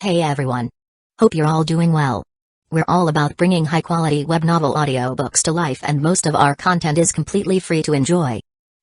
Hey everyone. Hope you're all doing well. We're all about bringing high-quality web novel audiobooks to life, and most of our content is completely free to enjoy.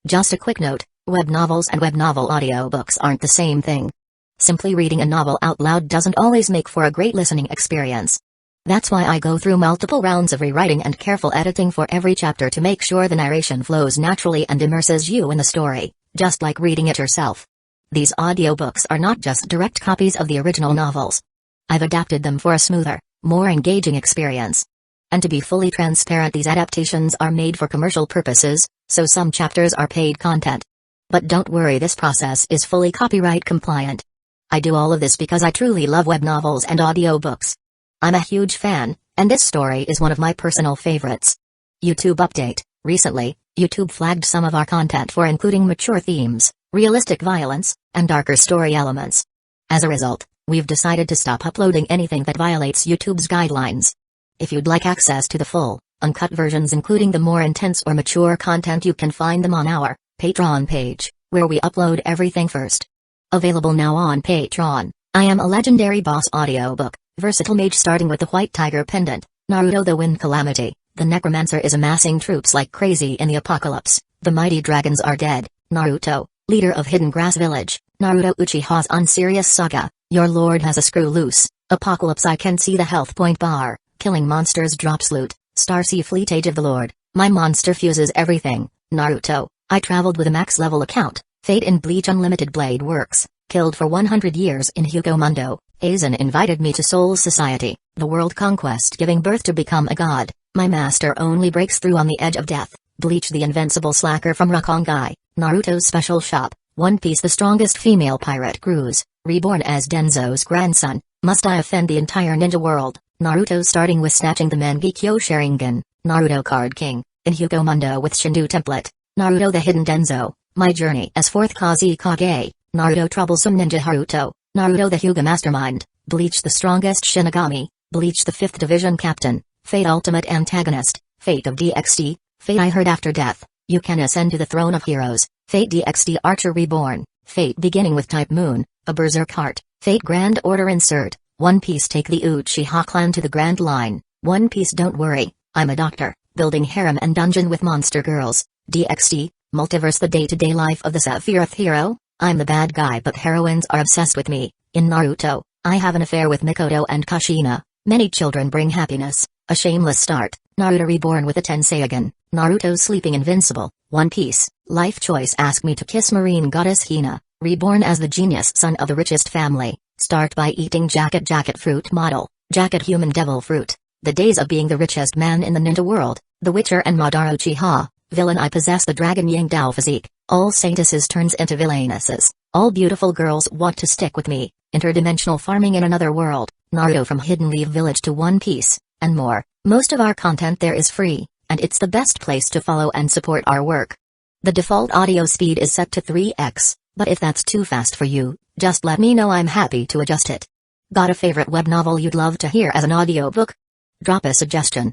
Just a quick note, web novels and web novel audiobooks aren't the same thing. Simply reading a novel out loud doesn't always make for a great listening experience. That's why I go through multiple rounds of rewriting and careful editing for every chapter to make sure the narration flows naturally and immerses you in the story, just like reading it yourself. These audiobooks are not just direct copies of the original novels. I've adapted them for a smoother, more engaging experience. And to be fully transparent, these adaptations are made for commercial purposes, so some chapters are paid content. But don't worry, this process is fully copyright compliant. I do all of this because I truly love web novels and audiobooks. I'm a huge fan, and this story is one of my personal favorites. YouTube update: recently, YouTube flagged some of our content for including mature themes, realistic violence, and darker story elements. As a result, we've decided to stop uploading anything that violates YouTube's guidelines. If you'd like access to the full, uncut versions including the more intense or mature content, you can find them on our Patreon page, where we upload everything first. Available now on Patreon: I Am a Legendary Boss audiobook, Versatile Mage starting with the White Tiger Pendant, Naruto the Wind Calamity, the Necromancer is amassing troops like crazy in the apocalypse, the mighty dragons are dead, Naruto, leader of Hidden Grass Village, Naruto Uchiha's Unserious Saga, your lord has a screw loose, Apocalypse I can see the health point bar, killing monsters drops loot, Starsea Fleet Age of the Lord, my monster fuses everything, Naruto, I traveled with a max level account, Fate in Bleach Unlimited Blade Works, killed for 100 years in Hueco Mundo, Aizen invited me to Soul Society, the world conquest giving birth to become a god, my master only breaks through on the edge of death, Bleach the Invincible Slacker from Rukongai, Naruto's Special Shop, One Piece the strongest female pirate cruise, Reborn as Danzō's grandson, must I offend the entire ninja world, Naruto starting with snatching the Mangekyo Sharingan, Naruto Card King, in Hueco Mundo with Shindu template, Naruto the Hidden Danzō, my journey as fourth Kusagakure, Naruto Troublesome Ninja Haruto, Naruto the Hyuga Mastermind, Bleach the strongest Shinigami, Bleach the 5th Division Captain, Fate Ultimate Antagonist, Fate of DXD, Fate I Heard After Death, you can ascend to the throne of heroes, Fate DXD Archer Reborn, Fate beginning with Type Moon, a Berserk Heart, Fate Grand Order Insert, One Piece take the Uchiha clan to the Grand Line, One Piece don't worry, I'm a doctor, building harem and dungeon with monster girls, DXD, Multiverse the day-to-day life of the Sephiroth hero, I'm the bad guy but heroines are obsessed with me, in Naruto, I have an affair with Mikoto and Kushina, many children bring happiness, a shameless start, Naruto Reborn with a Tenseigan, Naruto sleeping Invincible, One Piece, life choice ask me to kiss marine goddess Hina, reborn as the genius son of the richest family, start by eating jacket fruit model, jacket human devil fruit, the days of being the richest man in the ninja world, the Witcher and Madara Uchiha, villain I possess the dragon Yang Dao physique, all saintesses turns into villainesses, all beautiful girls want to stick with me, interdimensional farming in another world, Naruto from Hidden Leaf Village to One Piece, and more. Most of our content there is free, and it's the best place to follow and support our work. The default audio speed is set to 3x, but if that's too fast for you, just let me know, I'm happy to adjust it. Got a favorite web novel you'd love to hear as an audiobook? Drop a suggestion.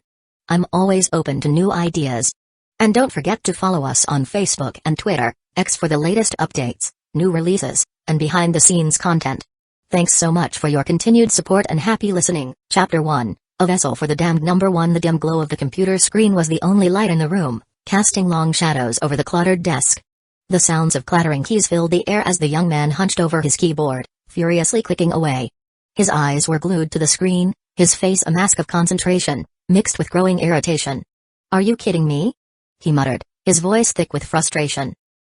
I'm always open to new ideas. And don't forget to follow us on Facebook and Twitter, X for the latest updates, new releases, and behind-the-scenes content. Thanks so much for your continued support and happy listening. Chapter 1, A Vessel for the Damned. Number 1. The dim glow of the computer screen was the only light in the room, casting long shadows over the cluttered desk. The sounds of clattering keys filled the air as the young man hunched over his keyboard, furiously clicking away. His eyes were glued to the screen, his face a mask of concentration, mixed with growing irritation. Are you kidding me? He muttered, his voice thick with frustration.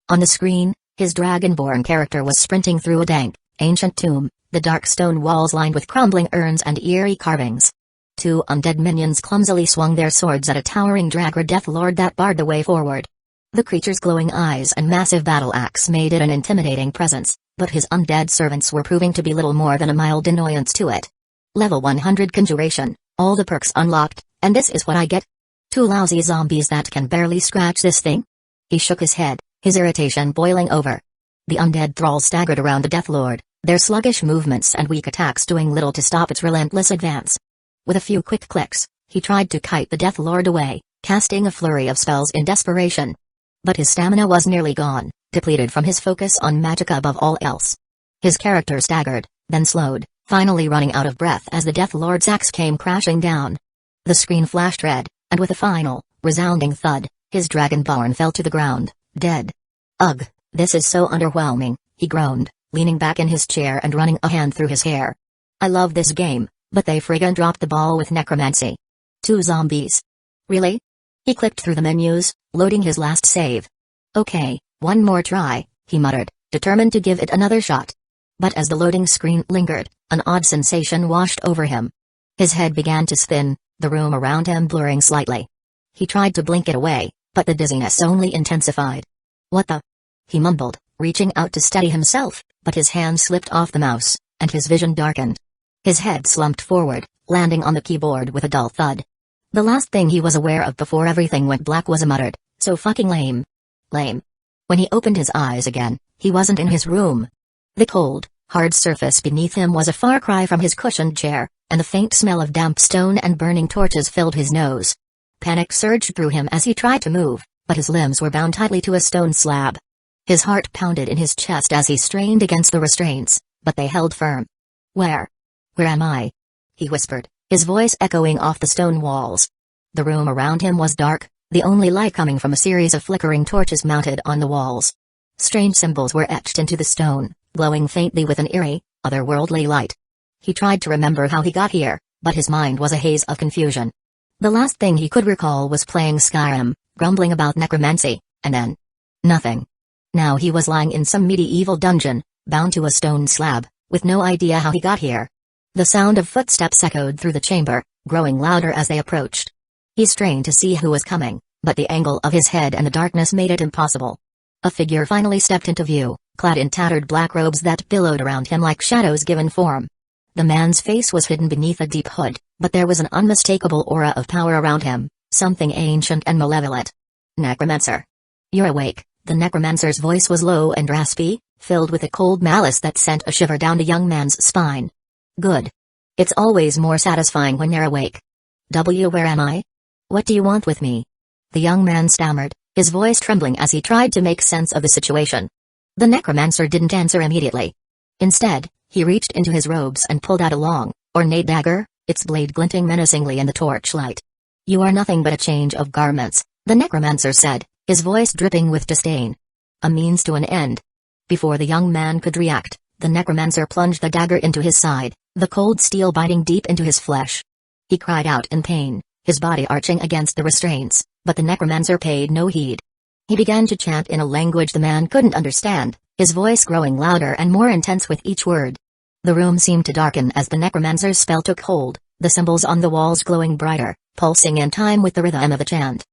On the screen, his dragonborn character was sprinting through a dank, ancient tomb, the dark stone walls lined with crumbling urns and eerie carvings. Two undead minions clumsily swung their swords at a towering Dragra Death Lord that barred the way forward. The creature's glowing eyes and massive battle axe made it an intimidating presence, but his undead servants were proving to be little more than a mild annoyance to it. Level 100 Conjuration, all the perks unlocked, and this is what I get? Two lousy zombies that can barely scratch this thing? He shook his head, his irritation boiling over. The undead thralls staggered around the Death Lord, their sluggish movements and weak attacks doing little to stop its relentless advance. With a few quick clicks, he tried to kite the Death Lord away, casting a flurry of spells in desperation. But his stamina was nearly gone, depleted from his focus on magicka above all else. His character staggered, then slowed, finally running out of breath as the Death Lord's axe came crashing down. The screen flashed red, and with a final, resounding thud, his Dragonborn fell to the ground, dead. Ugh, this is so underwhelming, he groaned, leaning back in his chair and running a hand through his hair. I love this game, but they friggin' dropped the ball with necromancy. 2 zombies. Really? He clicked through the menus, loading his last save. Okay, one more try, he muttered, determined to give it another shot. But as the loading screen lingered, an odd sensation washed over him. His head began to spin, the room around him blurring slightly. He tried to blink it away, but the dizziness only intensified. What the? He mumbled, reaching out to steady himself, but his hand slipped off the mouse, and his vision darkened. His head slumped forward, landing on the keyboard with a dull thud. The last thing he was aware of before everything went black was a muttered, "So fucking lame." Lame. When he opened his eyes again, he wasn't in his room. The cold, hard surface beneath him was a far cry from his cushioned chair, and the faint smell of damp stone and burning torches filled his nose. Panic surged through him as he tried to move, but his limbs were bound tightly to a stone slab. His heart pounded in his chest as he strained against the restraints, but they held firm. Where am I?" he whispered, his voice echoing off the stone walls. The room around him was dark, the only light coming from a series of flickering torches mounted on the walls. Strange symbols were etched into the stone, glowing faintly with an eerie, otherworldly light. He tried to remember how he got here, but his mind was a haze of confusion. The last thing he could recall was playing Skyrim, grumbling about necromancy, and then nothing. Now he was lying in some medieval dungeon, bound to a stone slab, with no idea how he got here. The sound of footsteps echoed through the chamber, growing louder as they approached. He strained to see who was coming, but the angle of his head and the darkness made it impossible. A figure finally stepped into view, clad in tattered black robes that billowed around him like shadows given form. The man's face was hidden beneath a deep hood, but there was an unmistakable aura of power around him, something ancient and malevolent. "Necromancer. You're awake." The necromancer's voice was low and raspy, filled with a cold malice that sent a shiver down the young man's spine. "Good. It's always more satisfying when they're awake. Where am I? What do you want with me?" The young man stammered, his voice trembling as he tried to make sense of the situation. The necromancer didn't answer immediately. Instead, he reached into his robes and pulled out a long, ornate dagger, its blade glinting menacingly in the torchlight. "You are nothing but a change of garments," the necromancer said, his voice dripping with disdain. "A means to an end." Before the young man could react, the necromancer plunged the dagger into his side, the cold steel biting deep into his flesh. He cried out in pain, his body arching against the restraints, but the necromancer paid no heed. He began to chant in a language the man couldn't understand, his voice growing louder and more intense with each word. The room seemed to darken as the necromancer's spell took hold, the symbols on the walls glowing brighter, pulsing in time with the rhythm of the chant.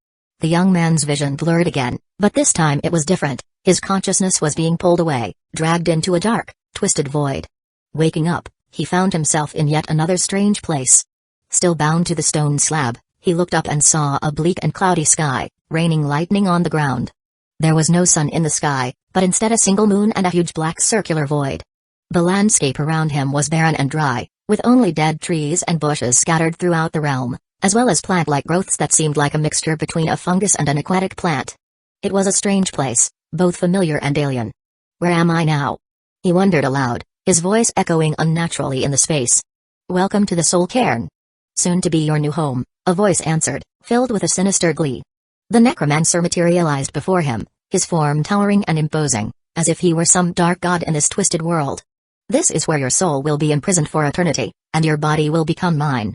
The young man's vision blurred again, but this time it was different. His consciousness was being pulled away, dragged into a dark, twisted void. Waking up, he found himself in yet another strange place. Still bound to the stone slab, he looked up and saw a bleak and cloudy sky, raining lightning on the ground. There was no sun in the sky, but instead a single moon and a huge black circular void. The landscape around him was barren and dry, with only dead trees and bushes scattered throughout the realm, as well as plant-like growths that seemed like a mixture between a fungus and an aquatic plant. It was a strange place, both familiar and alien. "Where am I now?" he wondered aloud, his voice echoing unnaturally in the space. "Welcome to the Soul Cairn. Soon to be your new home," a voice answered, filled with a sinister glee. The necromancer materialized before him, his form towering and imposing, as if he were some dark god in this twisted world. "This is where your soul will be imprisoned for eternity, and your body will become mine."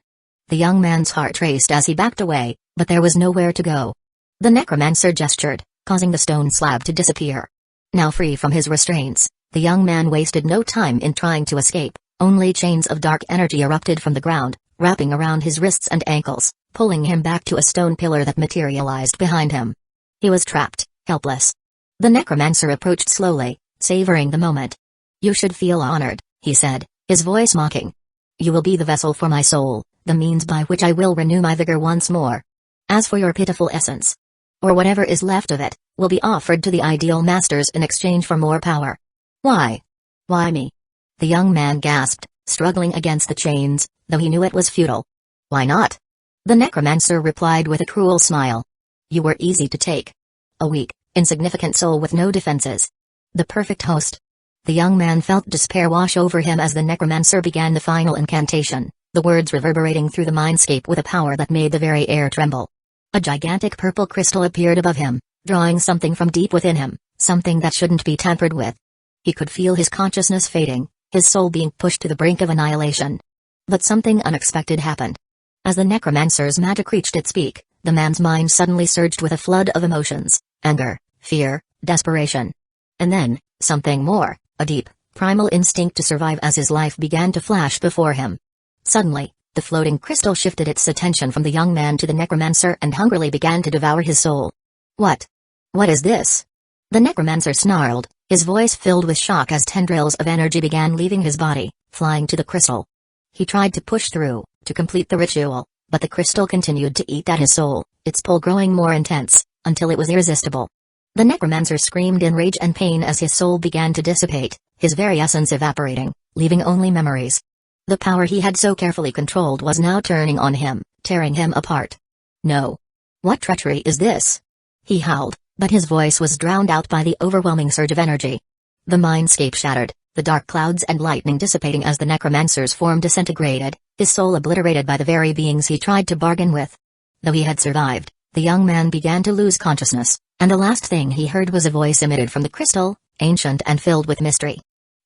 The young man's heart raced as he backed away, but there was nowhere to go. The necromancer gestured, causing the stone slab to disappear. Now free from his restraints, the young man wasted no time in trying to escape. Only chains of dark energy erupted from the ground, wrapping around his wrists and ankles, pulling him back to a stone pillar that materialized behind him. He was trapped, helpless. The necromancer approached slowly, savoring the moment. "You should feel honored," he said, his voice mocking. "You will be the vessel for my soul, the means by which I will renew my vigor once more. As for your pitiful essence, or whatever is left of it, will be offered to the ideal masters in exchange for more power." "Why? Why me?" the young man gasped, struggling against the chains, though he knew it was futile. "Why not?" the necromancer replied with a cruel smile. "You were easy to take. A weak, insignificant soul with no defenses. The perfect host. The young man felt despair wash over him as the Necromancer began the final incantation, the words reverberating through the mindscape with a power that made the very air tremble. A gigantic purple crystal appeared above him, drawing something from deep within him, something that shouldn't be tampered with. He could feel his consciousness fading, his soul being pushed to the brink of annihilation. But something unexpected happened. As the Necromancer's magic reached its peak, the man's mind suddenly surged with a flood of emotions: anger, fear, desperation. And then, something more, a deep, primal instinct to survive as his life began to flash before him. Suddenly, the floating crystal shifted its attention from the young man to the Necromancer and hungrily began to devour his soul. What? What is this? The Necromancer snarled, his voice filled with shock as tendrils of energy began leaving his body, flying to the crystal. He tried to push through, to complete the ritual, but the crystal continued to eat at his soul, its pull growing more intense, until it was irresistible. The Necromancer screamed in rage and pain as his soul began to dissipate, his very essence evaporating, leaving only memories. The power he had so carefully controlled was now turning on him, tearing him apart. No. What treachery is this? He howled, but his voice was drowned out by the overwhelming surge of energy. The mindscape shattered, the dark clouds and lightning dissipating as the Necromancer's form disintegrated, his soul obliterated by the very beings he tried to bargain with. Though he had survived, the young man began to lose consciousness, and the last thing he heard was a voice emitted from the crystal, ancient and filled with mystery.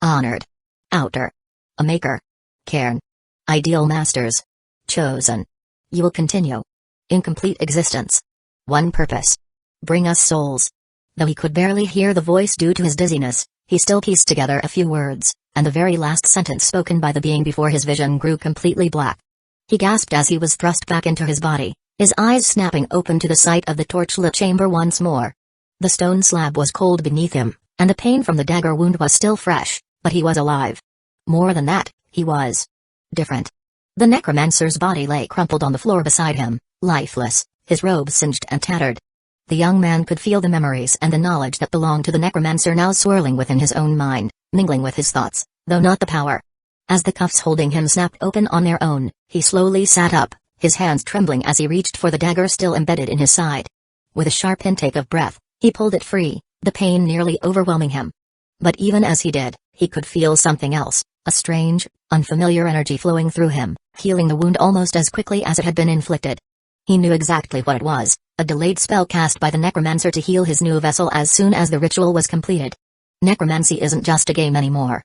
Honored. Outer. A maker. Cairn. Ideal masters. Chosen. You will continue. Incomplete existence. One purpose. Bring us souls. Though he could barely hear the voice due to his dizziness, he still pieced together a few words, and the very last sentence spoken by the being before his vision grew completely black. He gasped as he was thrust back into his body, his eyes snapping open to the sight of the torchlit chamber once more. The stone slab was cold beneath him, and the pain from the dagger wound was still fresh, but he was alive. More than that, he was different. The Necromancer's body lay crumpled on the floor beside him, lifeless, his robe singed and tattered. The young man could feel the memories and the knowledge that belonged to the Necromancer now swirling within his own mind, mingling with his thoughts, though not the power. As the cuffs holding him snapped open on their own, he slowly sat up, his hands trembling as he reached for the dagger still embedded in his side. With a sharp intake of breath, he pulled it free, the pain nearly overwhelming him. But even as he did, he could feel something else, a strange, unfamiliar energy flowing through him, healing the wound almost as quickly as it had been inflicted. He knew exactly what it was, a delayed spell cast by the Necromancer to heal his new vessel as soon as the ritual was completed. Necromancy isn't just a game anymore.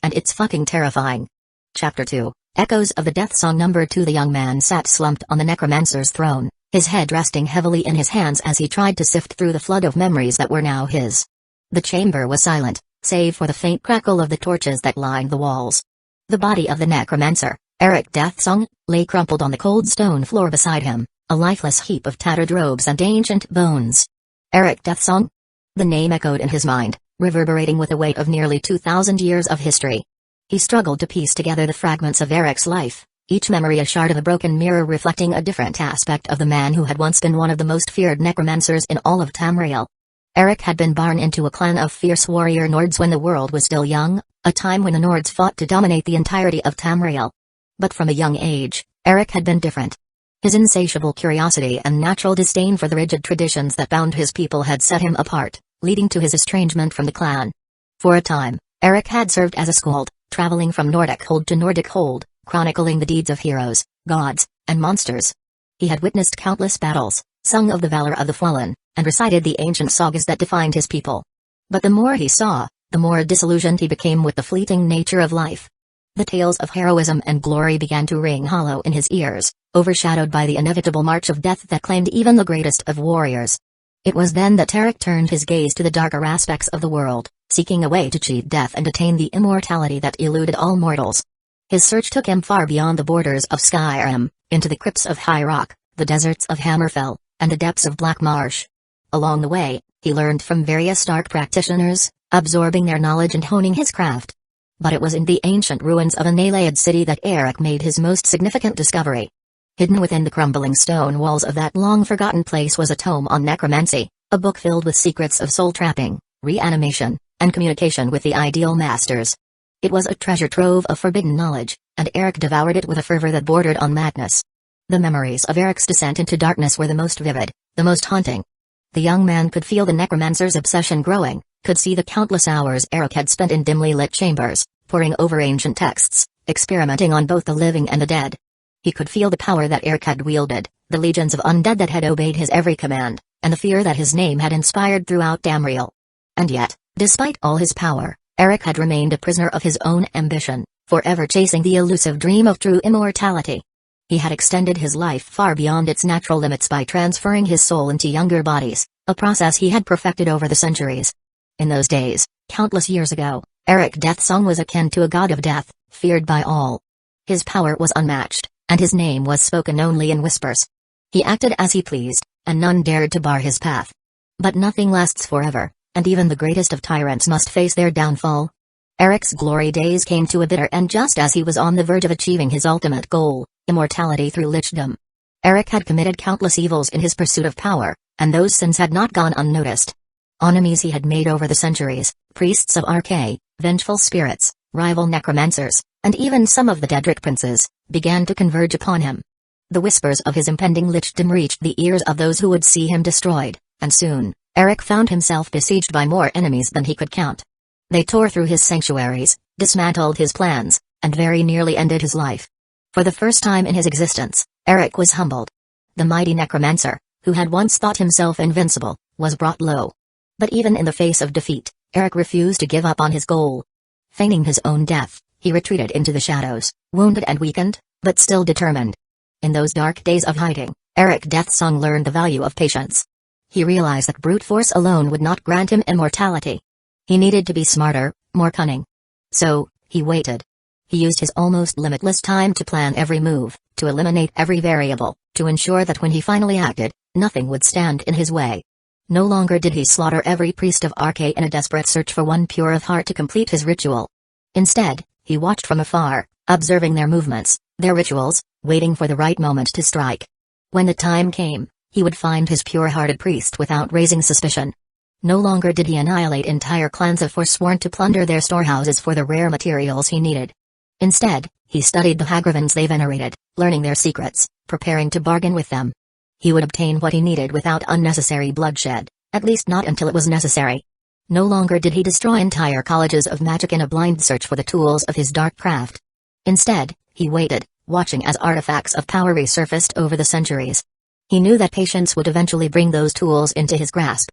And it's fucking terrifying. Chapter 2, Echoes of the Death Song. Number 2. The young man sat slumped on the Necromancer's throne, his head resting heavily in his hands as he tried to sift through the flood of memories that were now his. The chamber was silent, save for the faint crackle of the torches that lined the walls. The body of the Necromancer, Eric Deathsong, lay crumpled on the cold stone floor beside him, a lifeless heap of tattered robes and ancient bones. Eric Deathsong? The name echoed in his mind, reverberating with the weight of nearly 2,000 years of history. He struggled to piece together the fragments of Eric's life, each memory a shard of a broken mirror reflecting a different aspect of the man who had once been one of the most feared necromancers in all of Tamriel. Eric had been born into a clan of fierce warrior Nords when the world was still young, a time when the Nords fought to dominate the entirety of Tamriel. But from a young age, Eric had been different. His insatiable curiosity and natural disdain for the rigid traditions that bound his people had set him apart, leading to his estrangement from the clan. For a time, Eric had served as a skald, traveling from Nordic hold to Nordic hold, chronicling the deeds of heroes, gods, and monsters. He had witnessed countless battles, sung of the valor of the fallen, and recited the ancient sagas that defined his people. But the more he saw, the more disillusioned he became with the fleeting nature of life. The tales of heroism and glory began to ring hollow in his ears, overshadowed by the inevitable march of death that claimed even the greatest of warriors. It was then that Eric turned his gaze to the darker aspects of the world, seeking a way to cheat death and attain the immortality that eluded all mortals. His search took him far beyond the borders of Skyrim, into the crypts of High Rock, the deserts of Hammerfell, and the depths of Black Marsh. Along the way, he learned from various dark practitioners, absorbing their knowledge and honing his craft. But it was in the ancient ruins of a Naiad city that Eric made his most significant discovery. Hidden within the crumbling stone walls of that long-forgotten place was a tome on necromancy, a book filled with secrets of soul trapping, reanimation, and communication with the ideal masters. It was a treasure trove of forbidden knowledge, and Eric devoured it with a fervor that bordered on madness. The memories of Eric's descent into darkness were the most vivid, the most haunting. The young man could feel the necromancer's obsession growing, could see the countless hours Eric had spent in dimly lit chambers, poring over ancient texts, experimenting on both the living and the dead. He could feel the power that Eric had wielded, the legions of undead that had obeyed his every command, and the fear that his name had inspired throughout Damriel. And yet, despite all his power, Eric had remained a prisoner of his own ambition, forever chasing the elusive dream of true immortality. He had extended his life far beyond its natural limits by transferring his soul into younger bodies, a process he had perfected over the centuries. In those days, countless years ago, Eric Deathsong was akin to a god of death, feared by all. His power was unmatched, and his name was spoken only in whispers. He acted as he pleased, and none dared to bar his path. But nothing lasts forever, and even the greatest of tyrants must face their downfall. Eric's glory days came to a bitter end just as he was on the verge of achieving his ultimate goal, immortality through lichdom. Eric had committed countless evils in his pursuit of power, and those sins had not gone unnoticed. Enemies he had made over the centuries, priests of Arcane, vengeful spirits, rival necromancers, and even some of the Daedric princes, began to converge upon him. The whispers of his impending lichdom reached the ears of those who would see him destroyed, and soon, Eric found himself besieged by more enemies than he could count. They tore through his sanctuaries, dismantled his plans, and very nearly ended his life. For the first time in his existence, Eric was humbled. The mighty Necromancer, who had once thought himself invincible, was brought low. But even in the face of defeat, Eric refused to give up on his goal. Feigning his own death, he retreated into the shadows, wounded and weakened, but still determined. In those dark days of hiding, Eric Deathsong learned the value of patience. He realized that brute force alone would not grant him immortality. He needed to be smarter, more cunning. So, he waited. He used his almost limitless time to plan every move, to eliminate every variable, to ensure that when he finally acted, nothing would stand in his way. No longer did he slaughter every priest of Arcane in a desperate search for one pure of heart to complete his ritual. Instead, he watched from afar, observing their movements, their rituals, waiting for the right moment to strike. When the time came, he would find his pure-hearted priest without raising suspicion. No longer did he annihilate entire clans of forsworn to plunder their storehouses for the rare materials he needed. Instead, he studied the Hagravans they venerated, learning their secrets, preparing to bargain with them. He would obtain what he needed without unnecessary bloodshed, at least not until it was necessary. No longer did he destroy entire colleges of magic in a blind search for the tools of his dark craft. Instead, he waited, watching as artifacts of power resurfaced over the centuries. He knew that patience would eventually bring those tools into his grasp.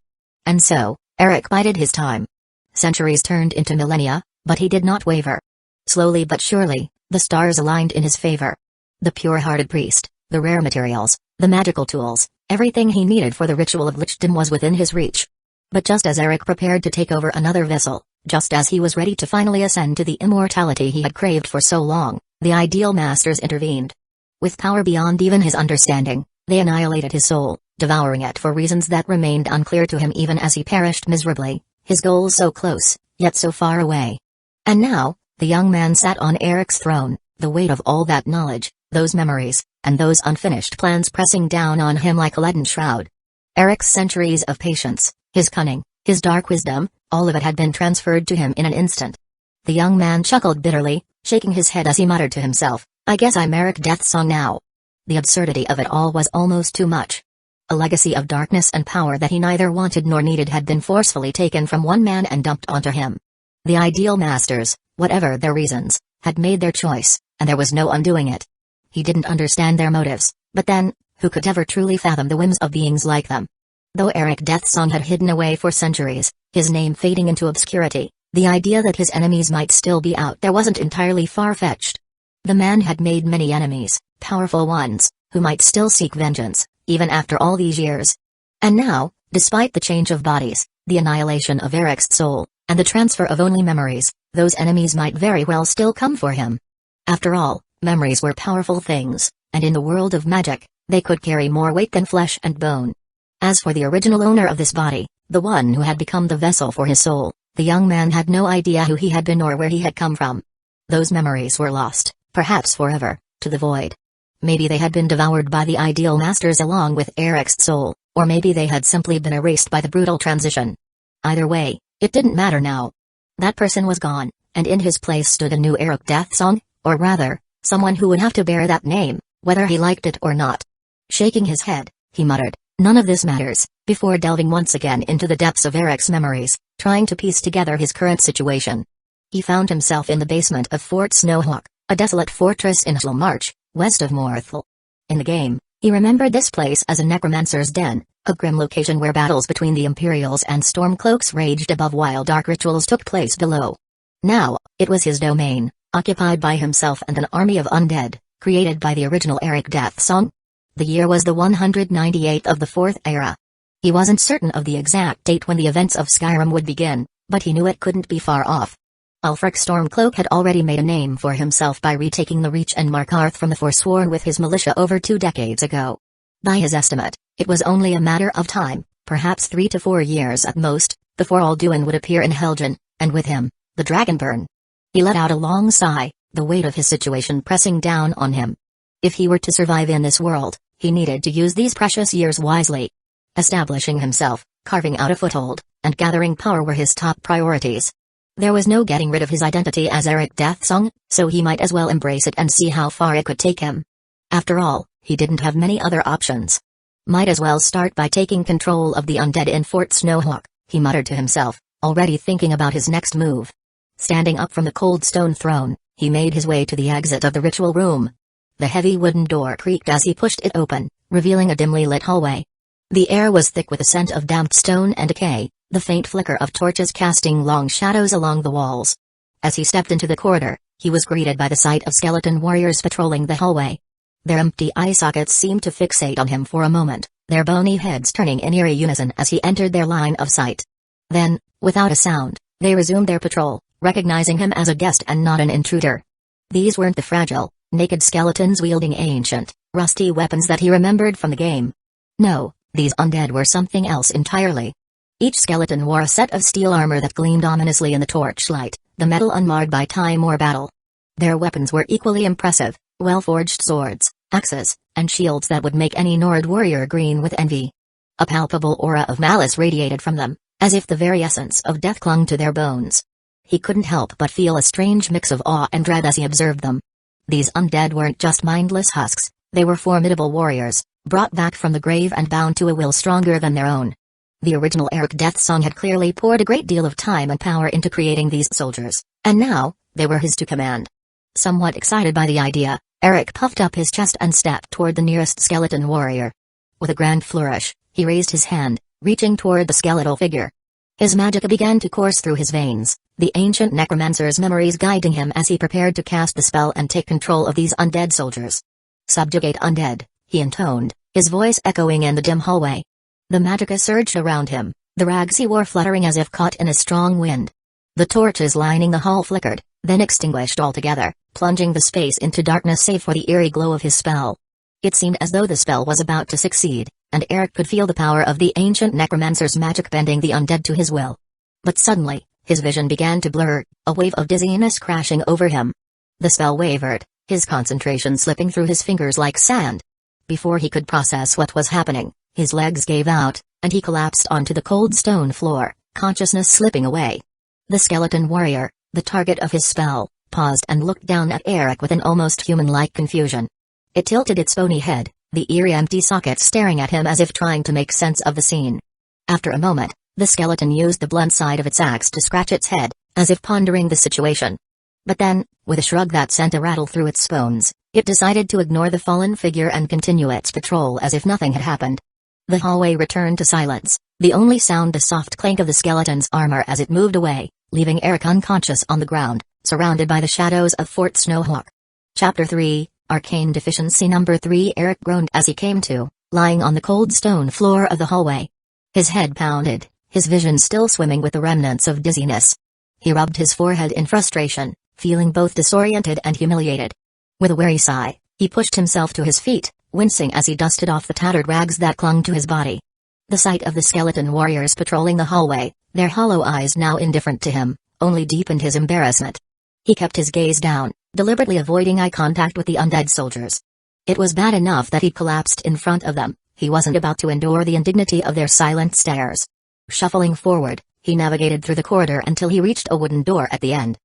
And so, Eric bided his time. Centuries turned into millennia, but he did not waver. Slowly but surely, the stars aligned in his favor. The pure-hearted priest, the rare materials, the magical tools, everything he needed for the ritual of lichdom was within his reach. But just as Eric prepared to take over another vessel, just as he was ready to finally ascend to the immortality he had craved for so long, the ideal masters intervened. With power beyond even his understanding, they annihilated his soul, devouring it for reasons that remained unclear to him even as he perished miserably, his goal so close, yet so far away. And now, the young man sat on Eric's throne, the weight of all that knowledge, those memories, and those unfinished plans pressing down on him like a leaden shroud. Eric's centuries of patience, his cunning, his dark wisdom, all of it had been transferred to him in an instant. The young man chuckled bitterly, shaking his head as he muttered to himself, "I guess I'm Eric Deathsong now." The absurdity of it all was almost too much. A legacy of darkness and power that he neither wanted nor needed had been forcefully taken from one man and dumped onto him. The ideal masters, whatever their reasons, had made their choice, and there was no undoing it. He didn't understand their motives, but then, who could ever truly fathom the whims of beings like them? Though Eric Deathsong had hidden away for centuries, his name fading into obscurity, the idea that his enemies might still be out there wasn't entirely far-fetched. The man had made many enemies, powerful ones, who might still seek vengeance, even after all these years. And now, despite the change of bodies, the annihilation of Eric's soul, and the transfer of only memories, those enemies might very well still come for him. After all, memories were powerful things, and in the world of magic, they could carry more weight than flesh and bone. As for the original owner of this body, the one who had become the vessel for his soul, the young man had no idea who he had been or where he had come from. Those memories were lost, perhaps forever, to the void. Maybe they had been devoured by the ideal masters along with Eric's soul, or maybe they had simply been erased by the brutal transition. Either way, it didn't matter now. That person was gone, and in his place stood a new Eric Deathsong, or rather, someone who would have to bear that name, whether he liked it or not. Shaking his head, he muttered, None of this matters, before delving once again into the depths of Eric's memories, trying to piece together his current situation. He found himself in the basement of Fort Snowhawk, a desolate fortress in March, west of Morthal. In the game, he remembered this place as a necromancer's den, a grim location where battles between the Imperials and Stormcloaks raged above while dark rituals took place below. Now, it was his domain, occupied by himself and an army of undead, created by the original Eric Deathsong. The year was the 198th of the Fourth Era. He wasn't certain of the exact date when the events of Skyrim would begin, but he knew it couldn't be far off. Ulfric Stormcloak had already made a name for himself by retaking the Reach and Markarth from the Forsworn with his militia over 2 decades ago. By his estimate, it was only a matter of time, perhaps 3 to 4 years at most, before Alduin would appear in Helgen, and with him, the Dragonburn. He let out a long sigh, the weight of his situation pressing down on him. If he were to survive in this world, he needed to use these precious years wisely. Establishing himself, carving out a foothold, and gathering power were his top priorities. There was no getting rid of his identity as Eric Deathsong, so he might as well embrace it and see how far it could take him. After all, he didn't have many other options. Might as well start by taking control of the undead in Fort Snowhawk, he muttered to himself, already thinking about his next move. Standing up from the cold stone throne, he made his way to the exit of the ritual room. The heavy wooden door creaked as he pushed it open, revealing a dimly lit hallway. The air was thick with the scent of damped stone and decay, the faint flicker of torches casting long shadows along the walls. As he stepped into the corridor, he was greeted by the sight of skeleton warriors patrolling the hallway. Their empty eye sockets seemed to fixate on him for a moment, their bony heads turning in eerie unison as he entered their line of sight. Then, without a sound, they resumed their patrol, recognizing him as a guest and not an intruder. These weren't the fragile, naked skeletons wielding ancient, rusty weapons that he remembered from the game. No, these undead were something else entirely. Each skeleton wore a set of steel armor that gleamed ominously in the torchlight, the metal unmarred by time or battle. Their weapons were equally impressive, well-forged swords, axes, and shields that would make any Nord warrior green with envy. A palpable aura of malice radiated from them, as if the very essence of death clung to their bones. He couldn't help but feel a strange mix of awe and dread as he observed them. These undead weren't just mindless husks, they were formidable warriors, brought back from the grave and bound to a will stronger than their own. The original Eric Deathsong had clearly poured a great deal of time and power into creating these soldiers, and now, they were his to command. Somewhat excited by the idea, Eric puffed up his chest and stepped toward the nearest skeleton warrior. With a grand flourish, he raised his hand, reaching toward the skeletal figure. His magicka began to course through his veins, the ancient necromancer's memories guiding him as he prepared to cast the spell and take control of these undead soldiers. "Subjugate undead," he intoned, his voice echoing in the dim hallway. The magicka surged around him, the rags he wore fluttering as if caught in a strong wind. The torches lining the hall flickered, then extinguished altogether, plunging the space into darkness save for the eerie glow of his spell. It seemed as though the spell was about to succeed, and Eric could feel the power of the ancient necromancer's magic bending the undead to his will. But suddenly, his vision began to blur, a wave of dizziness crashing over him. The spell wavered, his concentration slipping through his fingers like sand. Before he could process what was happening, his legs gave out, and he collapsed onto the cold stone floor, consciousness slipping away. The skeleton warrior, the target of his spell, paused and looked down at Eric with an almost human-like confusion. It tilted its bony head, the eerie empty sockets staring at him as if trying to make sense of the scene. After a moment, the skeleton used the blunt side of its axe to scratch its head, as if pondering the situation. But then, with a shrug that sent a rattle through its bones, it decided to ignore the fallen figure and continue its patrol as if nothing had happened. The hallway returned to silence, the only sound the soft clank of the skeleton's armor as it moved away, leaving Eric unconscious on the ground, surrounded by the shadows of Fort Snowhawk. Chapter 3, Arcane Deficiency Number 3. Eric groaned as he came to, lying on the cold stone floor of the hallway. His head pounded, his vision still swimming with the remnants of dizziness. He rubbed his forehead in frustration, feeling both disoriented and humiliated. With a weary sigh, he pushed himself to his feet, wincing as he dusted off the tattered rags that clung to his body. The sight of the skeleton warriors patrolling the hallway, their hollow eyes now indifferent to him, only deepened his embarrassment. He kept his gaze down, deliberately avoiding eye contact with the undead soldiers. It was bad enough that he collapsed in front of them, he wasn't about to endure the indignity of their silent stares. Shuffling forward, he navigated through the corridor until he reached a wooden door at the end.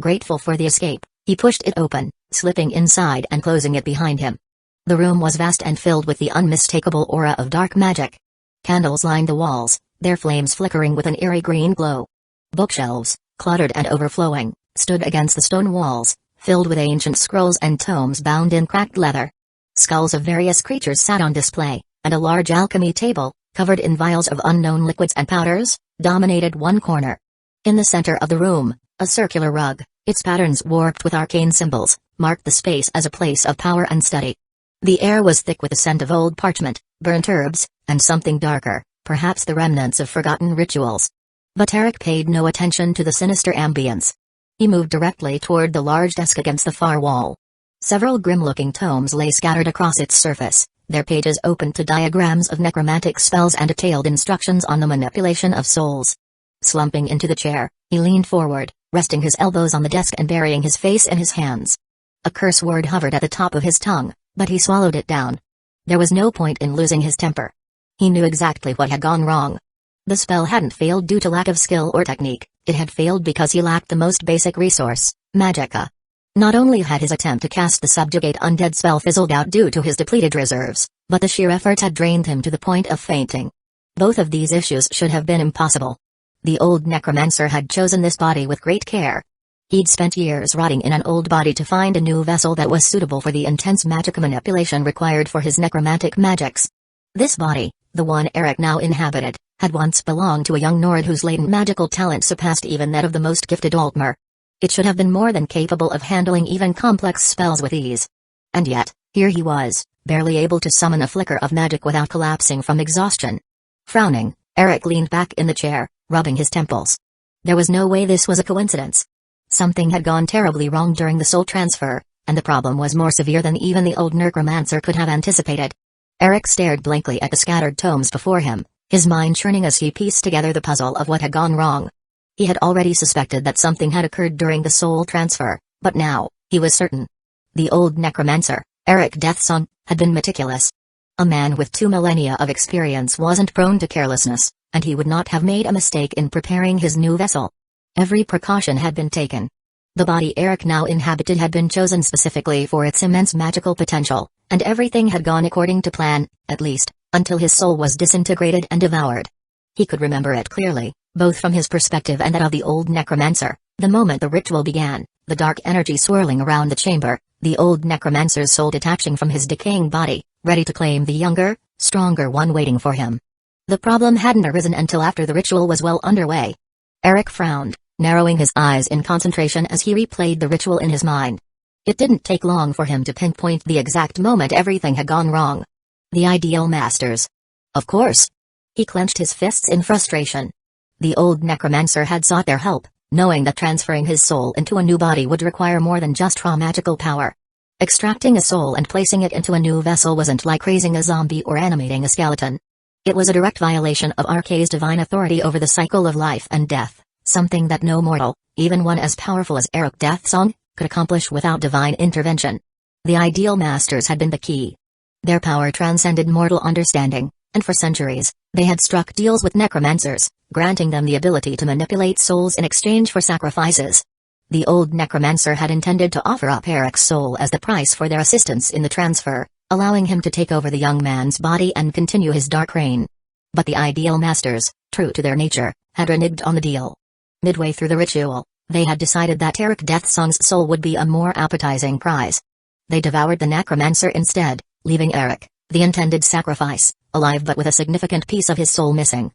Grateful for the escape, he pushed it open, slipping inside and closing it behind him. The room was vast and filled with the unmistakable aura of dark magic. Candles lined the walls, their flames flickering with an eerie green glow. Bookshelves, cluttered and overflowing, stood against the stone walls, filled with ancient scrolls and tomes bound in cracked leather. Skulls of various creatures sat on display, and a large alchemy table, covered in vials of unknown liquids and powders, dominated one corner. In the center of the room, a circular rug, its patterns warped with arcane symbols, marked the space as a place of power and study. The air was thick with the scent of old parchment, burnt herbs, and something darker, perhaps the remnants of forgotten rituals. But Eric paid no attention to the sinister ambience. He moved directly toward the large desk against the far wall. Several grim-looking tomes lay scattered across its surface, their pages open to diagrams of necromantic spells and detailed instructions on the manipulation of souls. Slumping into the chair, he leaned forward, resting his elbows on the desk and burying his face in his hands. A curse word hovered at the top of his tongue, but he swallowed it down. There was no point in losing his temper. He knew exactly what had gone wrong. The spell hadn't failed due to lack of skill or technique, it had failed because he lacked the most basic resource, magicka. Not only had his attempt to cast the subjugate undead spell fizzled out due to his depleted reserves, but the sheer effort had drained him to the point of fainting. Both of these issues should have been impossible. The old necromancer had chosen this body with great care. He'd spent years rotting in an old body to find a new vessel that was suitable for the intense magic manipulation required for his necromantic magics. This body, the one Eric now inhabited, had once belonged to a young Nord whose latent magical talent surpassed even that of the most gifted Altmer. It should have been more than capable of handling even complex spells with ease. And yet, here he was, barely able to summon a flicker of magic without collapsing from exhaustion. Frowning, Eric leaned back in the chair, rubbing his temples. There was no way this was a coincidence. Something had gone terribly wrong during the soul transfer, and the problem was more severe than even the old necromancer could have anticipated. Eric stared blankly at the scattered tomes before him, his mind churning as he pieced together the puzzle of what had gone wrong. He had already suspected that something had occurred during the soul transfer, but now, he was certain. The old necromancer, Eric Deathsong, had been meticulous. A man with 2 millennia of experience wasn't prone to carelessness, and he would not have made a mistake in preparing his new vessel. Every precaution had been taken. The body Eric now inhabited had been chosen specifically for its immense magical potential, and everything had gone according to plan, at least, until his soul was disintegrated and devoured. He could remember it clearly, both from his perspective and that of the old necromancer. The moment the ritual began, the dark energy swirling around the chamber, the old necromancer's soul detaching from his decaying body, ready to claim the younger, stronger one waiting for him. The problem hadn't arisen until after the ritual was well underway. Eric frowned, narrowing his eyes in concentration as he replayed the ritual in his mind. It didn't take long for him to pinpoint the exact moment everything had gone wrong. The ideal masters. Of course. He clenched his fists in frustration. The old necromancer had sought their help, knowing that transferring his soul into a new body would require more than just raw magical power. Extracting a soul and placing it into a new vessel wasn't like raising a zombie or animating a skeleton. It was a direct violation of Arkay's divine authority over the cycle of life and death, something that no mortal, even one as powerful as Eric Deathsong, could accomplish without divine intervention. The ideal masters had been the key. Their power transcended mortal understanding, and for centuries, they had struck deals with necromancers, granting them the ability to manipulate souls in exchange for sacrifices. The old necromancer had intended to offer up Eric's soul as the price for their assistance in the transfer, allowing him to take over the young man's body and continue his dark reign. But the ideal masters, true to their nature, had reneged on the deal. Midway through the ritual, they had decided that Eric Deathsong's soul would be a more appetizing prize. They devoured the necromancer instead, leaving Eric, the intended sacrifice, alive but with a significant piece of his soul missing.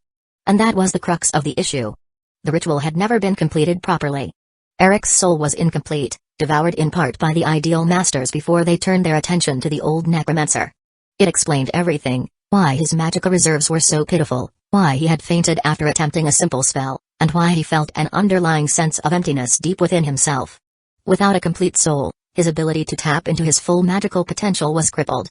And that was the crux of the issue. The ritual had never been completed properly. Eric's soul was incomplete, devoured in part by the ideal masters before they turned their attention to the old necromancer. It explained everything, why his magical reserves were so pitiful, why he had fainted after attempting a simple spell, and why he felt an underlying sense of emptiness deep within himself. Without a complete soul, his ability to tap into his full magical potential was crippled.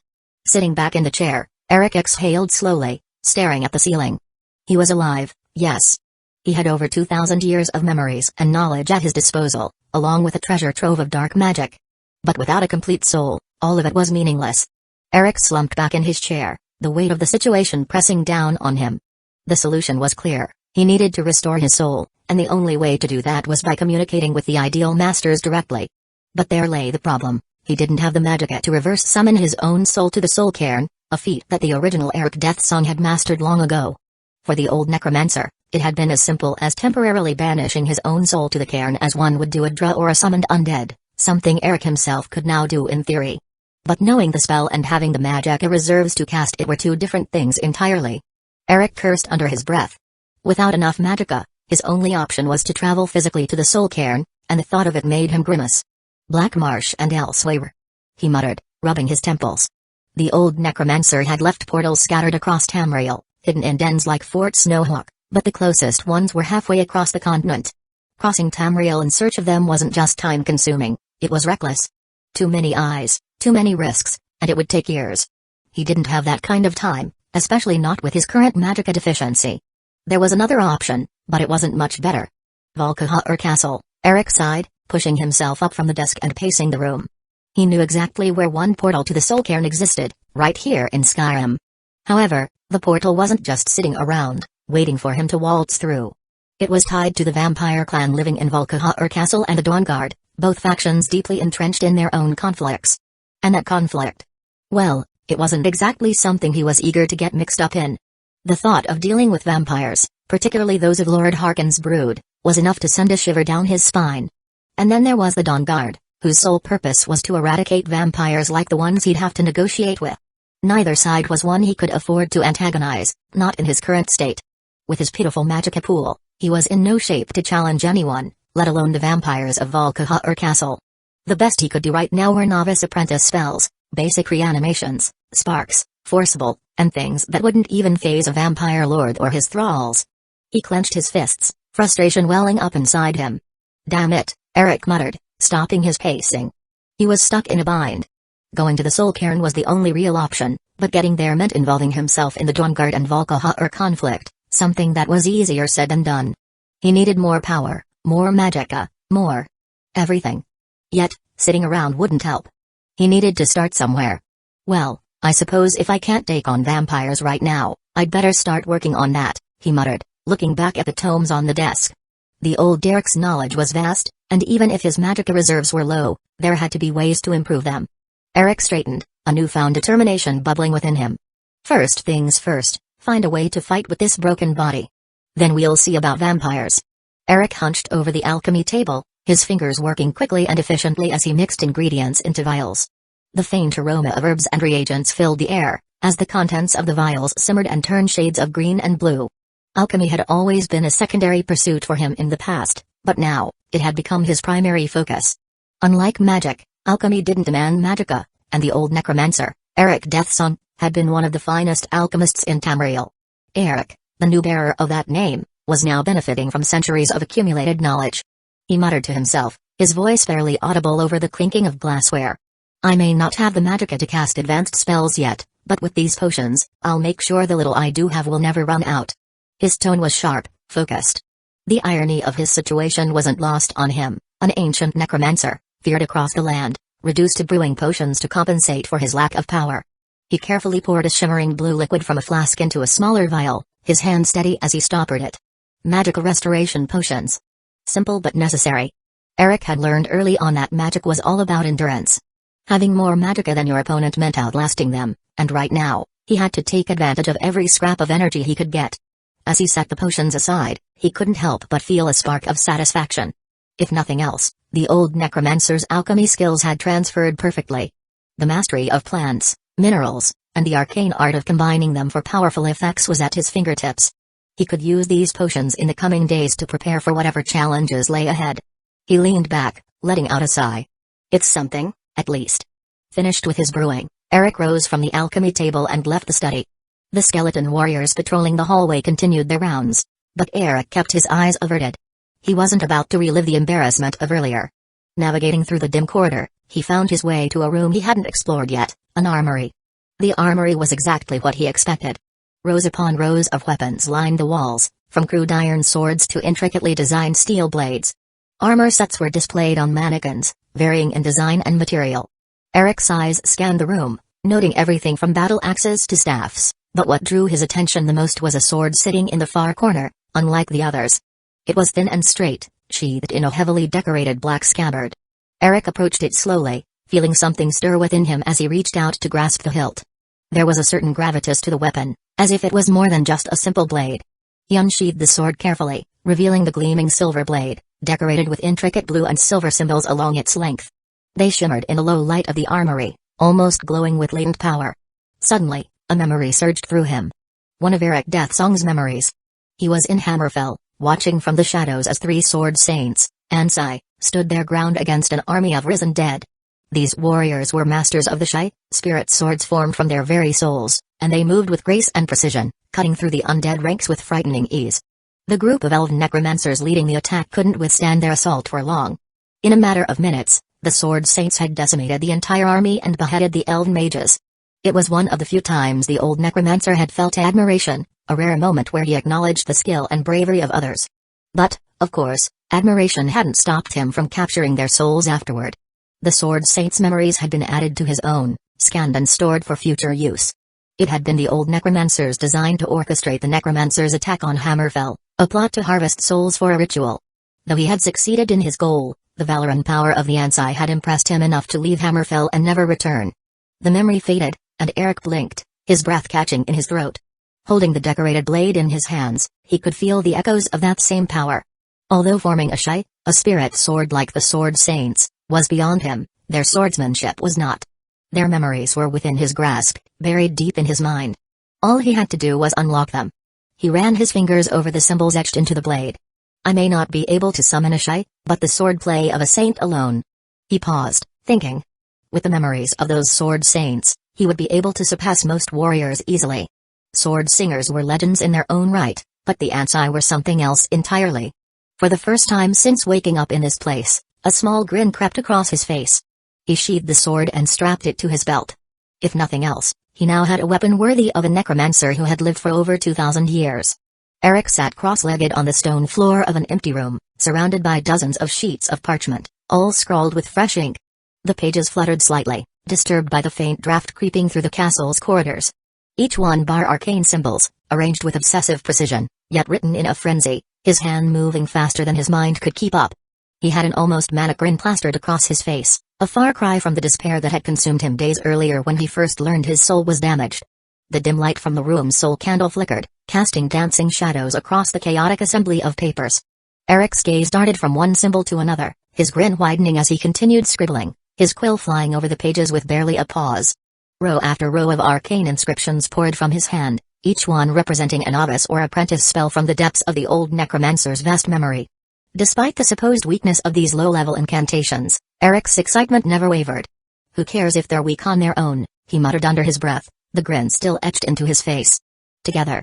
Sitting back in the chair, Eric exhaled slowly, staring at the ceiling. He was alive, yes. He had over 2,000 years of memories and knowledge at his disposal, along with a treasure trove of dark magic. But without a complete soul, all of it was meaningless. Eric slumped back in his chair, the weight of the situation pressing down on him. The solution was clear. He needed to restore his soul, and the only way to do that was by communicating with the ideal masters directly. But there lay the problem. He didn't have the magicka to reverse summon his own soul to the soul cairn, a feat that the original Eric Deathsong had mastered long ago. For the old Necromancer, it had been as simple as temporarily banishing his own soul to the cairn as one would do a Dra or a summoned undead, something Eric himself could now do in theory. But knowing the spell and having the magicka reserves to cast it were two different things entirely. Eric cursed under his breath. Without enough magicka, his only option was to travel physically to the soul cairn, and the thought of it made him grimace. Black marsh and elsewhere, he muttered, rubbing his temples. The old Necromancer had left portals scattered across Tamriel, hidden in dens like Fort Snowhawk, but the closest ones were halfway across the continent. Crossing Tamriel in search of them wasn't just time-consuming, it was reckless. Too many eyes, too many risks, and it would take years. He didn't have that kind of time, especially not with his current magicka deficiency. There was another option, but it wasn't much better. Valkahar Castle, Eric sighed, pushing himself up from the desk and pacing the room. He knew exactly where one portal to the soul cairn existed, right here in Skyrim. However, the portal wasn't just sitting around, waiting for him to waltz through. It was tied to the vampire clan living in Valkahar Castle and the Dawnguard, both factions deeply entrenched in their own conflicts. And that conflict? Well, it wasn't exactly something he was eager to get mixed up in. The thought of dealing with vampires, particularly those of Lord Harkon's brood, was enough to send a shiver down his spine. And then there was the Dawnguard, whose sole purpose was to eradicate vampires like the ones he'd have to negotiate with. Neither side was one he could afford to antagonize, not in his current state. With his pitiful magicka pool, he was in no shape to challenge anyone, let alone the vampires of Valkahar Castle. The best he could do right now were novice apprentice spells, basic reanimations, sparks, forcible, and things that wouldn't even faze a vampire lord or his thralls. He clenched his fists, frustration welling up inside him. Damn it, Eric muttered, stopping his pacing. He was stuck in a bind. Going to the soul cairn was the only real option, but getting there meant involving himself in the Dawnguard and Valkahar conflict, something that was easier said than done. He needed more power, more magicka, more everything. Yet, sitting around wouldn't help. He needed to start somewhere. Well, I suppose if I can't take on vampires right now, I'd better start working on that, he muttered, looking back at the tomes on the desk. The old Derek's knowledge was vast, and even if his magicka reserves were low, there had to be ways to improve them. Eric straightened, a newfound determination bubbling within him. First things first, find a way to fight with this broken body. Then we'll see about vampires. Eric hunched over the alchemy table, his fingers working quickly and efficiently as he mixed ingredients into vials. The faint aroma of herbs and reagents filled the air, as the contents of the vials simmered and turned shades of green and blue. Alchemy had always been a secondary pursuit for him in the past, but now, it had become his primary focus. Unlike magic, alchemy didn't demand magicka, and the old Necromancer, Eric Deathsong, had been one of the finest alchemists in Tamriel. Eric, the new bearer of that name, was now benefiting from centuries of accumulated knowledge. He muttered to himself, his voice barely audible over the clinking of glassware. I may not have the magicka to cast advanced spells yet, but with these potions, I'll make sure the little I do have will never run out. His tone was sharp, focused. The irony of his situation wasn't lost on him, an ancient necromancer, feared across the land, reduced to brewing potions to compensate for his lack of power. He carefully poured a shimmering blue liquid from a flask into a smaller vial, his hand steady as he stoppered it. Magical restoration potions. Simple but necessary. Eric had learned early on that magic was all about endurance. Having more magicka than your opponent meant outlasting them, and right now, he had to take advantage of every scrap of energy he could get. As he set the potions aside, he couldn't help but feel a spark of satisfaction. If nothing else, the old necromancer's alchemy skills had transferred perfectly. The mastery of plants, minerals, and the arcane art of combining them for powerful effects was at his fingertips. He could use these potions in the coming days to prepare for whatever challenges lay ahead. He leaned back, letting out a sigh. It's something, at least. Finished with his brewing, Eric rose from the alchemy table and left the study. The skeleton warriors patrolling the hallway continued their rounds, but Eric kept his eyes averted. He wasn't about to relive the embarrassment of earlier. Navigating through the dim corridor, he found his way to a room he hadn't explored yet, an armory. The armory was exactly what he expected. Rows upon rows of weapons lined the walls, from crude iron swords to intricately designed steel blades. Armor sets were displayed on mannequins, varying in design and material. Eric's eyes scanned the room, noting everything from battle axes to staffs, but what drew his attention the most was a sword sitting in the far corner, unlike the others. It was thin and straight, sheathed in a heavily decorated black scabbard. Eric approached it slowly, feeling something stir within him as he reached out to grasp the hilt. There was a certain gravitas to the weapon, as if it was more than just a simple blade. He unsheathed the sword carefully, revealing the gleaming silver blade, decorated with intricate blue and silver symbols along its length. They shimmered in the low light of the armory, almost glowing with latent power. Suddenly, a memory surged through him. One of Eric Deathsong's memories. He was in Hammerfell, watching from the shadows as 3 sword saints, Ansai, stood their ground against an army of risen dead. These warriors were masters of the Shai, spirit swords formed from their very souls, and they moved with grace and precision, cutting through the undead ranks with frightening ease. The group of elven necromancers leading the attack couldn't withstand their assault for long. In a matter of minutes, the sword saints had decimated the entire army and beheaded the elven mages. It was one of the few times the old necromancer had felt admiration, a rare moment where he acknowledged the skill and bravery of others. But, of course, admiration hadn't stopped him from capturing their souls afterward. The sword saint's memories had been added to his own, scanned and stored for future use. It had been the old necromancer's design to orchestrate the necromancer's attack on Hammerfell, a plot to harvest souls for a ritual. Though he had succeeded in his goal, the valor and power of the Ansai had impressed him enough to leave Hammerfell and never return. The memory faded, and Eric blinked, his breath catching in his throat. Holding the decorated blade in his hands, he could feel the echoes of that same power. Although forming a Shai, a spirit sword like the sword saints, was beyond him, their swordsmanship was not. Their memories were within his grasp, buried deep in his mind. All he had to do was unlock them. He ran his fingers over the symbols etched into the blade. I may not be able to summon a Shai, but the swordplay of a saint alone. He paused, thinking. With the memories of those sword saints, he would be able to surpass most warriors easily. Sword singers were legends in their own right, but the Ansai were something else entirely. For the first time since waking up in this place, a small grin crept across his face. He sheathed the sword and strapped it to his belt. If nothing else, he now had a weapon worthy of a necromancer who had lived for over 2,000 years. Eric sat cross-legged on the stone floor of an empty room, surrounded by dozens of sheets of parchment, all scrawled with fresh ink. The pages fluttered slightly, disturbed by the faint draft creeping through the castle's corridors. Each one bar arcane symbols, arranged with obsessive precision, yet written in a frenzy, his hand moving faster than his mind could keep up. He had an almost manic grin plastered across his face, a far cry from the despair that had consumed him days earlier when he first learned his soul was damaged. The dim light from the room's soul candle flickered, casting dancing shadows across the chaotic assembly of papers. Eric's gaze darted from one symbol to another, his grin widening as he continued scribbling, his quill flying over the pages with barely a pause. Row after row of arcane inscriptions poured from his hand, each one representing a novice or apprentice spell from the depths of the old necromancer's vast memory. Despite the supposed weakness of these low-level incantations, Eric's excitement never wavered. Who cares if they're weak on their own, he muttered under his breath, the grin still etched into his face. Together,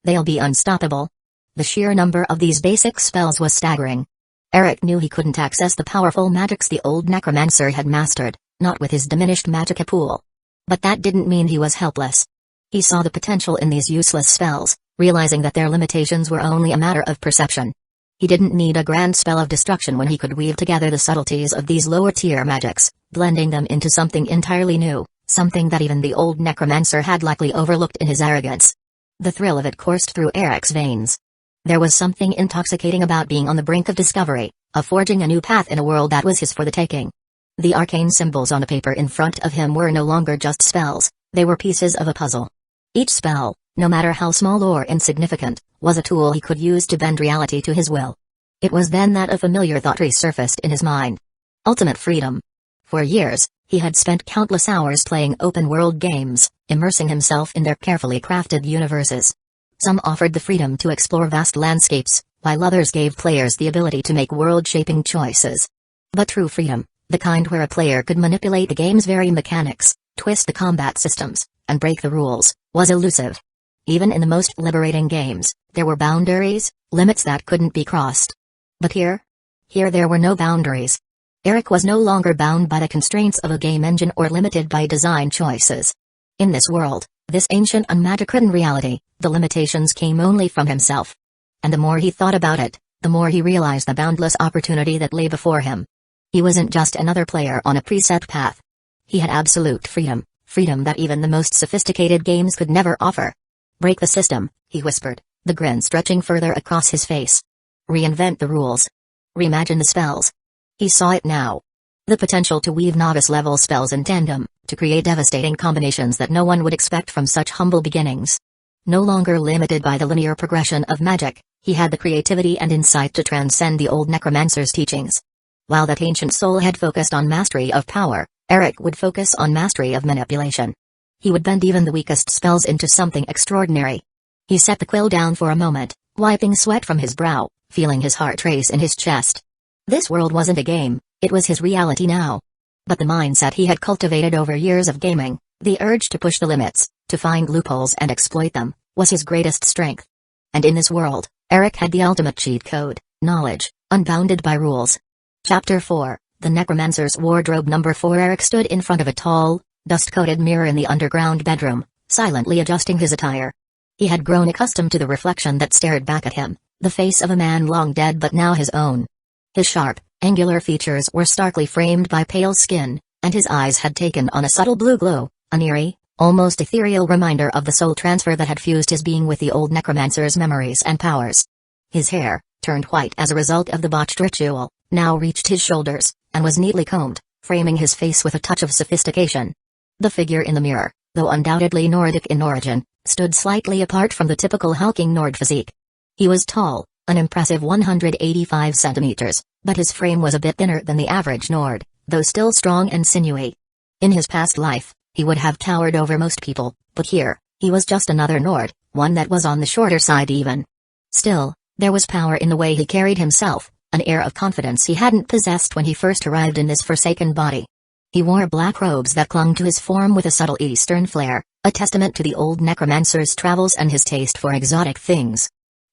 they'll be unstoppable. The sheer number of these basic spells was staggering. Eric knew he couldn't access the powerful magics the old necromancer had mastered, not with his diminished magicka pool. But that didn't mean he was helpless. He saw the potential in these useless spells, realizing that their limitations were only a matter of perception. He didn't need a grand spell of destruction when he could weave together the subtleties of these lower-tier magics, blending them into something entirely new, something that even the old necromancer had likely overlooked in his arrogance. The thrill of it coursed through Eric's veins. There was something intoxicating about being on the brink of discovery, of forging a new path in a world that was his for the taking. The arcane symbols on the paper in front of him were no longer just spells, they were pieces of a puzzle. Each spell, no matter how small or insignificant, was a tool he could use to bend reality to his will. It was then that a familiar thought resurfaced in his mind. Ultimate freedom. For years, he had spent countless hours playing open-world games, immersing himself in their carefully crafted universes. Some offered the freedom to explore vast landscapes, while others gave players the ability to make world-shaping choices. But true freedom, the kind where a player could manipulate the game's very mechanics, twist the combat systems, and break the rules, was elusive. Even in the most liberating games, there were boundaries, limits that couldn't be crossed. But here there were no boundaries. Eric was no longer bound by the constraints of a game engine or limited by design choices. In this world, this ancient unmagic-ridden reality, the limitations came only from himself. And the more he thought about it, the more he realized the boundless opportunity that lay before him. He wasn't just another player on a preset path. He had absolute freedom, freedom that even the most sophisticated games could never offer. Break the system, he whispered, the grin stretching further across his face. Reinvent the rules. Reimagine the spells. He saw it now. The potential to weave novice-level spells in tandem, to create devastating combinations that no one would expect from such humble beginnings. No longer limited by the linear progression of magic, he had the creativity and insight to transcend the old necromancer's teachings. While that ancient soul had focused on mastery of power, Eric would focus on mastery of manipulation. He would bend even the weakest spells into something extraordinary. He set the quill down for a moment, wiping sweat from his brow, feeling his heart race in his chest. This world wasn't a game, it was his reality now. But the mindset he had cultivated over years of gaming, the urge to push the limits, to find loopholes and exploit them, was his greatest strength. And in this world, Eric had the ultimate cheat code, knowledge, unbounded by rules. Chapter 4, The Necromancer's Wardrobe. Number 4. Eric stood in front of a tall, dust-coated mirror in the underground bedroom, silently adjusting his attire. He had grown accustomed to the reflection that stared back at him, the face of a man long dead but now his own. His sharp, angular features were starkly framed by pale skin, and his eyes had taken on a subtle blue glow, an eerie, almost ethereal reminder of the soul transfer that had fused his being with the old necromancer's memories and powers. His hair, turned white as a result of the botched ritual, now reached his shoulders, and was neatly combed, framing his face with a touch of sophistication. The figure in the mirror, though undoubtedly Nordic in origin, stood slightly apart from the typical hulking Nord physique. He was tall, an impressive 185 centimeters, but his frame was a bit thinner than the average Nord, though still strong and sinewy. In his past life, he would have towered over most people, but here, he was just another Nord, one that was on the shorter side even. Still, there was power in the way he carried himself, an air of confidence he hadn't possessed when he first arrived in this forsaken body. He wore black robes that clung to his form with a subtle Eastern flair, a testament to the old necromancer's travels and his taste for exotic things.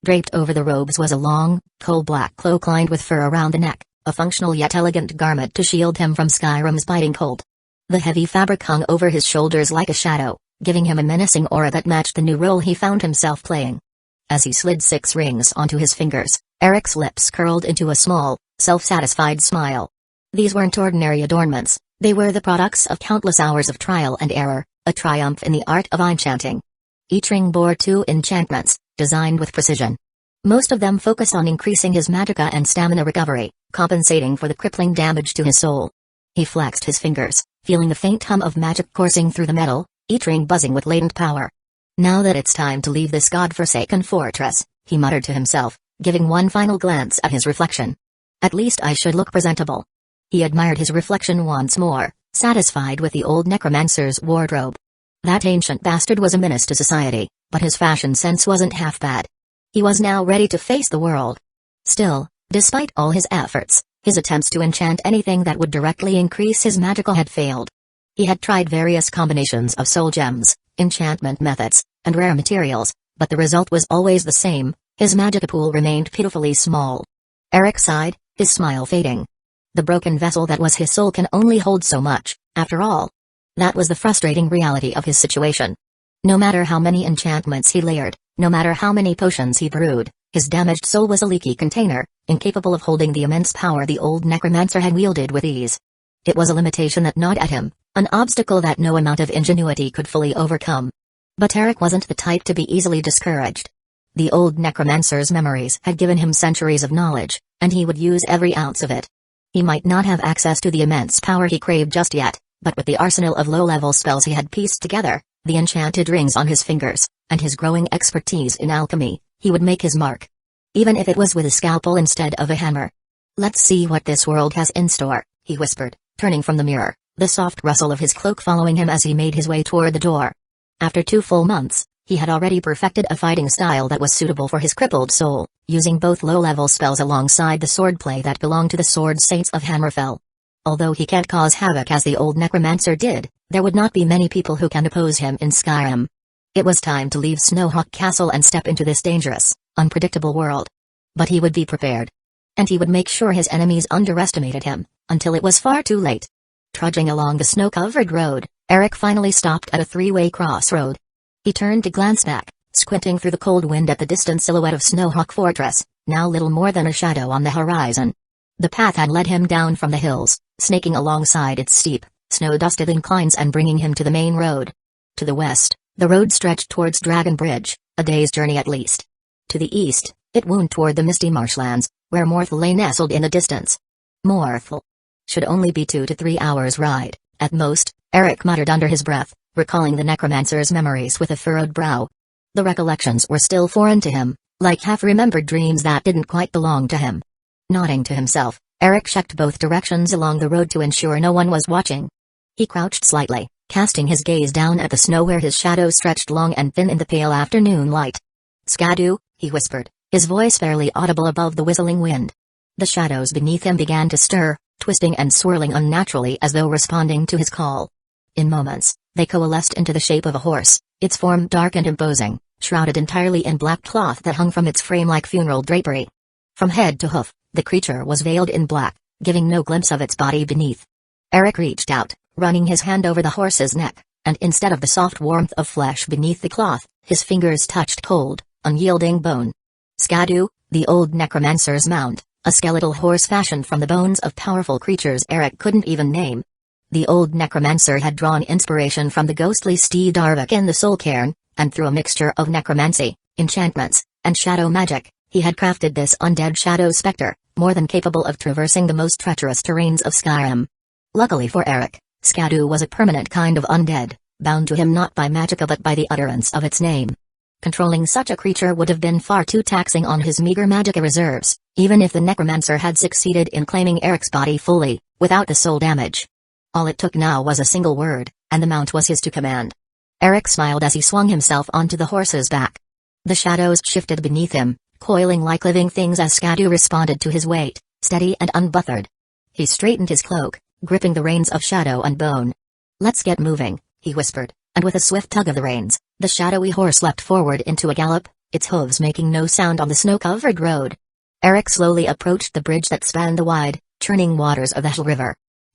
Draped over the robes was a long, coal-black cloak lined with fur around the neck, a functional yet elegant garment to shield him from Skyrim's biting cold. The heavy fabric hung over his shoulders like a shadow, giving him a menacing aura that matched the new role he found himself playing. As he slid 6 rings onto his fingers, Eric's lips curled into a small, self-satisfied smile. These weren't ordinary adornments, they were the products of countless hours of trial and error, a triumph in the art of enchanting. Each ring bore 2 enchantments, designed with precision. Most of them focused on increasing his magicka and stamina recovery, compensating for the crippling damage to his soul. He flexed his fingers, feeling the faint hum of magic coursing through the metal, each ring buzzing with latent power. Now that it's time to leave this god-forsaken fortress, he muttered to himself, giving one final glance at his reflection. At least I should look presentable. He admired his reflection once more, satisfied with the old necromancer's wardrobe. That ancient bastard was a menace to society, but his fashion sense wasn't half bad. He was now ready to face the world. Still, despite all his efforts, his attempts to enchant anything that would directly increase his magical had failed. He had tried various combinations of soul gems, enchantment methods, and rare materials, but the result was always the same, his magicka pool remained pitifully small. Eric sighed, his smile fading. The broken vessel that was his soul can only hold so much, after all. That was the frustrating reality of his situation. No matter how many enchantments he layered, no matter how many potions he brewed, his damaged soul was a leaky container, incapable of holding the immense power the old necromancer had wielded with ease. It was a limitation that gnawed at him, an obstacle that no amount of ingenuity could fully overcome. But Eric wasn't the type to be easily discouraged. The old necromancer's memories had given him centuries of knowledge, and he would use every ounce of it. He might not have access to the immense power he craved just yet, but with the arsenal of low-level spells he had pieced together, the enchanted rings on his fingers, and his growing expertise in alchemy, he would make his mark. Even if it was with a scalpel instead of a hammer. Let's see what this world has in store, he whispered, turning from the mirror, the soft rustle of his cloak following him as he made his way toward the door. After 2 full months, he had already perfected a fighting style that was suitable for his crippled soul, using both low-level spells alongside the swordplay that belonged to the sword saints of Hammerfell. Although he can't cause havoc as the old necromancer did, there would not be many people who can oppose him in Skyrim. It was time to leave Snowhawk Castle and step into this dangerous, unpredictable world. But he would be prepared. And he would make sure his enemies underestimated him, until it was far too late. Trudging along the snow-covered road, Eric finally stopped at a 3-way crossroad. He turned to glance back, squinting through the cold wind at the distant silhouette of Snowhawk Fortress, now little more than a shadow on the horizon. The path had led him down from the hills, snaking alongside its steep, snow-dusted inclines and bringing him to the main road. To the west, the road stretched towards Dragon Bridge, a day's journey at least. To the east, it wound toward the misty marshlands, where Morthal lay nestled in the distance. Morthal should only be 2 to 3 hours' ride, at most, Eric muttered under his breath, recalling the necromancer's memories with a furrowed brow. The recollections were still foreign to him, like half-remembered dreams that didn't quite belong to him. Nodding to himself, Eric checked both directions along the road to ensure no one was watching. He crouched slightly, casting his gaze down at the snow where his shadow stretched long and thin in the pale afternoon light. "Skadu," he whispered, his voice barely audible above the whistling wind. The shadows beneath him began to stir, twisting and swirling unnaturally as though responding to his call. In moments, they coalesced into the shape of a horse, its form dark and imposing, shrouded entirely in black cloth that hung from its frame like funeral drapery. From head to hoof, the creature was veiled in black, giving no glimpse of its body beneath. Eric reached out, running his hand over the horse's neck, and instead of the soft warmth of flesh beneath the cloth, his fingers touched cold, unyielding bone. Skadu, the old necromancer's mount, a skeletal horse fashioned from the bones of powerful creatures Eric couldn't even name. The old necromancer had drawn inspiration from the ghostly steed Arvik in the soul cairn, and through a mixture of necromancy, enchantments, and shadow magic, he had crafted this undead shadow specter, more than capable of traversing the most treacherous terrains of Skyrim. Luckily for Eric, Skadu was a permanent kind of undead, bound to him not by magicka but by the utterance of its name. Controlling such a creature would have been far too taxing on his meager magicka reserves, even if the necromancer had succeeded in claiming Eric's body fully, without the soul damage. All it took now was a single word, and the mount was his to command. Eric smiled as he swung himself onto the horse's back. The shadows shifted beneath him, coiling like living things as Skadu responded to his weight, steady and unbothered. He straightened his cloak, gripping the reins of shadow and bone. "Let's get moving," he whispered, and with a swift tug of the reins, the shadowy horse leapt forward into a gallop, its hooves making no sound on the snow-covered road. Eric slowly approached the bridge that spanned the wide, churning waters of the Hell River.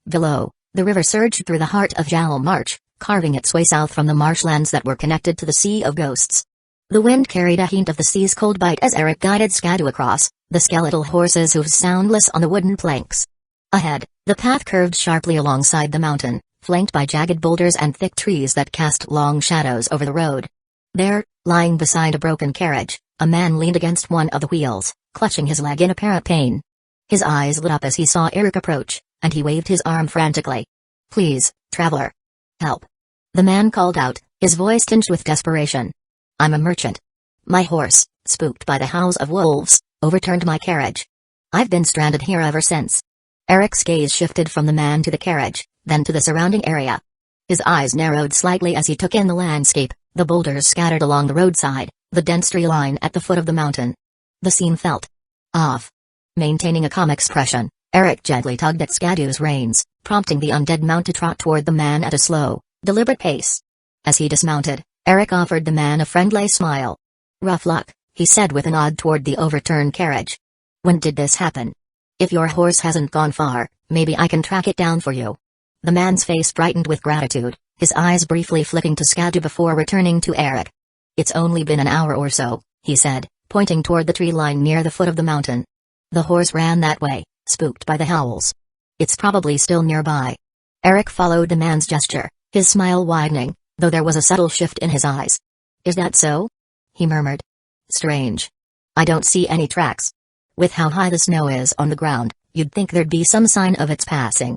Below, the river surged through the heart of Jal March, carving its way south from the marshlands that were connected to the Sea of Ghosts. The wind carried a hint of the sea's cold bite as Eric guided Skadu across, the skeletal horse's hooves soundless on the wooden planks. Ahead, the path curved sharply alongside the mountain, flanked by jagged boulders and thick trees that cast long shadows over the road. There, lying beside a broken carriage, a man leaned against one of the wheels, clutching his leg in apparent pain. His eyes lit up as he saw Eric approach, and he waved his arm frantically. "Please, traveler. Help." The man called out, his voice tinged with desperation. "I'm a merchant. My horse, spooked by the howls of wolves, overturned my carriage. I've been stranded here ever since." Eric's gaze shifted from the man to the carriage, then to the surrounding area. His eyes narrowed slightly as he took in the landscape, the boulders scattered along the roadside, the dense tree line at the foot of the mountain. The scene felt off. Maintaining a calm expression, Eric gently tugged at Skadu's reins, prompting the undead mount to trot toward the man at a slow, deliberate pace. As he dismounted, Eric offered the man a friendly smile. "Rough luck," he said with a nod toward the overturned carriage. "When did this happen? If your horse hasn't gone far, maybe I can track it down for you." The man's face brightened with gratitude, his eyes briefly flicking to Skadu before returning to Eric. "It's only been an hour or so," he said, pointing toward the tree line near the foot of the mountain. "The horse ran that way, spooked by the howls. It's probably still nearby." Eric followed the man's gesture, his smile widening, though there was a subtle shift in his eyes. "Is that so?" he murmured. "Strange. I don't see any tracks. With how high the snow is on the ground, you'd think there'd be some sign of its passing."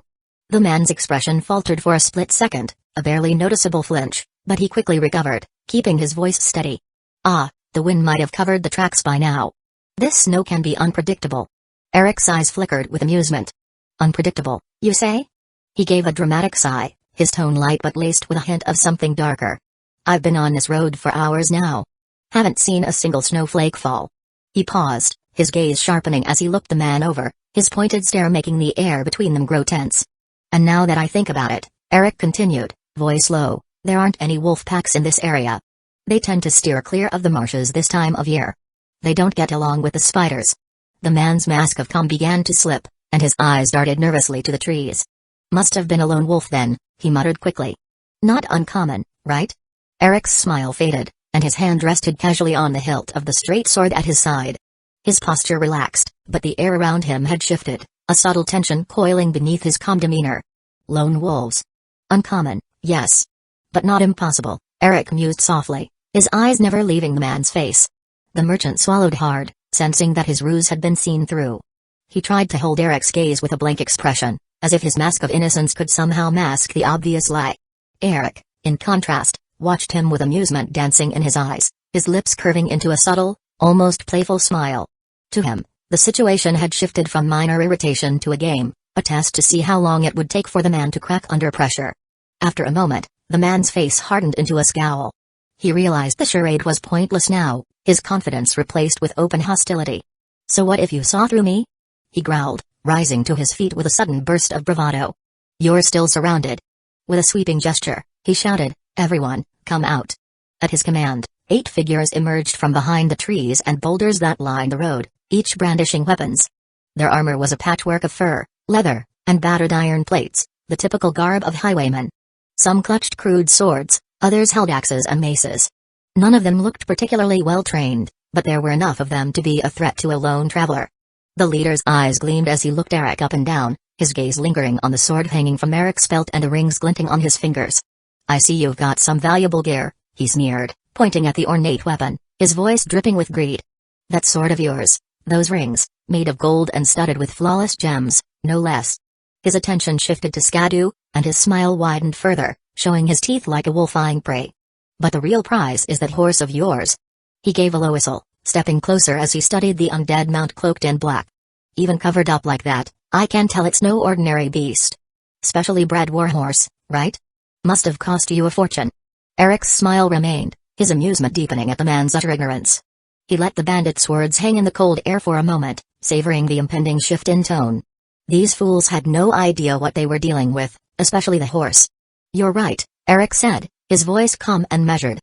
The man's expression faltered for a split second, a barely noticeable flinch, but he quickly recovered, keeping his voice steady. "Ah, the wind might have covered the tracks by now. This snow can be unpredictable." Eric's eyes flickered with amusement. "Unpredictable, you say?" He gave a dramatic sigh, his tone light but laced with a hint of something darker. "I've been on this road for hours now. Haven't seen a single snowflake fall." He paused, his gaze sharpening as he looked the man over, his pointed stare making the air between them grow tense. "And now that I think about it," Eric continued, voice low, "there aren't any wolf packs in this area. They tend to steer clear of the marshes this time of year. They don't get along with the spiders." The man's mask of calm began to slip, and his eyes darted nervously to the trees. "Must have been a lone wolf then," he muttered quickly. "Not uncommon, right?" Eric's smile faded, and his hand rested casually on the hilt of the straight sword at his side. His posture relaxed, but the air around him had shifted, a subtle tension coiling beneath his calm demeanor. Lone wolves. Uncommon, yes. But not impossible, Eric mused softly, his eyes never leaving the man's face. The merchant swallowed hard, sensing that his ruse had been seen through. He tried to hold Eric's gaze with a blank expression, as if his mask of innocence could somehow mask the obvious lie. Eric, in contrast, watched him with amusement dancing in his eyes, his lips curving into a subtle, almost playful smile. To him, the situation had shifted from minor irritation to a game, a test to see how long it would take for the man to crack under pressure. After a moment, the man's face hardened into a scowl. He realized the charade was pointless now, his confidence replaced with open hostility. "So what if you saw through me?" he growled, rising to his feet with a sudden burst of bravado. "You're still surrounded." With a sweeping gesture, he shouted, "Everyone, come out." At his command, 8 figures emerged from behind the trees and boulders that lined the road, each brandishing weapons. Their armor was a patchwork of fur, leather, and battered iron plates, the typical garb of highwaymen. Some clutched crude swords, others held axes and maces. None of them looked particularly well trained, but there were enough of them to be a threat to a lone traveler. The leader's eyes gleamed as he looked Eric up and down, his gaze lingering on the sword hanging from Eric's belt and the rings glinting on his fingers. "I see you've got some valuable gear," he sneered, pointing at the ornate weapon, his voice dripping with greed. "That sword of yours, those rings, made of gold and studded with flawless gems, no less." His attention shifted to Skadu, and his smile widened further, showing his teeth like a wolf eyeing prey. "But the real prize is that horse of yours." He gave a low whistle, stepping closer as he studied the undead mount cloaked in black. "Even covered up like that, I can tell it's no ordinary beast. Specially bred warhorse, right? Must have cost you a fortune." Eric's smile remained, his amusement deepening at the man's utter ignorance. He let the bandit's words hang in the cold air for a moment, savoring the impending shift in tone. These fools had no idea what they were dealing with, especially the horse. "You're right," Eric said, his voice calm and measured.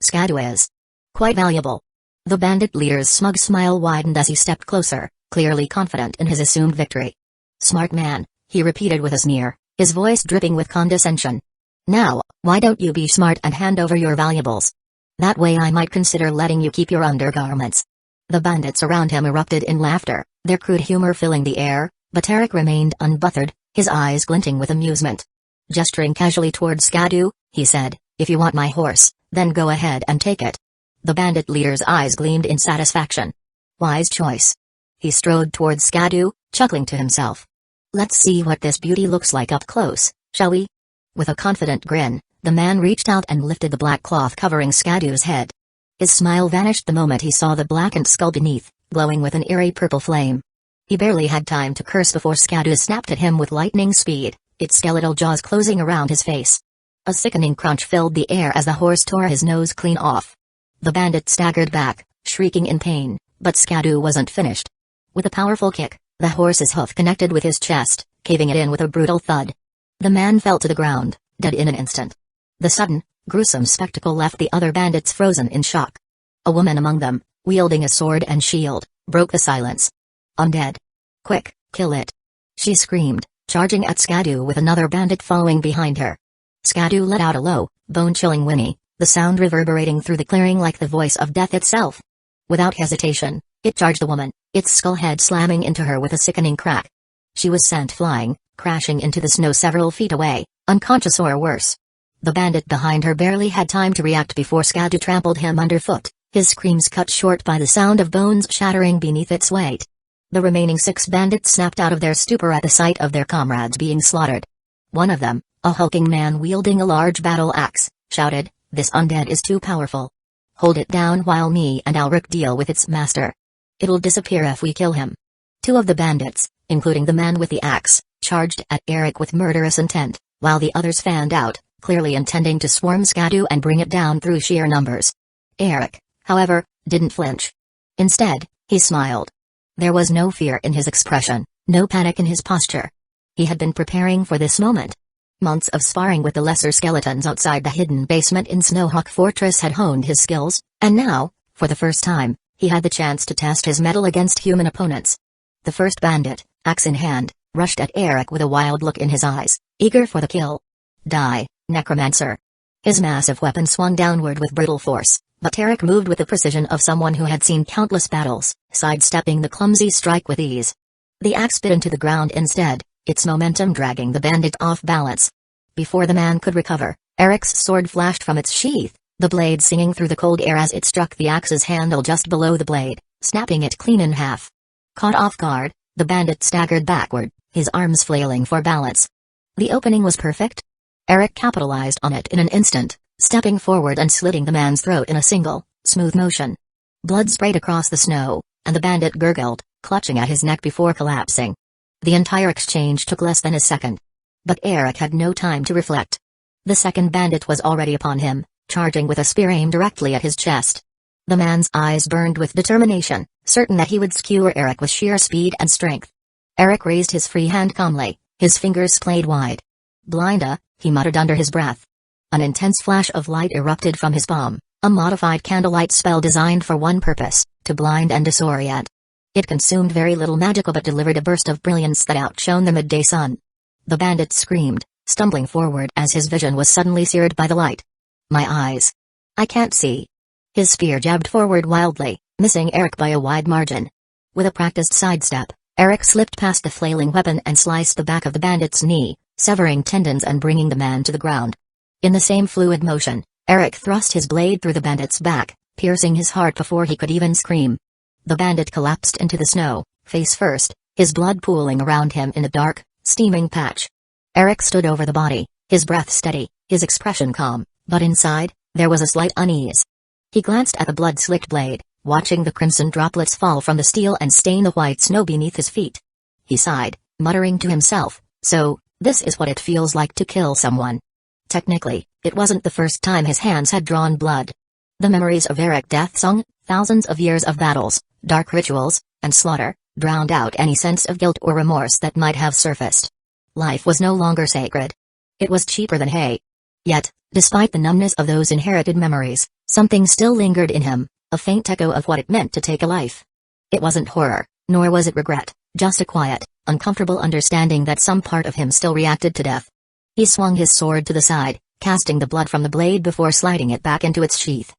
"Skadu is quite valuable." The bandit leader's smug smile widened as he stepped closer, clearly confident in his assumed victory. "Smart man," he repeated with a sneer, his voice dripping with condescension. "Now, why don't you be smart and hand over your valuables? That way I might consider letting you keep your undergarments." The bandits around him erupted in laughter, their crude humor filling the air, but Eric remained unbothered, his eyes glinting with amusement. Gesturing casually toward Skadu, he said, "If you want my horse, then go ahead and take it." The bandit leader's eyes gleamed in satisfaction. "Wise choice." He strode toward Skadu, chuckling to himself. "Let's see what this beauty looks like up close, shall we?" With a confident grin, the man reached out and lifted the black cloth covering Skadu's head. His smile vanished the moment he saw the blackened skull beneath, glowing with an eerie purple flame. He barely had time to curse before Skadu snapped at him with lightning speed, its skeletal jaws closing around his face. A sickening crunch filled the air as the horse tore his nose clean off. The bandit staggered back, shrieking in pain, but Skadu wasn't finished. With a powerful kick, the horse's hoof connected with his chest, caving it in with a brutal thud. The man fell to the ground, dead in an instant. The sudden, gruesome spectacle left the other bandits frozen in shock. A woman among them, wielding a sword and shield, broke the silence. "Undead. Quick, kill it!" she screamed, charging at Skadu with another bandit following behind her. Skadu let out a low, bone-chilling whinny, the sound reverberating through the clearing like the voice of death itself. Without hesitation, it charged the woman, its skull head slamming into her with a sickening crack. She was sent flying, crashing into the snow several feet away, unconscious or worse. The bandit behind her barely had time to react before Skadu trampled him underfoot, his screams cut short by the sound of bones shattering beneath its weight. The remaining 6 bandits snapped out of their stupor at the sight of their comrades being slaughtered. One of them, a hulking man wielding a large battle axe, shouted, "This undead is too powerful. Hold it down while me and Alric deal with its master. It'll disappear if we kill him." 2 of the bandits, including the man with the axe, charged at Eric with murderous intent, while the others fanned out, clearly intending to swarm Skadu and bring it down through sheer numbers. Eric, however, didn't flinch. Instead, he smiled. There was no fear in his expression, no panic in his posture. He had been preparing for this moment. Months of sparring with the lesser skeletons outside the hidden basement in Snowhawk Fortress had honed his skills, and now, for the first time, he had the chance to test his mettle against human opponents. The first bandit, axe in hand, rushed at Eric with a wild look in his eyes, eager for the kill. "Die, Necromancer." His massive weapon swung downward with brutal force, but Eric moved with the precision of someone who had seen countless battles, sidestepping the clumsy strike with ease. The axe bit into the ground instead, its momentum dragging the bandit off balance. Before the man could recover, Eric's sword flashed from its sheath, the blade singing through the cold air as it struck the axe's handle just below the blade, snapping it clean in half. Caught off guard, the bandit staggered backward, his arms flailing for balance. The opening was perfect. Eric capitalized on it in an instant, stepping forward and slitting the man's throat in a single, smooth motion. Blood sprayed across the snow, and the bandit gurgled, clutching at his neck before collapsing. The entire exchange took less than a second. But Eric had no time to reflect. The second bandit was already upon him, charging with a spear aimed directly at his chest. The man's eyes burned with determination, certain that he would skewer Eric with sheer speed and strength. Eric raised his free hand calmly, his fingers splayed wide. "Blinda," he muttered under his breath. An intense flash of light erupted from his palm, a modified candlelight spell designed for one purpose, to blind and disorient. It consumed very little magical but delivered a burst of brilliance that outshone the midday sun. The bandit screamed, stumbling forward as his vision was suddenly seared by the light. "My eyes. I can't see." His spear jabbed forward wildly, missing Eric by a wide margin. With a practiced sidestep, Eric slipped past the flailing weapon and sliced the back of the bandit's knee, severing tendons and bringing the man to the ground. In the same fluid motion, Eric thrust his blade through the bandit's back, piercing his heart before he could even scream. The bandit collapsed into the snow, face first, his blood pooling around him in a dark, steaming patch. Eric stood over the body, his breath steady, his expression calm, but inside, there was a slight unease. He glanced at the blood-slicked blade, watching the crimson droplets fall from the steel and stain the white snow beneath his feet. He sighed, muttering to himself, "So, this is what it feels like to kill someone." Technically, it wasn't the first time his hands had drawn blood. The memories of Eric's death song, thousands of years of battles, dark rituals, and slaughter, drowned out any sense of guilt or remorse that might have surfaced. Life was no longer sacred. It was cheaper than hay. Yet, despite the numbness of those inherited memories, something still lingered in him, a faint echo of what it meant to take a life. It wasn't horror, nor was it regret, just a quiet, uncomfortable understanding that some part of him still reacted to death. He swung his sword to the side, casting the blood from the blade before sliding it back into its sheath.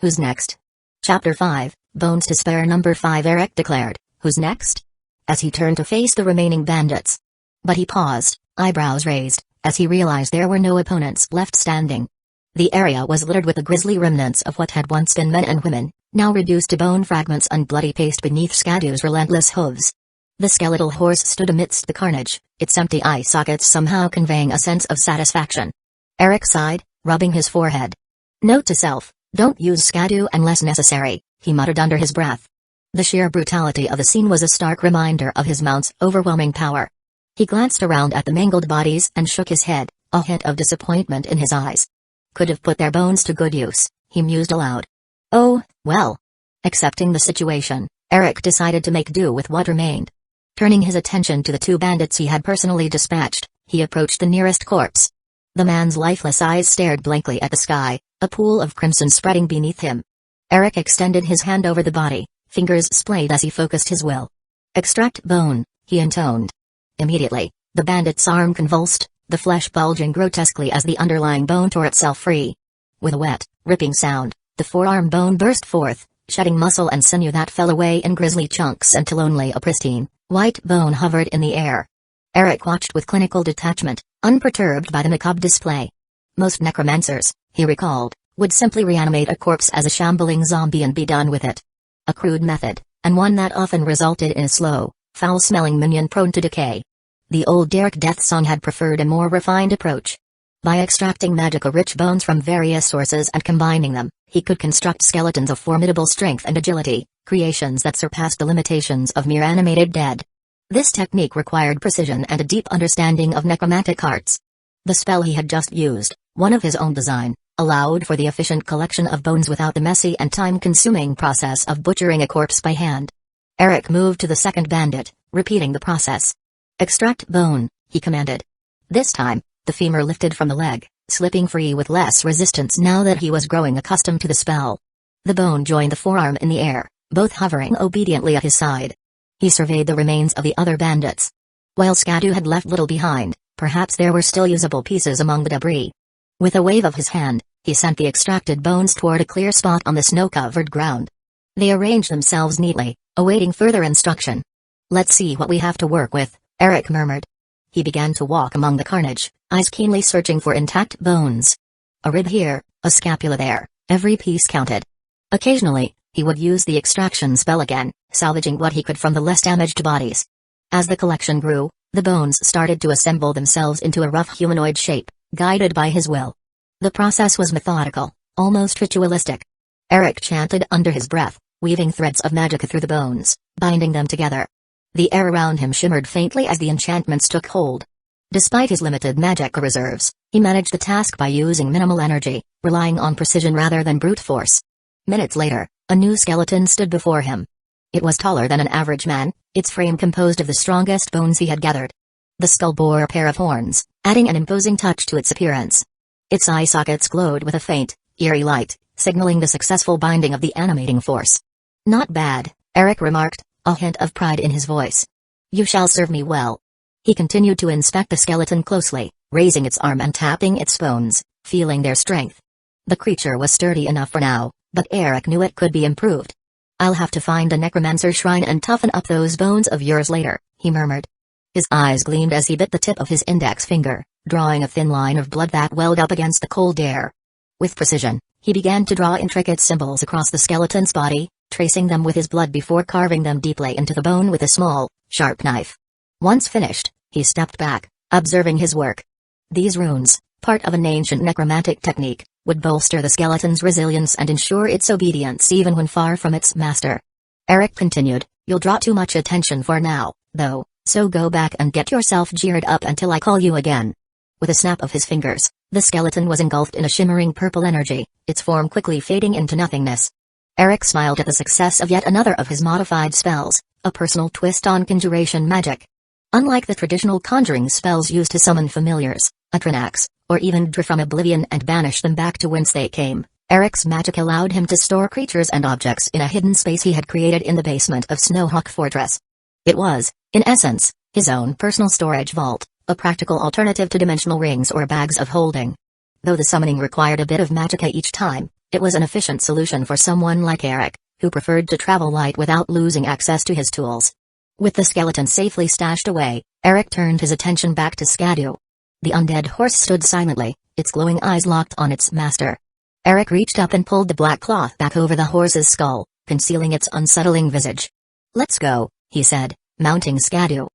"Who's next?" Chapter 5, Bones to Spare Number 5 Eric declared, "Who's next?" as he turned to face the remaining bandits. But he paused, eyebrows raised, as he realized there were no opponents left standing. The area was littered with the grisly remnants of what had once been men and women, now reduced to bone fragments and bloody paste beneath Skadu's relentless hooves. The skeletal horse stood amidst the carnage, its empty eye sockets somehow conveying a sense of satisfaction. Eric sighed, rubbing his forehead. "Note to self, don't use Skadu unless necessary," he muttered under his breath. The sheer brutality of the scene was a stark reminder of his mount's overwhelming power. He glanced around at the mangled bodies and shook his head, a hint of disappointment in his eyes. Could have put their bones to good use, he mused aloud. Oh, well. Accepting the situation, Eric decided to make do with what remained. Turning his attention to the two bandits he had personally dispatched, he approached the nearest corpse. The man's lifeless eyes stared blankly at the sky, a pool of crimson spreading beneath him. Eric extended his hand over the body, fingers splayed as he focused his will. "Extract bone," he intoned. Immediately, the bandit's arm convulsed, the flesh bulging grotesquely as the underlying bone tore itself free. With a wet, ripping sound, the forearm bone burst forth, shedding muscle and sinew that fell away in grisly chunks until only a pristine, white bone hovered in the air. Eric watched with clinical detachment, unperturbed by the macabre display. Most necromancers, he recalled, would simply reanimate a corpse as a shambling zombie and be done with it. A crude method, and one that often resulted in a slow, foul-smelling minion prone to decay. The old Derek Death Song had preferred a more refined approach. By extracting magical-rich bones from various sources and combining them, he could construct skeletons of formidable strength and agility, creations that surpassed the limitations of mere animated dead. This technique required precision and a deep understanding of necromantic arts. The spell he had just used, one of his own design, allowed for the efficient collection of bones without the messy and time-consuming process of butchering a corpse by hand. Eric moved to the second bandit, repeating the process. "Extract bone," he commanded. This time, the femur lifted from the leg, slipping free with less resistance now that he was growing accustomed to the spell. The bone joined the forearm in the air, both hovering obediently at his side. He surveyed the remains of the other bandits. While Skadu had left little behind, perhaps there were still usable pieces among the debris. With a wave of his hand, he sent the extracted bones toward a clear spot on the snow-covered ground. They arranged themselves neatly, awaiting further instruction. "Let's see what we have to work with," Eric murmured. He began to walk among the carnage, eyes keenly searching for intact bones. A rib here, a scapula there, every piece counted. Occasionally, he would use the extraction spell again, salvaging what he could from the less damaged bodies. As the collection grew, the bones started to assemble themselves into a rough humanoid shape, guided by his will. The process was methodical, almost ritualistic. Eric chanted under his breath, weaving threads of magicka through the bones, binding them together. The air around him shimmered faintly as the enchantments took hold. Despite his limited magicka reserves, he managed the task by using minimal energy, relying on precision rather than brute force. Minutes later, a new skeleton stood before him. It was taller than an average man, its frame composed of the strongest bones he had gathered. The skull bore a pair of horns, adding an imposing touch to its appearance. Its eye sockets glowed with a faint, eerie light, signaling the successful binding of the animating force. "Not bad," Eric remarked, a hint of pride in his voice. "You shall serve me well." He continued to inspect the skeleton closely, raising its arm and tapping its bones, feeling their strength. The creature was sturdy enough for now, but Eric knew it could be improved. "I'll have to find a Necromancer shrine and toughen up those bones of yours later," he murmured. His eyes gleamed as he bit the tip of his index finger, drawing a thin line of blood that welled up against the cold air. With precision, he began to draw intricate symbols across the skeleton's body, tracing them with his blood before carving them deeply into the bone with a small, sharp knife. Once finished, he stepped back, observing his work. These runes, part of an ancient necromantic technique, would bolster the skeleton's resilience and ensure its obedience even when far from its master. Eric continued, "You'll draw too much attention for now, though, so go back and get yourself geared up until I call you again." With a snap of his fingers, the skeleton was engulfed in a shimmering purple energy, its form quickly fading into nothingness. Eric smiled at the success of yet another of his modified spells, a personal twist on conjuration magic. Unlike the traditional conjuring spells used to summon familiars, Atranax, or even draw from oblivion and banish them back to whence they came, Eric's magic allowed him to store creatures and objects in a hidden space he had created in the basement of Snowhawk Fortress. It was, in essence, his own personal storage vault, a practical alternative to dimensional rings or bags of holding. Though the summoning required a bit of magicka each time, it was an efficient solution for someone like Eric, who preferred to travel light without losing access to his tools. With the skeleton safely stashed away, Eric turned his attention back to Skadu. The undead horse stood silently, its glowing eyes locked on its master. Eric reached up and pulled the black cloth back over the horse's skull, concealing its unsettling visage. "Let's go," he said, mounting Skadu.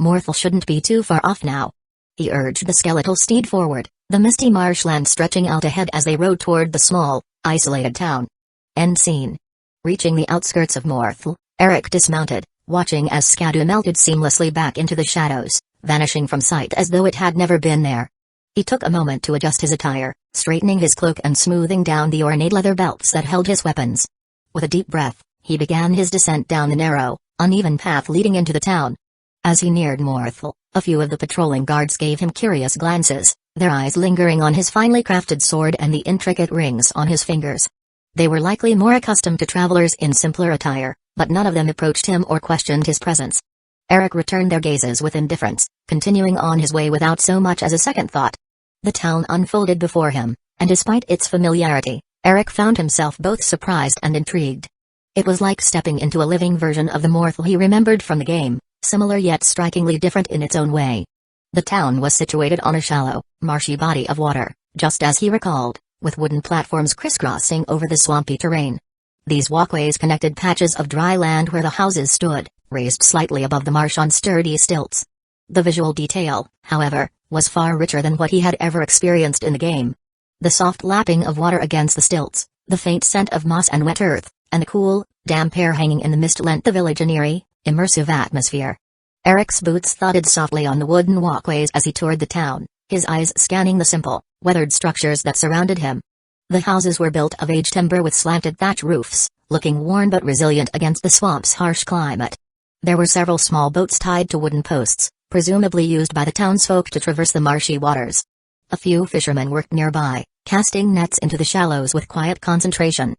"Morthal shouldn't be too far off now." He urged the skeletal steed forward, the misty marshland stretching out ahead as they rode toward the small, isolated town. End scene. Reaching the outskirts of Morthal, Eric dismounted, watching as Skadu melted seamlessly back into the shadows, vanishing from sight as though it had never been there. He took a moment to adjust his attire, straightening his cloak and smoothing down the ornate leather belts that held his weapons. With a deep breath, he began his descent down the narrow, uneven path leading into the town. As he neared Morthal, a few of the patrolling guards gave him curious glances, their eyes lingering on his finely crafted sword and the intricate rings on his fingers. They were likely more accustomed to travelers in simpler attire, but none of them approached him or questioned his presence. Eric returned their gazes with indifference, continuing on his way without so much as a second thought. The town unfolded before him, and despite its familiarity, Eric found himself both surprised and intrigued. It was like stepping into a living version of the Morthal he remembered from the game, similar yet strikingly different in its own way. The town was situated on a shallow, marshy body of water, just as he recalled, with wooden platforms crisscrossing over the swampy terrain. These walkways connected patches of dry land where the houses stood, raised slightly above the marsh on sturdy stilts. The visual detail, however, was far richer than what he had ever experienced in the game. The soft lapping of water against the stilts, the faint scent of moss and wet earth, and the cool, damp air hanging in the mist lent the village an eerie, immersive atmosphere. Eric's boots thudded softly on the wooden walkways as he toured the town, his eyes scanning the simple, weathered structures that surrounded him. The houses were built of aged timber with slanted thatch roofs, looking worn but resilient against the swamp's harsh climate. There were several small boats tied to wooden posts, presumably used by the townsfolk to traverse the marshy waters. A few fishermen worked nearby, casting nets into the shallows with quiet concentration.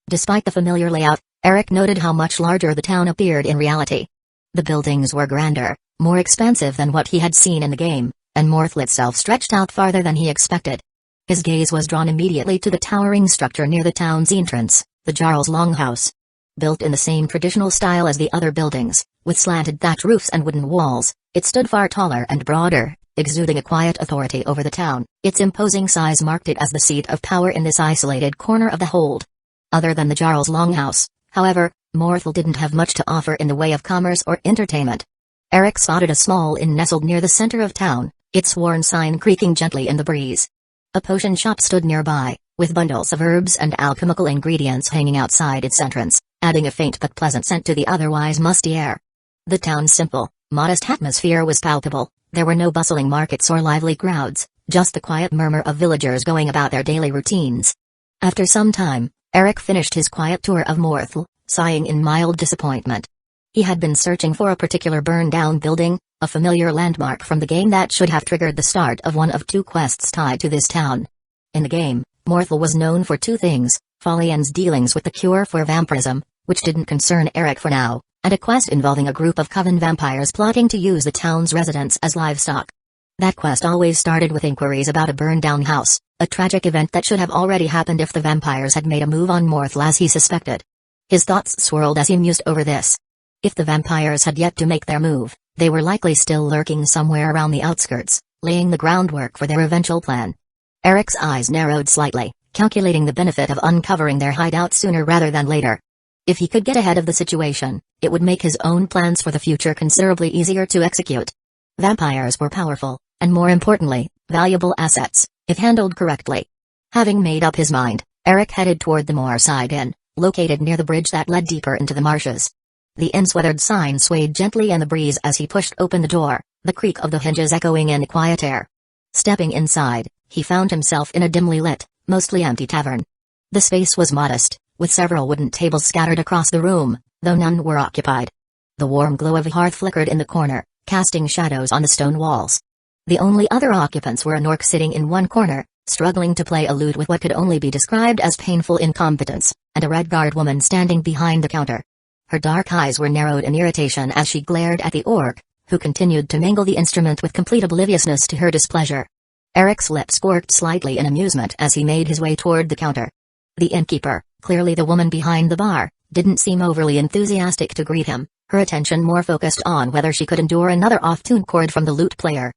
Despite the familiar layout, Eric noted how much larger the town appeared in reality. The buildings were grander, more expansive than what he had seen in the game, and Morthal itself stretched out farther than he expected. His gaze was drawn immediately to the towering structure near the town's entrance, the Jarl's Longhouse. Built in the same traditional style as the other buildings, with slanted thatch roofs and wooden walls, it stood far taller and broader, exuding a quiet authority over the town. Its imposing size marked it as the seat of power in this isolated corner of the hold. Other than the Jarl's Longhouse, however, Morthal didn't have much to offer in the way of commerce or entertainment. Eric spotted a small inn nestled near the center of town, its worn sign creaking gently in the breeze. A potion shop stood nearby, with bundles of herbs and alchemical ingredients hanging outside its entrance, adding a faint but pleasant scent to the otherwise musty air. The town's simple, modest atmosphere was palpable. There were no bustling markets or lively crowds, just the quiet murmur of villagers going about their daily routines. After some time, Eric finished his quiet tour of Morthal, sighing in mild disappointment. He had been searching for a particular burned-down building, a familiar landmark from the game that should have triggered the start of one of 2 quests tied to this town. In the game, Morthal was known for 2 things, Falian's dealings with the cure for vampirism, which didn't concern Eric for now, and a quest involving a group of coven vampires plotting to use the town's residents as livestock. That quest always started with inquiries about a burned-down house, a tragic event that should have already happened if the vampires had made a move on Morthal as he suspected. His thoughts swirled as he mused over this. If the vampires had yet to make their move, they were likely still lurking somewhere around the outskirts, laying the groundwork for their eventual plan. Eric's eyes narrowed slightly, calculating the benefit of uncovering their hideout sooner rather than later. If he could get ahead of the situation, it would make his own plans for the future considerably easier to execute. Vampires were powerful, and more importantly, valuable assets, if handled correctly. Having made up his mind, Eric headed toward the Moorside Inn, located near the bridge that led deeper into the marshes. The inn's weathered sign swayed gently in the breeze as he pushed open the door, the creak of the hinges echoing in the quiet air. Stepping inside, he found himself in a dimly lit, mostly empty tavern. The space was modest, with several wooden tables scattered across the room, though none were occupied. The warm glow of a hearth flickered in the corner, casting shadows on the stone walls. The only other occupants were an orc sitting in one corner, struggling to play a lute with what could only be described as painful incompetence, and a red-guard woman standing behind the counter. Her dark eyes were narrowed in irritation as she glared at the orc, who continued to mangle the instrument with complete obliviousness to her displeasure. Eric's lips quirked slightly in amusement as he made his way toward the counter. The innkeeper, clearly the woman behind the bar, didn't seem overly enthusiastic to greet him, her attention more focused on whether she could endure another off-tune chord from the lute player.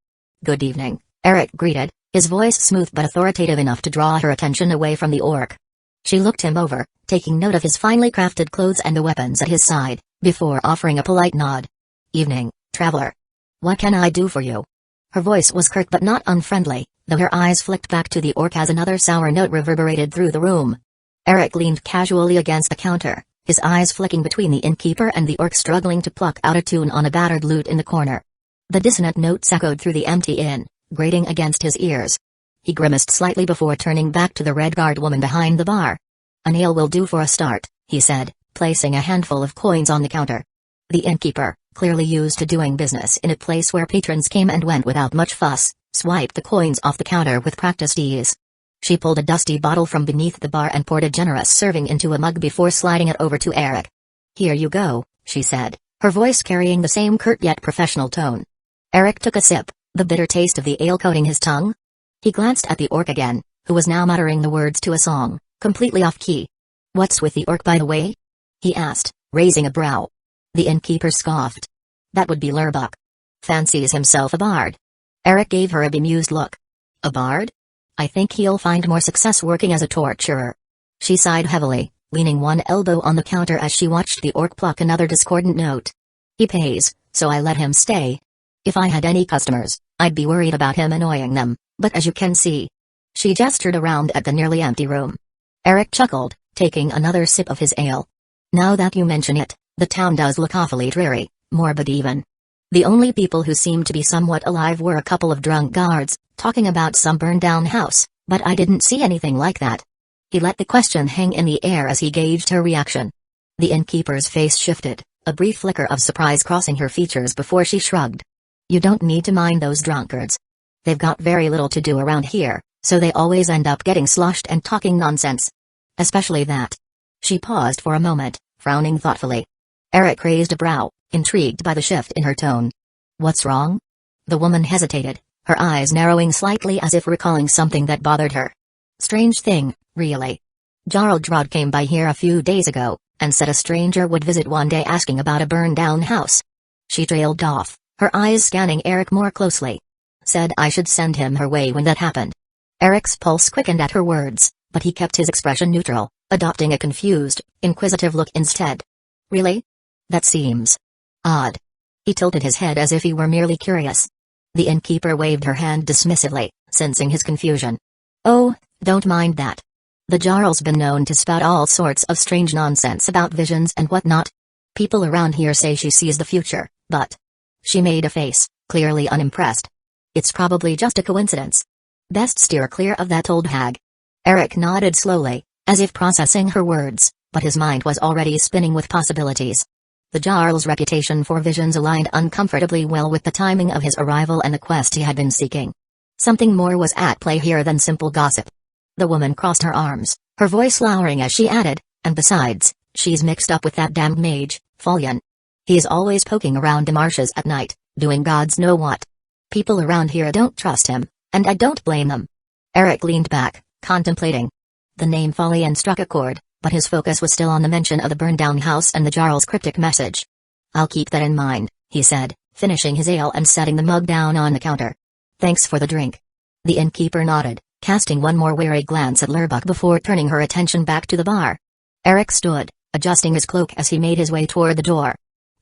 "Good evening," Eric greeted, his voice smooth but authoritative enough to draw her attention away from the orc. She looked him over, taking note of his finely crafted clothes and the weapons at his side, before offering a polite nod. "Evening, traveler. What can I do for you?" Her voice was curt but not unfriendly, though her eyes flicked back to the orc as another sour note reverberated through the room. Eric leaned casually against the counter, his eyes flicking between the innkeeper and the orc struggling to pluck out a tune on a battered lute in the corner. The dissonant notes echoed through the empty inn, grating against his ears. He grimaced slightly before turning back to the red-guard woman behind the bar. "A nail will do for a start," he said, placing a handful of coins on the counter. The innkeeper, clearly used to doing business in a place where patrons came and went without much fuss, swiped the coins off the counter with practiced ease. She pulled a dusty bottle from beneath the bar and poured a generous serving into a mug before sliding it over to Eric. "Here you go," she said, her voice carrying the same curt yet professional tone. Eric took a sip, the bitter taste of the ale coating his tongue. He glanced at the orc again, who was now muttering the words to a song, completely off-key. "What's with the orc, by the way?" he asked, raising a brow. The innkeeper scoffed. "That would be Lurbuck. Fancies himself a bard." Eric gave her a bemused look. "A bard? I think he'll find more success working as a torturer." She sighed heavily, leaning one elbow on the counter as she watched the orc pluck another discordant note. "He pays, so I let him stay. If I had any customers, I'd be worried about him annoying them, but as you can see." She gestured around at the nearly empty room. Eric chuckled, taking another sip of his ale. "Now that you mention it, the town does look awfully dreary, morbid even. The only people who seemed to be somewhat alive were a couple of drunk guards, talking about some burned-down house, but I didn't see anything like that." He let the question hang in the air as he gauged her reaction. The innkeeper's face shifted, a brief flicker of surprise crossing her features before she shrugged. "You don't need to mind those drunkards. They've got very little to do around here, so they always end up getting sloshed and talking nonsense. Especially that." She paused for a moment, frowning thoughtfully. Eric raised a brow, intrigued by the shift in her tone. "What's wrong?" The woman hesitated, her eyes narrowing slightly as if recalling something that bothered her. "Strange thing, really. Jarl Drod came by here a few days ago, and said a stranger would visit one day asking about a burned-down house." She trailed off, her eyes scanning Eric more closely. "Said I should send him her way when that happened." Eric's pulse quickened at her words, but he kept his expression neutral, adopting a confused, inquisitive look instead. "Really? That seems odd." He tilted his head as if he were merely curious. The innkeeper waved her hand dismissively, sensing his confusion. Oh, don't mind that. The Jarl's been known to spout all sorts of strange nonsense about visions and whatnot. People around here say she sees the future, but... She made a face, clearly unimpressed. It's probably just a coincidence. Best steer clear of that old hag. Eric nodded slowly, as if processing her words, but his mind was already spinning with possibilities. The Jarl's reputation for visions aligned uncomfortably well with the timing of his arrival and the quest he had been seeking. Something more was at play here than simple gossip. The woman crossed her arms, her voice lowering as she added, and besides, she's mixed up with that damned mage, Fallion. He's always poking around the marshes at night, doing gods know what. People around here don't trust him, and I don't blame them. Eric leaned back, contemplating. The name Fallion struck a chord, but his focus was still on the mention of the burned-down house and the Jarl's cryptic message. I'll keep that in mind, he said, finishing his ale and setting the mug down on the counter. Thanks for the drink. The innkeeper nodded, casting one more wary glance at Lurbuck before turning her attention back to the bar. Eric stood, adjusting his cloak as he made his way toward the door.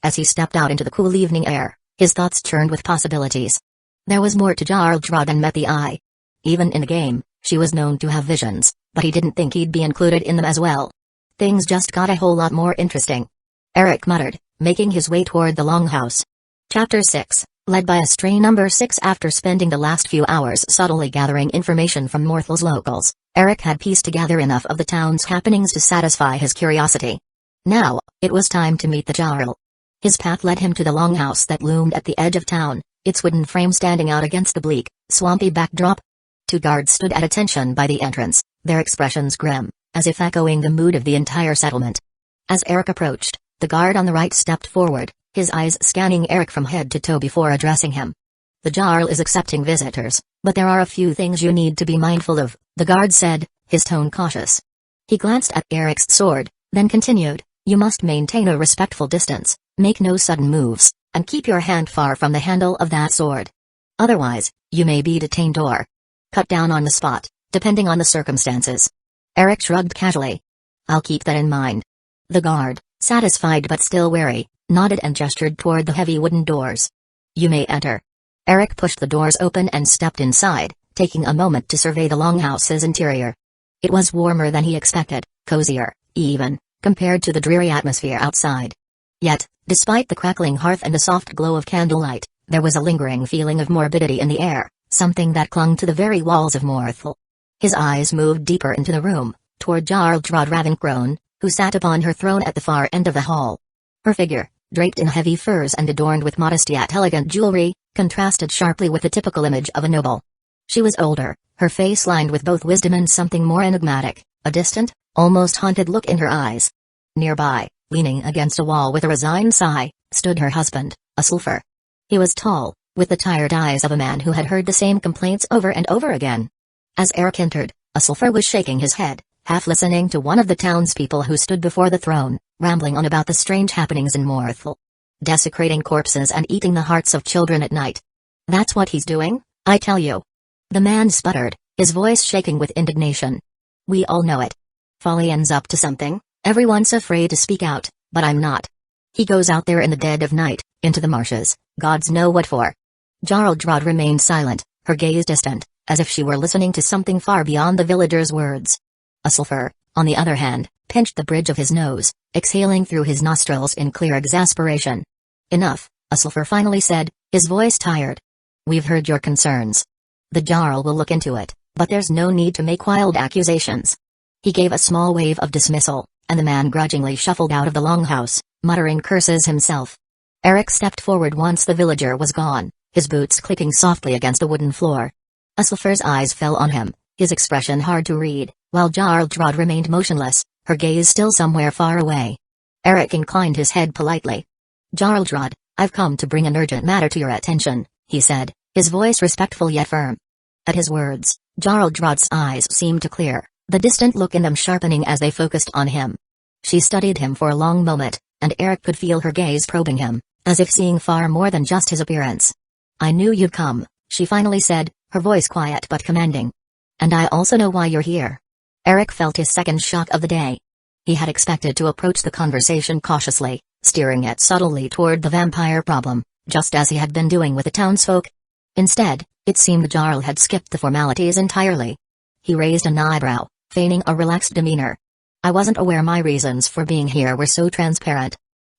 As he stepped out into the cool evening air, his thoughts churned with possibilities. There was more to Jarl Drod than met the eye. Even in the game, she was known to have visions, but he didn't think he'd be included in them as well. Things just got a whole lot more interesting. Eric muttered, making his way toward the longhouse. Chapter 6, led by a stray number 6. After spending the last few hours subtly gathering information from Morthal's locals, Eric had pieced together enough of the town's happenings to satisfy his curiosity. Now, it was time to meet the Jarl. His path led him to the longhouse that loomed at the edge of town, its wooden frame standing out against the bleak, swampy backdrop. Two guards stood at attention by the entrance, their expressions grim, as if echoing the mood of the entire settlement. As Eric approached, the guard on the right stepped forward, his eyes scanning Eric from head to toe before addressing him. The Jarl is accepting visitors, but there are a few things you need to be mindful of, the guard said, his tone cautious. He glanced at Eric's sword, then continued, you must maintain a respectful distance, make no sudden moves, and keep your hand far from the handle of that sword. Otherwise, you may be detained or cut down on the spot, depending on the circumstances. Eric shrugged casually. I'll keep that in mind. The guard, satisfied but still wary, nodded and gestured toward the heavy wooden doors. You may enter. Eric pushed the doors open and stepped inside, taking a moment to survey the longhouse's interior. It was warmer than he expected, cozier, even, compared to the dreary atmosphere outside. Yet, despite the crackling hearth and the soft glow of candlelight, there was a lingering feeling of morbidity in the air, something that clung to the very walls of Morthal. His eyes moved deeper into the room, toward Jarl Drod Ravencrone, who sat upon her throne at the far end of the hall. Her figure, draped in heavy furs and adorned with modest yet elegant jewelry, contrasted sharply with the typical image of a noble. She was older, her face lined with both wisdom and something more enigmatic, a distant, almost haunted look in her eyes. Nearby, leaning against a wall with a resigned sigh, stood her husband, a sulfur. He was tall, with the tired eyes of a man who had heard the same complaints over and over again. As Eric entered, a sulfur was shaking his head, half listening to one of the townspeople who stood before the throne, rambling on about the strange happenings in Morthal. Desecrating corpses and eating the hearts of children at night. That's what he's doing, I tell you. The man sputtered, his voice shaking with indignation. We all know it. Fallion's up to something, everyone's afraid to speak out, but I'm not. He goes out there in the dead of night, into the marshes, gods know what for. Jarl Drod remained silent, her gaze distant, as if she were listening to something far beyond the villager's words. A sulfur, on the other hand, pinched the bridge of his nose, exhaling through his nostrils in clear exasperation. Enough, a sulfur finally said, his voice tired. We've heard your concerns. The Jarl will look into it, but there's no need to make wild accusations. He gave a small wave of dismissal, and the man grudgingly shuffled out of the longhouse, muttering curses himself. Eric stepped forward once the villager was gone, his boots clicking softly against the wooden floor. A sulfur's eyes fell on him, his expression hard to read, while Jarl Drod remained motionless, her gaze still somewhere far away. Eric inclined his head politely. Jarl Drod, I've come to bring an urgent matter to your attention, he said, his voice respectful yet firm. At his words, Jarl Drod's eyes seemed to clear, the distant look in them sharpening as they focused on him. She studied him for a long moment, and Eric could feel her gaze probing him, as if seeing far more than just his appearance. I knew you'd come, she finally said, her voice quiet but commanding. And I also know why you're here. Eric felt his second shock of the day. He had expected to approach the conversation cautiously, steering it subtly toward the vampire problem, just as he had been doing with the townsfolk. Instead, it seemed Jarl had skipped the formalities entirely. He raised an eyebrow, feigning a relaxed demeanor. I wasn't aware my reasons for being here were so transparent.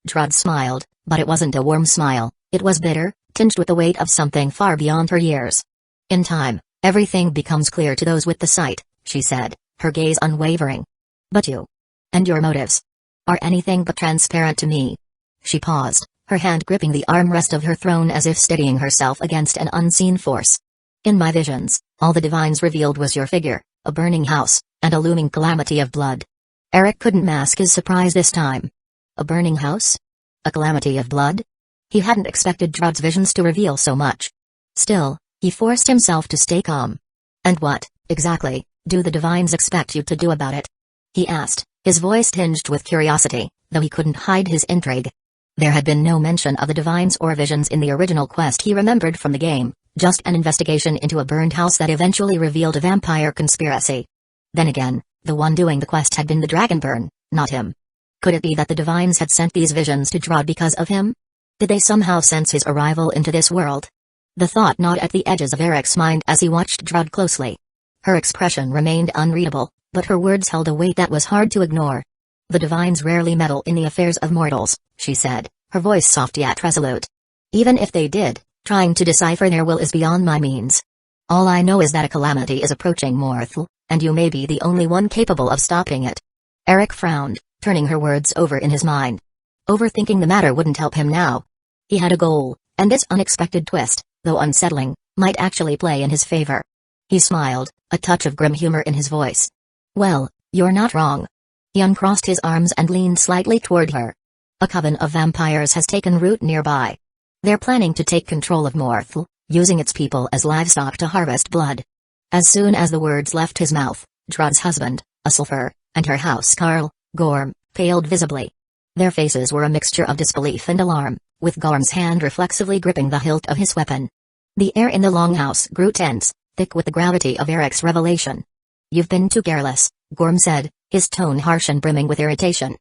Drud smiled, but it wasn't a warm smile, it was bitter, tinged with the weight of something far beyond her years. In time, everything becomes clear to those with the sight, she said, her gaze unwavering. But you, and your motives, are anything but transparent to me. She paused, her hand gripping the armrest of her throne as if steadying herself against an unseen force. In my visions, all the divines revealed was your figure, a burning house, and a looming calamity of blood. Eric couldn't mask his surprise this time. A burning house? A calamity of blood? He hadn't expected Drud's visions to reveal so much. Still, he forced himself to stay calm. And what, exactly, do the divines expect you to do about it? He asked, his voice tinged with curiosity, though he couldn't hide his intrigue. There had been no mention of the divines or visions in the original quest he remembered from the game, just an investigation into a burned house that eventually revealed a vampire conspiracy. Then again, the one doing the quest had been the Dragonborn, not him. Could it be that the divines had sent these visions to Drud because of him? Did they somehow sense his arrival into this world? The thought gnawed at the edges of Eric's mind as he watched Drud closely. Her expression remained unreadable, but her words held a weight that was hard to ignore. The divines rarely meddle in the affairs of mortals, she said, her voice soft yet resolute. Even if they did, trying to decipher their will is beyond my means. All I know is that a calamity is approaching Morthal, and you may be the only one capable of stopping it. Eric frowned, turning her words over in his mind. Overthinking the matter wouldn't help him now. He had a goal, and this unexpected twist, though unsettling, might actually play in his favor. He smiled, a touch of grim humor in his voice. Well, you're not wrong. He uncrossed his arms and leaned slightly toward her. A coven of vampires has taken root nearby. They're planning to take control of Morthal, using its people as livestock to harvest blood. As soon as the words left his mouth, Drud's husband, a sulfur, and her housecarl, Gorm, paled visibly. Their faces were a mixture of disbelief and alarm, with Gorm's hand reflexively gripping the hilt of his weapon. The air in the longhouse grew tense, thick with the gravity of Eric's revelation. You've been too careless, Gorm said, his tone harsh and brimming with irritation.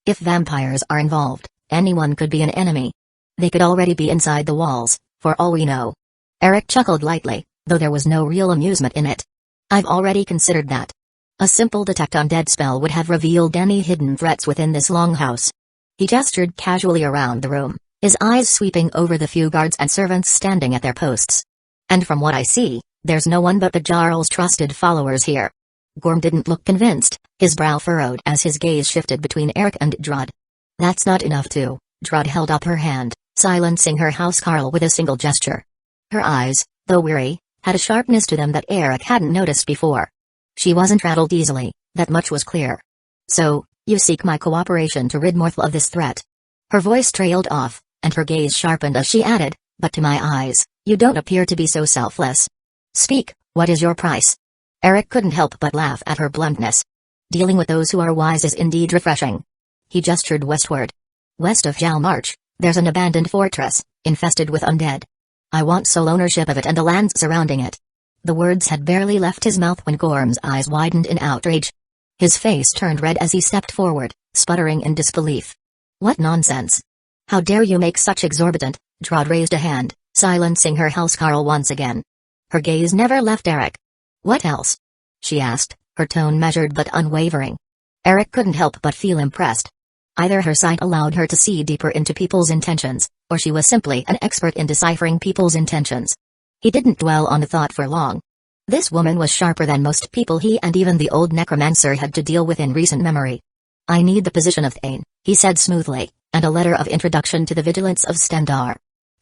If vampires are involved, anyone could be an enemy. They could already be inside the walls, for all we know. Eric chuckled lightly, though there was no real amusement in it. I've already considered that. A simple detect undead spell would have revealed any hidden threats within this longhouse. He gestured casually around the room, his eyes sweeping over the few guards and servants standing at their posts. And from what I see, there's no one but the Jarl's trusted followers here. Gorm didn't look convinced, his brow furrowed as his gaze shifted between Eric and Drud. That's not enough too. Drud held up her hand, silencing her housecarl with a single gesture. Her eyes, though weary, had a sharpness to them that Eric hadn't noticed before. She wasn't rattled easily, that much was clear. So, you seek my cooperation to rid Morthal of this threat. Her voice trailed off, and her gaze sharpened as she added, but to my eyes, you don't appear to be so selfless. Speak, what is your price? Eric couldn't help but laugh at her bluntness. Dealing with those who are wise is indeed refreshing. He gestured westward. West of Jalmarch, there's an abandoned fortress, infested with undead. I want sole ownership of it and the lands surrounding it. The words had barely left his mouth when Gorm's eyes widened in outrage. His face turned red as he stepped forward, sputtering in disbelief. What nonsense! How dare you make such exorbitant— Drud raised a hand, silencing her housecarl once again. Her gaze never left Eric. What else? She asked, her tone measured but unwavering. Eric couldn't help but feel impressed. Either her sight allowed her to see deeper into people's intentions, or she was simply an expert in deciphering people's intentions. He didn't dwell on the thought for long. This woman was sharper than most people he and even the old Necromancer had to deal with in recent memory. I need the position of Thane, he said smoothly, and a letter of introduction to the vigilance of Stendarr.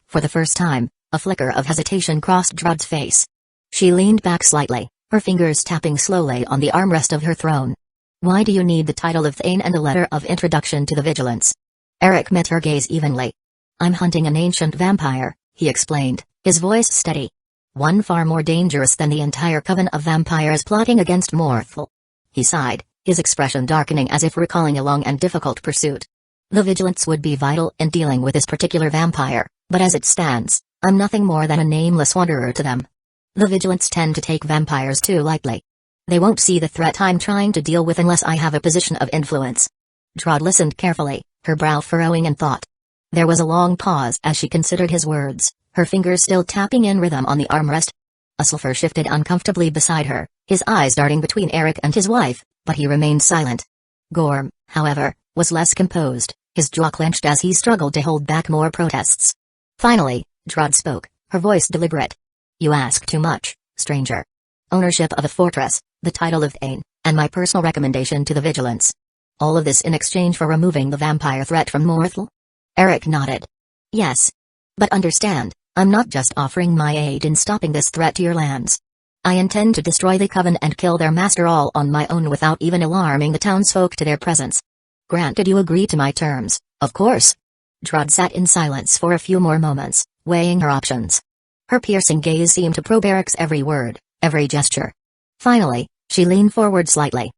For the first time, a flicker of hesitation crossed Drud's face. She leaned back slightly, her fingers tapping slowly on the armrest of her throne. Why do you need the title of Thane and a letter of introduction to the vigilance? Eric met her gaze evenly. I'm hunting an ancient vampire, he explained, his voice steady. One far more dangerous than the entire coven of vampires plotting against Morthal. He sighed, his expression darkening as if recalling a long and difficult pursuit. The vigilance would be vital in dealing with this particular vampire, but as it stands, I'm nothing more than a nameless wanderer to them. The vigilance tend to take vampires too lightly. They won't see the threat I'm trying to deal with unless I have a position of influence. Drud listened carefully, her brow furrowing in thought. There was a long pause as she considered his words, her fingers still tapping in rhythm on the armrest. A sulfur shifted uncomfortably beside her, his eyes darting between Eric and his wife, but he remained silent. Gorm, however, was less composed, his jaw clenched as he struggled to hold back more protests. Finally, Drud spoke, her voice deliberate. You ask too much, stranger. Ownership of a fortress, the title of Thane, and my personal recommendation to the Vigilance. All of this in exchange for removing the vampire threat from Morthal? Eric nodded. Yes. But understand, I'm not just offering my aid in stopping this threat to your lands. I intend to destroy the Coven and kill their master all on my own without even alarming the townsfolk to their presence. Granted you agree to my terms, of course. Drud sat in silence for a few more moments, weighing her options. Her piercing gaze seemed to probe Eric's every word, every gesture. Finally, she leaned forward slightly.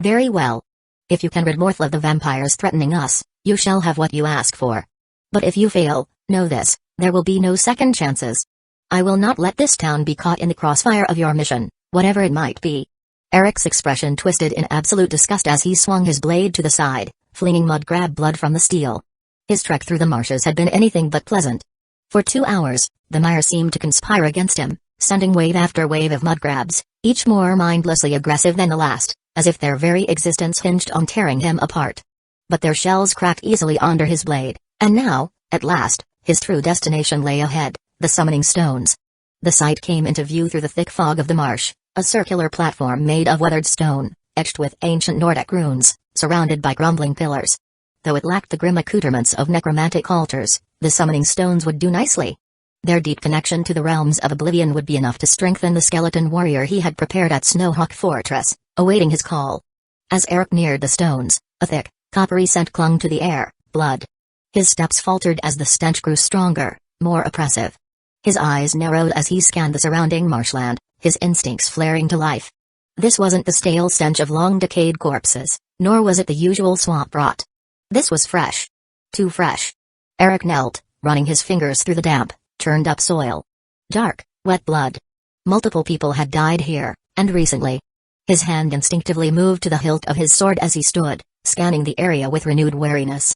Very well. If you can rid Morthal of the vampires threatening us, you shall have what you ask for. But if you fail, know this, there will be no second chances. I will not let this town be caught in the crossfire of your mission, whatever it might be. Eric's expression twisted in absolute disgust as he swung his blade to the side, flinging mud crab blood from the steel. His trek through the marshes had been anything but pleasant. For 2 hours, the mire seemed to conspire against him, sending wave after wave of mud crabs, each more mindlessly aggressive than the last, as if their very existence hinged on tearing him apart. But their shells cracked easily under his blade, and now, at last, his true destination lay ahead, the summoning stones. The sight came into view through the thick fog of the marsh, a circular platform made of weathered stone, etched with ancient Nordic runes, surrounded by crumbling pillars. Though it lacked the grim accoutrements of necromantic altars, the summoning stones would do nicely. Their deep connection to the realms of oblivion would be enough to strengthen the skeleton warrior he had prepared at Snowhawk Fortress, awaiting his call. As Eric neared the stones, a thick, coppery scent clung to the air, blood. His steps faltered as the stench grew stronger, more oppressive. His eyes narrowed as he scanned the surrounding marshland, his instincts flaring to life. This wasn't the stale stench of long-decayed corpses, nor was it the usual swamp rot. This was fresh. Too fresh. Eric knelt, running his fingers through the damp, churned-up soil. Dark, wet blood. Multiple people had died here, and recently. His hand instinctively moved to the hilt of his sword as he stood, scanning the area with renewed wariness.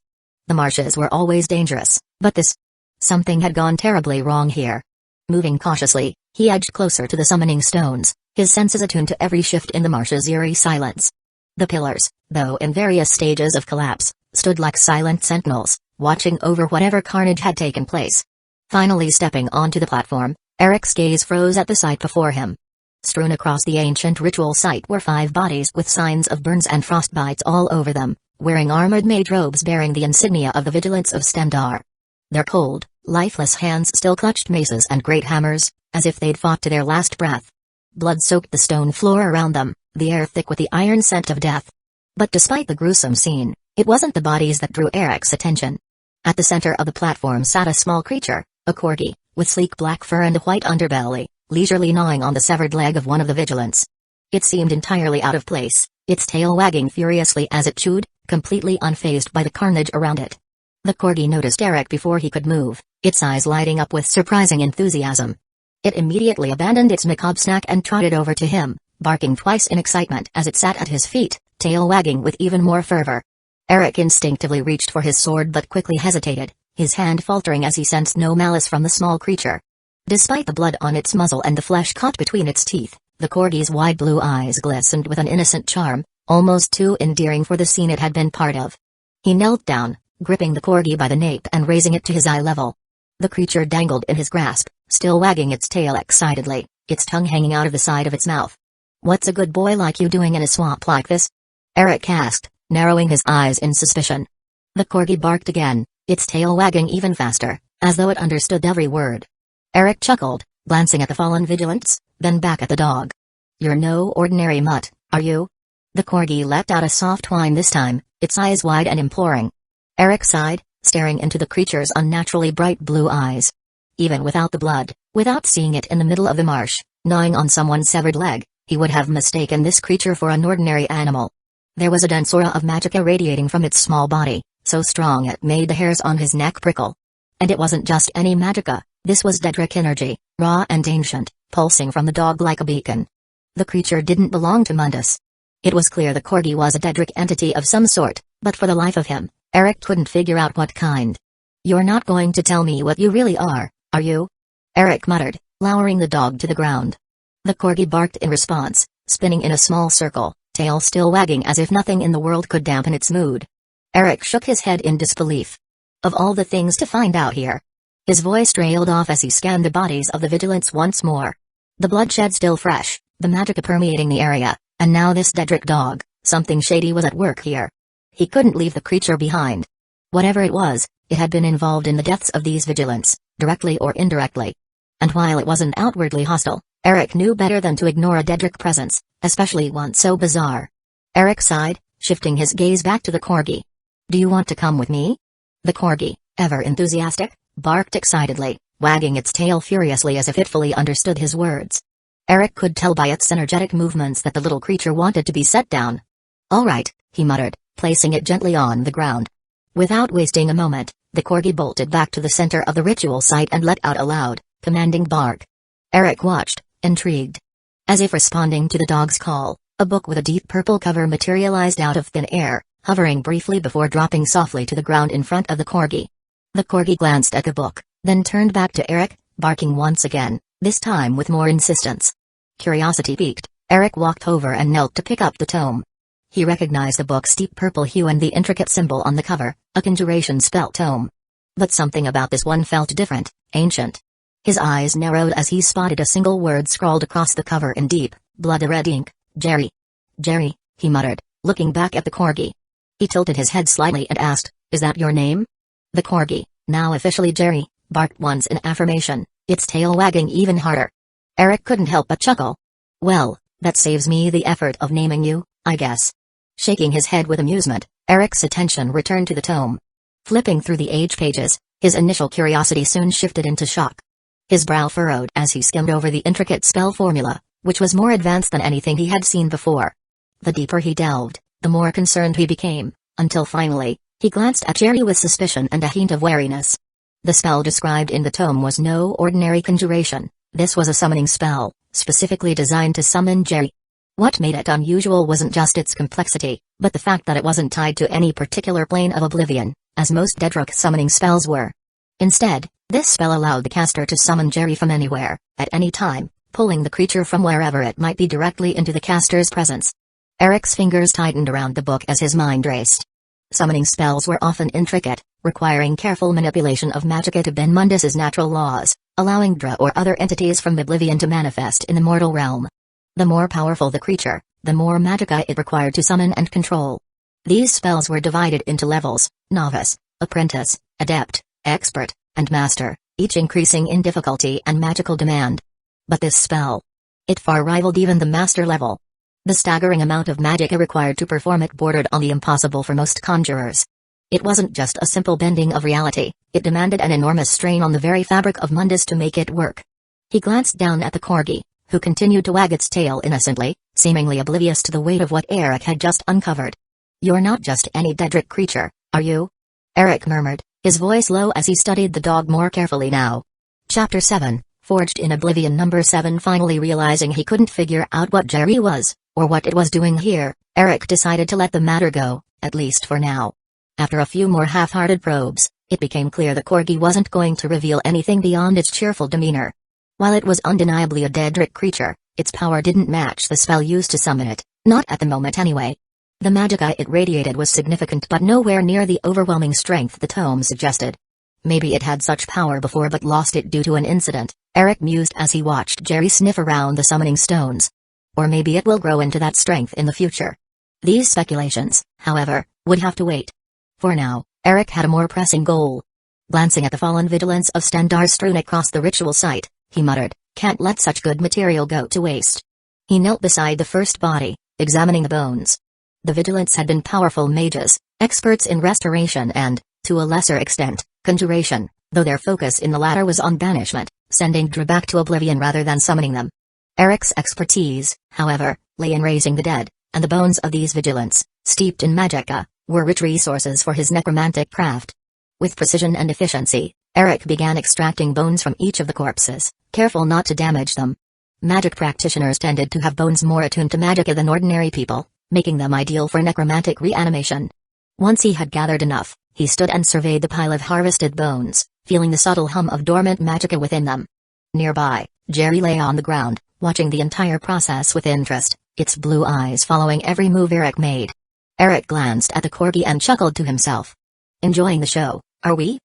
The marshes were always dangerous, but this... Something had gone terribly wrong here. Moving cautiously, he edged closer to the summoning stones, his senses attuned to every shift in the marsh's eerie silence. The pillars, though in various stages of collapse, stood like silent sentinels, watching over whatever carnage had taken place. Finally stepping onto the platform, Eric's gaze froze at the sight before him. Strewn across the ancient ritual site were 5 bodies with signs of burns and frostbites all over them, wearing armored mage robes bearing the insignia of the Vigilance of Stendarr. Their cold, lifeless hands still clutched maces and great hammers, as if they'd fought to their last breath. Blood soaked the stone floor around them, the air thick with the iron scent of death. But despite the gruesome scene, it wasn't the bodies that drew Eric's attention. At the center of the platform sat a small creature, a corgi, with sleek black fur and a white underbelly, leisurely gnawing on the severed leg of one of the vigilants. It seemed entirely out of place, its tail wagging furiously as it chewed, completely unfazed by the carnage around it. The corgi noticed Eric before he could move, its eyes lighting up with surprising enthusiasm. It immediately abandoned its macabre snack and trotted over to him, barking twice in excitement as it sat at his feet, tail wagging with even more fervor. Eric instinctively reached for his sword but quickly hesitated, his hand faltering as he sensed no malice from the small creature. Despite the blood on its muzzle and the flesh caught between its teeth, the corgi's wide blue eyes glistened with an innocent charm, almost too endearing for the scene it had been part of. He knelt down, gripping the corgi by the nape and raising it to his eye level. The creature dangled in his grasp, still wagging its tail excitedly, its tongue hanging out of the side of its mouth. "What's a good boy like you doing in a swamp like this?" Eric asked, narrowing his eyes in suspicion. The corgi barked again, its tail wagging even faster, as though it understood every word. Eric chuckled, glancing at the fallen vigilance, then back at the dog. "You're no ordinary mutt, are you?" The corgi let out a soft whine this time, its eyes wide and imploring. Eric sighed, staring into the creature's unnaturally bright blue eyes. Even without the blood, without seeing it in the middle of the marsh, gnawing on someone's severed leg, he would have mistaken this creature for an ordinary animal. There was a dense aura of magicka radiating from its small body, so strong it made the hairs on his neck prickle. And it wasn't just any magicka, this was Daedric energy, raw and ancient, pulsing from the dog like a beacon. The creature didn't belong to Mundus. It was clear the corgi was a Daedric entity of some sort, but for the life of him, Eric couldn't figure out what kind. "You're not going to tell me what you really are you?" Eric muttered, lowering the dog to the ground. The corgi barked in response, spinning in a small circle, tail still wagging as if nothing in the world could dampen its mood. Eric shook his head in disbelief. Of all the things to find out here. His voice trailed off as he scanned the bodies of the vigilants once more. The bloodshed still fresh, the magicka permeating the area, and now this Dedrick dog. Something shady was at work here. He couldn't leave the creature behind. Whatever it was, it had been involved in the deaths of these vigilants, directly or indirectly. And while it wasn't outwardly hostile, Eric knew better than to ignore a Dedrick presence, especially one so bizarre. Eric sighed, shifting his gaze back to the corgi. Do you want to come with me? The corgi, ever enthusiastic, barked excitedly, wagging its tail furiously as if it fully understood his words. Eric could tell by its energetic movements that the little creature wanted to be set down. All right, he muttered, placing it gently on the ground. Without wasting a moment, the corgi bolted back to the center of the ritual site and let out a loud, commanding bark. Eric watched, intrigued. As if responding to the dog's call, a book with a deep purple cover materialized out of thin air, hovering briefly before dropping softly to the ground in front of the corgi. The corgi glanced at the book, then turned back to Eric, barking once again, this time with more insistence. Curiosity piqued, Eric walked over and knelt to pick up the tome. He recognized the book's deep purple hue and the intricate symbol on the cover, a conjuration spell tome. But something about this one felt different, ancient. His eyes narrowed as he spotted a single word scrawled across the cover in deep, blood-red ink, Jerry. Jerry, he muttered, looking back at the corgi. He tilted his head slightly and asked, is that your name? The corgi, now officially Jerry, barked once in affirmation, its tail wagging even harder. Eric couldn't help but chuckle. Well, that saves me the effort of naming you, I guess. Shaking his head with amusement, Eric's attention returned to the tome. Flipping through the age pages, his initial curiosity soon shifted into shock. His brow furrowed as he skimmed over the intricate spell formula, which was more advanced than anything he had seen before. The deeper he delved, the more concerned he became, until finally, he glanced at Jerry with suspicion and a hint of wariness. The spell described in the tome was no ordinary conjuration. This was a summoning spell, specifically designed to summon Jerry. What made it unusual wasn't just its complexity, but the fact that it wasn't tied to any particular plane of oblivion, as most Dedrick summoning spells were. Instead, this spell allowed the caster to summon Jerry from anywhere, at any time, pulling the creature from wherever it might be directly into the caster's presence. Eric's fingers tightened around the book as his mind raced. Summoning spells were often intricate, requiring careful manipulation of magicka to bend Mundus's natural laws, allowing Dra or other entities from oblivion to manifest in the mortal realm. The more powerful the creature, the more magicka it required to summon and control. These spells were divided into levels: novice, apprentice, adept, expert, and master, each increasing in difficulty and magical demand. But this spell, it far rivaled even the master level. The staggering amount of magicka required to perform it bordered on the impossible for most conjurers. It wasn't just a simple bending of reality, it demanded an enormous strain on the very fabric of Mundus to make it work. He glanced down at the corgi, who continued to wag its tail innocently, seemingly oblivious to the weight of what Eric had just uncovered. You're not just any Dedrick creature, are you? Eric murmured, his voice low as he studied the dog more carefully now. Chapter 7, Forged in Oblivion. Number 7. Finally realizing he couldn't figure out what Jerry was, or what it was doing here, Eric decided to let the matter go, at least for now. After a few more half-hearted probes, it became clear the corgi wasn't going to reveal anything beyond its cheerful demeanor. While it was undeniably a Dedrick creature, its power didn't match the spell used to summon it, not at the moment anyway. The magicka it radiated was significant but nowhere near the overwhelming strength the tome suggested. Maybe it had such power before but lost it due to an incident, Eric mused as he watched Jerry sniff around the summoning stones. Or maybe it will grow into that strength in the future. These speculations, however, would have to wait. For now, Eric had a more pressing goal. Glancing at the fallen vigilance of standards strewn across the ritual site, he muttered, can't let such good material go to waste. He knelt beside the first body, examining the bones. The vigilants had been powerful mages, experts in restoration and, to a lesser extent, conjuration, though their focus in the latter was on banishment, sending Dra back to oblivion rather than summoning them. Eric's expertise, however, lay in raising the dead, and the bones of these vigilants, steeped in magicka, were rich resources for his necromantic craft. With precision and efficiency, Eric began extracting bones from each of the corpses, careful not to damage them. Magic practitioners tended to have bones more attuned to magicka than ordinary people, making them ideal for necromantic reanimation. Once he had gathered enough, he stood and surveyed the pile of harvested bones, feeling the subtle hum of dormant magicka within them. Nearby, Jerry lay on the ground, watching the entire process with interest, its blue eyes following every move Eric made. Eric glanced at the corgi and chuckled to himself. Enjoying the show, are we?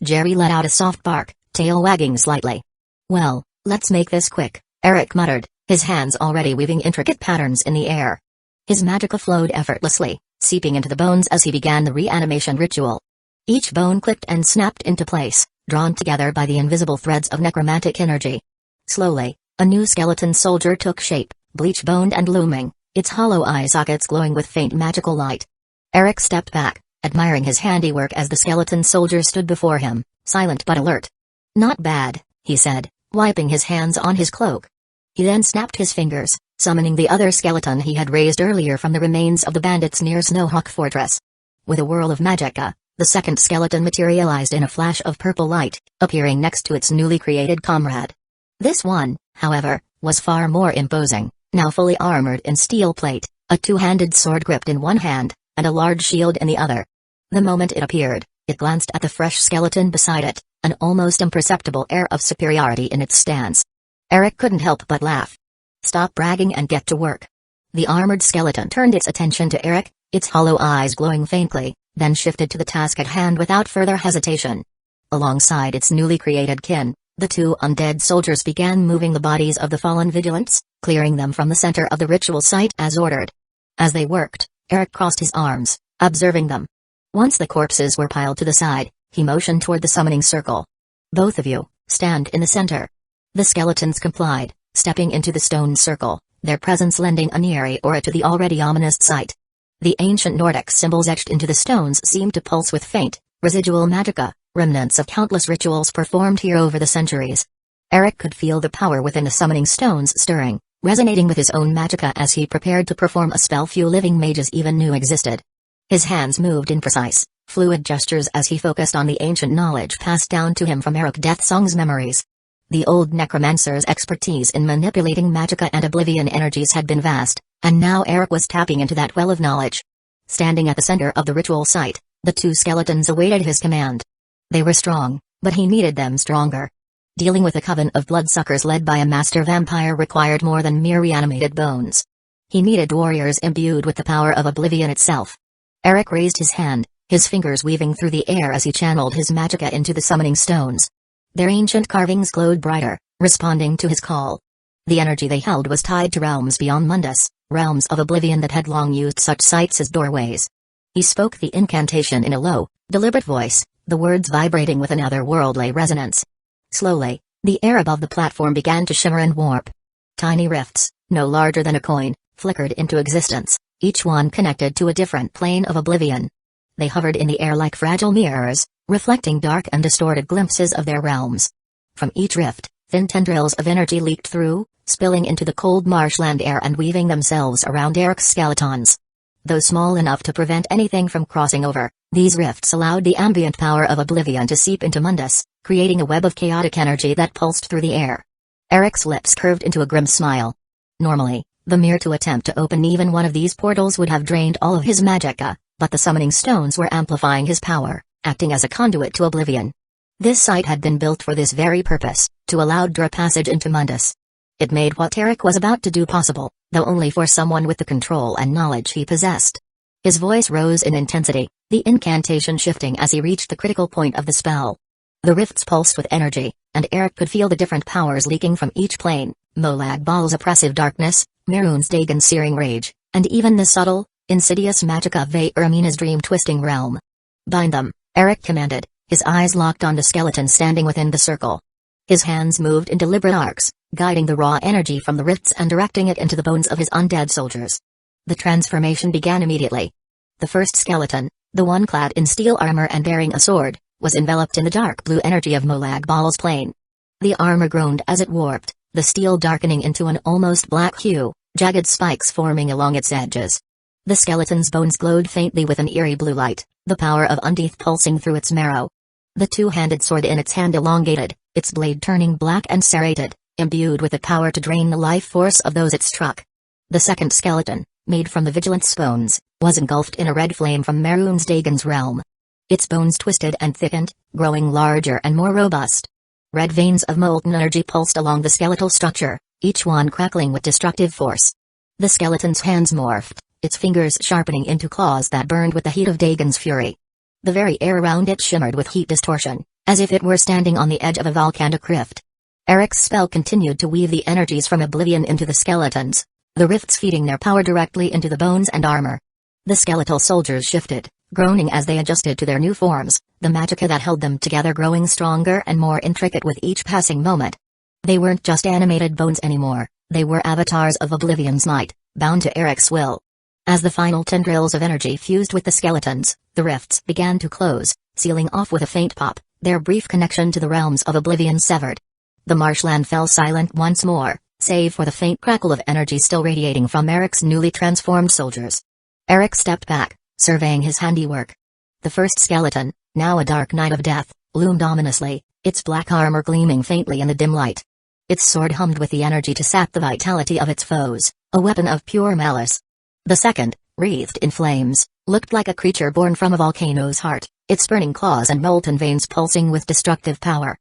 Jerry let out a soft bark, tail wagging slightly. Well, let's make this quick, Eric muttered, his hands already weaving intricate patterns in the air. His magicka flowed effortlessly, seeping into the bones as he began the reanimation ritual. Each bone clicked and snapped into place, drawn together by the invisible threads of necromantic energy. Slowly, a new skeleton soldier took shape, bleach-boned and looming, its hollow eye sockets glowing with faint magical light. Eric stepped back, admiring his handiwork as the skeleton soldier stood before him, silent but alert. Not bad, he said, wiping his hands on his cloak. He then snapped his fingers, summoning the other skeleton he had raised earlier from the remains of the bandits near Snowhawk Fortress. With a whirl of magicka, the second skeleton materialized in a flash of purple light, appearing next to its newly created comrade. This one, however, was far more imposing, now fully armored in steel plate, a two-handed sword gripped in one hand, and a large shield in the other. The moment it appeared, it glanced at the fresh skeleton beside it, an almost imperceptible air of superiority in its stance. Eric couldn't help but laugh. Stop bragging and get to work. The armored skeleton turned its attention to Eric, its hollow eyes glowing faintly, then shifted to the task at hand without further hesitation. Alongside its newly created kin, the two undead soldiers began moving the bodies of the fallen vigilants, clearing them from the center of the ritual site as ordered. As they worked, Eric crossed his arms, observing them. Once the corpses were piled to the side, he motioned toward the summoning circle. Both of you, stand in the center. The skeletons complied, stepping into the stone circle, their presence lending an eerie aura to the already ominous sight. The ancient Nordic symbols etched into the stones seemed to pulse with faint, residual magicka, remnants of countless rituals performed here over the centuries. Eric could feel the power within the summoning stones stirring, resonating with his own magicka as he prepared to perform a spell few living mages even knew existed. His hands moved in precise, fluid gestures as he focused on the ancient knowledge passed down to him from Eric Deathsong's memories. The old necromancer's expertise in manipulating magicka and oblivion energies had been vast, and now Eric was tapping into that well of knowledge. Standing at the center of the ritual site, the two skeletons awaited his command. They were strong, but he needed them stronger. Dealing with a coven of bloodsuckers led by a master vampire required more than mere reanimated bones. He needed warriors imbued with the power of oblivion itself. Eric raised his hand, his fingers weaving through the air as he channeled his magicka into the summoning stones. Their ancient carvings glowed brighter, responding to his call. The energy they held was tied to realms beyond Mundus, realms of oblivion that had long used such sites as doorways. He spoke the incantation in a low, deliberate voice, the words vibrating with an otherworldly resonance. Slowly, the air above the platform began to shimmer and warp. Tiny rifts, no larger than a coin, flickered into existence, each one connected to a different plane of oblivion. They hovered in the air like fragile mirrors, reflecting dark and distorted glimpses of their realms. From each rift, thin tendrils of energy leaked through, spilling into the cold marshland air and weaving themselves around Eric's skeletons. Though small enough to prevent anything from crossing over, these rifts allowed the ambient power of oblivion to seep into Mundus, creating a web of chaotic energy that pulsed through the air. Eric's lips curved into a grim smile. Normally, the mere to attempt to open even one of these portals would have drained all of his magicka, but the summoning stones were amplifying his power, acting as a conduit to oblivion. This site had been built for this very purpose, to allow direct passage into Mundus. It made what Eric was about to do possible, though only for someone with the control and knowledge he possessed. His voice rose in intensity, the incantation shifting as he reached the critical point of the spell. The rifts pulsed with energy, and Eric could feel the different powers leaking from each plane, Molag Bal's oppressive darkness, Mehrunes Dagon's searing rage, and even the subtle, insidious magicka of Vayramina's dream-twisting realm. Bind them, Eric commanded, his eyes locked on the skeleton standing within the circle. His hands moved in deliberate arcs, guiding the raw energy from the rifts and directing it into the bones of his undead soldiers. The transformation began immediately. The first skeleton, the one clad in steel armor and bearing a sword, was enveloped in the dark blue energy of Molag Bal's plane. The armor groaned as it warped, the steel darkening into an almost black hue, jagged spikes forming along its edges. The skeleton's bones glowed faintly with an eerie blue light, the power of Undeath pulsing through its marrow. The two-handed sword in its hand elongated, its blade turning black and serrated, imbued with the power to drain the life force of those it struck. The second skeleton, made from the Vigilant's bones, was engulfed in a red flame from Mehrunes Dagon's realm. Its bones twisted and thickened, growing larger and more robust. Red veins of molten energy pulsed along the skeletal structure, each one crackling with destructive force. The skeleton's hands morphed, its fingers sharpening into claws that burned with the heat of Dagon's fury. The very air around it shimmered with heat distortion, as if it were standing on the edge of a volcanic rift. Eric's spell continued to weave the energies from oblivion into the skeletons, the rifts feeding their power directly into the bones and armor. The skeletal soldiers shifted, groaning as they adjusted to their new forms, the magicka that held them together growing stronger and more intricate with each passing moment. They weren't just animated bones anymore, they were avatars of Oblivion's might, bound to Eric's will. As the final tendrils of energy fused with the skeletons, the rifts began to close, sealing off with a faint pop, their brief connection to the realms of Oblivion severed. The marshland fell silent once more, save for the faint crackle of energy still radiating from Eric's newly transformed soldiers. Eric stepped back, surveying his handiwork. The first skeleton, now a dark knight of death, loomed ominously, its black armor gleaming faintly in the dim light. Its sword hummed with the energy to sap the vitality of its foes, a weapon of pure malice. The second, wreathed in flames, looked like a creature born from a volcano's heart, its burning claws and molten veins pulsing with destructive power.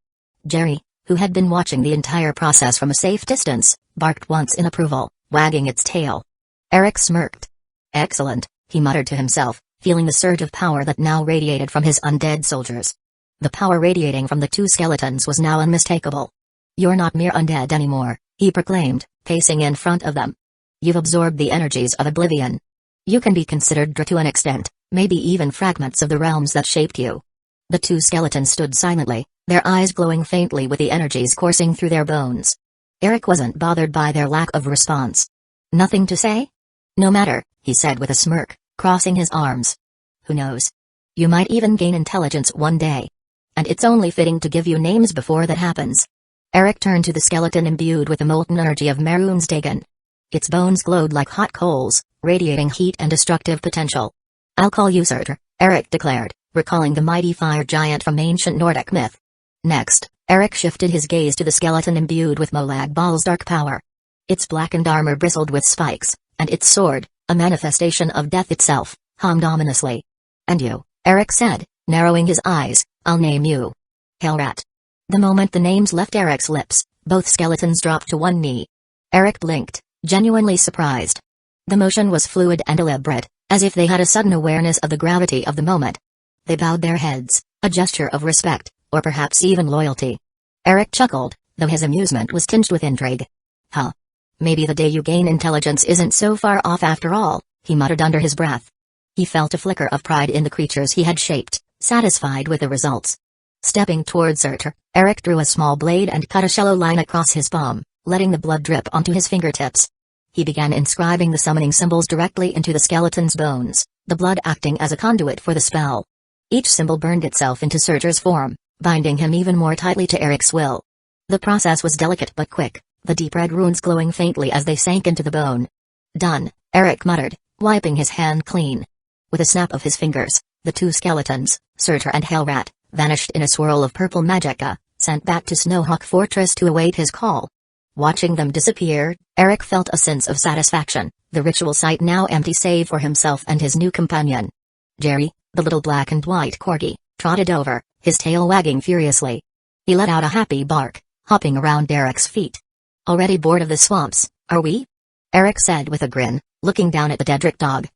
Jerry, who had been watching the entire process from a safe distance, barked once in approval, wagging its tail. Eric smirked. Excellent, he muttered to himself, feeling the surge of power that now radiated from his undead soldiers. The power radiating from the two skeletons was now unmistakable. You're not mere undead anymore, he proclaimed, pacing in front of them. You've absorbed the energies of Oblivion. You can be considered Dra to an extent, maybe even fragments of the realms that shaped you. The two skeletons stood silently, their eyes glowing faintly with the energies coursing through their bones. Eric wasn't bothered by their lack of response. Nothing to say? No matter, he said with a smirk, crossing his arms. Who knows? You might even gain intelligence one day. And it's only fitting to give you names before that happens. Eric turned to the skeleton imbued with the molten energy of Mehrunes Dagon. Its bones glowed like hot coals, radiating heat and destructive potential. I'll call you Surtur, Eric declared, recalling the mighty fire giant from ancient Nordic myth. Next, Eric shifted his gaze to the skeleton imbued with Molag Bal's dark power. Its blackened armor bristled with spikes, and its sword, a manifestation of death itself, hummed ominously. And you, Eric said, narrowing his eyes, I'll name you Hellrat. The moment the names left Eric's lips, both skeletons dropped to one knee. Eric blinked, genuinely surprised. The motion was fluid and deliberate, as if they had a sudden awareness of the gravity of the moment. They bowed their heads, a gesture of respect, or perhaps even loyalty. Eric chuckled, though his amusement was tinged with intrigue. Huh. Maybe the day you gain intelligence isn't so far off after all, he muttered under his breath. He felt a flicker of pride in the creatures he had shaped, satisfied with the results. Stepping towards Surtur, Eric drew a small blade and cut a shallow line across his palm, letting the blood drip onto his fingertips. He began inscribing the summoning symbols directly into the skeleton's bones, the blood acting as a conduit for the spell. Each symbol burned itself into Surtur's form, binding him even more tightly to Eric's will. The process was delicate but quick, the deep red runes glowing faintly as they sank into the bone. Done, Eric muttered, wiping his hand clean. With a snap of his fingers, the two skeletons, Surtur and Hellrat, vanished in a swirl of purple magicka, sent back to Snowhawk Fortress to await his call. Watching them disappear, Eric felt a sense of satisfaction, the ritual site now empty save for himself and his new companion. Jerry, the little black and white corgi, trotted over, his tail wagging furiously. He let out a happy bark, hopping around Eric's feet. Already bored of the swamps, are we? Eric said with a grin, looking down at the Dedrick dog.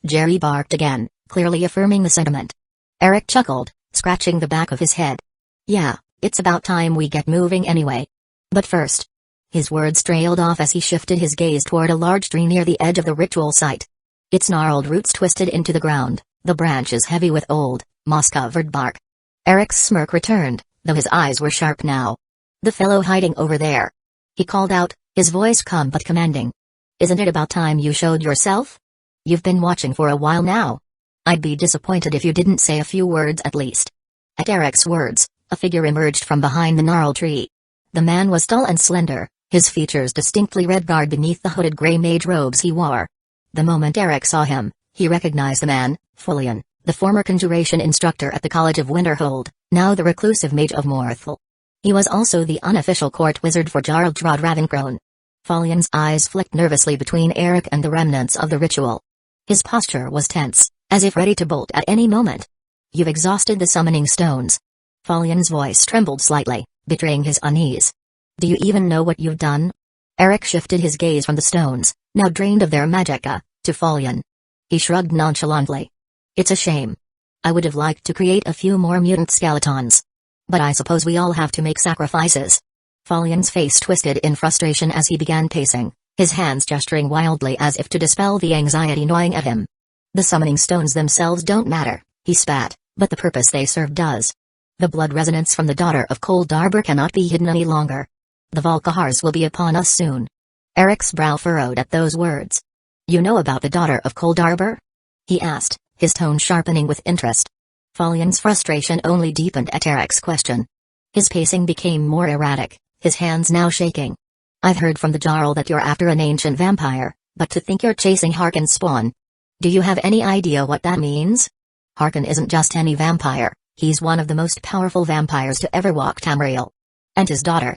Jerry barked again, clearly affirming the sentiment. Eric chuckled, scratching the back of his head. Yeah, it's about time we get moving anyway. But first. His words trailed off as he shifted his gaze toward a large tree near the edge of the ritual site. Its gnarled roots twisted into the ground, the branches heavy with old, moss-covered bark. Eric's smirk returned, though his eyes were sharp now. The fellow hiding over there. He called out, his voice calm but commanding. Isn't it about time you showed yourself? You've been watching for a while now. I'd be disappointed if you didn't say a few words at least. At Eric's words, a figure emerged from behind the gnarled tree. The man was tall and slender, his features distinctly red-barred beneath the hooded gray mage robes he wore. The moment Eric saw him, he recognized the man, Fulian, the former conjuration instructor at the College of Winterhold, now the reclusive mage of Morthal. He was also the unofficial court wizard for Jarl Drod Ravencrone. Fulian's eyes flicked nervously between Eric and the remnants of the ritual. His posture was tense, as if ready to bolt at any moment. You've exhausted the summoning stones. Fulian's voice trembled slightly, betraying his unease. Do you even know what you've done? Eric shifted his gaze from the stones, now drained of their magicka, to Fallion. He shrugged nonchalantly. It's a shame. I would have liked to create a few more mutant skeletons. But I suppose we all have to make sacrifices. Fallion's face twisted in frustration as he began pacing, his hands gesturing wildly as if to dispel the anxiety gnawing at him. The summoning stones themselves don't matter, he spat, but the purpose they serve does. The blood resonance from the daughter of Cold Arbor cannot be hidden any longer. The Volkahars will be upon us soon. Eric's brow furrowed at those words. You know about the daughter of Cold Arbor? He asked, his tone sharpening with interest. Fallion's frustration only deepened at Eric's question. His pacing became more erratic, his hands now shaking. I've heard from the Jarl that you're after an ancient vampire, but to think you're chasing Harkon's spawn. Do you have any idea what that means? Harkon isn't just any vampire, he's one of the most powerful vampires to ever walk Tamriel. And his daughter.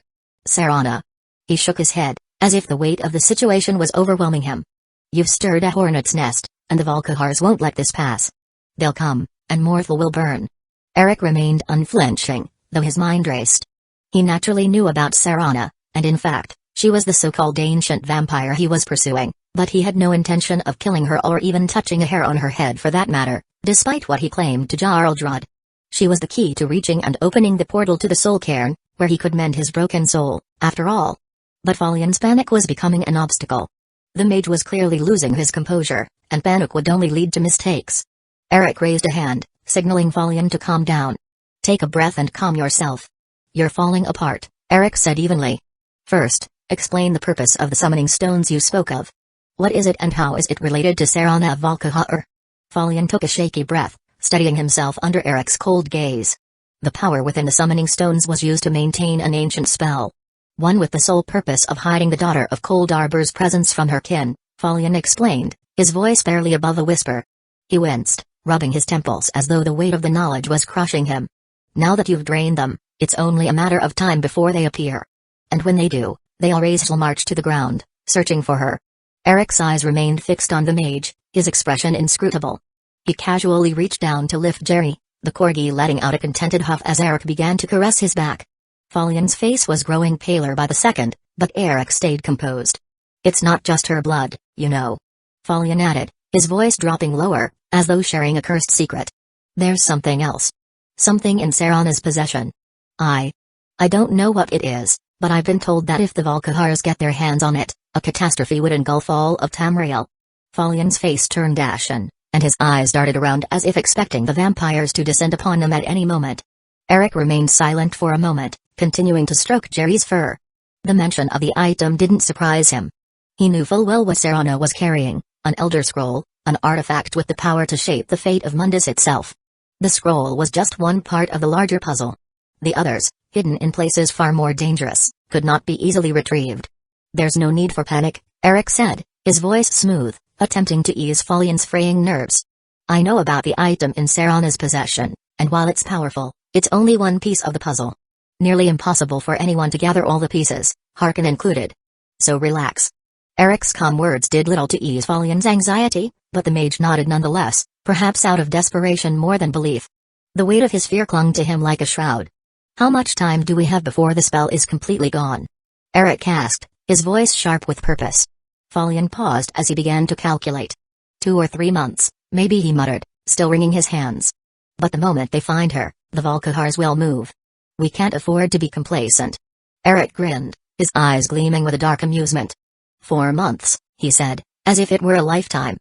Serana. He shook his head, as if the weight of the situation was overwhelming him. You've stirred a hornet's nest, and the Volkahars won't let this pass. They'll come, and Morthal will burn. Eric remained unflinching, though his mind raced. He naturally knew about Serana, and in fact, she was the so-called ancient vampire he was pursuing, but he had no intention of killing her or even touching a hair on her head for that matter, despite what he claimed to Jarl Drud. She was the key to reaching and opening the portal to the Soul Cairn, where he could mend his broken soul, after all. But Fallion's panic was becoming an obstacle. The mage was clearly losing his composure, and panic would only lead to mistakes. Eric raised a hand, signaling Fallion to calm down. Take a breath and calm yourself. You're falling apart, Eric said evenly. First, explain the purpose of the summoning stones you spoke of. What is it and how is it related to Serana of Volkahar? Fallion took a shaky breath, steadying himself under Eric's cold gaze. The power within the summoning stones was used to maintain an ancient spell. One with the sole purpose of hiding the daughter of Cold Arbor's presence from her kin, Fallion explained, his voice barely above a whisper. He winced, rubbing his temples as though the weight of the knowledge was crushing him. Now that you've drained them, it's only a matter of time before they appear. And when they do, they'll march to the ground, searching for her. Eric's eyes remained fixed on the mage, his expression inscrutable. He casually reached down to lift Jerry, the corgi letting out a contented huff as Eric began to caress his back. Fallion's face was growing paler by the second, but Eric stayed composed. It's not just her blood, you know. Fallion added, his voice dropping lower, as though sharing a cursed secret. There's something else. Something in Serana's possession. I don't know what it is, but I've been told that if the Volkahars get their hands on it, a catastrophe would engulf all of Tamriel. Fallion's face turned ashen, and his eyes darted around as if expecting the vampires to descend upon them at any moment. Eric remained silent for a moment, continuing to stroke Jerry's fur. The mention of the item didn't surprise him. He knew full well what Serana was carrying, an Elder Scroll, an artifact with the power to shape the fate of Mundus itself. The scroll was just one part of the larger puzzle. The others, hidden in places far more dangerous, could not be easily retrieved. There's no need for panic, Eric said, his voice smooth, attempting to ease Fallion's fraying nerves. I know about the item in Serana's possession, and while it's powerful, it's only one piece of the puzzle. Nearly impossible for anyone to gather all the pieces, Harkon included. So relax. Eric's calm words did little to ease Fallion's anxiety, but the mage nodded nonetheless, perhaps out of desperation more than belief. The weight of his fear clung to him like a shroud. How much time do we have before the spell is completely gone? Eric asked, his voice sharp with purpose. Fallion paused as he began to calculate. 2 or 3 months, maybe, he muttered, still wringing his hands. But the moment they find her, the Volkahars will move. We can't afford to be complacent. Eric grinned, his eyes gleaming with a dark amusement. 4 months, he said, as if it were a lifetime.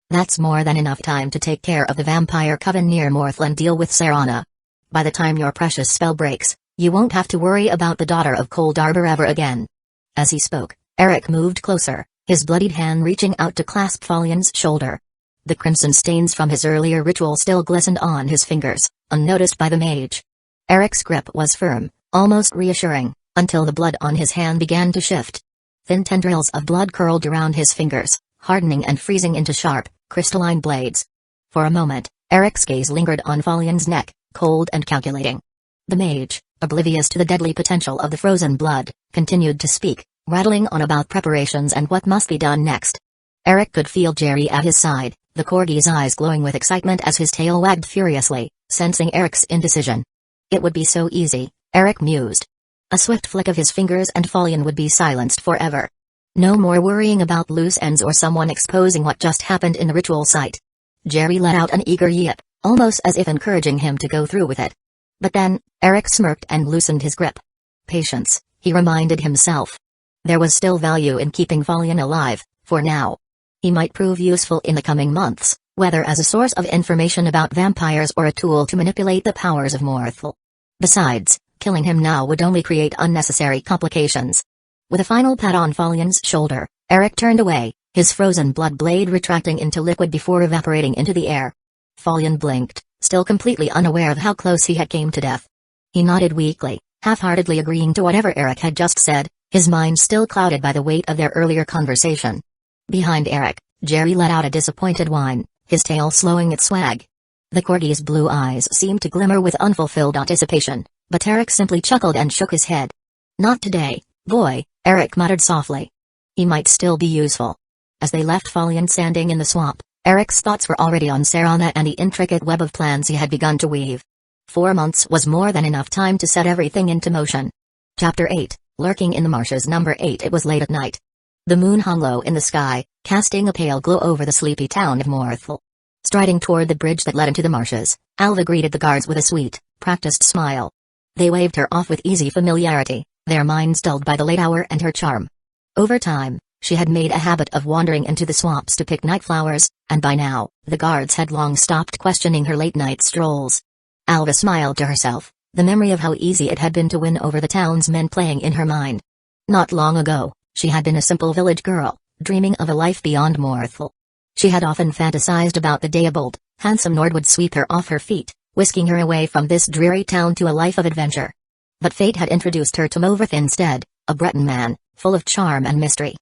That's more than enough time to take care of the vampire coven near Morthal and deal with Serana. By the time your precious spell breaks, you won't have to worry about the daughter of Cold Arbor ever again. As he spoke, Eric moved closer, his bloodied hand reaching out to clasp Fallion's shoulder. The crimson stains from his earlier ritual still glistened on his fingers, unnoticed by the mage. Eric's grip was firm, almost reassuring, until the blood on his hand began to shift. Thin tendrils of blood curled around his fingers, hardening and freezing into sharp, crystalline blades. For a moment, Eric's gaze lingered on Fallion's neck, cold and calculating. The mage, oblivious to the deadly potential of the frozen blood, continued to speak, rattling on about preparations and what must be done next. Eric could feel Jerry at his side, the corgi's eyes glowing with excitement as his tail wagged furiously, sensing Eric's indecision. It would be so easy, Eric mused. A swift flick of his fingers and Folion would be silenced forever. No more worrying about loose ends or someone exposing what just happened in the ritual site. Jerry let out an eager yip, almost as if encouraging him to go through with it. But then, Eric smirked and loosened his grip. Patience, he reminded himself. There was still value in keeping Folion alive, for now. He might prove useful in the coming months, whether as a source of information about vampires or a tool to manipulate the powers of Morthal. Besides, killing him now would only create unnecessary complications. With a final pat on Folion's shoulder, Eric turned away, his frozen blood blade retracting into liquid before evaporating into the air. Folion blinked, still completely unaware of how close he had came to death. He nodded weakly, half-heartedly agreeing to whatever Eric had just said, his mind still clouded by the weight of their earlier conversation. Behind Eric, Jerry let out a disappointed whine, his tail slowing its swag. The corgi's blue eyes seemed to glimmer with unfulfilled anticipation, but Eric simply chuckled and shook his head. Not today, boy, Eric muttered softly. He might still be useful. As they left Folion standing in the swamp, Eric's thoughts were already on Serana and the intricate web of plans he had begun to weave. 4 months was more than enough time to set everything into motion. Chapter 8, Lurking in the Marshes. Number 8. It was late at night. The moon hung low in the sky, casting a pale glow over the sleepy town of Morthal. Striding toward the bridge that led into the marshes, Alva greeted the guards with a sweet, practiced smile. They waved her off with easy familiarity, their minds dulled by the late hour and her charm. Over time, she had made a habit of wandering into the swamps to pick night flowers, and by now, the guards had long stopped questioning her late-night strolls. Alva smiled to herself, the memory of how easy it had been to win over the townsmen playing in her mind. Not long ago, she had been a simple village girl, dreaming of a life beyond Morthal. She had often fantasized about the day a bold, handsome Nord would sweep her off her feet, whisking her away from this dreary town to a life of adventure. But fate had introduced her to Movrith instead, a Breton man, full of charm and mystery.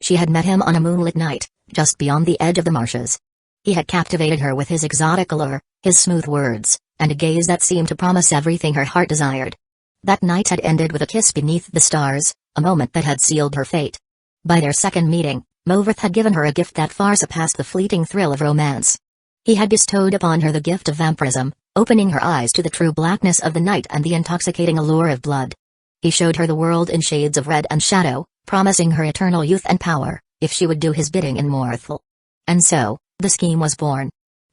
She had met him on a moonlit night, just beyond the edge of the marshes. He had captivated her with his exotic allure, his smooth words, and a gaze that seemed to promise everything her heart desired. That night had ended with a kiss beneath the stars, a moment that had sealed her fate. By their second meeting, Movrith had given her a gift that far surpassed the fleeting thrill of romance. He had bestowed upon her the gift of vampirism, opening her eyes to the true blackness of the night and the intoxicating allure of blood. He showed her the world in shades of red and shadow, promising her eternal youth and power, if she would do his bidding in Morthal. And so, the scheme was born.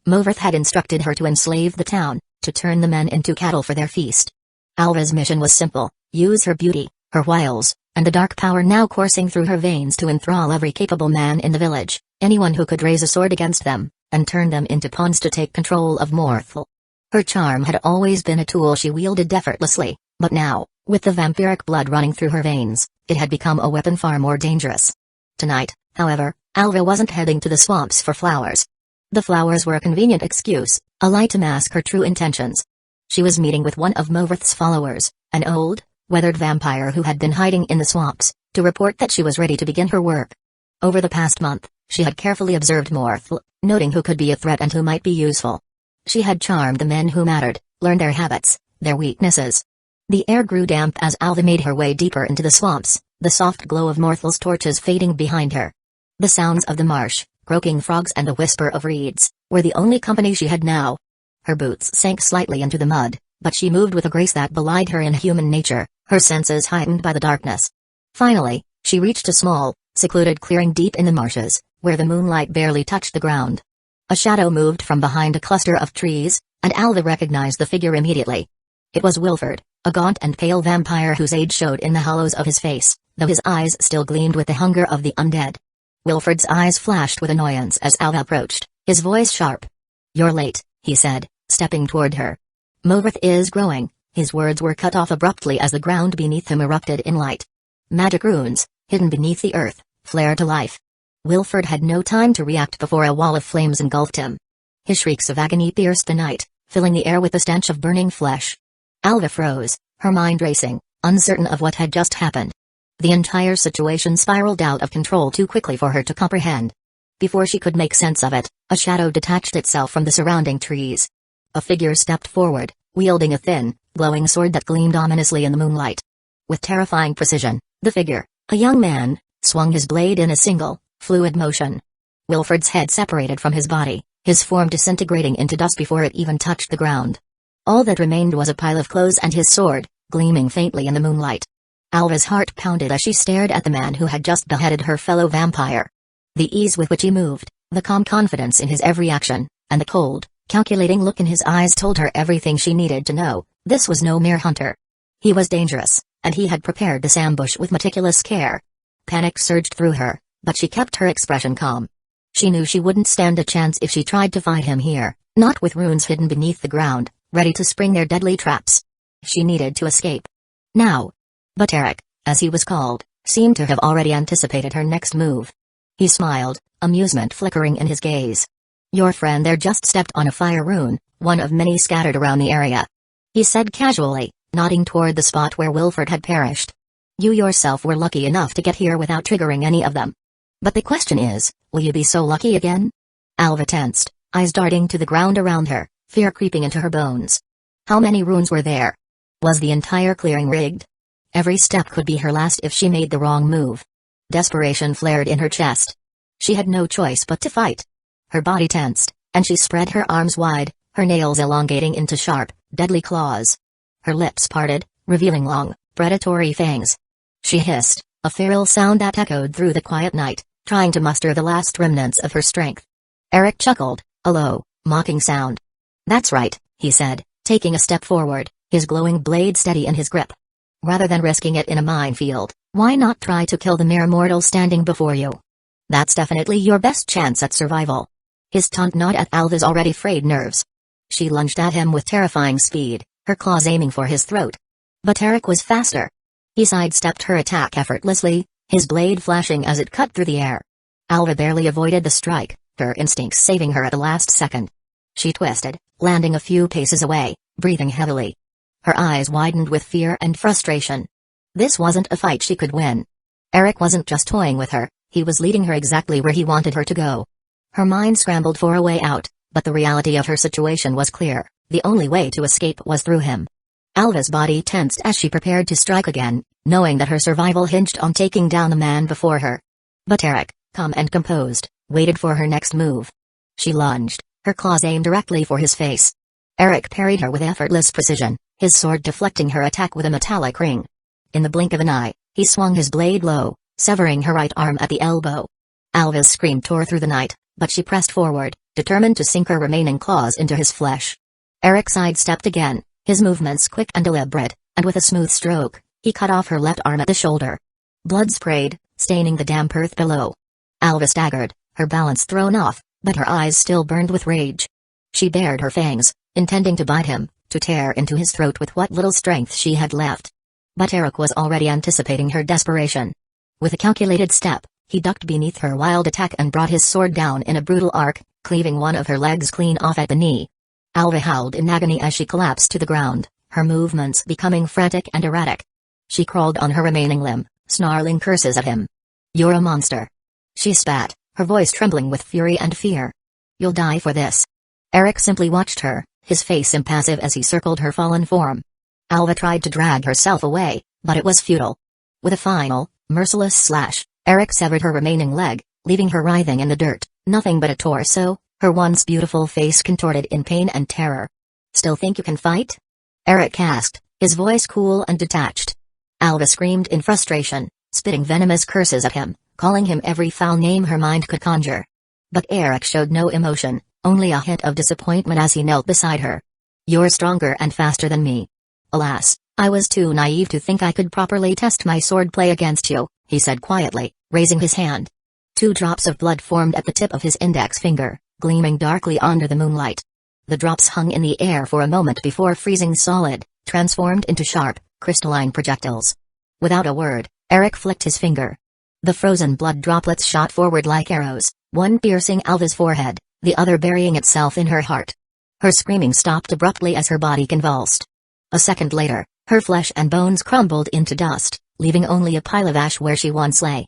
Movrith had instructed her to enslave the town, to turn the men into cattle for their feast. Alva's mission was simple: use her beauty, her wiles, and the dark power now coursing through her veins to enthrall every capable man in the village, anyone who could raise a sword against them, and turn them into pawns to take control of Morthal. Her charm had always been a tool she wielded effortlessly, but now, with the vampiric blood running through her veins, it had become a weapon far more dangerous. Tonight, however, Alva wasn't heading to the swamps for flowers. The flowers were a convenient excuse, a lie to mask her true intentions. She was meeting with one of Movrith's followers, an old, weathered vampire who had been hiding in the swamps, to report that she was ready to begin her work. Over the past month, she had carefully observed Morthal, noting who could be a threat and who might be useful. She had charmed the men who mattered, learned their habits, their weaknesses. The air grew damp as Alva made her way deeper into the swamps, the soft glow of Morthal's torches fading behind her. The sounds of the marsh, croaking frogs and the whisper of reeds, were the only company she had now. Her boots sank slightly into the mud, but she moved with a grace that belied her inhuman nature, her senses heightened by the darkness. Finally, she reached a small, secluded clearing deep in the marshes, where the moonlight barely touched the ground. A shadow moved from behind a cluster of trees, and Alva recognized the figure immediately. It was Wilford, a gaunt and pale vampire whose age showed in the hollows of his face, though his eyes still gleamed with the hunger of the undead. Wilford's eyes flashed with annoyance as Alva approached, his voice sharp. "You're late," he said, stepping toward her. "Movrith is growing." His words were cut off abruptly as the ground beneath him erupted in light. Magic runes, hidden beneath the earth, flared to life. Wilford had no time to react before a wall of flames engulfed him. His shrieks of agony pierced the night, filling the air with the stench of burning flesh. Alva froze, her mind racing, uncertain of what had just happened. The entire situation spiraled out of control too quickly for her to comprehend. Before she could make sense of it, a shadow detached itself from the surrounding trees. A figure stepped forward, wielding a thin, glowing sword that gleamed ominously in the moonlight. With terrifying precision, the figure, a young man, swung his blade in a single, fluid motion. Wilford's head separated from his body, his form disintegrating into dust before it even touched the ground. All that remained was a pile of clothes and his sword, gleaming faintly in the moonlight. Alva's heart pounded as she stared at the man who had just beheaded her fellow vampire. The ease with which he moved, the calm confidence in his every action, and the cold, calculating look in his eyes told her everything she needed to know. This was no mere hunter. He was dangerous, and he had prepared this ambush with meticulous care. Panic surged through her, but she kept her expression calm. She knew she wouldn't stand a chance if she tried to fight him here, not with runes hidden beneath the ground, ready to spring their deadly traps. She needed to escape. Now. But Eric, as he was called, seemed to have already anticipated her next move. He smiled, amusement flickering in his gaze. Your friend there just stepped on a fire rune, one of many scattered around the area. He said casually, nodding toward the spot where Wilford had perished. You yourself were lucky enough to get here without triggering any of them. But the question is, will you be so lucky again? Alva tensed, eyes darting to the ground around her, fear creeping into her bones. How many runes were there? Was the entire clearing rigged? Every step could be her last if she made the wrong move. Desperation flared in her chest. She had no choice but to fight. Her body tensed, and she spread her arms wide, her nails elongating into sharp, deadly claws. Her lips parted, revealing long, predatory fangs. She hissed, a feral sound that echoed through the quiet night, trying to muster the last remnants of her strength. Eric chuckled, a low, mocking sound. That's right, he said, taking a step forward, his glowing blade steady in his grip. Rather than risking it in a minefield, why not try to kill the mere mortal standing before you? That's definitely your best chance at survival. His taunt gnawed at Alva's already frayed nerves. She lunged at him with terrifying speed, her claws aiming for his throat. But Eric was faster. He sidestepped her attack effortlessly, his blade flashing as it cut through the air. Alva barely avoided the strike, her instincts saving her at the last second. She twisted, landing a few paces away, breathing heavily. Her eyes widened with fear and frustration. This wasn't a fight she could win. Eric wasn't just toying with her, he was leading her exactly where he wanted her to go. Her mind scrambled for a way out, but the reality of her situation was clear, the only way to escape was through him. Alva's body tensed as she prepared to strike again, knowing that her survival hinged on taking down the man before her. But Eric, calm and composed, waited for her next move. She lunged, her claws aimed directly for his face. Eric parried her with effortless precision, his sword deflecting her attack with a metallic ring. In the blink of an eye, he swung his blade low, severing her right arm at the elbow. Alva's scream tore through the night, but she pressed forward, determined to sink her remaining claws into his flesh. Eric sidestepped again, his movements quick and deliberate, and with a smooth stroke, he cut off her left arm at the shoulder. Blood sprayed, staining the damp earth below. Alva staggered, her balance thrown off, but her eyes still burned with rage. She bared her fangs, intending to bite him, to tear into his throat with what little strength she had left. But Eric was already anticipating her desperation. With a calculated step, he ducked beneath her wild attack and brought his sword down in a brutal arc, cleaving one of her legs clean off at the knee. Alva howled in agony as she collapsed to the ground, her movements becoming frantic and erratic. She crawled on her remaining limb, snarling curses at him. You're a monster. She spat, her voice trembling with fury and fear. You'll die for this. Eric simply watched her, his face impassive as he circled her fallen form. Alva tried to drag herself away, but it was futile. With a final, merciless slash, Eric severed her remaining leg, leaving her writhing in the dirt, nothing but a torso, her once beautiful face contorted in pain and terror. Still think you can fight? Eric asked, his voice cool and detached. Alva screamed in frustration, spitting venomous curses at him, calling him every foul name her mind could conjure. But Eric showed no emotion, only a hint of disappointment as he knelt beside her. You're stronger and faster than me. Alas, I was too naive to think I could properly test my swordplay against you, he said quietly, raising his hand. 2 drops of blood formed at the tip of his index finger, gleaming darkly under the moonlight. The drops hung in the air for a moment before freezing solid, transformed into sharp, crystalline projectiles. Without a word, Eric flicked his finger. The frozen blood droplets shot forward like arrows, one piercing Alva's forehead, the other burying itself in her heart. Her screaming stopped abruptly as her body convulsed. A second later, her flesh and bones crumbled into dust, leaving only a pile of ash where she once lay.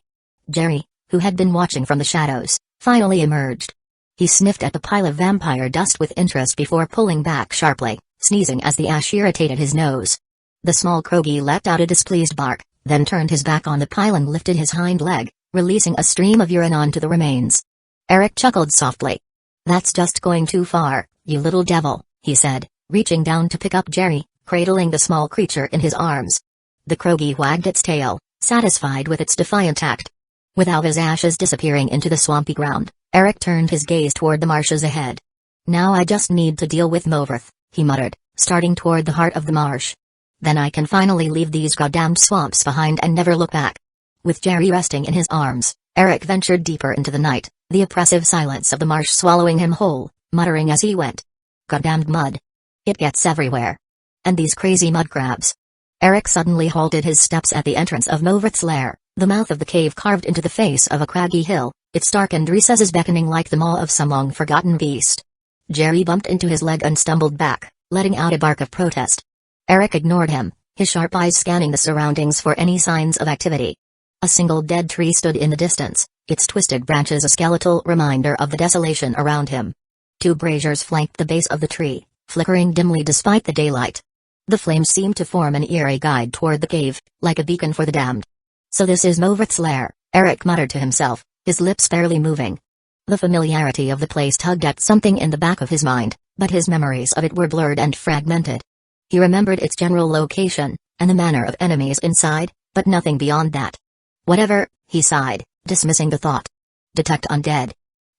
Jerry, who had been watching from the shadows, finally emerged. He sniffed at the pile of vampire dust with interest before pulling back sharply, sneezing as the ash irritated his nose. The small Krogi let out a displeased bark, then turned his back on the pile and lifted his hind leg, releasing a stream of urine onto the remains. Eric chuckled softly. That's just going too far, you little devil, he said, reaching down to pick up Jerry, cradling the small creature in his arms. The Krogi wagged its tail, satisfied with its defiant act. With Alva's ashes disappearing into the swampy ground, Eric turned his gaze toward the marshes ahead. Now I just need to deal with Movrith, he muttered, starting toward the heart of the marsh. Then I can finally leave these goddamned swamps behind and never look back. With Jerry resting in his arms, Eric ventured deeper into the night, the oppressive silence of the marsh swallowing him whole, muttering as he went. Goddamned mud. It gets everywhere. And these crazy mud crabs. Eric suddenly halted his steps at the entrance of Movrith's lair, the mouth of the cave carved into the face of a craggy hill, its darkened recesses beckoning like the maw of some long-forgotten beast. Jerry bumped into his leg and stumbled back, letting out a bark of protest. Eric ignored him, his sharp eyes scanning the surroundings for any signs of activity. A single dead tree stood in the distance, its twisted branches a skeletal reminder of the desolation around him. Two braziers flanked the base of the tree, flickering dimly despite the daylight. The flames seemed to form an eerie guide toward the cave, like a beacon for the damned. So this is Movrith's lair, Eric muttered to himself, his lips barely moving. The familiarity of the place tugged at something in the back of his mind, but his memories of it were blurred and fragmented. He remembered its general location, and the manner of enemies inside, but nothing beyond that. Whatever, he sighed, dismissing the thought. Detect undead.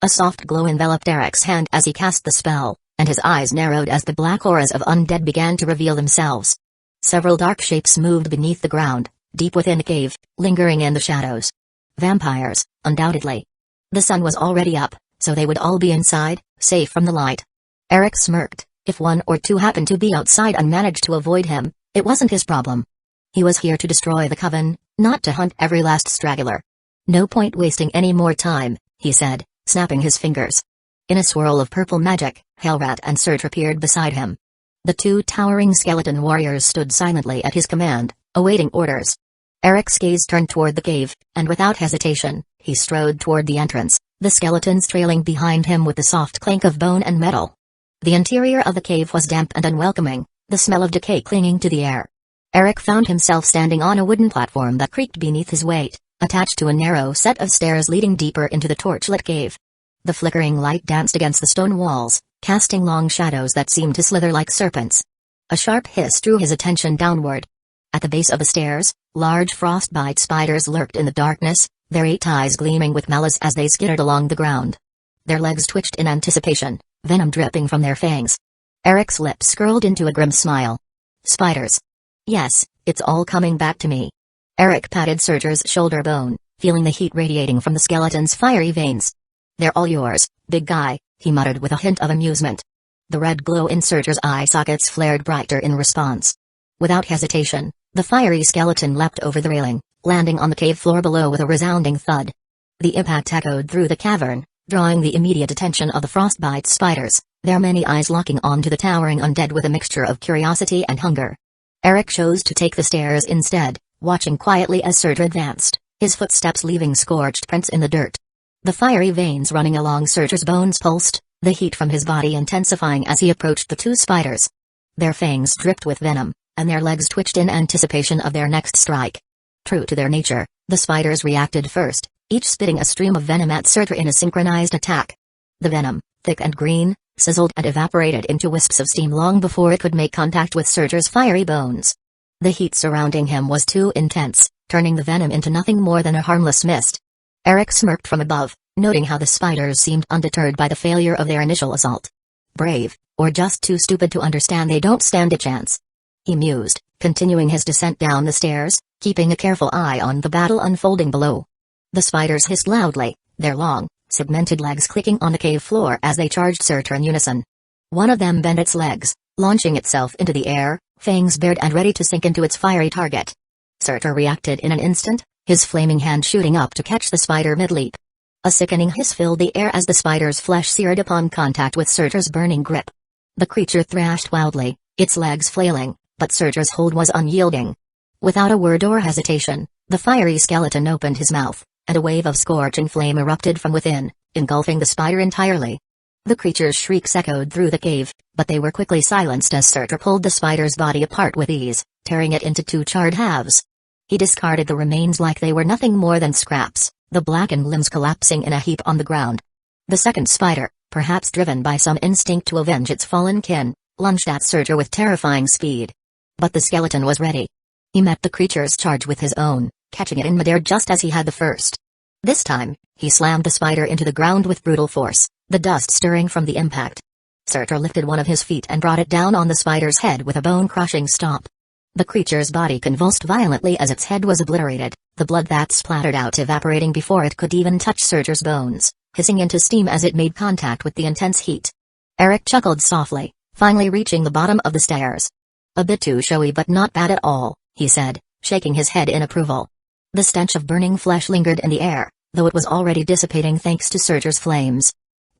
A soft glow enveloped Eric's hand as he cast the spell, and his eyes narrowed as the black auras of undead began to reveal themselves. Several dark shapes moved beneath the ground, deep within the cave, lingering in the shadows. Vampires, undoubtedly. The sun was already up, so they would all be inside, safe from the light. Eric smirked. If one or two happened to be outside and managed to avoid him, it wasn't his problem. He was here to destroy the coven, not to hunt every last straggler. No point wasting any more time, he said, snapping his fingers. In a swirl of purple magic, Hellrat and Surge appeared beside him. The two towering skeleton warriors stood silently at his command, awaiting orders. Eric's gaze turned toward the cave, and without hesitation, he strode toward the entrance, the skeletons trailing behind him with the soft clink of bone and metal. The interior of the cave was damp and unwelcoming, the smell of decay clinging to the air. Eric found himself standing on a wooden platform that creaked beneath his weight, attached to a narrow set of stairs leading deeper into the torchlit cave. The flickering light danced against the stone walls, casting long shadows that seemed to slither like serpents. A sharp hiss drew his attention downward. At the base of the stairs, large frostbite spiders lurked in the darkness, their 8 eyes gleaming with malice as they skittered along the ground. Their legs twitched in anticipation, venom dripping from their fangs. Eric's lips curled into a grim smile. Spiders. Yes, it's all coming back to me. Eric patted Surger's shoulder bone, feeling the heat radiating from the skeleton's fiery veins. They're all yours, big guy, he muttered with a hint of amusement. The red glow in Surger's eye sockets flared brighter in response. Without hesitation, the fiery skeleton leapt over the railing, landing on the cave floor below with a resounding thud. The impact echoed through the cavern, drawing the immediate attention of the frostbite spiders, their many eyes locking onto the towering undead with a mixture of curiosity and hunger. Eric chose to take the stairs instead, watching quietly as Surge advanced, his footsteps leaving scorched prints in the dirt. The fiery veins running along Surge's bones pulsed, the heat from his body intensifying as he approached the two spiders. Their fangs dripped with venom, and their legs twitched in anticipation of their next strike. True to their nature, the spiders reacted first, each spitting a stream of venom at Surge in a synchronized attack. The venom, thick and green, sizzled and evaporated into wisps of steam long before it could make contact with Surge's fiery bones. The heat surrounding him was too intense, turning the venom into nothing more than a harmless mist. Eric smirked from above, noting how the spiders seemed undeterred by the failure of their initial assault. Brave, or just too stupid to understand they don't stand a chance. He mused, continuing his descent down the stairs, keeping a careful eye on the battle unfolding below. The spiders hissed loudly, their long, segmented legs clicking on the cave floor as they charged Surtur in unison. One of them bent its legs, launching itself into the air, fangs bared and ready to sink into its fiery target. Surtur reacted in an instant, his flaming hand shooting up to catch the spider mid-leap. A sickening hiss filled the air as the spider's flesh seared upon contact with Surtur's burning grip. The creature thrashed wildly, its legs flailing, but Surtur's hold was unyielding. Without a word or hesitation, the fiery skeleton opened his mouth, and a wave of scorching flame erupted from within, engulfing the spider entirely. The creature's shrieks echoed through the cave, but they were quickly silenced as Surtur pulled the spider's body apart with ease, tearing it into 2 charred halves. He discarded the remains like they were nothing more than scraps, the blackened limbs collapsing in a heap on the ground. The second spider, perhaps driven by some instinct to avenge its fallen kin, lunged at Surtur with terrifying speed. But the skeleton was ready. He met the creature's charge with his own, catching it in midair just as he had the first. This time, he slammed the spider into the ground with brutal force, the dust stirring from the impact. Surtur lifted one of his feet and brought it down on the spider's head with a bone-crushing stomp. The creature's body convulsed violently as its head was obliterated, the blood that splattered out evaporating before it could even touch Surtur's bones, hissing into steam as it made contact with the intense heat. Eric chuckled softly, finally reaching the bottom of the stairs. "A bit too showy but not bad at all," he said, shaking his head in approval. The stench of burning flesh lingered in the air, though it was already dissipating thanks to Surtur's flames.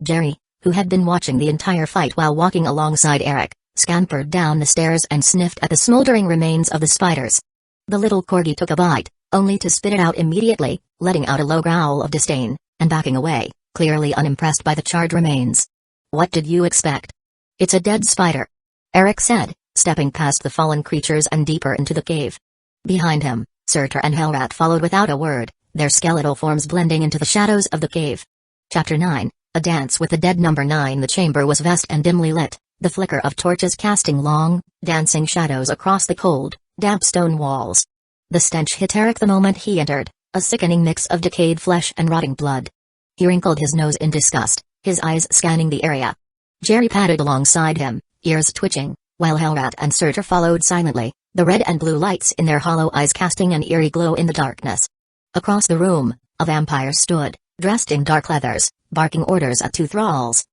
Jerry, who had been watching the entire fight while walking alongside Eric, scampered down the stairs and sniffed at the smoldering remains of the spiders. The little corgi took a bite, only to spit it out immediately, letting out a low growl of disdain, and backing away, clearly unimpressed by the charred remains. "What did you expect? It's a dead spider," Eric said, stepping past the fallen creatures and deeper into the cave. Behind him, Surtur and Hellrat followed without a word, their skeletal forms blending into the shadows of the cave. Chapter 9, A Dance with the Dead. Number 9. The chamber was vast and dimly lit, the flicker of torches casting long, dancing shadows across the cold, damp stone walls. The stench hit Eric the moment he entered, a sickening mix of decayed flesh and rotting blood. He wrinkled his nose in disgust, his eyes scanning the area. Jerry padded alongside him, ears twitching, while Hellrat and Surtur followed silently, the red and blue lights in their hollow eyes casting an eerie glow in the darkness. Across the room, a vampire stood, dressed in dark leathers, barking orders at two thralls.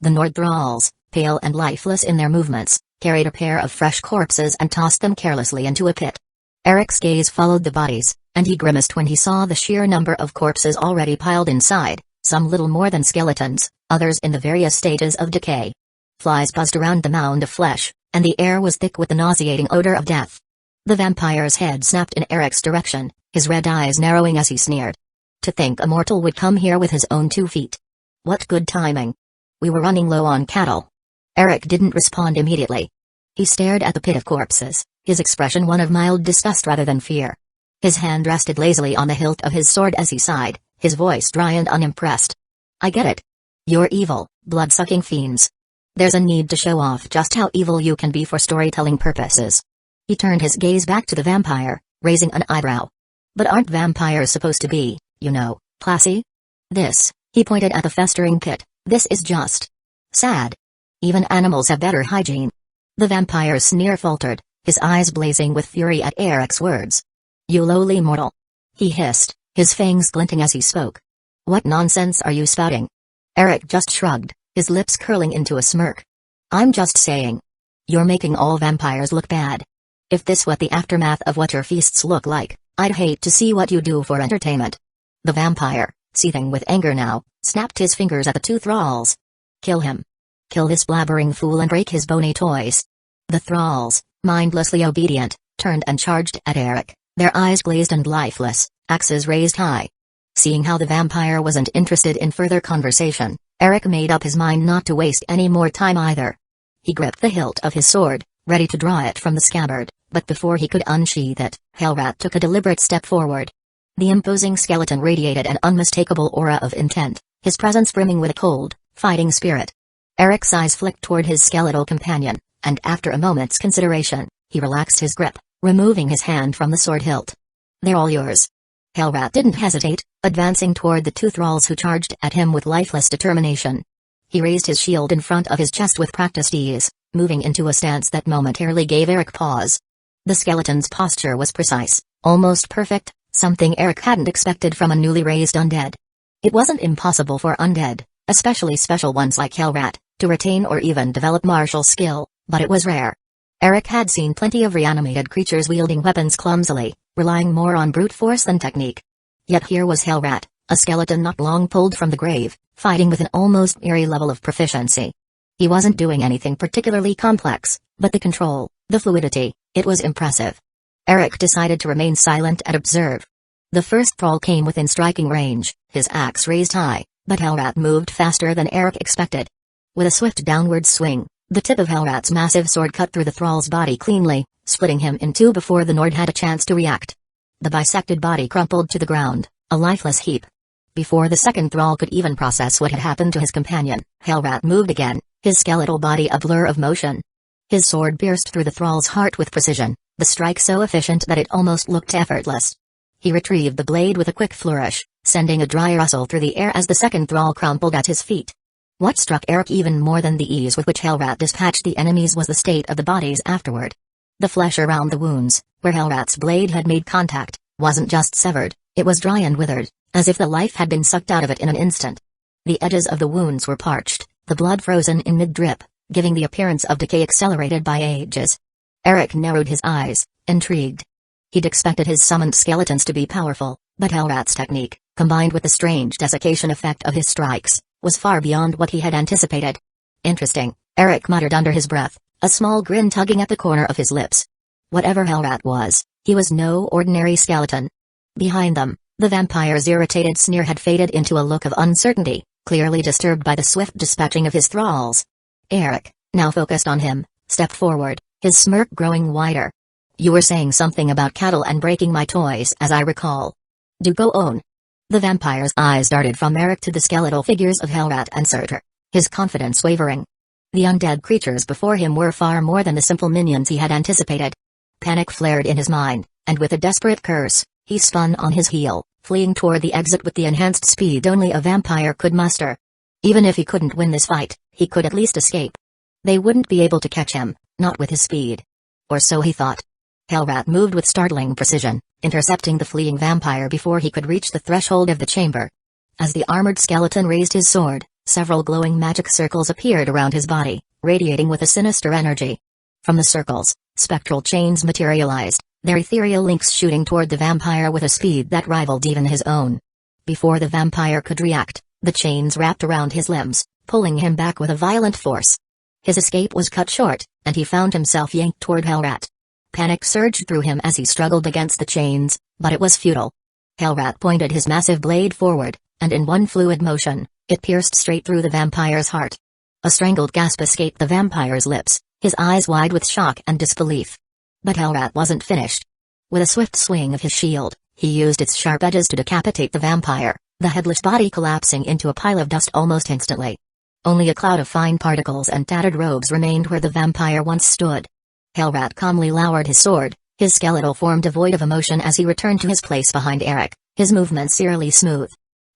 The Nord thralls, pale and lifeless in their movements, carried a pair of fresh corpses and tossed them carelessly into a pit. Eric's gaze followed the bodies, and he grimaced when he saw the sheer number of corpses already piled inside, some little more than skeletons, others in the various stages of decay. Flies buzzed around the mound of flesh, and the air was thick with the nauseating odor of death. The vampire's head snapped in Eric's direction, his red eyes narrowing as he sneered. "To think a mortal would come here with his own 2 feet. What good timing. We were running low on cattle." Eric didn't respond immediately. He stared at the pit of corpses, his expression one of mild disgust rather than fear. His hand rested lazily on the hilt of his sword as he sighed, his voice dry and unimpressed. "I get it. You're evil, blood-sucking fiends. There's a need to show off just how evil you can be for storytelling purposes." He turned his gaze back to the vampire, raising an eyebrow. "But aren't vampires supposed to be, classy? This," he pointed at the festering pit, "this is just sad. Even animals have better hygiene." The vampire's sneer faltered, his eyes blazing with fury at Eric's words. "You lowly mortal," he hissed, his fangs glinting as he spoke. "What nonsense are you spouting?" Eric just shrugged, his lips curling into a smirk. "I'm just saying. You're making all vampires look bad. If this was the aftermath of what your feasts look like, I'd hate to see what you do for entertainment." The vampire, seething with anger now, snapped his fingers at the 2 thralls. "Kill him. Kill this blabbering fool and break his bony toys." The thralls, mindlessly obedient, turned and charged at Eric, their eyes glazed and lifeless, axes raised high. Seeing how the vampire wasn't interested in further conversation, Eric made up his mind not to waste any more time either. He gripped the hilt of his sword, ready to draw it from the scabbard, but before he could unsheath it, Hellrat took a deliberate step forward. The imposing skeleton radiated an unmistakable aura of intent, his presence brimming with a cold, fighting spirit. Eric's eyes flicked toward his skeletal companion, and after a moment's consideration, he relaxed his grip, removing his hand from the sword hilt. "They're all yours." Hellrat didn't hesitate, advancing toward the 2 thralls who charged at him with lifeless determination. He raised his shield in front of his chest with practiced ease, moving into a stance that momentarily gave Eric pause. The skeleton's posture was precise, almost perfect, something Eric hadn't expected from a newly raised undead. It wasn't impossible for undead, especially special ones like Hellrat, to retain or even develop martial skill, but it was rare. Eric had seen plenty of reanimated creatures wielding weapons clumsily, relying more on brute force than technique. Yet here was Hellrat, a skeleton not long pulled from the grave, fighting with an almost eerie level of proficiency. He wasn't doing anything particularly complex, but the control, the fluidity, it was impressive. Eric decided to remain silent and observe. The first thrall came within striking range, his axe raised high, but Hellrat moved faster than Eric expected. With a swift downward swing, the tip of Hellrat's massive sword cut through the thrall's body cleanly, splitting him in 2 before the Nord had a chance to react. The bisected body crumpled to the ground, a lifeless heap. Before the second thrall could even process what had happened to his companion, Hellrat moved again, his skeletal body a blur of motion. His sword pierced through the thrall's heart with precision, the strike so efficient that it almost looked effortless. He retrieved the blade with a quick flourish, sending a dry rustle through the air as the second thrall crumpled at his feet. What struck Eric even more than the ease with which Hellrat dispatched the enemies was the state of the bodies afterward. The flesh around the wounds, where Hellrat's blade had made contact, wasn't just severed, it was dry and withered, as if the life had been sucked out of it in an instant. The edges of the wounds were parched, the blood frozen in mid-drip, giving the appearance of decay accelerated by ages. Eric narrowed his eyes, intrigued. He'd expected his summoned skeletons to be powerful, but Hellrat's technique, combined with the strange desiccation effect of his strikes, was far beyond what he had anticipated. Interesting, Eric muttered under his breath, a small grin tugging at the corner of his lips. Whatever Hellrat was, he was no ordinary skeleton. Behind them, the vampire's irritated sneer had faded into a look of uncertainty, clearly disturbed by the swift dispatching of his thralls. Eric, now focused on him, stepped forward, his smirk growing wider. "You were saying something about cattle and breaking my toys, as I recall. Do go on." The vampire's eyes darted from Eric to the skeletal figures of Hellrat and Surtur, his confidence wavering. The undead creatures before him were far more than the simple minions he had anticipated. Panic flared in his mind, and with a desperate curse, he spun on his heel, fleeing toward the exit with the enhanced speed only a vampire could muster. Even if he couldn't win this fight, he could at least escape. They wouldn't be able to catch him, not with his speed. Or so he thought. Hellrat moved with startling precision, intercepting the fleeing vampire before he could reach the threshold of the chamber. As the armored skeleton raised his sword, several glowing magic circles appeared around his body, radiating with a sinister energy. From the circles, spectral chains materialized, their ethereal links shooting toward the vampire with a speed that rivaled even his own. Before the vampire could react, the chains wrapped around his limbs, pulling him back with a violent force. His escape was cut short, and he found himself yanked toward Hellrat. Panic surged through him as he struggled against the chains, but it was futile. Hellrat pointed his massive blade forward, and in one fluid motion, it pierced straight through the vampire's heart. A strangled gasp escaped the vampire's lips, his eyes wide with shock and disbelief. But Hellrat wasn't finished. With a swift swing of his shield, he used its sharp edges to decapitate the vampire, the headless body collapsing into a pile of dust almost instantly. Only a cloud of fine particles and tattered robes remained where the vampire once stood. Hellrat calmly lowered his sword, his skeletal form devoid of emotion as he returned to his place behind Eric, his movements eerily smooth.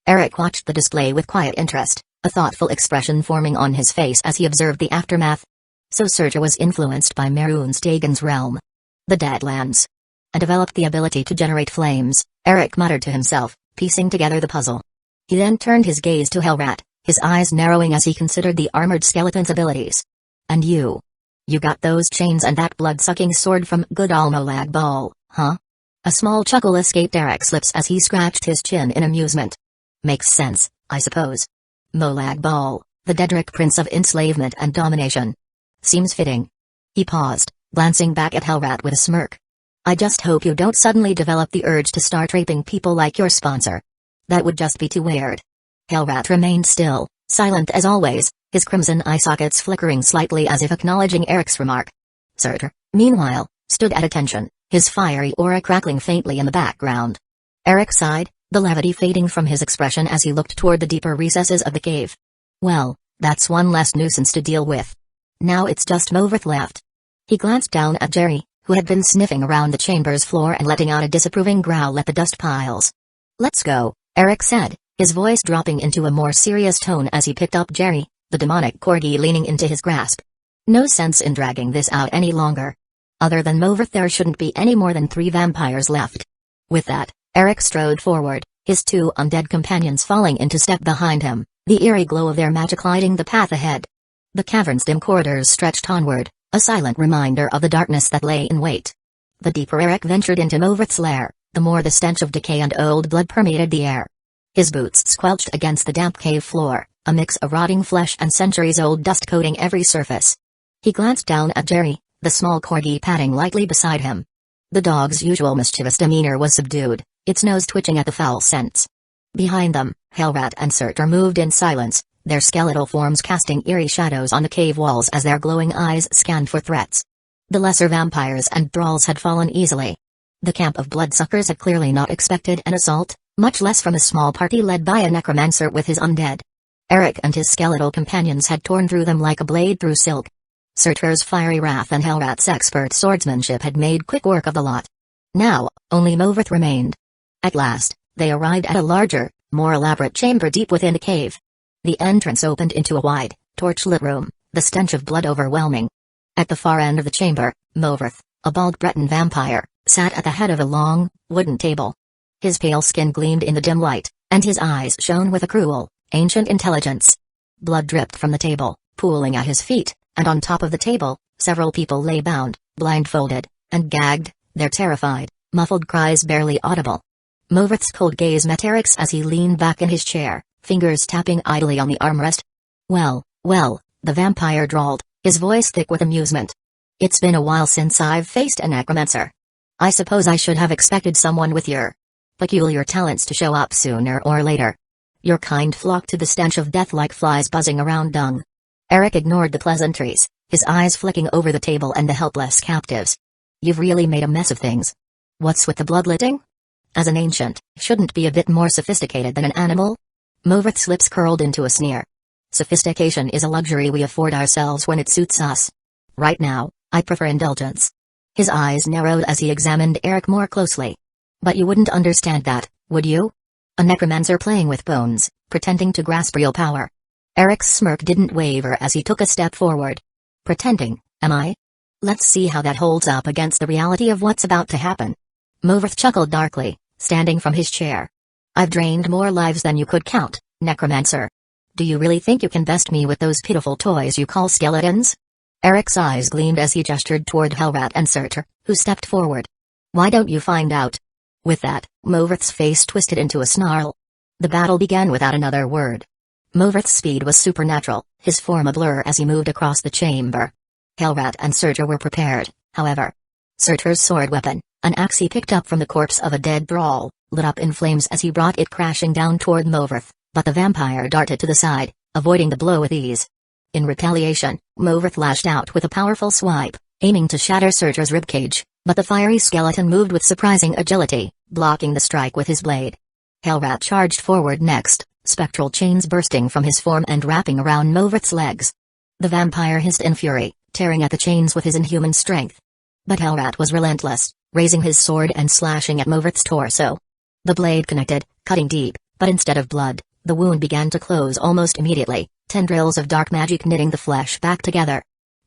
Eric watched the display with quiet interest, a thoughtful expression forming on his face as he observed the aftermath. So Surtur was influenced by Mehrunes Dagon's realm, the Deadlands, and developed the ability to generate flames, Eric muttered to himself, piecing together the puzzle. He then turned his gaze to Hellrat, his eyes narrowing as he considered the armored skeleton's abilities. "And you? You got those chains and that blood-sucking sword from good old Molag Bal, huh?" A small chuckle escaped Eric's lips as he scratched his chin in amusement. "Makes sense, I suppose. Molag Bal, the Daedric prince of enslavement and domination. Seems fitting." He paused, glancing back at Hellrat with a smirk. "I just hope you don't suddenly develop the urge to start raping people like your sponsor. That would just be too weird." Hellrat remained still, silent as always, his crimson eye sockets flickering slightly as if acknowledging Eric's remark. Surtur, meanwhile, stood at attention, his fiery aura crackling faintly in the background. Eric sighed, the levity fading from his expression as he looked toward the deeper recesses of the cave. Well, that's one less nuisance to deal with. Now it's just Movirth left. He glanced down at Jerry, who had been sniffing around the chamber's floor and letting out a disapproving growl at the dust piles. "Let's go," Eric said, his voice dropping into a more serious tone as he picked up Jerry, the demonic corgi leaning into his grasp. "No sense in dragging this out any longer. Other than Movirth there shouldn't be any more than 3 vampires left." With that, Eric strode forward, his 2 undead companions falling into step behind him, the eerie glow of their magic lighting the path ahead. The cavern's dim corridors stretched onward, a silent reminder of the darkness that lay in wait. The deeper Eric ventured into Movirth's lair, the more the stench of decay and old blood permeated the air. His boots squelched against the damp cave floor, a mix of rotting flesh and centuries-old dust coating every surface. He glanced down at Jerry, the small corgi padding lightly beside him. The dog's usual mischievous demeanor was subdued, its nose twitching at the foul scents. Behind them, Hellrat and Surtur moved in silence, their skeletal forms casting eerie shadows on the cave walls as their glowing eyes scanned for threats. The lesser vampires and thralls had fallen easily. The camp of bloodsuckers had clearly not expected an assault, much less from a small party led by a necromancer with his undead. Eric and his skeletal companions had torn through them like a blade through silk. Surtur's fiery wrath and Hellrat's expert swordsmanship had made quick work of the lot. Now, only Movirth remained. At last, they arrived at a larger, more elaborate chamber deep within the cave. The entrance opened into a wide, torch-lit room, the stench of blood overwhelming. At the far end of the chamber, Movirth, a bald Breton vampire, sat at the head of a long, wooden table. His pale skin gleamed in the dim light, and his eyes shone with a cruel, ancient intelligence. Blood dripped from the table, pooling at his feet, and on top of the table, several people lay bound, blindfolded, and gagged, their terrified, muffled cries barely audible. Movirth's cold gaze met Eric's as he leaned back in his chair, fingers tapping idly on the armrest. Well, the vampire drawled, his voice thick with amusement. It's been a while since I've faced a necromancer. I suppose I should have expected someone with your peculiar talents to show up sooner or later. Your kind flock to the stench of death like flies buzzing around dung. Eric ignored the pleasantries, his eyes flicking over the table and the helpless captives. You've really made a mess of things. What's with the bloodletting? As an ancient, shouldn't be a bit more sophisticated than an animal? Movirth's lips curled into a sneer. Sophistication is a luxury we afford ourselves when it suits us. Right now, I prefer indulgence. His eyes narrowed as he examined Eric more closely. But you wouldn't understand that, would you? A necromancer playing with bones, pretending to grasp real power. Eric's smirk didn't waver as he took a step forward. Pretending, am I? Let's see how that holds up against the reality of what's about to happen. Movirth chuckled darkly, standing from his chair. I've drained more lives than you could count, Necromancer. Do you really think you can best me with those pitiful toys you call skeletons? Eric's eyes gleamed as he gestured toward Hellrat and Surtur, who stepped forward. Why don't you find out? With that, Movirth's face twisted into a snarl. The battle began without another word. Movirth's speed was supernatural, his form a blur as he moved across the chamber. Hellrat and Surtur were prepared, however. Surtur's sword weapon, an axe he picked up from the corpse of a dead thrall, lit up in flames as he brought it crashing down toward Movirth, but the vampire darted to the side, avoiding the blow with ease. In retaliation, Movirth lashed out with a powerful swipe, aiming to shatter Surtur's ribcage, but the fiery skeleton moved with surprising agility, blocking the strike with his blade. Hellrat charged forward next, spectral chains bursting from his form and wrapping around Movirth's legs. The vampire hissed in fury, tearing at the chains with his inhuman strength. But Hellrat was relentless, raising his sword and slashing at Movirth's torso. The blade connected, cutting deep, but instead of blood, the wound began to close almost immediately, tendrils of dark magic knitting the flesh back together.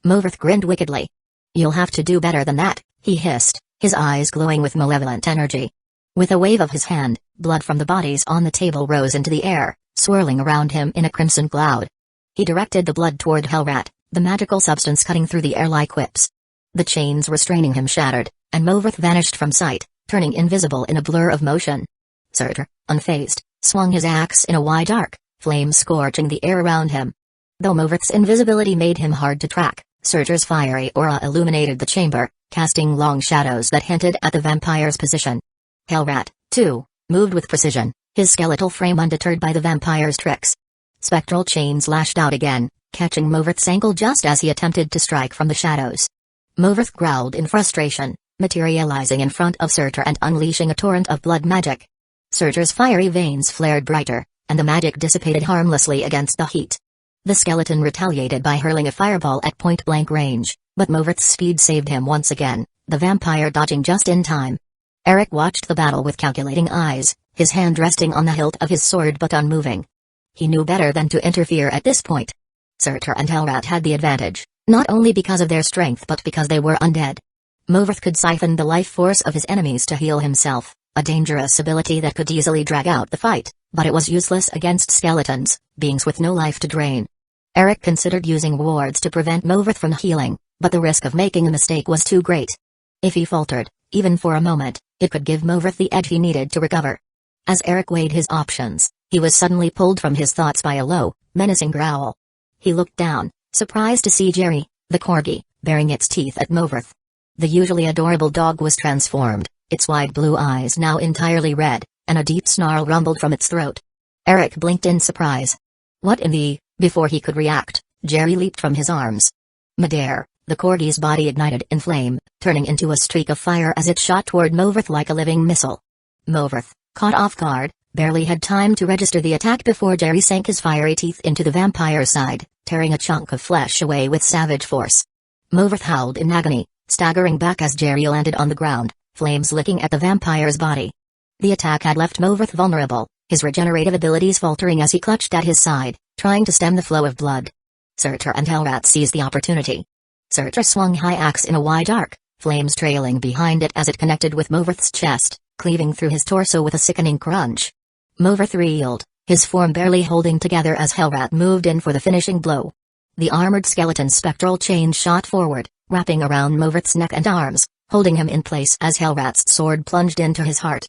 Movirth grinned wickedly. You'll have to do better than that, he hissed, his eyes glowing with malevolent energy. With a wave of his hand, blood from the bodies on the table rose into the air, swirling around him in a crimson cloud. He directed the blood toward Hellrat, the magical substance cutting through the air like whips. The chains restraining him shattered, and Movirth vanished from sight, turning invisible in a blur of motion. Surtur, unfazed, swung his axe in a wide arc, flames scorching the air around him. Though Movirth's invisibility made him hard to track, Surtur's fiery aura illuminated the chamber, casting long shadows that hinted at the vampire's position. Hellrat, too, moved with precision, his skeletal frame undeterred by the vampire's tricks. Spectral chains lashed out again, catching Movirth's ankle just as he attempted to strike from the shadows. Movirth growled in frustration, materializing in front of Surtur and unleashing a torrent of blood magic. Surtur's fiery veins flared brighter, and the magic dissipated harmlessly against the heat. The skeleton retaliated by hurling a fireball at point-blank range, but Movirth's speed saved him once again, the vampire dodging just in time. Eric watched the battle with calculating eyes, his hand resting on the hilt of his sword but unmoving. He knew better than to interfere at this point. Surtur and Hellrat had the advantage, not only because of their strength but because they were undead. Movirth could siphon the life force of his enemies to heal himself, a dangerous ability that could easily drag out the fight, but it was useless against skeletons, beings with no life to drain. Eric considered using wards to prevent Movirth from healing, but the risk of making a mistake was too great. If he faltered, even for a moment, it could give Movirth the edge he needed to recover. As Eric weighed his options, he was suddenly pulled from his thoughts by a low, menacing growl. He looked down, surprised to see Jerry, the corgi, baring its teeth at Movirth. The usually adorable dog was transformed, its wide blue eyes now entirely red, and a deep snarl rumbled from its throat. Eric blinked in surprise. What in the... Before he could react, Jerry leaped from his arms. Midair, the corgi's body ignited in flame, turning into a streak of fire as it shot toward Movirth like a living missile. Movirth, caught off guard, barely had time to register the attack before Jerry sank his fiery teeth into the vampire's side, tearing a chunk of flesh away with savage force. Movirth howled in agony, staggering back as Jerry landed on the ground, flames licking at the vampire's body. The attack had left Movirth vulnerable, his regenerative abilities faltering as he clutched at his side, trying to stem the flow of blood. Surtur and Hellrat seized the opportunity. Surtur swung high axe in a wide arc, flames trailing behind it as it connected with Movirth's chest, cleaving through his torso with a sickening crunch. Movirth reeled, his form barely holding together as Hellrat moved in for the finishing blow. The armored skeleton's spectral chain shot forward, wrapping around Movirth's neck and arms, holding him in place as Hellrat's sword plunged into his heart.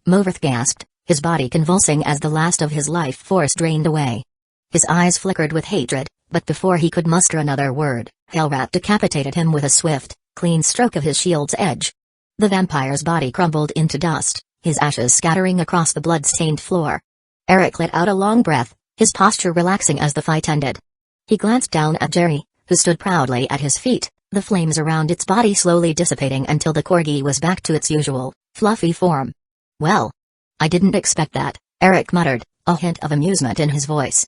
Movirth gasped, his body convulsing as the last of his life force drained away. His eyes flickered with hatred, but before he could muster another word, Hellrat decapitated him with a swift, clean stroke of his shield's edge. The vampire's body crumbled into dust, his ashes scattering across the blood-stained floor. Eric let out a long breath, his posture relaxing as the fight ended. He glanced down at Jerry, who stood proudly at his feet, the flames around its body slowly dissipating until the corgi was back to its usual, fluffy form. "Well, I didn't expect that," Eric muttered, a hint of amusement in his voice.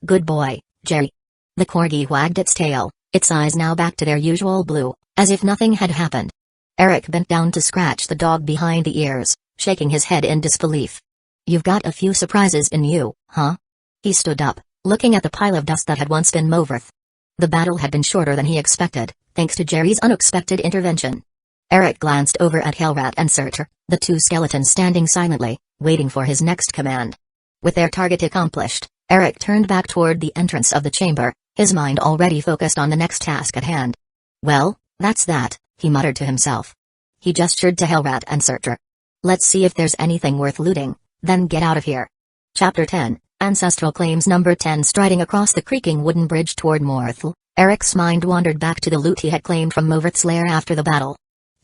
"Good boy, Jerry." The corgi wagged its tail, its eyes now back to their usual blue, as if nothing had happened. Eric bent down to scratch the dog behind the ears, shaking his head in disbelief. "You've got a few surprises in you, huh?" He stood up, looking at the pile of dust that had once been Movirth. The battle had been shorter than he expected, thanks to Jerry's unexpected intervention. Eric glanced over at Hellrat and Surtur, the two skeletons standing silently, waiting for his next command. With their target accomplished, Eric turned back toward the entrance of the chamber, his mind already focused on the next task at hand. "Well, that's that," he muttered to himself. He gestured to Hellrat and Surtur. "Let's see if there's anything worth looting, then get out of here." Chapter 10, Ancestral Claims Number 10. Striding across the creaking wooden bridge toward Morthal, Eric's mind wandered back to the loot he had claimed from Movirth's lair after the battle.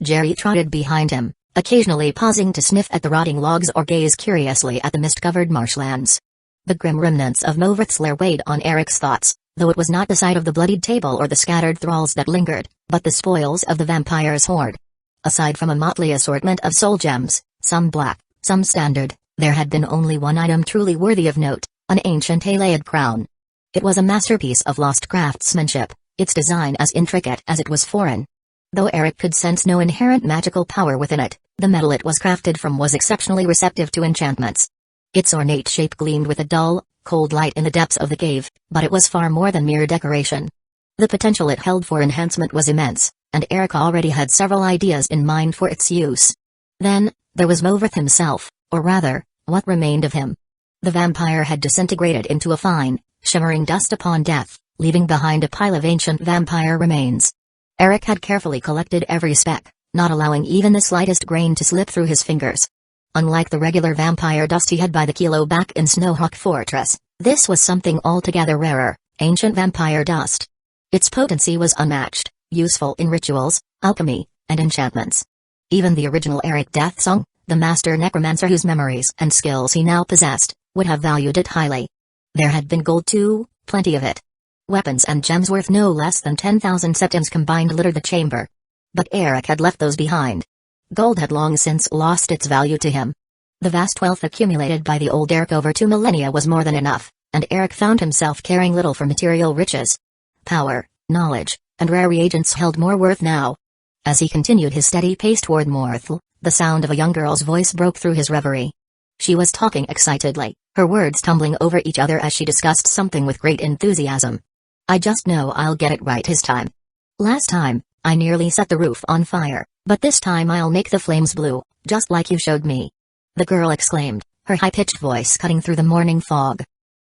Jerry trotted behind him, occasionally pausing to sniff at the rotting logs or gaze curiously at the mist-covered marshlands. The grim remnants of Movirth's lair weighed on Eric's thoughts, though it was not the sight of the bloodied table or the scattered thralls that lingered, but the spoils of the vampire's hoard. Aside from a motley assortment of soul gems, some black, some standard, there had been only one item truly worthy of note, an ancient Halaid crown. It was a masterpiece of lost craftsmanship, its design as intricate as it was foreign. Though Eric could sense no inherent magical power within it, the metal it was crafted from was exceptionally receptive to enchantments. Its ornate shape gleamed with a dull, cold light in the depths of the cave, but it was far more than mere decoration. The potential it held for enhancement was immense, and Eric already had several ideas in mind for its use. Then, there was Movirth himself, or rather, what remained of him. The vampire had disintegrated into a fine, shimmering dust upon death, leaving behind a pile of ancient vampire remains. Eric had carefully collected every speck, not allowing even the slightest grain to slip through his fingers. Unlike the regular vampire dust he had by the kilo back in Snowhawk Fortress, this was something altogether rarer, ancient vampire dust. Its potency was unmatched, useful in rituals, alchemy, and enchantments. Even the original Eric Deathsong, the master necromancer whose memories and skills he now possessed, would have valued it highly. There had been gold too, plenty of it. Weapons and gems worth no less than 10,000 septims combined littered the chamber. But Eric had left those behind. Gold had long since lost its value to him. The vast wealth accumulated by the old Eric over 2 millennia was more than enough, and Eric found himself caring little for material riches. Power, knowledge, and rare reagents held more worth now. As he continued his steady pace toward Morthal, the sound of a young girl's voice broke through his reverie. She was talking excitedly, her words tumbling over each other as she discussed something with great enthusiasm. "I just know I'll get it right this time. Last time, I nearly set the roof on fire, but this time I'll make the flames blue, just like you showed me," the girl exclaimed, her high-pitched voice cutting through the morning fog.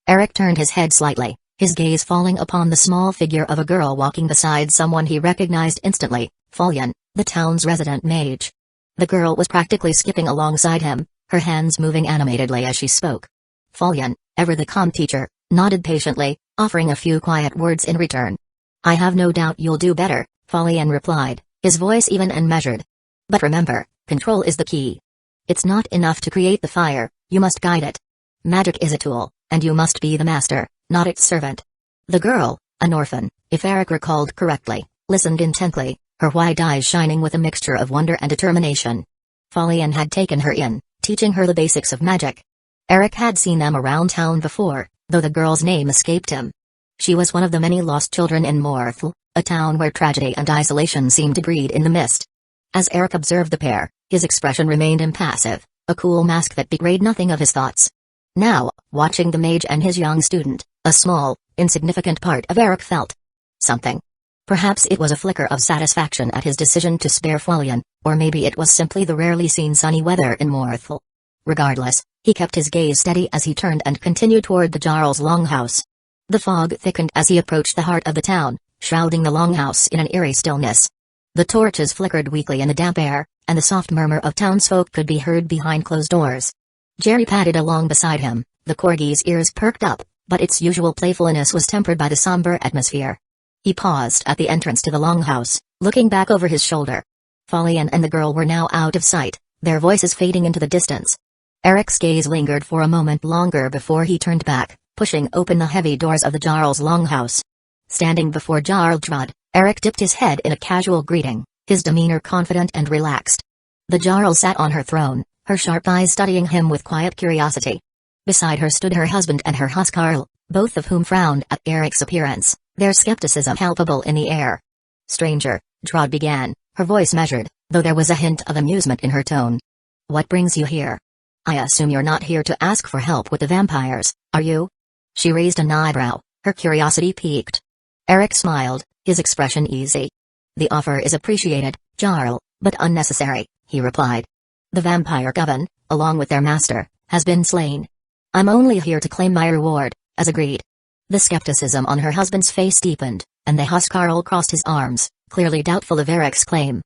Eric turned his head slightly, his gaze falling upon the small figure of a girl walking beside someone he recognized instantly, Fallion, the town's resident mage. The girl was practically skipping alongside him, her hands moving animatedly as she spoke. Fallion, ever the calm teacher, nodded patiently, offering a few quiet words in return. "I have no doubt you'll do better," Fallion replied, his voice even and measured. "But remember, control is the key. It's not enough to create the fire, you must guide it. Magic is a tool, and you must be the master, not its servant." The girl, an orphan, if Eric recalled correctly, listened intently, her wide eyes shining with a mixture of wonder and determination. Fallion had taken her in, teaching her the basics of magic. Eric had seen them around town before, though the girl's name escaped him. She was one of the many lost children in Morthal, a town where tragedy and isolation seemed to breed in the mist. As Eric observed the pair, his expression remained impassive, a cool mask that betrayed nothing of his thoughts. Now, watching the mage and his young student, a small, insignificant part of Eric felt something. Perhaps it was a flicker of satisfaction at his decision to spare Fulian, or maybe it was simply the rarely seen sunny weather in Morthal. Regardless, he kept his gaze steady as he turned and continued toward the Jarl's longhouse. The fog thickened as he approached the heart of the town, shrouding the longhouse in an eerie stillness. The torches flickered weakly in the damp air, and the soft murmur of townsfolk could be heard behind closed doors. Jerry padded along beside him, the corgi's ears perked up, but its usual playfulness was tempered by the somber atmosphere. He paused at the entrance to the longhouse, looking back over his shoulder. Fulian and the girl were now out of sight, their voices fading into the distance. Eric's gaze lingered for a moment longer before he turned back, pushing open the heavy doors of the Jarl's longhouse. Standing before Jarl Drud, Eric dipped his head in a casual greeting, his demeanor confident and relaxed. The Jarl sat on her throne, her sharp eyes studying him with quiet curiosity. Beside her stood her husband and her huskarl, both of whom frowned at Eric's appearance, their skepticism palpable in the air. "Stranger," Drud began, her voice measured, though there was a hint of amusement in her tone. "What brings you here? I assume you're not here to ask for help with the vampires, are you?" She raised an eyebrow, her curiosity piqued. Eric smiled, his expression easy. "The offer is appreciated, Jarl, but unnecessary," he replied. "The vampire coven, along with their master, has been slain. I'm only here to claim my reward, as agreed." The skepticism on her husband's face deepened, and the huskarl crossed his arms, clearly doubtful of Eric's claim.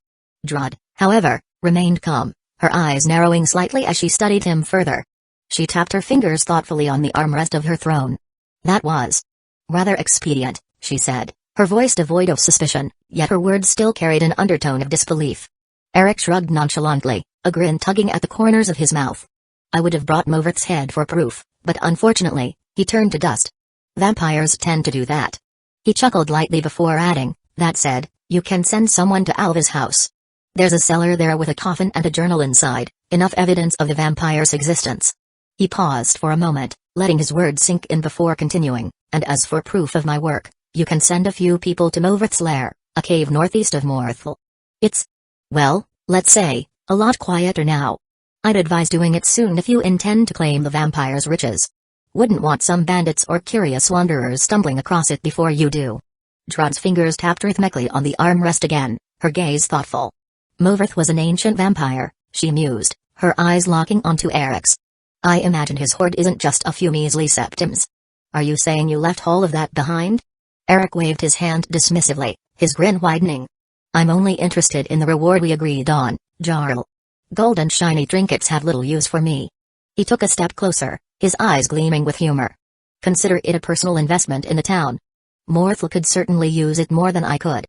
Drud, however, remained calm, her eyes narrowing slightly as she studied him further. She tapped her fingers thoughtfully on the armrest of her throne. "That was rather expedient," she said, her voice devoid of suspicion, yet her words still carried an undertone of disbelief. Eric shrugged nonchalantly, a grin tugging at the corners of his mouth. "I would have brought Movert's head for proof, but unfortunately, he turned to dust. Vampires tend to do that." He chuckled lightly before adding, "That said, you can send someone to Alva's house. There's a cellar there with a coffin and a journal inside, enough evidence of the vampire's existence." He paused for a moment, letting his words sink in before continuing, "And as for proof of my work, you can send a few people to Movert's lair, a cave northeast of Morthal. It's, well, let's say, a lot quieter now. I'd advise doing it soon if you intend to claim the vampire's riches. Wouldn't want some bandits or curious wanderers stumbling across it before you do." Drud's fingers tapped rhythmically on the armrest again, her gaze thoughtful. "Moverth was an ancient vampire," she mused, her eyes locking onto Eric's. "I imagine his hoard isn't just a few measly septims. Are you saying you left all of that behind?" Eric waved his hand dismissively, his grin widening. "I'm only interested in the reward we agreed on, Jarl. Gold and shiny trinkets have little use for me." He took a step closer, his eyes gleaming with humor. "Consider it a personal investment in the town. Morthal could certainly use it more than I could."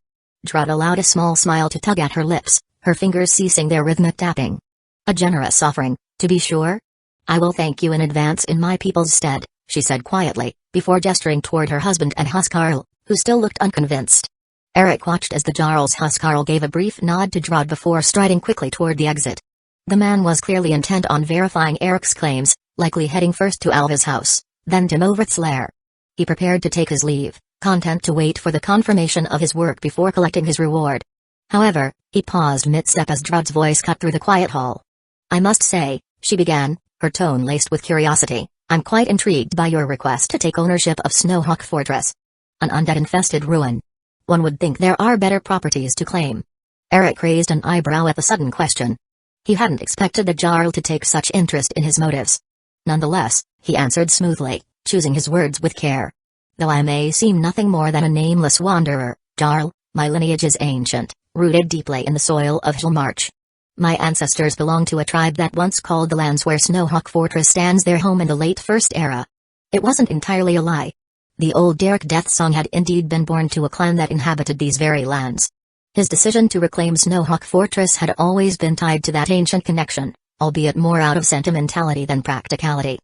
Drud allowed a small smile to tug at her lips, her fingers ceasing their rhythmic tapping. "A generous offering, to be sure. I will thank you in advance in my people's stead," she said quietly, before gesturing toward her husband and huskarl, who still looked unconvinced. Eric watched as the Jarl's huskarl gave a brief nod to Drud before striding quickly toward the exit. The man was clearly intent on verifying Eric's claims, likely heading first to Alva's house, then to Movert's lair. He prepared to take his leave, content to wait for the confirmation of his work before collecting his reward. However, he paused mid-step as Drud's voice cut through the quiet hall. "I must say," she began, her tone laced with curiosity, "I'm quite intrigued by your request to take ownership of Snowhawk Fortress. An undead-infested ruin. One would think there are better properties to claim." Eric raised an eyebrow at the sudden question. He hadn't expected the Jarl to take such interest in his motives. "Nonetheless," he answered smoothly, choosing his words with care. "Though I may seem nothing more than a nameless wanderer, Jarl, my lineage is ancient, rooted deeply in the soil of Hillmarch. My ancestors belong to a tribe that once called the lands where Snowhawk Fortress stands their home in the late First Era." It wasn't entirely a lie. The old Derek Death Song had indeed been born to a clan that inhabited these very lands. His decision to reclaim Snowhawk Fortress had always been tied to that ancient connection, albeit more out of sentimentality than practicality.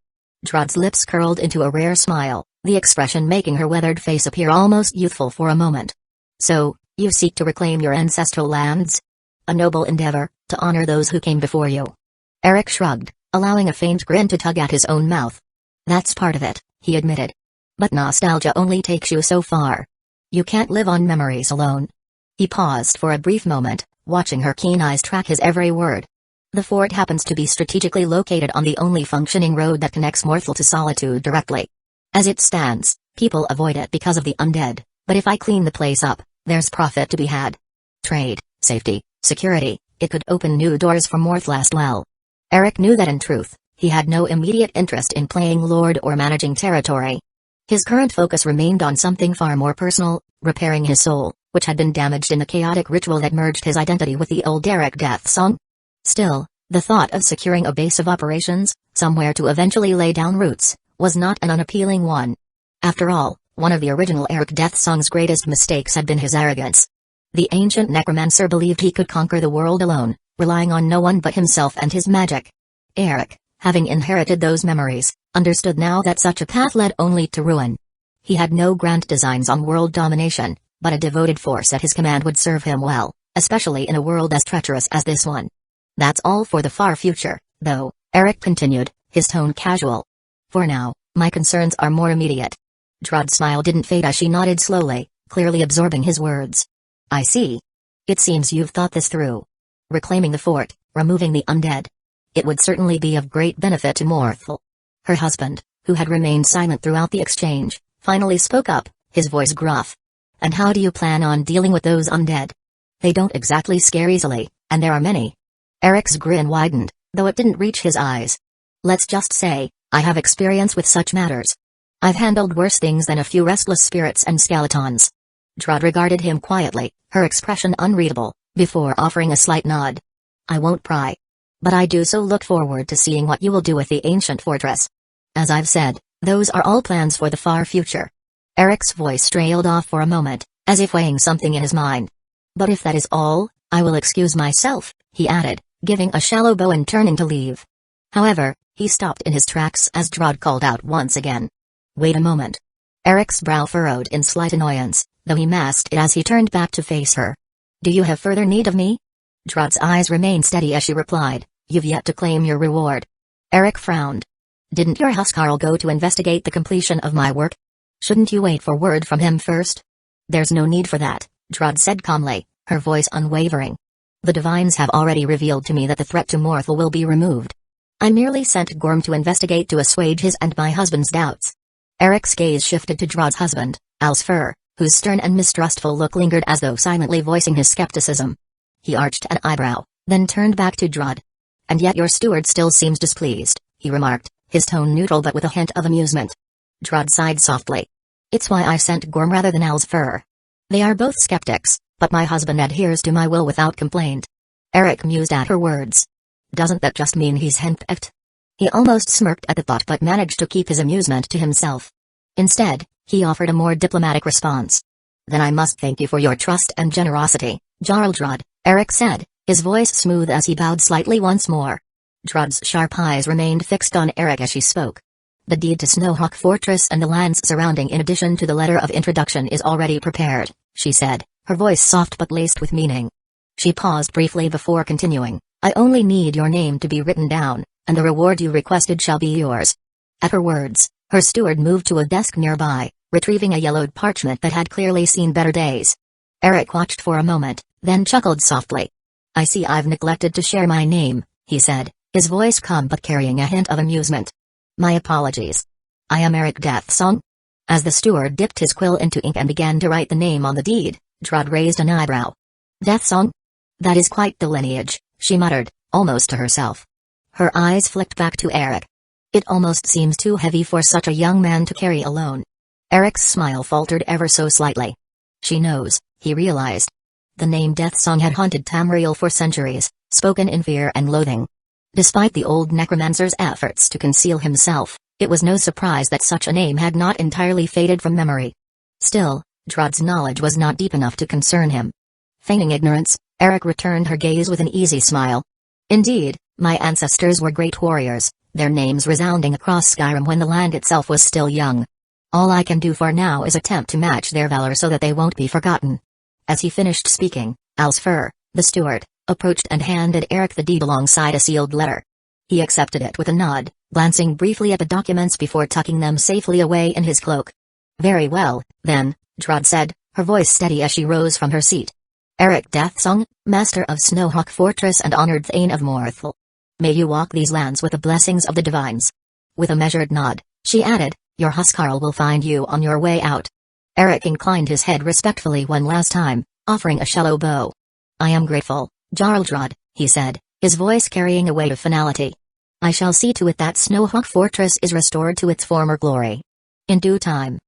Drud's lips curled into a rare smile, the expression making her weathered face appear almost youthful for a moment. "So, you seek to reclaim your ancestral lands? A noble endeavor, to honor those who came before you." Eric shrugged, allowing a faint grin to tug at his own mouth. "That's part of it," he admitted. "But nostalgia only takes you so far. You can't live on memories alone. He paused for a brief moment, watching her keen eyes track his every word. The fort happens to be strategically located on the only functioning road that connects Morthal to Solitude directly. As it stands, people avoid it because of the undead, but if I clean the place up, there's profit to be had. Trade, safety, security, it could open new doors for Morthal as well. Eric knew that in truth, he had no immediate interest in playing lord or managing territory. His current focus remained on something far more personal, repairing his soul, which had been damaged in the chaotic ritual that merged his identity with the old Eric death song. Still, the thought of securing a base of operations, somewhere to eventually lay down roots, was not an unappealing one. After all, one of the original Eric death song's greatest mistakes had been his arrogance. The ancient necromancer believed he could conquer the world alone, relying on no one but himself and his magic. Eric, having inherited those memories, understood now that such a path led only to ruin. He had no grand designs on world domination, but a devoted force at his command would serve him well, especially in a world as treacherous as this one. That's all for the far future, though, Eric continued, his tone casual. For now, my concerns are more immediate. Drod's smile didn't fade as she nodded slowly, clearly absorbing his words. I see. It seems you've thought this through. Reclaiming the fort, removing the undead. It would certainly be of great benefit to Morthal. Her husband, who had remained silent throughout the exchange, finally spoke up, his voice gruff. And how do you plan on dealing with those undead? They don't exactly scare easily, and there are many. Eric's grin widened, though it didn't reach his eyes. Let's just say, I have experience with such matters. I've handled worse things than a few restless spirits and skeletons. Drod regarded him quietly, her expression unreadable, before offering a slight nod. I won't pry. But I do so look forward to seeing what you will do with the ancient fortress. As I've said, those are all plans for the far future. Eric's voice trailed off for a moment, as if weighing something in his mind. But if that is all, I will excuse myself, he added, giving a shallow bow and turning to leave. However, he stopped in his tracks as Drod called out once again. Wait a moment. Eric's brow furrowed in slight annoyance, though he masked it as he turned back to face her. Do you have further need of me? Drod's eyes remained steady as she replied, You've yet to claim your reward. Eric frowned. Didn't your huskarl go to investigate the completion of my work? Shouldn't you wait for word from him first? There's no need for that, Drod said calmly, her voice unwavering. The divines have already revealed to me that the threat to Morthal will be removed. I merely sent Gorm to investigate to assuage his and my husband's doubts. Eric's gaze shifted to Drod's husband, Alsfer, whose stern and mistrustful look lingered as though silently voicing his skepticism. He arched an eyebrow, then turned back to Drod. And yet your steward still seems displeased, he remarked, his tone neutral but with a hint of amusement. Drod sighed softly. It's why I sent Gorm rather than Alsfer. They are both skeptics, but my husband adheres to my will without complaint. Eric mused at her words. Doesn't that just mean he's henpecked? He almost smirked at the thought but managed to keep his amusement to himself. Instead, he offered a more diplomatic response. Then I must thank you for your trust and generosity, Jarl Drod, Eric said, his voice smooth as he bowed slightly once more. Drod's sharp eyes remained fixed on Eric as she spoke. The deed to Snowhawk Fortress and the lands surrounding in addition to the letter of introduction is already prepared, she said, her voice soft but laced with meaning. She paused briefly before continuing, I only need your name to be written down, and the reward you requested shall be yours. At her words, her steward moved to a desk nearby, retrieving a yellowed parchment that had clearly seen better days. Eric watched for a moment, then chuckled softly. I see I've neglected to share my name, he said, his voice calm but carrying a hint of amusement. My apologies. I am Eric Deathsong. As the steward dipped his quill into ink and began to write the name on the deed, Drod raised an eyebrow. Deathsong? That is quite the lineage, she muttered, almost to herself. Her eyes flicked back to Eric. It almost seems too heavy for such a young man to carry alone. Eric's smile faltered ever so slightly. She knows, he realized. The name Deathsong had haunted Tamriel for centuries, spoken in fear and loathing. Despite the old necromancer's efforts to conceal himself, it was no surprise that such a name had not entirely faded from memory. Still, Drod's knowledge was not deep enough to concern him. Feigning ignorance, Eric returned her gaze with an easy smile. Indeed, my ancestors were great warriors, their names resounding across Skyrim when the land itself was still young. All I can do for now is attempt to match their valor so that they won't be forgotten. As he finished speaking, Alsfer, the steward, approached and handed Eric the deed alongside a sealed letter. He accepted it with a nod, glancing briefly at the documents before tucking them safely away in his cloak. Very well, then, Drod said, her voice steady as she rose from her seat. "Eric Deathsong, Master of Snowhawk Fortress and honored Thane of Morthal. May you walk these lands with the blessings of the divines." With a measured nod, she added, "Your Huskarl will find you on your way out." Eric inclined his head respectfully one last time, offering a shallow bow. "I am grateful, Jarl Drod," he said, his voice carrying a weight of finality. "I shall see to it that Snowhawk Fortress is restored to its former glory. In due time."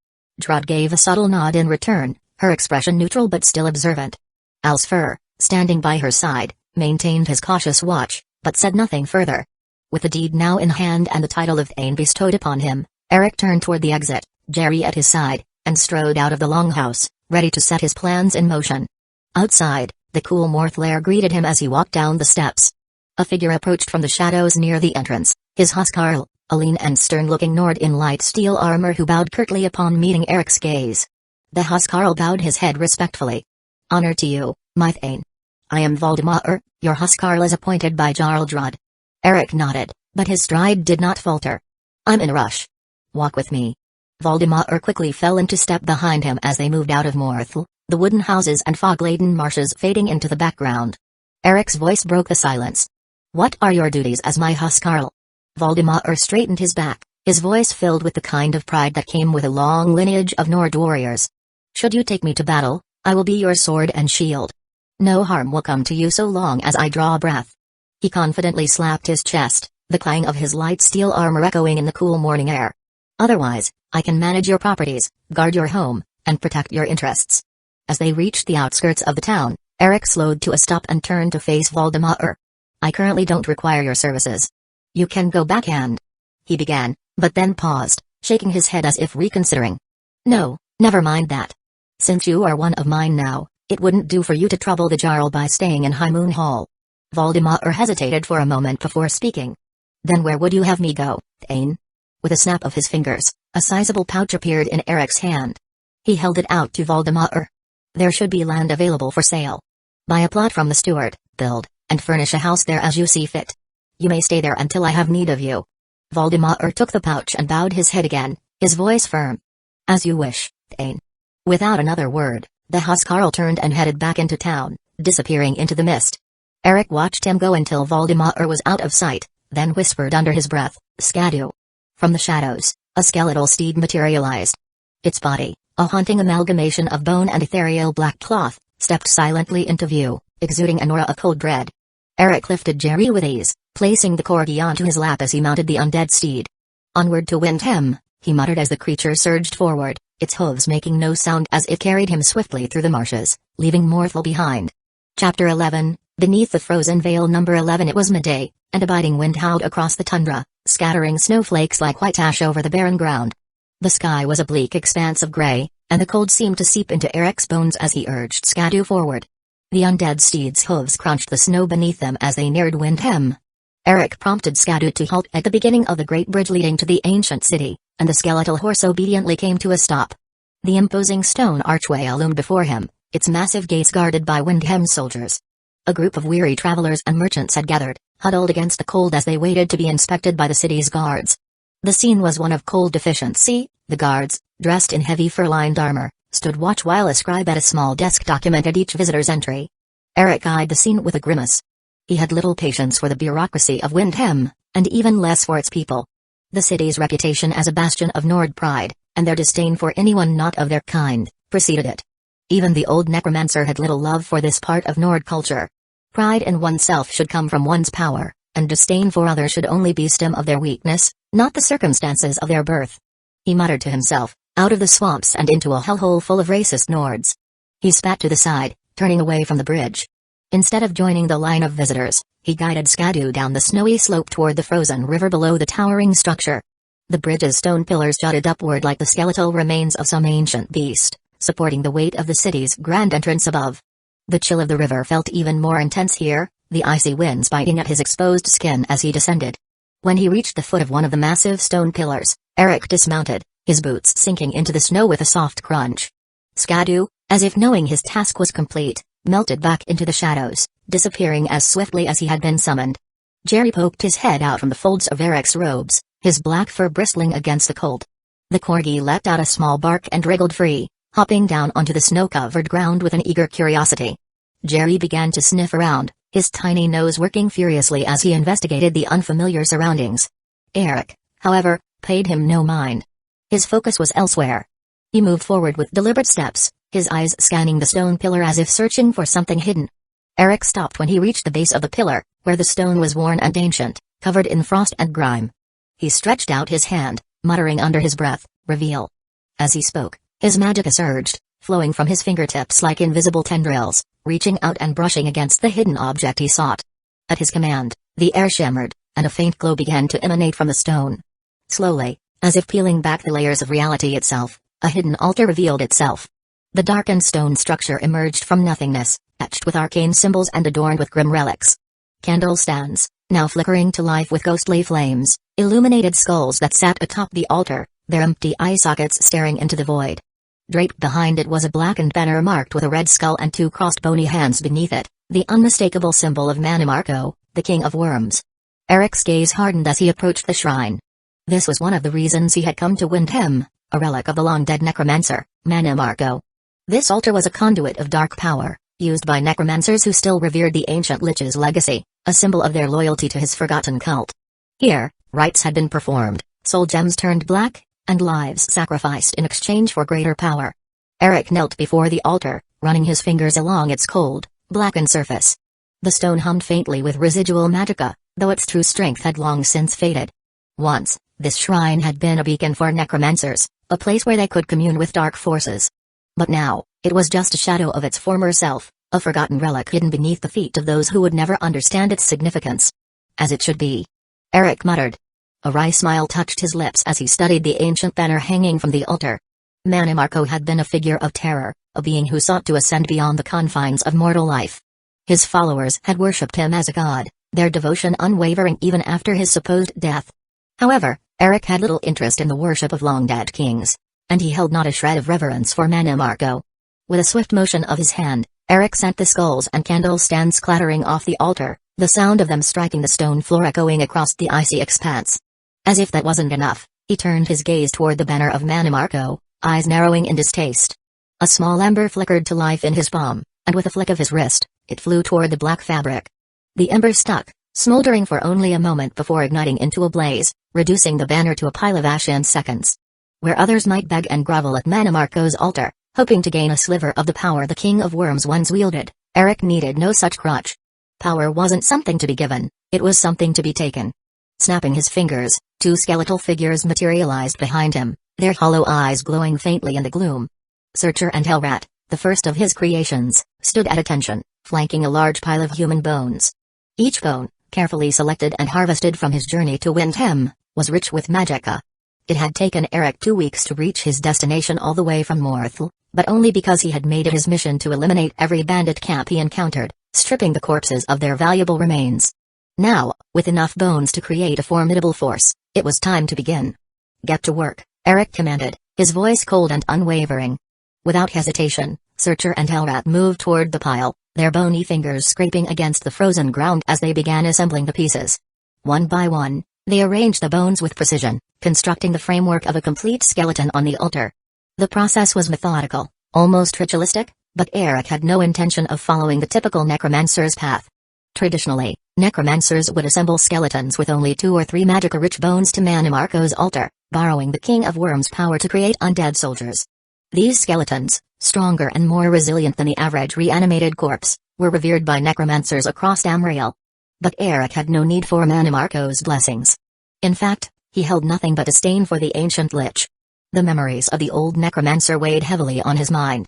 Drod gave a subtle nod in return, her expression neutral but still observant. Alsfer, standing by her side, maintained his cautious watch, but said nothing further. With the deed now in hand and the title of Thane bestowed upon him, Eric turned toward the exit, Jerry at his side, and strode out of the longhouse, ready to set his plans in motion. Outside, the cool Morthlair greeted him as he walked down the steps. A figure approached from the shadows near the entrance, his Huskarl, a lean and stern-looking Nord in light steel armor who bowed curtly upon meeting Eric's gaze. The Huskarl bowed his head respectfully. "Honor to you, my Thane. I am Valdemar, your Huskarl as appointed by Jarl Drod." Eric nodded, but his stride did not falter. "I'm in a rush. Walk with me." Valdemar quickly fell into step behind him as they moved out of Morthal, the wooden houses and fog-laden marshes fading into the background. Eric's voice broke the silence. "What are your duties as my Huskarl?" Valdemar straightened his back, his voice filled with the kind of pride that came with a long lineage of Nord warriors. "Should you take me to battle, I will be your sword and shield. No harm will come to you so long as I draw breath." He confidently slapped his chest, the clang of his light steel armor echoing in the cool morning air. "Otherwise, I can manage your properties, guard your home, and protect your interests." As they reached the outskirts of the town, Eric slowed to a stop and turned to face Valdemar. "I currently don't require your services. You can go backhand," he began, but then paused, shaking his head as if reconsidering. "No, never mind that. Since you are one of mine now, it wouldn't do for you to trouble the Jarl by staying in High Moon Hall." Valdemar hesitated for a moment before speaking. "Then where would you have me go, Thane?" With a snap of his fingers, a sizable pouch appeared in Eric's hand. He held it out to Valdemar. "There should be land available for sale. Buy a plot from the steward, build, and furnish a house there as you see fit. You may stay there until I have need of you." Valdemar took the pouch and bowed his head again, his voice firm. "As you wish, Thane." Without another word, the Huskarl turned and headed back into town, disappearing into the mist. Eric watched him go until Valdemar was out of sight, then whispered under his breath, "Skadu." From the shadows, a skeletal steed materialized. Its body, a haunting amalgamation of bone and ethereal black cloth, stepped silently into view, exuding an aura of cold dread. Eric lifted Jerry with ease, placing the corgi onto his lap as he mounted the undead steed. "Onward to Windhem," he muttered as the creature surged forward, its hooves making no sound as it carried him swiftly through the marshes, leaving Morthal behind. Chapter 11, Beneath the Frozen Veil. Number 11. It was midday, and a biting wind howled across the tundra, scattering snowflakes like white ash over the barren ground. The sky was a bleak expanse of gray, and the cold seemed to seep into Eric's bones as he urged Skadu forward. The undead steed's hooves crunched the snow beneath them as they neared Windhem. Eric prompted Skadu to halt at the beginning of the great bridge leading to the ancient city, and the skeletal horse obediently came to a stop. The imposing stone archway loomed before him, its massive gates guarded by Windhem soldiers. A group of weary travelers and merchants had gathered, huddled against the cold as they waited to be inspected by the city's guards. The scene was one of cold deficiency. The guards, dressed in heavy fur-lined armor, stood watch while a scribe at a small desk documented each visitor's entry. Eric eyed the scene with a grimace. He had little patience for the bureaucracy of Windhem, and even less for its people. The city's reputation as a bastion of Nord pride, and their disdain for anyone not of their kind, preceded it. Even the old Necromancer had little love for this part of Nord culture. Pride in oneself should come from one's power, and disdain for others should only be stem of their weakness, not the circumstances of their birth. He muttered to himself, out of the swamps and into a hellhole full of racist Nords. He spat to the side, turning away from the bridge. Instead of joining the line of visitors, he guided Skadu down the snowy slope toward the frozen river below the towering structure. The bridge's stone pillars jutted upward like the skeletal remains of some ancient beast, supporting the weight of the city's grand entrance above. The chill of the river felt even more intense here, the icy winds biting at his exposed skin as he descended. When he reached the foot of one of the massive stone pillars, Eric dismounted, his boots sinking into the snow with a soft crunch. Skadu, as if knowing his task was complete, melted back into the shadows, disappearing as swiftly as he had been summoned. Jerry poked his head out from the folds of Eric's robes, his black fur bristling against the cold. The corgi let out a small bark and wriggled free, hopping down onto the snow-covered ground with an eager curiosity. Jerry began to sniff around, his tiny nose working furiously as he investigated the unfamiliar surroundings. Eric, however, paid him no mind. His focus was elsewhere. He moved forward with deliberate steps, his eyes scanning the stone pillar as if searching for something hidden. Eric stopped when he reached the base of the pillar, where the stone was worn and ancient, covered in frost and grime. He stretched out his hand, muttering under his breath, "Reveal." As he spoke, his magicka surged, flowing from his fingertips like invisible tendrils, reaching out and brushing against the hidden object he sought. At his command, the air shimmered, and a faint glow began to emanate from the stone. Slowly, as if peeling back the layers of reality itself, a hidden altar revealed itself. The darkened stone structure emerged from nothingness, etched with arcane symbols and adorned with grim relics. Candle stands, now flickering to life with ghostly flames, illuminated skulls that sat atop the altar, their empty eye sockets staring into the void. Draped behind it was a blackened banner marked with a red skull and two crossed bony hands beneath it, the unmistakable symbol of Mannimarco, the King of Worms. Eric's gaze hardened as he approached the shrine. This was one of the reasons he had come to Windhem, a relic of the long-dead necromancer, Mannimarco. This altar was a conduit of dark power, used by necromancers who still revered the ancient lich's legacy, a symbol of their loyalty to his forgotten cult. Here, rites had been performed, soul gems turned black, and lives sacrificed in exchange for greater power. Eric knelt before the altar, running his fingers along its cold, blackened surface. The stone hummed faintly with residual magicka, though its true strength had long since faded. Once, this shrine had been a beacon for necromancers, a place where they could commune with dark forces. But now, it was just a shadow of its former self, a forgotten relic hidden beneath the feet of those who would never understand its significance. As it should be. Eric muttered. A wry smile touched his lips as he studied the ancient banner hanging from the altar. Mannimarco had been a figure of terror, a being who sought to ascend beyond the confines of mortal life. His followers had worshipped him as a god, their devotion unwavering even after his supposed death. However, Eric had little interest in the worship of long-dead kings, and he held not a shred of reverence for Mannimarco. With a swift motion of his hand, Eric sent the skulls and candle stands clattering off the altar, the sound of them striking the stone floor echoing across the icy expanse. As if that wasn't enough, he turned his gaze toward the banner of Mannimarco, eyes narrowing in distaste. A small ember flickered to life in his palm, and with a flick of his wrist, it flew toward the black fabric. The ember stuck, smoldering for only a moment before igniting into a blaze, reducing the banner to a pile of ash in seconds. Where others might beg and grovel at Mannimarco's altar, hoping to gain a sliver of the power the King of Worms once wielded, Eric needed no such crutch. Power wasn't something to be given, it was something to be taken. Snapping his fingers, two skeletal figures materialized behind him, their hollow eyes glowing faintly in the gloom. Searcher and Hellrat, the first of his creations, stood at attention, flanking a large pile of human bones. Each bone, carefully selected and harvested from his journey to Windhem, was rich with magicka. It had taken Eric 2 weeks to reach his destination all the way from Morthal, but only because he had made it his mission to eliminate every bandit camp he encountered, stripping the corpses of their valuable remains. Now, with enough bones to create a formidable force, it was time to begin. Get to work, Eric commanded, his voice cold and unwavering. Without hesitation, Searcher and Hellrat moved toward the pile, their bony fingers scraping against the frozen ground as they began assembling the pieces. One by one, they arranged the bones with precision, constructing the framework of a complete skeleton on the altar. The process was methodical, almost ritualistic, but Eric had no intention of following the typical necromancer's path. Traditionally, necromancers would assemble skeletons with only 2 or 3 magicka-rich bones to Mannimarco's altar, borrowing the King of Worms' power to create undead soldiers. These skeletons, stronger and more resilient than the average reanimated corpse, were revered by necromancers across Tamriel. But Eric had no need for Mannimarco's blessings. In fact, he held nothing but disdain for the ancient lich. The memories of the old necromancer weighed heavily on his mind.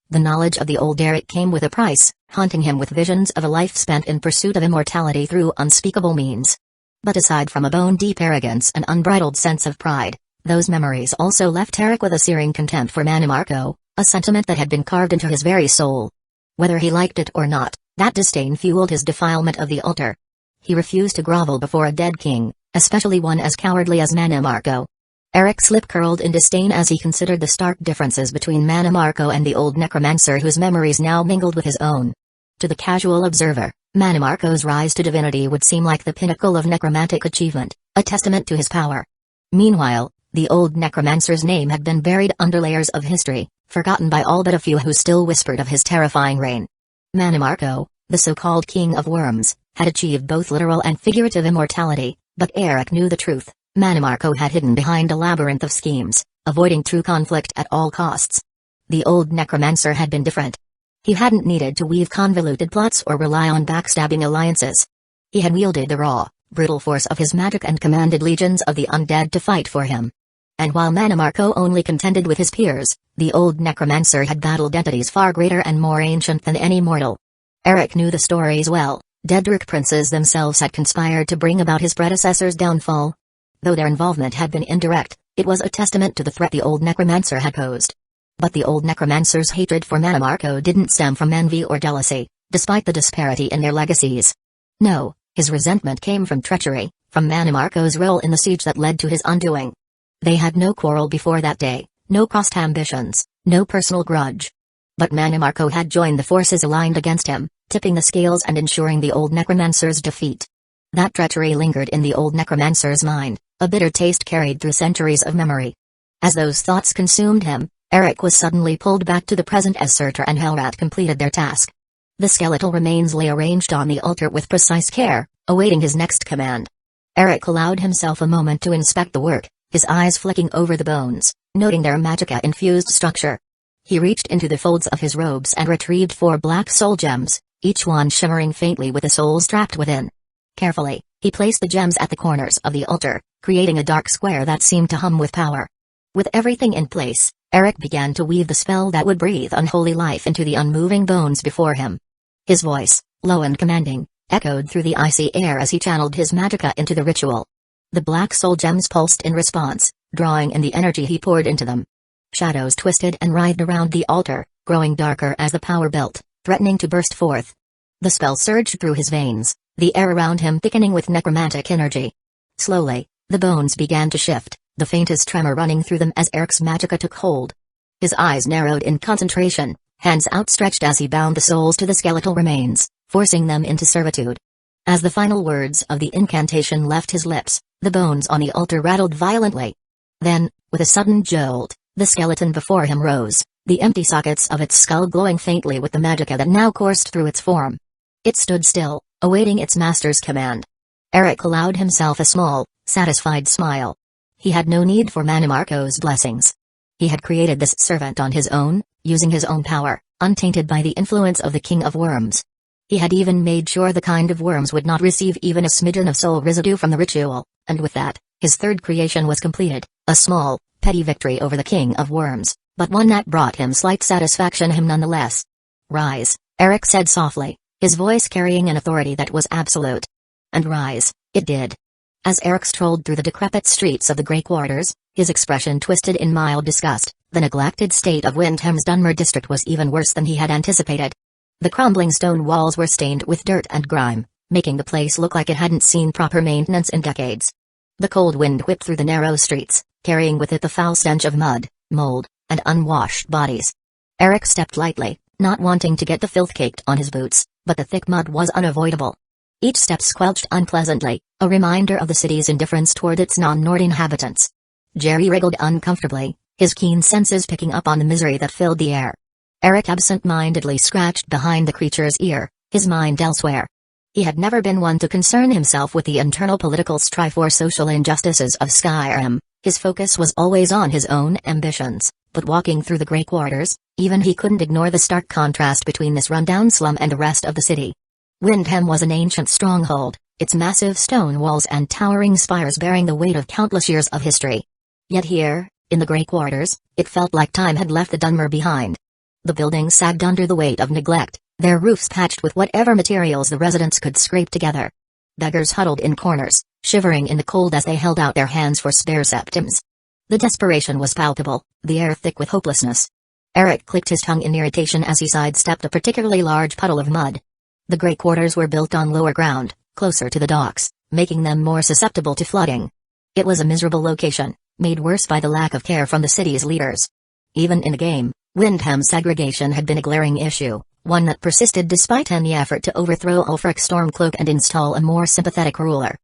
The knowledge of the old Eric came with a price, haunting him with visions of a life spent in pursuit of immortality through unspeakable means. But aside from a bone-deep arrogance and unbridled sense of pride, those memories also left Eric with a searing contempt for Mannimarco, a sentiment that had been carved into his very soul. Whether he liked it or not, that disdain fueled his defilement of the altar. He refused to grovel before a dead king, especially one as cowardly as Mannimarco. Eric's lip curled in disdain as he considered the stark differences between Mannimarco and the old necromancer whose memories now mingled with his own. To the casual observer, Mannimarco's rise to divinity would seem like the pinnacle of necromantic achievement, a testament to his power. Meanwhile, The old necromancer's name had been buried under layers of history, forgotten by all but a few who still whispered of his terrifying reign. Manimarco, the so-called king of worms, had achieved both literal and figurative immortality, but Eric knew the truth. Manimarco had hidden behind a labyrinth of schemes, avoiding true conflict at all costs. The old necromancer had been different. He hadn't needed to weave convoluted plots or rely on backstabbing alliances. He had wielded the raw, brutal force of his magic and commanded legions of the undead to fight for him. And while Manimarco only contended with his peers, the old necromancer had battled entities far greater and more ancient than any mortal. Eric knew the stories well. Daedric princes themselves had conspired to bring about his predecessor's downfall. Though their involvement had been indirect, it was a testament to the threat the old necromancer had posed. But the old necromancer's hatred for Manimarco didn't stem from envy or jealousy, despite the disparity in their legacies. No, his resentment came from treachery, from Manimarco's role in the siege that led to his undoing. They had no quarrel before that day, no crossed ambitions, no personal grudge. But Manimarco had joined the forces aligned against him, tipping the scales and ensuring the old necromancer's defeat. That treachery lingered in the old necromancer's mind, a bitter taste carried through centuries of memory. As those thoughts consumed him, Eric was suddenly pulled back to the present as Surtur and Hellrat completed their task. The skeletal remains lay arranged on the altar with precise care, awaiting his next command. Eric allowed himself a moment to inspect the work, his eyes flicking over the bones, noting their magicka-infused structure. He reached into the folds of his robes and retrieved 4 black soul gems, each one shimmering faintly with the souls trapped within. Carefully, he placed the gems at the corners of the altar, creating a dark square that seemed to hum with power. With everything in place, Eric began to weave the spell that would breathe unholy life into the unmoving bones before him. His voice, low and commanding, echoed through the icy air as he channeled his magicka into the ritual. The black soul gems pulsed in response, drawing in the energy he poured into them. Shadows twisted and writhed around the altar, growing darker as the power built, threatening to burst forth. The spell surged through his veins, the air around him thickening with necromantic energy. Slowly, the bones began to shift, the faintest tremor running through them as Eric's magicka took hold. His eyes narrowed in concentration, hands outstretched as he bound the souls to the skeletal remains, forcing them into servitude. As the final words of the incantation left his lips, the bones on the altar rattled violently. Then, with a sudden jolt, the skeleton before him rose, the empty sockets of its skull glowing faintly with the magicka that now coursed through its form. It stood still, awaiting its master's command. Eric allowed himself a small, satisfied smile. He had no need for Manimarco's blessings. He had created this servant on his own, using his own power, untainted by the influence of the King of Worms. He had even made sure the kind of worms would not receive even a smidgen of soul residue from the ritual, and with that, his third creation was completed, a small, petty victory over the King of Worms, but one that brought him slight satisfaction nonetheless. "Rise," Eric said softly, his voice carrying an authority that was absolute. And rise, it did. As Eric strolled through the decrepit streets of the Grey Quarters, his expression twisted in mild disgust. The neglected state of Windham's Dunmer district was even worse than he had anticipated. The crumbling stone walls were stained with dirt and grime, making the place look like it hadn't seen proper maintenance in decades. The cold wind whipped through the narrow streets, carrying with it the foul stench of mud, mold, and unwashed bodies. Eric stepped lightly, not wanting to get the filth caked on his boots, but the thick mud was unavoidable. Each step squelched unpleasantly, a reminder of the city's indifference toward its non-Nord inhabitants. Jerry wriggled uncomfortably, his keen senses picking up on the misery that filled the air. Eric absent-mindedly scratched behind the creature's ear, his mind elsewhere. He had never been one to concern himself with the internal political strife or social injustices of Skyrim. His focus was always on his own ambitions, but walking through the Grey Quarters, even he couldn't ignore the stark contrast between this rundown slum and the rest of the city. Windham was an ancient stronghold, its massive stone walls and towering spires bearing the weight of countless years of history. Yet here, in the Grey Quarters, it felt like time had left the Dunmer behind. The buildings sagged under the weight of neglect, their roofs patched with whatever materials the residents could scrape together. Beggars huddled in corners, shivering in the cold as they held out their hands for spare septims. The desperation was palpable, the air thick with hopelessness. Eric clicked his tongue in irritation as he sidestepped a particularly large puddle of mud. The Grey Quarters were built on lower ground, closer to the docks, making them more susceptible to flooding. It was a miserable location, made worse by the lack of care from the city's leaders. Even in a game, Windham's segregation had been a glaring issue, one that persisted despite any effort to overthrow Ulfric Stormcloak and install a more sympathetic ruler.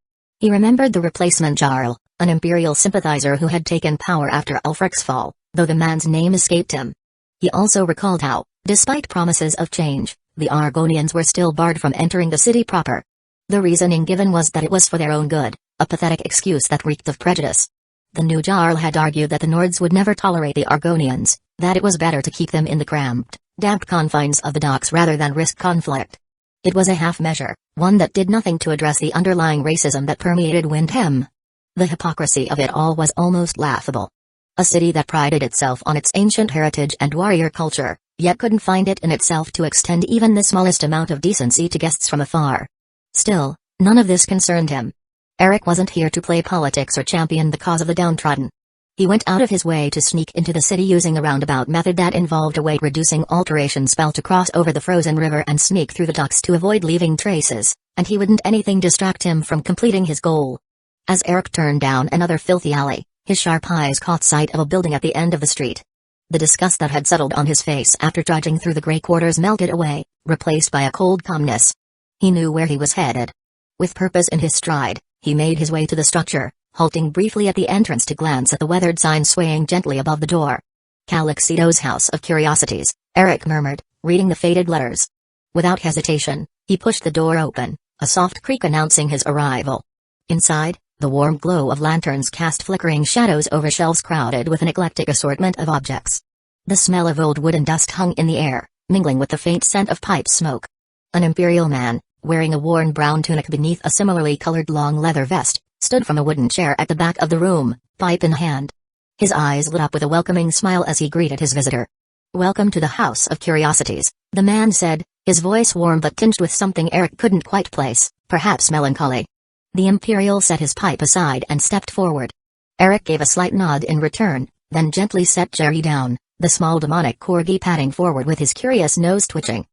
He remembered the replacement Jarl, an Imperial sympathizer who had taken power after Ulfric's fall, though the man's name escaped him. He also recalled how, despite promises of change, the Argonians were still barred from entering the city proper. The reasoning given was that it was for their own good, a pathetic excuse that reeked of prejudice. The new Jarl had argued that the Nords would never tolerate the Argonians, that it was better to keep them in the cramped, damp confines of the docks rather than risk conflict. It was a half measure, one that did nothing to address the underlying racism that permeated Windham. The hypocrisy of it all was almost laughable. A city that prided itself on its ancient heritage and warrior culture, yet couldn't find it in itself to extend even the smallest amount of decency to guests from afar. Still, none of this concerned him. Eric wasn't here to play politics or champion the cause of the downtrodden. He went out of his way to sneak into the city using a roundabout method that involved a weight-reducing alteration spell to cross over the frozen river and sneak through the docks to avoid leaving traces, and he wouldn't anything distract him from completing his goal. As Eric turned down another filthy alley, his sharp eyes caught sight of a building at the end of the street. The disgust that had settled on his face after trudging through the grey quarters melted away, replaced by a cold calmness. He knew where he was headed. With purpose in his stride, he made his way to the structure, halting briefly at the entrance to glance at the weathered sign swaying gently above the door. Calixito's House of Curiosities, Eric murmured, reading the faded letters. Without hesitation, he pushed the door open, a soft creak announcing his arrival. Inside, the warm glow of lanterns cast flickering shadows over shelves crowded with an eclectic assortment of objects. The smell of old wood and dust hung in the air, mingling with the faint scent of pipe smoke. An imperial man, wearing a worn brown tunic beneath a similarly colored long leather vest, stood from a wooden chair at the back of the room, pipe in hand. His eyes lit up with a welcoming smile as he greeted his visitor. "Welcome to the House of Curiosities," the man said, his voice warm but tinged with something Eric couldn't quite place, perhaps melancholy. The Imperial set his pipe aside and stepped forward. Eric gave a slight nod in return, then gently set Jerry down, the small demonic corgi padding forward with his curious nose twitching.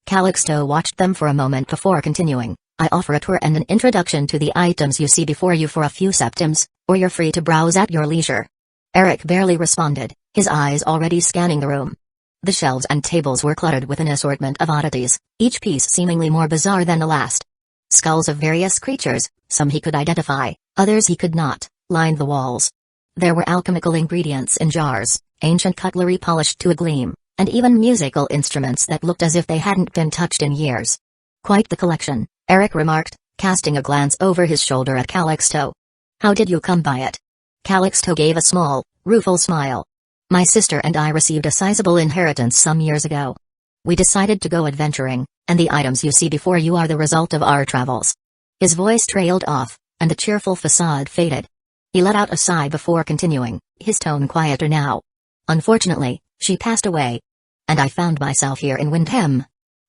Calixto watched them for a moment before continuing. "I offer a tour and an introduction to the items you see before you for a few septims, or you're free to browse at your leisure." Eric barely responded, his eyes already scanning the room. The shelves and tables were cluttered with an assortment of oddities, each piece seemingly more bizarre than the last. Skulls of various creatures, some he could identify, others he could not, lined the walls. There were alchemical ingredients in jars, ancient cutlery polished to a gleam, and even musical instruments that looked as if they hadn't been touched in years. "Quite the collection," Eric remarked, casting a glance over his shoulder at Calixto. "How did you come by it?" Calixto gave a small, rueful smile. "My sister and I received a sizable inheritance some years ago. We decided to go adventuring, and the items you see before you are the result of our travels." His voice trailed off, and the cheerful facade faded. He let out a sigh before continuing, his tone quieter now. "Unfortunately, she passed away. And I found myself here in Windham.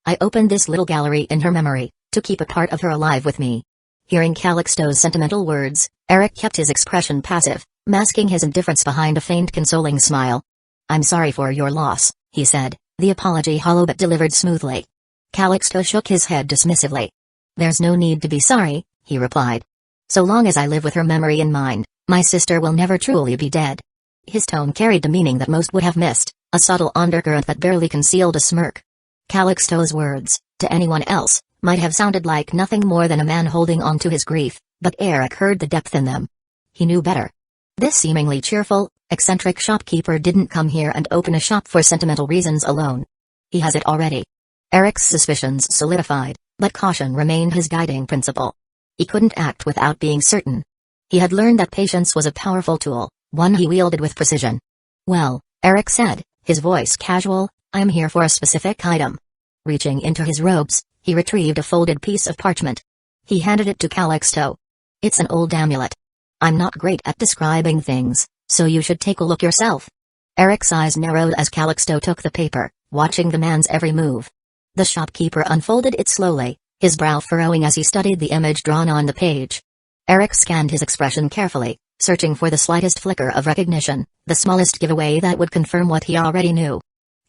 I opened this little gallery in her memory, to keep a part of her alive with me." Hearing Calixto's sentimental words, Eric kept his expression passive, masking his indifference behind a faint consoling smile. "I'm sorry for your loss," he said, the apology hollow but delivered smoothly. Calixto shook his head dismissively. "There's no need to be sorry," he replied. "So long as I live with her memory in mind, my sister will never truly be dead." His tone carried the meaning that most would have missed, a subtle undercurrent that barely concealed a smirk. Calixto's words, to anyone else, might have sounded like nothing more than a man holding on to his grief, but Eric heard the depth in them. He knew better. This seemingly cheerful, eccentric shopkeeper didn't come here and open a shop for sentimental reasons alone. He has it already. Eric's suspicions solidified, but caution remained his guiding principle. He couldn't act without being certain. He had learned that patience was a powerful tool, one he wielded with precision. "Well," Eric said, his voice casual, "I'm here for a specific item." Reaching into his robes, he retrieved a folded piece of parchment. He handed it to Calixto. "It's an old amulet. I'm not great at describing things, so you should take a look yourself." Eric's eyes narrowed as Calixto took the paper, watching the man's every move. The shopkeeper unfolded it slowly, his brow furrowing as he studied the image drawn on the page. Eric scanned his expression carefully, searching for the slightest flicker of recognition, the smallest giveaway that would confirm what he already knew.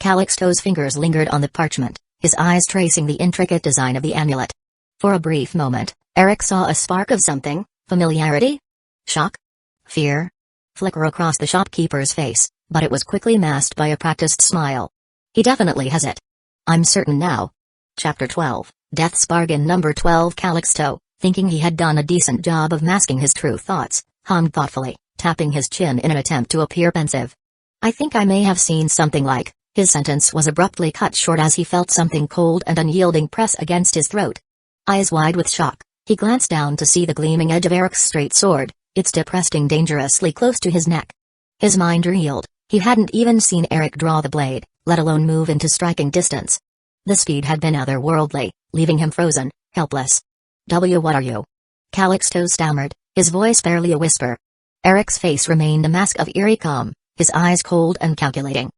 Calixto's fingers lingered on the parchment, his eyes tracing the intricate design of the amulet. For a brief moment, Eric saw a spark of something, familiarity? Shock? Fear? Flicker across the shopkeeper's face, but it was quickly masked by a practiced smile. "He definitely has it. I'm certain now." Chapter 12, Death's Bargain. Number 12. Calixto, Thinking he had done a decent job of masking his true thoughts, hummed thoughtfully, tapping his chin in an attempt to appear pensive. I think I may have seen something like. His sentence was abruptly cut short as he felt something cold and unyielding press against his throat. Eyes wide with shock, he glanced down to see the gleaming edge of Eric's straight sword, its tip resting dangerously close to his neck. His mind reeled. He hadn't even seen Eric draw the blade, let alone move into striking distance. The speed had been otherworldly, leaving him frozen, helpless. What are you? Calixto stammered, his voice barely a whisper. Eric's face remained a mask of eerie calm, his eyes cold and calculating.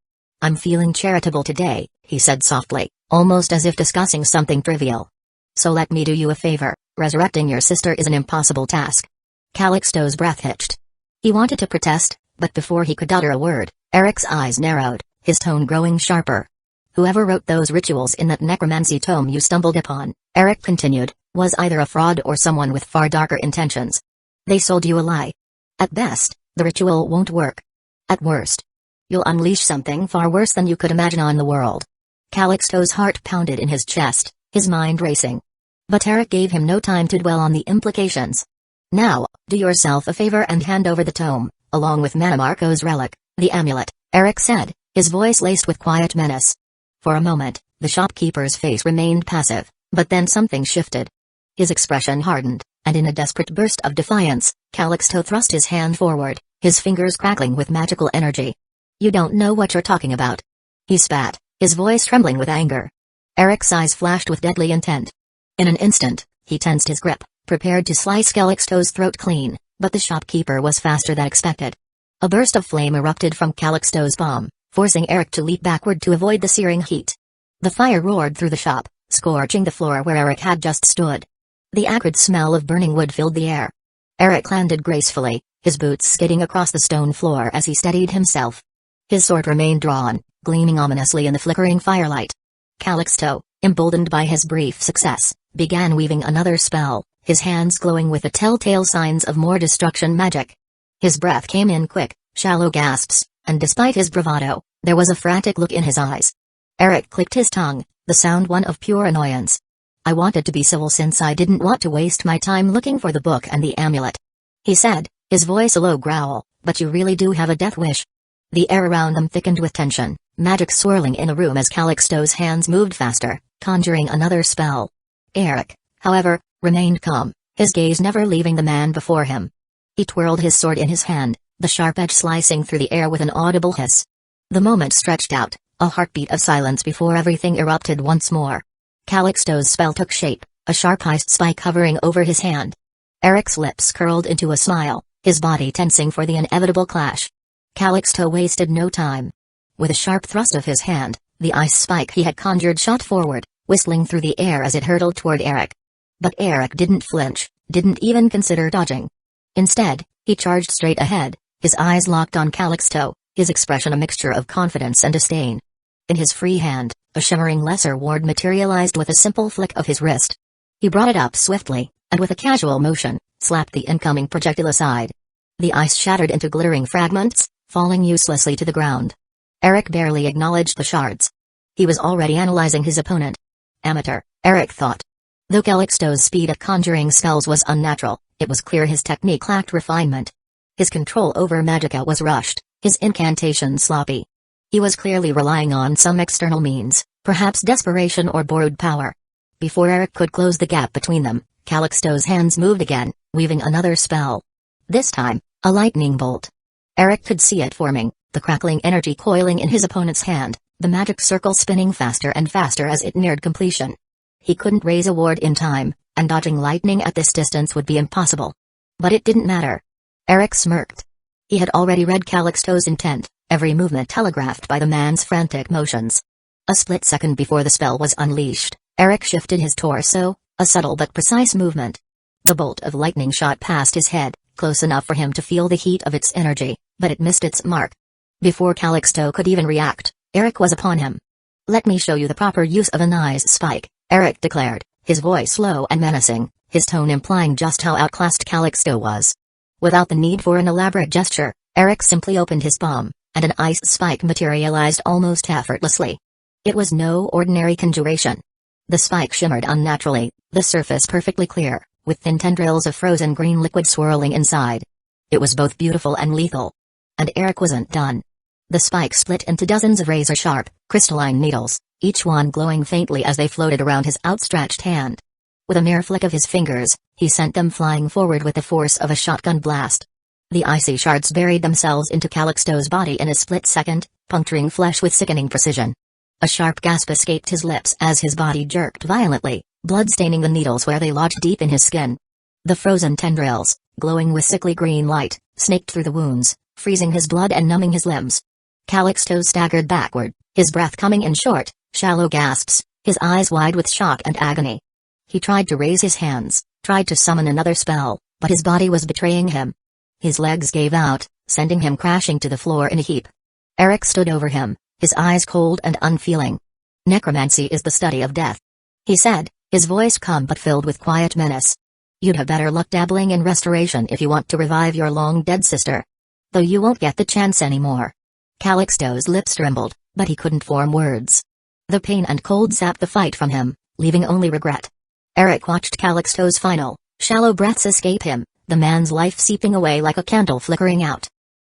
I'm feeling charitable today, he said softly, almost as if discussing something trivial. So let me do you a favor, resurrecting your sister is an impossible task. Calixto's breath hitched. He wanted to protest, but before he could utter a word, Eric's eyes narrowed, his tone growing sharper. Whoever wrote those rituals in that necromancy tome you stumbled upon, Eric continued, was either a fraud or someone with far darker intentions. They sold you a lie. At best, the ritual won't work. At worst, you'll unleash something far worse than you could imagine on the world. Calixto's heart pounded in his chest, his mind racing. But Eric gave him no time to dwell on the implications. Now, do yourself a favor and hand over the tome, along with Manamarco's relic, the amulet, Eric said, his voice laced with quiet menace. For a moment, the shopkeeper's face remained passive, but then something shifted. His expression hardened, and in a desperate burst of defiance, Calixto thrust his hand forward, his fingers crackling with magical energy. You don't know what you're talking about. He spat, his voice trembling with anger. Eric's eyes flashed with deadly intent. In an instant, he tensed his grip, prepared to slice Calixto's throat clean, but the shopkeeper was faster than expected. A burst of flame erupted from Calixto's palm, forcing Eric to leap backward to avoid the searing heat. The fire roared through the shop, scorching the floor where Eric had just stood. The acrid smell of burning wood filled the air. Eric landed gracefully, his boots skidding across the stone floor as he steadied himself. His sword remained drawn, gleaming ominously in the flickering firelight. Calixto, emboldened by his brief success, began weaving another spell, his hands glowing with the telltale signs of more destruction magic. His breath came in quick, shallow gasps, and despite his bravado, there was a frantic look in his eyes. Eric clicked his tongue, the sound one of pure annoyance. I wanted to be civil since I didn't want to waste my time looking for the book and the amulet. He said, his voice a low growl, but you really do have a death wish. The air around them thickened with tension, magic swirling in the room as Calixto's hands moved faster, conjuring another spell. Eric, however, remained calm, his gaze never leaving the man before him. He twirled his sword in his hand, the sharp edge slicing through the air with an audible hiss. The moment stretched out, a heartbeat of silence before everything erupted once more. Calixto's spell took shape, a sharp iced spike hovering over his hand. Eric's lips curled into a smile, his body tensing for the inevitable clash. Calixto wasted no time. With a sharp thrust of his hand, the ice spike he had conjured shot forward, whistling through the air as it hurtled toward Eric. But Eric didn't flinch, didn't even consider dodging. Instead, he charged straight ahead, his eyes locked on Calixto, his expression a mixture of confidence and disdain. In his free hand, a shimmering lesser ward materialized with a simple flick of his wrist. He brought it up swiftly, and with a casual motion, slapped the incoming projectile aside. The ice shattered into glittering fragments, falling uselessly to the ground. Eric barely acknowledged the shards. He was already analyzing his opponent. Amateur, Eric thought. Though Calixto's speed at conjuring spells was unnatural, it was clear his technique lacked refinement. His control over magicka was rushed, his incantations sloppy. He was clearly relying on some external means, perhaps desperation or borrowed power. Before Eric could close the gap between them, Calixto's hands moved again, weaving another spell. This time, a lightning bolt. Eric could see it forming, the crackling energy coiling in his opponent's hand, the magic circle spinning faster and faster as it neared completion. He couldn't raise a ward in time, and dodging lightning at this distance would be impossible. But it didn't matter. Eric smirked. He had already read Calixto's intent, every movement telegraphed by the man's frantic motions. A split second before the spell was unleashed, Eric shifted his torso, a subtle but precise movement. The bolt of lightning shot past his head, close enough for him to feel the heat of its energy, but it missed its mark. Before Calixto could even react, Eric was upon him. Let me show you the proper use of an ice spike, Eric declared, his voice low and menacing, his tone implying just how outclassed Calixto was. Without the need for an elaborate gesture, Eric simply opened his palm, and an ice spike materialized almost effortlessly. It was no ordinary conjuration. The spike shimmered unnaturally, the surface perfectly clear, with thin tendrils of frozen green liquid swirling inside. It was both beautiful and lethal. And Eric wasn't done. The spike split into dozens of razor-sharp, crystalline needles, each one glowing faintly as they floated around his outstretched hand. With a mere flick of his fingers, he sent them flying forward with the force of a shotgun blast. The icy shards buried themselves into Calixto's body in a split second, puncturing flesh with sickening precision. A sharp gasp escaped his lips as his body jerked violently, blood staining the needles where they lodged deep in his skin. The frozen tendrils, glowing with sickly green light, snaked through the wounds, freezing his blood and numbing his limbs. Calixto staggered backward, his breath coming in short, shallow gasps, his eyes wide with shock and agony. He tried to raise his hands, tried to summon another spell, but his body was betraying him. His legs gave out, sending him crashing to the floor in a heap. Eric stood over him, his eyes cold and unfeeling. "Necromancy is the study of death," he said, his voice calm but filled with quiet menace. "You'd have better luck dabbling in restoration if you want to revive your long-dead sister. Though you won't get the chance anymore." Calixto's lips trembled, but he couldn't form words. The pain and cold sapped the fight from him, leaving only regret. Eric watched Calixto's final, shallow breaths escape him, the man's life seeping away like a candle flickering out.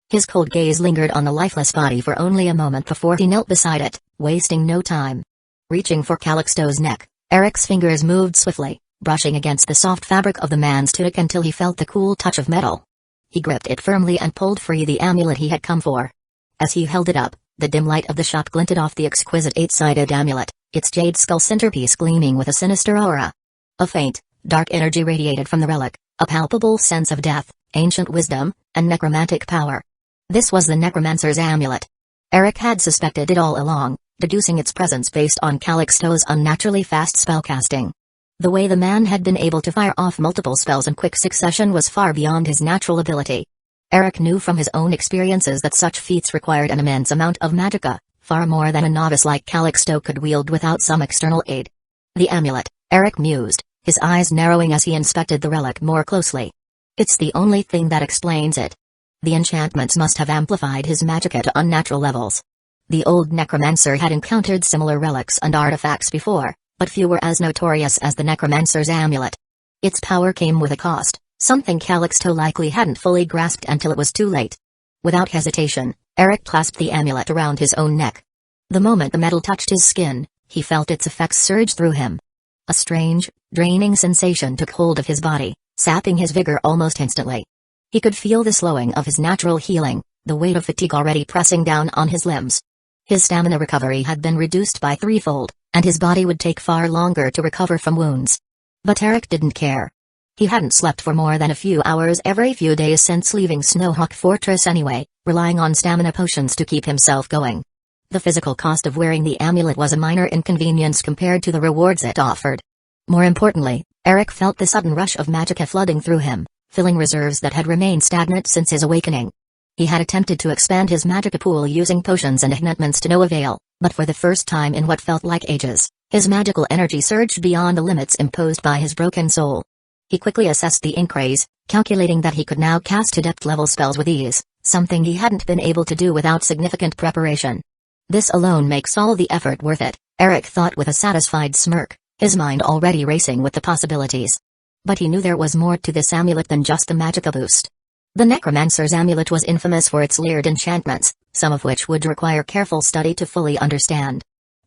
His cold gaze lingered on the lifeless body for only a moment before he knelt beside it, wasting no time. Reaching for Calixto's neck, Eric's fingers moved swiftly, brushing against the soft fabric of the man's tunic until he felt the cool touch of metal. He gripped it firmly and pulled free the amulet he had come for. As he held it up, the dim light of the shop glinted off the exquisite eight-sided amulet, its jade skull centerpiece gleaming with a sinister aura. A faint, dark energy radiated from the relic, a palpable sense of death, ancient wisdom, and necromantic power. This was the Necromancer's amulet. Eric had suspected it all along, deducing its presence based on Calixto's unnaturally fast spellcasting. The way the man had been able to fire off multiple spells in quick succession was far beyond his natural ability. Eric knew from his own experiences that such feats required an immense amount of magicka, far more than a novice like Calixto could wield without some external aid. The amulet, Eric mused, his eyes narrowing as he inspected the relic more closely. It's the only thing that explains it. The enchantments must have amplified his magicka to unnatural levels. The old Necromancer had encountered similar relics and artifacts before, but few were as notorious as the Necromancer's amulet. Its power came with a cost, something Calixto likely hadn't fully grasped until it was too late. Without hesitation, Eric clasped the amulet around his own neck. The moment the metal touched his skin, he felt its effects surge through him. A strange, draining sensation took hold of his body, sapping his vigor almost instantly. He could feel the slowing of his natural healing, the weight of fatigue already pressing down on his limbs. His stamina recovery had been reduced by threefold, and his body would take far longer to recover from wounds. But Eric didn't care. He hadn't slept for more than a few hours every few days since leaving Snowhawk Fortress anyway, relying on stamina potions to keep himself going. The physical cost of wearing the amulet was a minor inconvenience compared to the rewards it offered. More importantly, Eric felt the sudden rush of magicka flooding through him, filling reserves that had remained stagnant since his awakening. He had attempted to expand his magicka pool using potions and enchantments to no avail, but for the first time in what felt like ages, his magical energy surged beyond the limits imposed by his broken soul. He quickly assessed the increase, calculating that he could now cast adept-level spells with ease, something he hadn't been able to do without significant preparation. This alone makes all the effort worth it, Eric thought with a satisfied smirk, his mind already racing with the possibilities. But he knew there was more to this amulet than just the magicka boost. The Necromancer's amulet was infamous for its layered enchantments, some of which would require careful study to fully understand.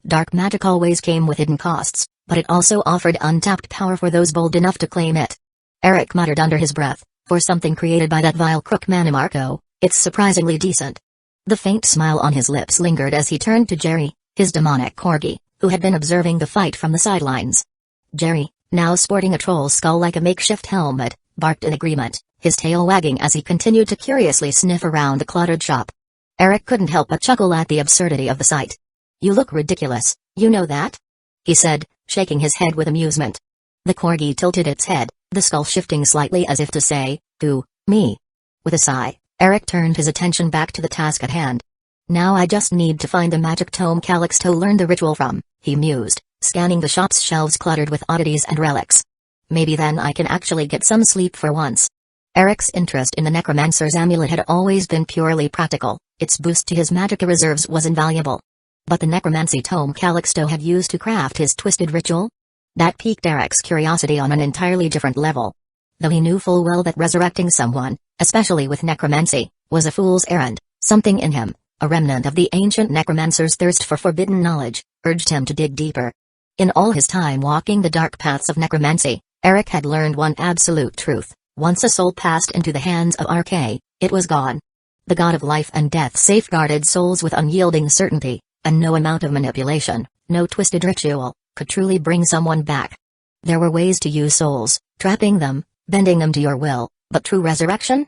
Dark magic always came with hidden costs, but it also offered untapped power for those bold enough to claim it. Eric muttered under his breath, for something created by that vile crook Manimarco, it's surprisingly decent. The faint smile on his lips lingered as he turned to Jerry, his demonic corgi, who had been observing the fight from the sidelines. Jerry, now sporting a troll skull like a makeshift helmet, barked in agreement, his tail wagging as he continued to curiously sniff around the cluttered shop. Eric couldn't help but chuckle at the absurdity of the sight. "You look ridiculous, you know that?" he said, shaking his head with amusement. The corgi tilted its head, the skull shifting slightly as if to say, "Who, me?" With a sigh, Eric turned his attention back to the task at hand. "Now I just need to find the magic tome Calixto learned the ritual from," he mused, scanning the shop's shelves cluttered with oddities and relics. "Maybe then I can actually get some sleep for once." Eric's interest in the Necromancer's amulet had always been purely practical, its boost to his magicka reserves was invaluable. But the necromancy tome Calixto had used to craft his twisted ritual? That piqued Eric's curiosity on an entirely different level. Though he knew full well that resurrecting someone, especially with necromancy, was a fool's errand, something in him, a remnant of the ancient necromancer's thirst for forbidden knowledge, urged him to dig deeper. In all his time walking the dark paths of necromancy, Eric had learned one absolute truth: once a soul passed into the hands of RK, it was gone. The god of life and death safeguarded souls with unyielding certainty, and no amount of manipulation, no twisted ritual, could truly bring someone back. There were ways to use souls, trapping them, bending them to your will, but true resurrection?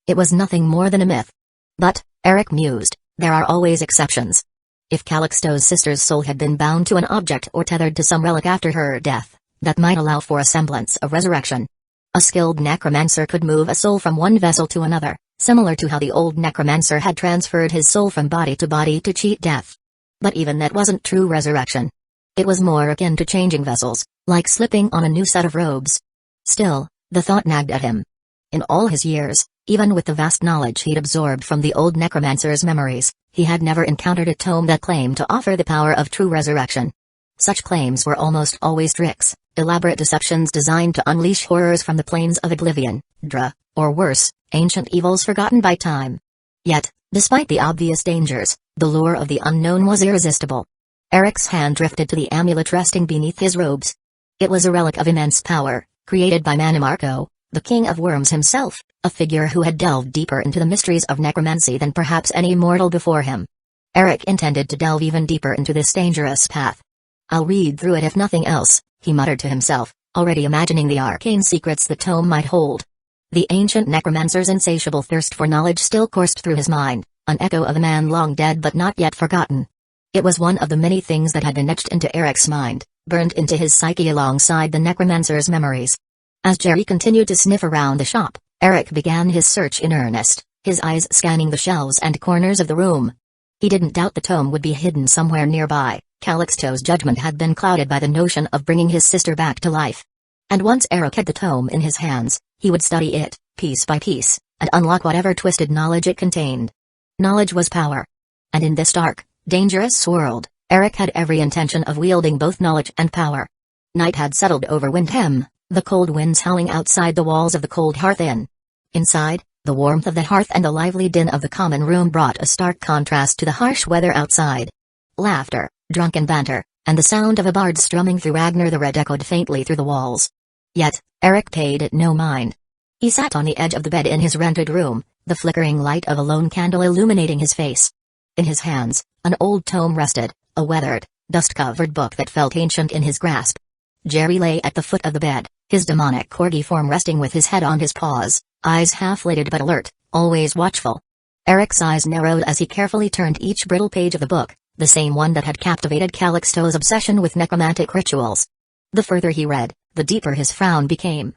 It was nothing more than a myth. But, Eric mused, there are always exceptions. If Calixto's sister's soul had been bound to an object or tethered to some relic after her death, that might allow for a semblance of resurrection. A skilled necromancer could move a soul from one vessel to another, similar to how the old necromancer had transferred his soul from body to cheat death. But even that wasn't true resurrection. It was more akin to changing vessels, like slipping on a new set of robes. Still, the thought nagged at him. In all his years, even with the vast knowledge he'd absorbed from the old necromancer's memories, he had never encountered a tome that claimed to offer the power of true resurrection. Such claims were almost always tricks, elaborate deceptions designed to unleash horrors from the plains of oblivion, or worse, ancient evils forgotten by time. Yet, despite the obvious dangers, the lure of the unknown was irresistible. Eric's hand drifted to the amulet resting beneath his robes. It was a relic of immense power, created by Manimarco, the king of worms himself, a figure who had delved deeper into the mysteries of necromancy than perhaps any mortal before him. Eric intended to delve even deeper into this dangerous path. I'll read through it if nothing else, he muttered to himself, already imagining the arcane secrets the tome might hold. The ancient necromancer's insatiable thirst for knowledge still coursed through his mind, an echo of a man long dead but not yet forgotten. It was one of the many things that had been etched into Eric's mind, burned into his psyche alongside the necromancer's memories. As Jerry continued to sniff around the shop, Eric began his search in earnest, his eyes scanning the shelves and corners of the room. He didn't doubt the tome would be hidden somewhere nearby. Calixto's judgment had been clouded by the notion of bringing his sister back to life. And once Eric had the tome in his hands, he would study it, piece by piece, and unlock whatever twisted knowledge it contained. Knowledge was power. And in this dark, dangerous world, Eric had every intention of wielding both knowledge and power. Night had settled over Windham, the cold winds howling outside the walls of the cold hearth inn. Inside, the warmth of the hearth and the lively din of the common room brought a stark contrast to the harsh weather outside. Laughter, drunken banter, and the sound of a bard strumming through Ragnar the Red echoed faintly through the walls. Yet, Eric paid it no mind. He sat on the edge of the bed in his rented room, the flickering light of a lone candle illuminating his face. In his hands, an old tome rested, a weathered, dust-covered book that felt ancient in his grasp. Jerry lay at the foot of the bed, his demonic corgi form resting with his head on his paws, eyes half-lidded but alert, always watchful. Eric's eyes narrowed as he carefully turned each brittle page of the book, the same one that had captivated Calixto's obsession with necromantic rituals. The further he read, the deeper his frown became.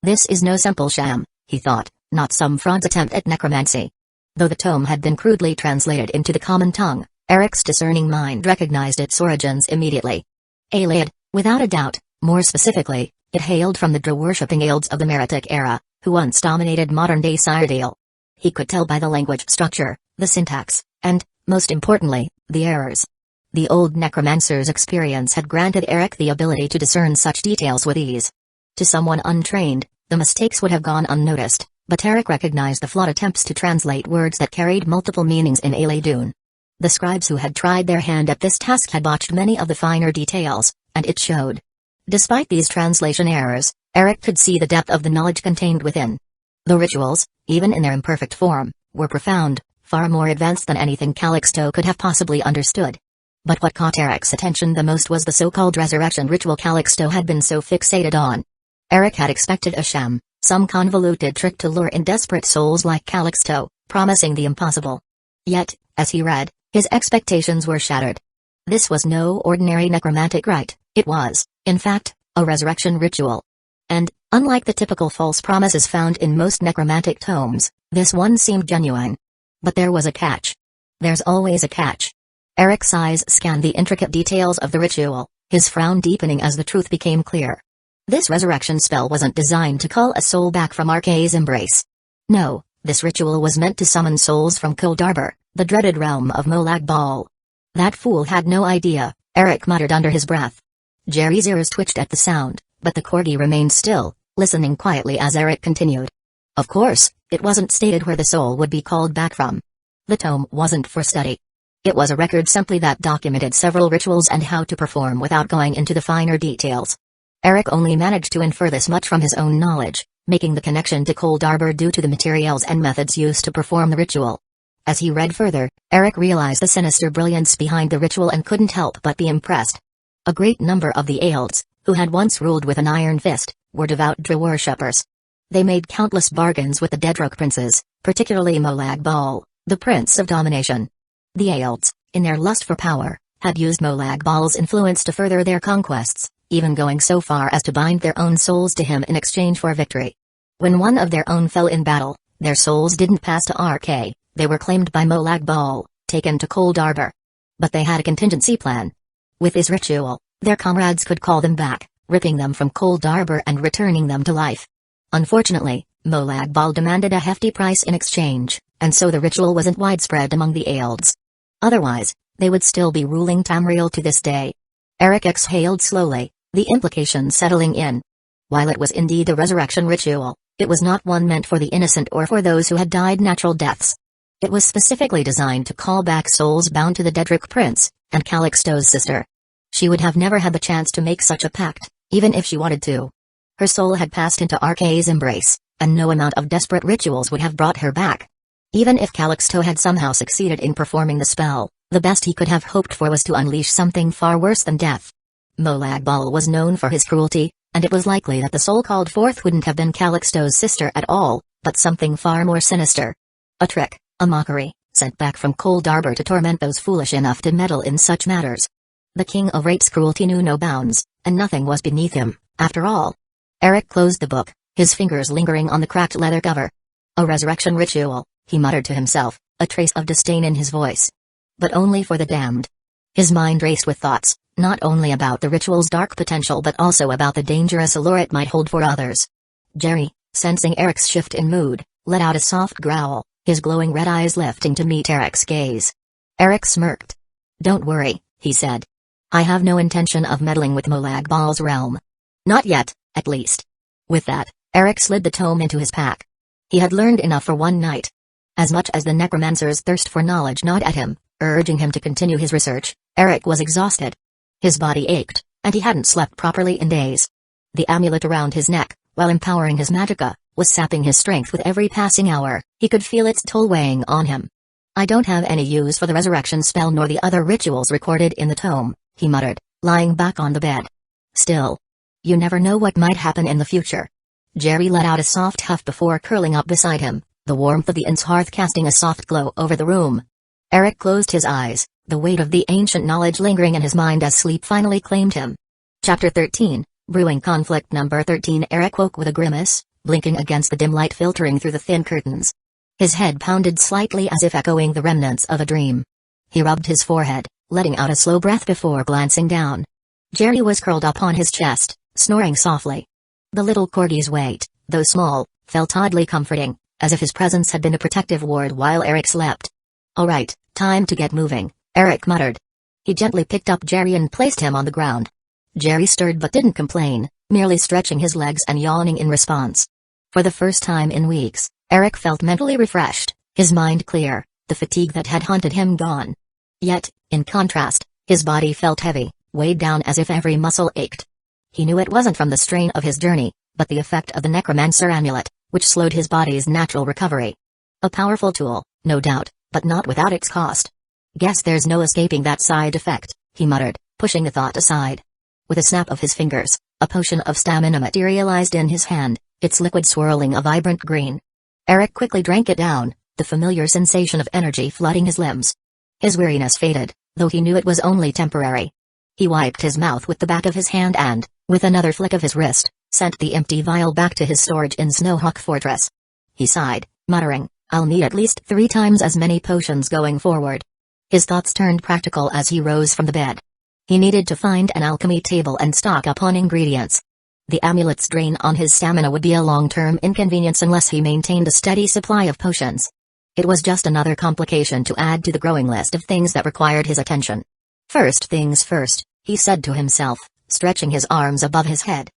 This is no simple sham, he thought, not some fraud's attempt at necromancy. Though the tome had been crudely translated into the common tongue, Eric's discerning mind recognized its origins immediately. Aeoliad, without a doubt, more specifically, it hailed from the Drow-worshipping Aelds of the Meretic era, who once dominated modern-day Cyrodiil. He could tell by the language structure, the syntax, and, most importantly, the errors. The old necromancer's experience had granted Eric the ability to discern such details with ease. To someone untrained, the mistakes would have gone unnoticed, but Eric recognized the flawed attempts to translate words that carried multiple meanings in Aeoliad. The scribes who had tried their hand at this task had botched many of the finer details, and it showed. Despite these translation errors, Eric could see the depth of the knowledge contained within. The rituals, even in their imperfect form, were profound, far more advanced than anything Calixto could have possibly understood. But what caught Eric's attention the most was the so-called resurrection ritual Calixto had been so fixated on. Eric had expected a sham, some convoluted trick to lure in desperate souls like Calixto, promising the impossible. Yet, as he read, his expectations were shattered. This was no ordinary necromantic rite, it was, in fact, a resurrection ritual. And, unlike the typical false promises found in most necromantic tomes, this one seemed genuine. But there was a catch. There's always a catch. Eric's eyes scanned the intricate details of the ritual, his frown deepening as the truth became clear. This resurrection spell wasn't designed to call a soul back from Arkay's embrace. No, this ritual was meant to summon souls from Cold Arbor, the dreaded realm of Molag Bal. That fool had no idea, Eric muttered under his breath. Jerry's ears twitched at the sound, but the corgi remained still, listening quietly as Eric continued. Of course, it wasn't stated where the soul would be called back from. The tome wasn't for study. It was a record simply that documented several rituals and how to perform without going into the finer details. Eric only managed to infer this much from his own knowledge, making the connection to Cold Arbor due to the materials and methods used to perform the ritual. As he read further, Eric realized the sinister brilliance behind the ritual and couldn't help but be impressed. A great number of the Aelds, who had once ruled with an iron fist, were devout Dra worshippers. They made countless bargains with the Dedruk princes, particularly Molag Bal, the prince of domination. The Aelds, in their lust for power, had used Molag Bal's influence to further their conquests, even going so far as to bind their own souls to him in exchange for victory. When one of their own fell in battle, their souls didn't pass to RK, they were claimed by Molag Bal, taken to Cold Arbor. But they had a contingency plan. With this ritual, their comrades could call them back, ripping them from Cold Arbor and returning them to life. Unfortunately, Molag Bal demanded a hefty price in exchange, and so the ritual wasn't widespread among the Aelds. Otherwise, they would still be ruling Tamriel to this day. Eric exhaled slowly, the implication settling in. While it was indeed a resurrection ritual, it was not one meant for the innocent or for those who had died natural deaths. It was specifically designed to call back souls bound to the Dedruk prince, and Calixto's sister. She would have never had the chance to make such a pact, even if she wanted to. Her soul had passed into RK's embrace, and no amount of desperate rituals would have brought her back. Even if Calixto had somehow succeeded in performing the spell, the best he could have hoped for was to unleash something far worse than death. Molag Bal was known for his cruelty, and it was likely that the soul called forth wouldn't have been Calixto's sister at all, but something far more sinister. A trick, a mockery, sent back from Cold Arbor to torment those foolish enough to meddle in such matters. The King of Rate's cruelty knew no bounds, and nothing was beneath him, after all. Eric closed the book, his fingers lingering on the cracked leather cover. A resurrection ritual, he muttered to himself, a trace of disdain in his voice. But only for the damned. His mind raced with thoughts, not only about the ritual's dark potential but also about the dangerous allure it might hold for others. Jerry, sensing Eric's shift in mood, let out a soft growl, his glowing red eyes lifting to meet Eric's gaze. Eric smirked. "Don't worry," he said. "I have no intention of meddling with Molag Bal's realm. Not yet, at least." With that, Eric slid the tome into his pack. He had learned enough for one night. As much as the Necromancer's thirst for knowledge gnawed at him, urging him to continue his research, Eric was exhausted. His body ached, and he hadn't slept properly in days. The amulet around his neck, while empowering his magicka, was sapping his strength with every passing hour. He could feel its toll weighing on him. "I don't have any use for the resurrection spell nor the other rituals recorded in the tome," he muttered, lying back on the bed. "Still, you never know what might happen in the future." Jerry let out a soft huff before curling up beside him, the warmth of the inn's hearth casting a soft glow over the room. Eric closed his eyes, the weight of the ancient knowledge lingering in his mind as sleep finally claimed him. Chapter 13, Brewing Conflict Number 13. Eric woke with a grimace, blinking against the dim light filtering through the thin curtains. His head pounded slightly as if echoing the remnants of a dream. He rubbed his forehead, letting out a slow breath before glancing down. Jerry was curled up on his chest, snoring softly. The little corgi's weight, though small, felt oddly comforting, as if his presence had been a protective ward while Eric slept. "All right, time to get moving," Eric muttered. He gently picked up Jerry and placed him on the ground. Jerry stirred but didn't complain, merely stretching his legs and yawning in response. For the first time in weeks, Eric felt mentally refreshed, his mind clear, the fatigue that had haunted him gone. Yet, in contrast, his body felt heavy, weighed down as if every muscle ached. He knew it wasn't from the strain of his journey, but the effect of the Necromancer amulet, which slowed his body's natural recovery. A powerful tool, no doubt, but not without its cost. "Guess there's no escaping that side effect," he muttered, pushing the thought aside. With a snap of his fingers, a potion of stamina materialized in his hand, its liquid swirling a vibrant green. Eric quickly drank it down, the familiar sensation of energy flooding his limbs. His weariness faded, though he knew it was only temporary. He wiped his mouth with the back of his hand and, with another flick of his wrist, sent the empty vial back to his storage in Snowhawk Fortress. He sighed, muttering, "I'll need at least 3 times as many potions going forward." His thoughts turned practical as he rose from the bed. He needed to find an alchemy table and stock up on ingredients. The amulet's drain on his stamina would be a long-term inconvenience unless he maintained a steady supply of potions. It was just another complication to add to the growing list of things that required his attention. "First things first," he said to himself, stretching his arms above his head.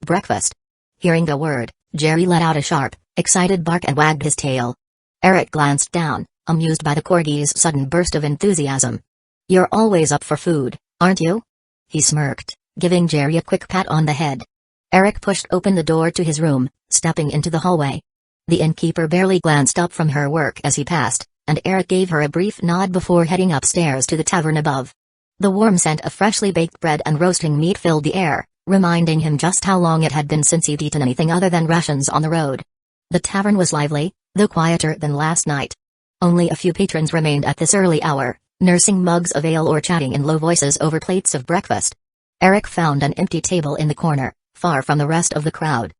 Breakfast. Hearing the word, Jerry let out a sharp, excited bark and wagged his tail. Eric glanced down, amused by the corgi's sudden burst of enthusiasm. "You're always up for food, aren't you?" He smirked, giving Jerry a quick pat on the head. Eric pushed open the door to his room, stepping into the hallway. The innkeeper barely glanced up from her work as he passed, and Eric gave her a brief nod before heading upstairs to the tavern above. The warm scent of freshly baked bread and roasting meat filled the air, reminding him just how long it had been since he'd eaten anything other than rations on the road. The tavern was lively, though quieter than last night. Only a few patrons remained at this early hour, nursing mugs of ale or chatting in low voices over plates of breakfast. Eric found an empty table in the corner, far from the rest of the crowd.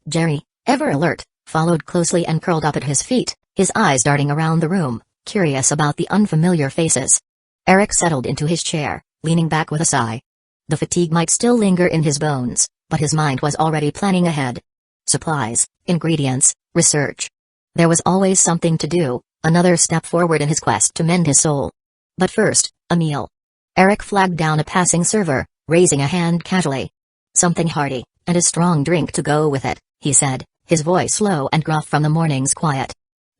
Jerry, ever alert, followed closely and curled up at his feet, his eyes darting around the room, curious about the unfamiliar faces. Eric settled into his chair, leaning back with a sigh. The fatigue might still linger in his bones, but his mind was already planning ahead. Supplies, ingredients, research. There was always something to do, another step forward in his quest to mend his soul. But first, a meal. Eric flagged down a passing server, raising a hand casually. "Something hearty, and a strong drink to go with it," he said, his voice low and gruff from the morning's quiet.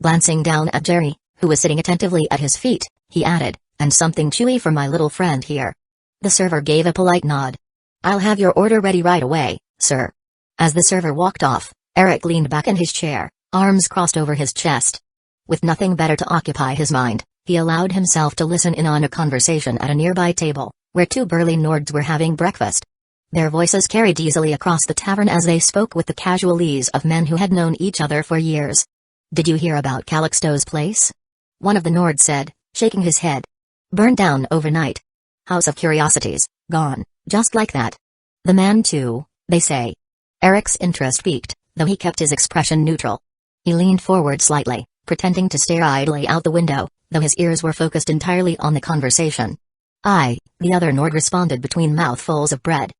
Glancing down at Jerry, who was sitting attentively at his feet, he added, "And something chewy for my little friend here." The server gave a polite nod. "I'll have your order ready right away, sir." As the server walked off, Eric leaned back in his chair, arms crossed over his chest. With nothing better to occupy his mind, he allowed himself to listen in on a conversation at a nearby table, where two burly Nords were having breakfast. Their voices carried easily across the tavern as they spoke with the casual ease of men who had known each other for years. "Did you hear about Calixto's place?" one of the Nords said, shaking his head. "Burned down overnight. House of Curiosities, gone, just like that. The man too, they say." Eric's interest piqued, though he kept his expression neutral. He leaned forward slightly, pretending to stare idly out the window, though his ears were focused entirely on the conversation. "Aye," the other Nord responded between mouthfuls of bread.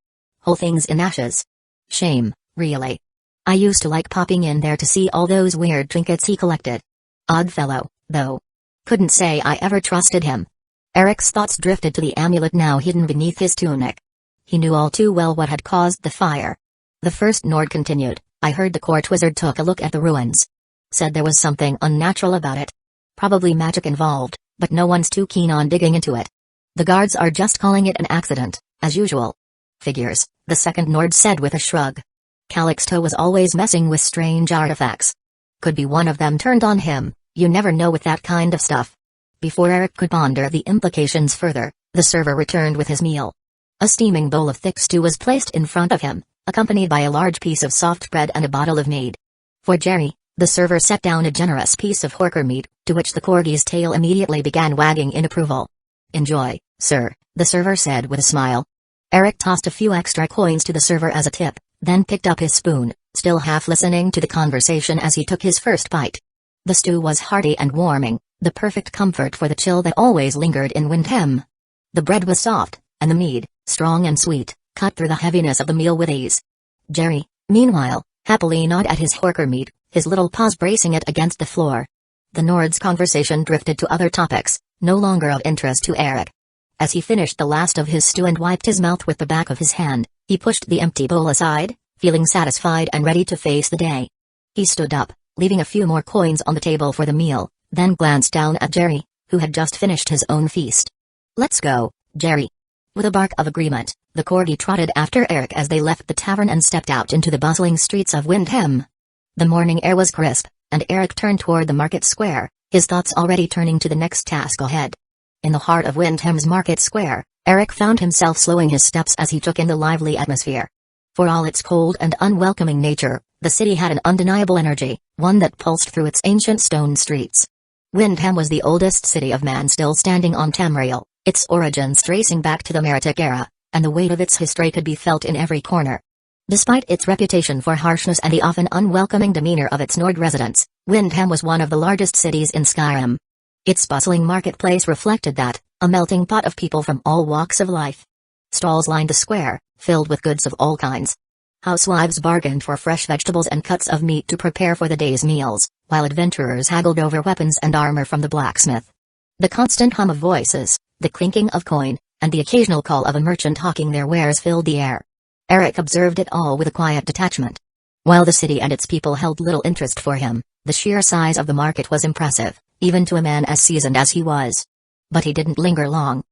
"Whole thing's in ashes. Shame, really. I used to like popping in there to see all those weird trinkets he collected. Odd fellow, though. Couldn't say I ever trusted him." Eric's thoughts drifted to the amulet now hidden beneath his tunic. He knew all too well what had caused the fire. The first Nord continued, "I heard the court wizard took a look at the ruins. Said there was something unnatural about it. Probably magic involved, but no one's too keen on digging into it. The guards are just calling it an accident, as usual." "Figures," the second Nord said with a shrug. "Calixto was always messing with strange artifacts. Could be one of them turned on him, you never know with that kind of stuff." Before Eric could ponder the implications further, the server returned with his meal. A steaming bowl of thick stew was placed in front of him, accompanied by a large piece of soft bread and a bottle of mead. For Jerry, the server set down a generous piece of Hueco meat, to which the corgi's tail immediately began wagging in approval. "Enjoy, sir," the server said with a smile. Eric tossed a few extra coins to the server as a tip, then picked up his spoon, still half listening to the conversation as he took his first bite. The stew was hearty and warming, the perfect comfort for the chill that always lingered in Windham. The bread was soft, and the mead, strong and sweet, cut through the heaviness of the meal with ease. Jerry, meanwhile, happily gnawed at his Hueco meat, his little paws bracing it against the floor. The Nord's conversation drifted to other topics, no longer of interest to Eric. As he finished the last of his stew and wiped his mouth with the back of his hand, he pushed the empty bowl aside, feeling satisfied and ready to face the day. He stood up, leaving a few more coins on the table for the meal, then glanced down at Jerry, who had just finished his own feast. "Let's go, Jerry." With a bark of agreement, the corgi trotted after Eric as they left the tavern and stepped out into the bustling streets of Windham. The morning air was crisp, and Eric turned toward the market square, his thoughts already turning to the next task ahead. In the heart of Windham's market square, Eric found himself slowing his steps as he took in the lively atmosphere. For all its cold and unwelcoming nature, the city had an undeniable energy, one that pulsed through its ancient stone streets. Windham was the oldest city of man still standing on Tamriel, its origins tracing back to the Meroitic era, and the weight of its history could be felt in every corner. Despite its reputation for harshness and the often unwelcoming demeanor of its Nord residents, Windham was one of the largest cities in Skyrim. Its bustling marketplace reflected that, a melting pot of people from all walks of life. Stalls lined the square, filled with goods of all kinds. Housewives bargained for fresh vegetables and cuts of meat to prepare for the day's meals, while adventurers haggled over weapons and armor from the blacksmith. The constant hum of voices, the clinking of coin, and the occasional call of a merchant hawking their wares filled the air. Eric observed it all with a quiet detachment. While the city and its people held little interest for him, the sheer size of the market was impressive, even to a man as seasoned as he was. But he didn't linger long.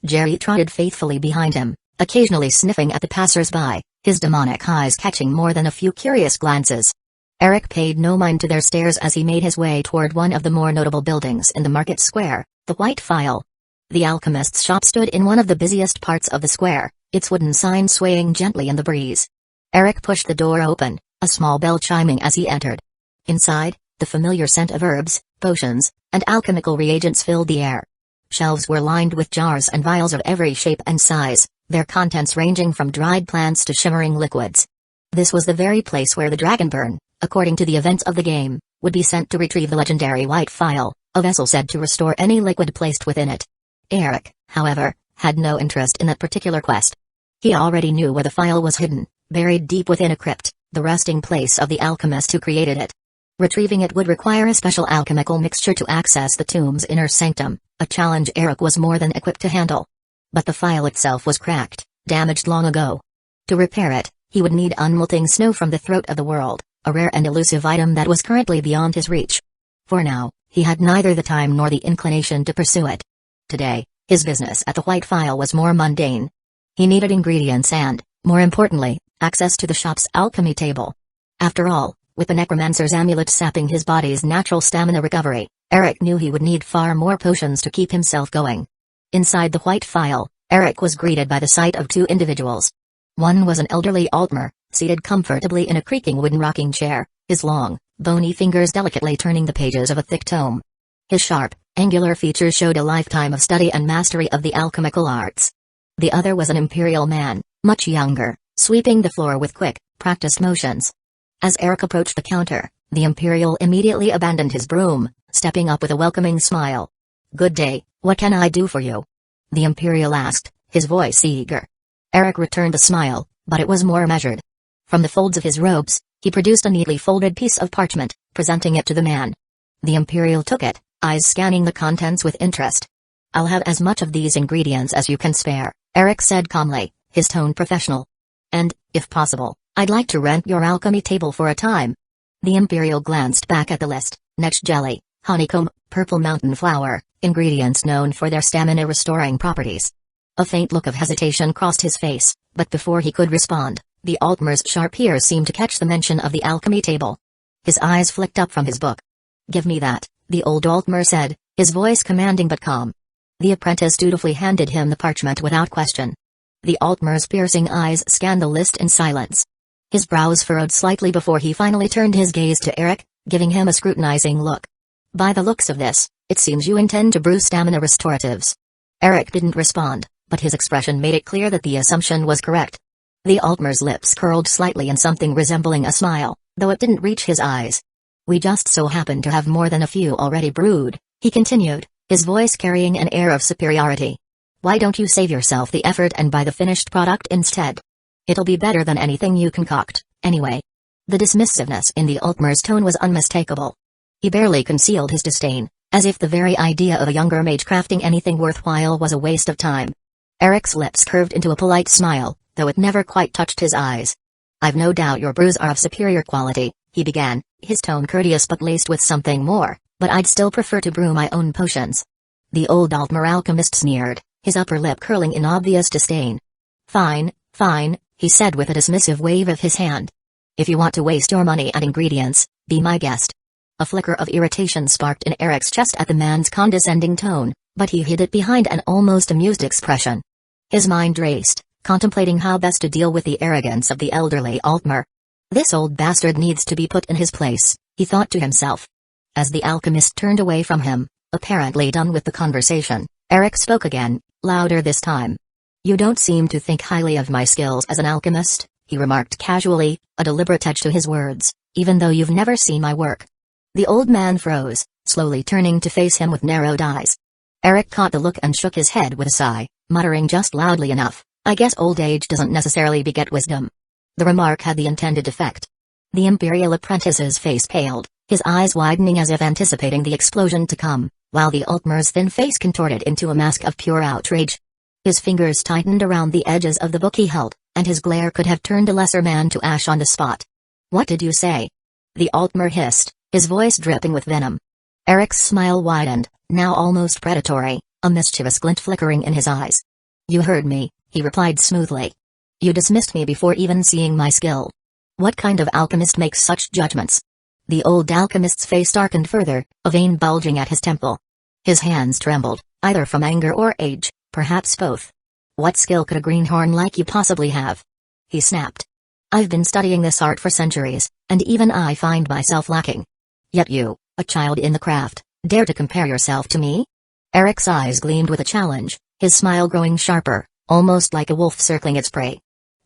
Jerry trotted faithfully behind him, occasionally sniffing at the passers-by, his demonic eyes catching more than a few curious glances. Eric paid no mind to their stares as he made his way toward one of the more notable buildings in the market square, the White Phial. The alchemist's shop stood in one of the busiest parts of the square, its wooden sign swaying gently in the breeze. Eric pushed the door open, a small bell chiming as he entered. Inside, the familiar scent of herbs, potions, and alchemical reagents filled the air. Shelves were lined with jars and vials of every shape and size, their contents ranging from dried plants to shimmering liquids. This was the very place where the Dragonborn, according to the events of the game, would be sent to retrieve the legendary White Phial, a vessel said to restore any liquid placed within it. Eric, however, had no interest in that particular quest. He already knew where the phial was hidden, buried deep within a crypt, the resting place of the alchemist who created it. Retrieving it would require a special alchemical mixture to access the tomb's inner sanctum, a challenge Eric was more than equipped to handle. But the phial itself was cracked, damaged long ago. To repair it, he would need unmelting snow from the throat of the world, a rare and elusive item that was currently beyond his reach. For now, he had neither the time nor the inclination to pursue it. Today, his business at the White Phial was more mundane. He needed ingredients and, more importantly, access to the shop's alchemy table. After all, with the Necromancer's amulet sapping his body's natural stamina recovery, Eric knew he would need far more potions to keep himself going. Inside the White Phial, Eric was greeted by the sight of two individuals. One was an elderly Altmer, seated comfortably in a creaking wooden rocking chair, his long, bony fingers delicately turning the pages of a thick tome. His sharp, angular features showed a lifetime of study and mastery of the alchemical arts. The other was an imperial man, much younger, sweeping the floor with quick, practiced motions. As Eric approached the counter, the imperial immediately abandoned his broom, stepping up with a welcoming smile. "Good day, what can I do for you?" the imperial asked, his voice eager. Eric returned the smile, but it was more measured. From the folds of his robes, he produced a neatly folded piece of parchment, presenting it to the man. The imperial took it, eyes scanning the contents with interest. "I'll have as much of these ingredients as you can spare," Eric said calmly, his tone professional. "And, if possible, I'd like to rent your alchemy table for a time." The imperial glanced back at the list: netch jelly, honeycomb, purple mountain flower, ingredients known for their stamina-restoring properties. A faint look of hesitation crossed his face, but before he could respond, the Altmer's sharp ears seemed to catch the mention of the alchemy table. His eyes flicked up from his book. "Give me that," the old Altmer said, his voice commanding but calm. The apprentice dutifully handed him the parchment without question. The Altmer's piercing eyes scanned the list in silence. His brows furrowed slightly before he finally turned his gaze to Eric, giving him a scrutinizing look. "By the looks of this, it seems you intend to brew stamina restoratives." Eric didn't respond, but his expression made it clear that the assumption was correct. The Altmer's lips curled slightly in something resembling a smile, though it didn't reach his eyes. "We just so happen to have more than a few already brewed," he continued, his voice carrying an air of superiority. "Why don't you save yourself the effort and buy the finished product instead? It'll be better than anything you concoct, anyway." The dismissiveness in the Altmer's tone was unmistakable. He barely concealed his disdain, as if the very idea of a younger mage crafting anything worthwhile was a waste of time. Eric's lips curved into a polite smile, though it never quite touched his eyes. "I've no doubt your brews are of superior quality," he began, his tone courteous but laced with something more, "but I'd still prefer to brew my own potions." The old Altmer alchemist sneered, his upper lip curling in obvious disdain. "Fine, fine," he said with a dismissive wave of his hand. "If you want to waste your money and ingredients, be my guest." A flicker of irritation sparked in Eric's chest at the man's condescending tone, but he hid it behind an almost amused expression. His mind raced, contemplating how best to deal with the arrogance of the elderly Altmer. "This old bastard needs to be put in his place," he thought to himself. As the alchemist turned away from him, apparently done with the conversation, Eric spoke again, louder this time. "You don't seem to think highly of my skills as an alchemist," he remarked casually, a deliberate edge to his words, "even though you've never seen my work." The old man froze, slowly turning to face him with narrowed eyes. Eric caught the look and shook his head with a sigh, muttering just loudly enough, "I guess old age doesn't necessarily beget wisdom." The remark had the intended effect. The imperial apprentice's face paled, his eyes widening as if anticipating the explosion to come, while the Altmer's thin face contorted into a mask of pure outrage. His fingers tightened around the edges of the book he held, and his glare could have turned a lesser man to ash on the spot. "What did you say?" the Altmer hissed, his voice dripping with venom. Eric's smile widened, now almost predatory, a mischievous glint flickering in his eyes. "You heard me," he replied smoothly. "You dismissed me before even seeing my skill. What kind of alchemist makes such judgments?" The old alchemist's face darkened further, a vein bulging at his temple. His hands trembled, either from anger or age, perhaps both. "What skill could a greenhorn like you possibly have?" he snapped. "I've been studying this art for centuries, and even I find myself lacking. Yet you, a child in the craft, dare to compare yourself to me?" Eric's eyes gleamed with a challenge, his smile growing sharper, almost like a wolf circling its prey.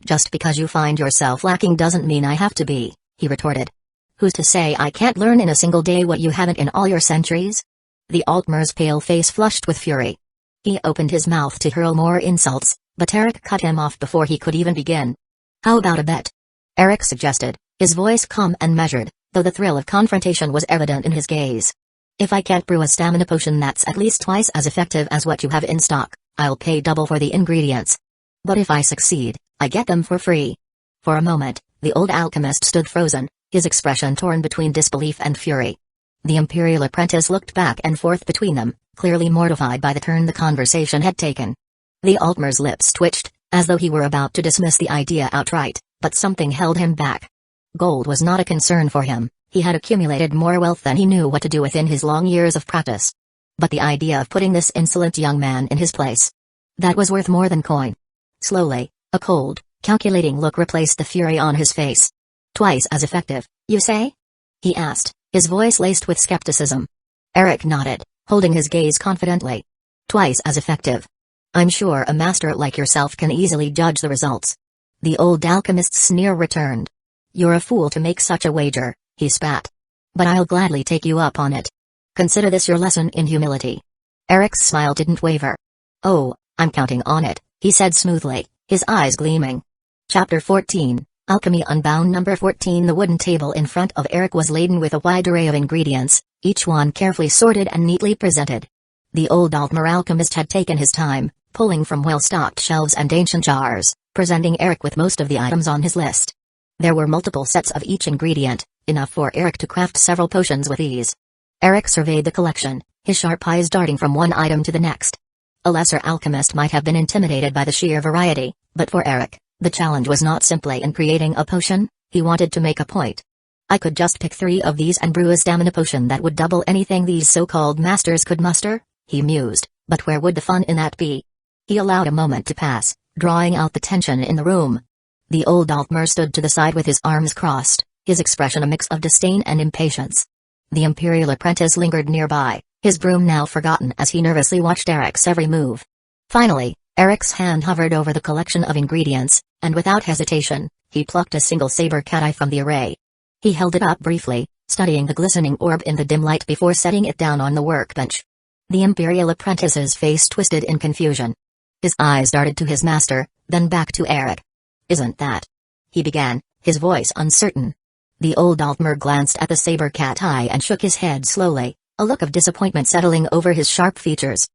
"Just because you find yourself lacking doesn't mean I have to be," he retorted. "Who's to say I can't learn in a single day what you haven't in all your centuries?" The Altmer's pale face flushed with fury. He opened his mouth to hurl more insults, but Eric cut him off before he could even begin. "How about a bet?" Eric suggested, his voice calm and measured, though the thrill of confrontation was evident in his gaze. "If I can't brew a stamina potion that's at least twice as effective as what you have in stock, I'll pay double for the ingredients. But if I succeed, I get them for free." For a moment, the old alchemist stood frozen, his expression torn between disbelief and fury. The Imperial apprentice looked back and forth between them, clearly mortified by the turn the conversation had taken. The Altmer's lips twitched, as though he were about to dismiss the idea outright, but something held him back. Gold was not a concern for him, he had accumulated more wealth than he knew what to do with in his long years of practice. But the idea of putting this insolent young man in his place, that was worth more than coin. Slowly, a cold, calculating look replaced the fury on his face. "Twice as effective, you say?" he asked, his voice laced with skepticism. Eric nodded, holding his gaze confidently. "Twice as effective. I'm sure a master like yourself can easily judge the results." The old alchemist's sneer returned. "You're a fool to make such a wager," he spat. "But I'll gladly take you up on it. Consider this your lesson in humility." Eric's smile didn't waver. "Oh, I'm counting on it," he said smoothly, his eyes gleaming. Chapter 14, Alchemy Unbound. Number 14. The wooden table in front of Eric was laden with a wide array of ingredients, each one carefully sorted and neatly presented. The old Altmer alchemist had taken his time, pulling from well-stocked shelves and ancient jars, presenting Eric with most of the items on his list. There were multiple sets of each ingredient, enough for Eric to craft several potions with ease. Eric surveyed the collection, his sharp eyes darting from one item to the next. A lesser alchemist might have been intimidated by the sheer variety, but for Eric, the challenge was not simply in creating a potion, he wanted to make a point. "I could just pick 3 of these and brew a stamina potion that would double anything these so-called masters could muster," he mused, "but where would the fun in that be?" He allowed a moment to pass, drawing out the tension in the room. The old Altmer stood to the side with his arms crossed, his expression a mix of disdain and impatience. The Imperial apprentice lingered nearby, his broom now forgotten as he nervously watched Eric's every move. Finally, Eric's hand hovered over the collection of ingredients, and without hesitation, he plucked a single saber cat eye from the array. He held it up briefly, studying the glistening orb in the dim light before setting it down on the workbench. The Imperial apprentice's face twisted in confusion. His eyes darted to his master, then back to Eric. "Isn't that?" he began, his voice uncertain. The old Altmer glanced at the saber cat eye and shook his head slowly, a look of disappointment settling over his sharp features.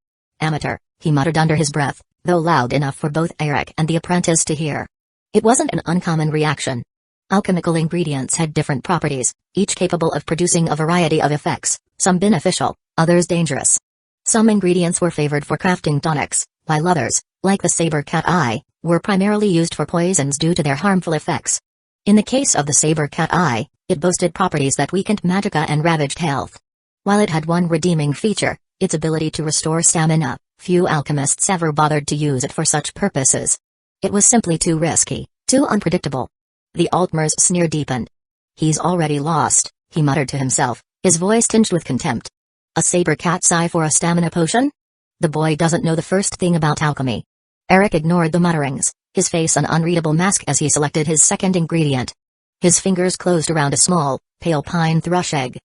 "Amateur," he muttered under his breath, though loud enough for both Eric and the apprentice to hear. It wasn't an uncommon reaction. Alchemical ingredients had different properties, each capable of producing a variety of effects, some beneficial, others dangerous. Some ingredients were favored for crafting tonics, while others, like the saber cat eye, were primarily used for poisons due to their harmful effects. In the case of the saber cat eye, it boasted properties that weakened magicka and ravaged health. While it had one redeeming feature, its ability to restore stamina, few alchemists ever bothered to use it for such purposes. It was simply too risky, too unpredictable. The Altmer's sneer deepened. "He's already lost," he muttered to himself, his voice tinged with contempt. "A saber cat's eye for a stamina potion? The boy doesn't know the first thing about alchemy." Eric ignored the mutterings, his face an unreadable mask as he selected his second ingredient. His fingers closed around a small, pale pine thrush egg.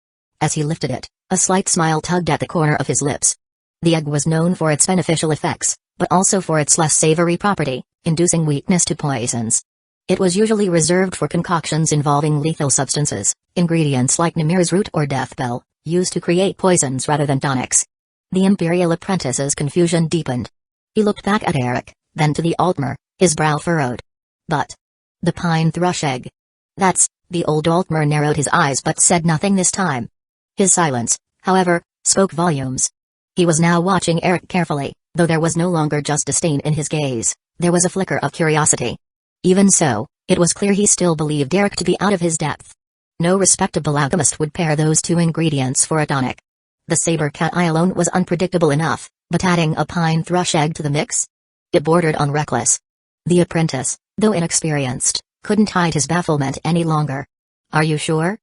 As he lifted it, a slight smile tugged at the corner of his lips. The egg was known for its beneficial effects, but also for its less savory property, inducing weakness to poisons. It was usually reserved for concoctions involving lethal substances, ingredients like Nimir's root or deathbell, used to create poisons rather than tonics. The Imperial apprentice's confusion deepened. He looked back at Eric, then to the Altmer, his brow furrowed. But the pine thrush egg. That's, the old Altmer narrowed his eyes but said nothing this time. His silence, however, spoke volumes. He was now watching Eric carefully, though there was no longer just disdain in his gaze, there was a flicker of curiosity. Even so, it was clear he still believed Eric to be out of his depth. No respectable alchemist would pair those two ingredients for a tonic. The saber cat eye alone was unpredictable enough, but adding a pine thrush egg to the mix? It bordered on reckless. The apprentice, though inexperienced, couldn't hide his bafflement any longer. Are you sure?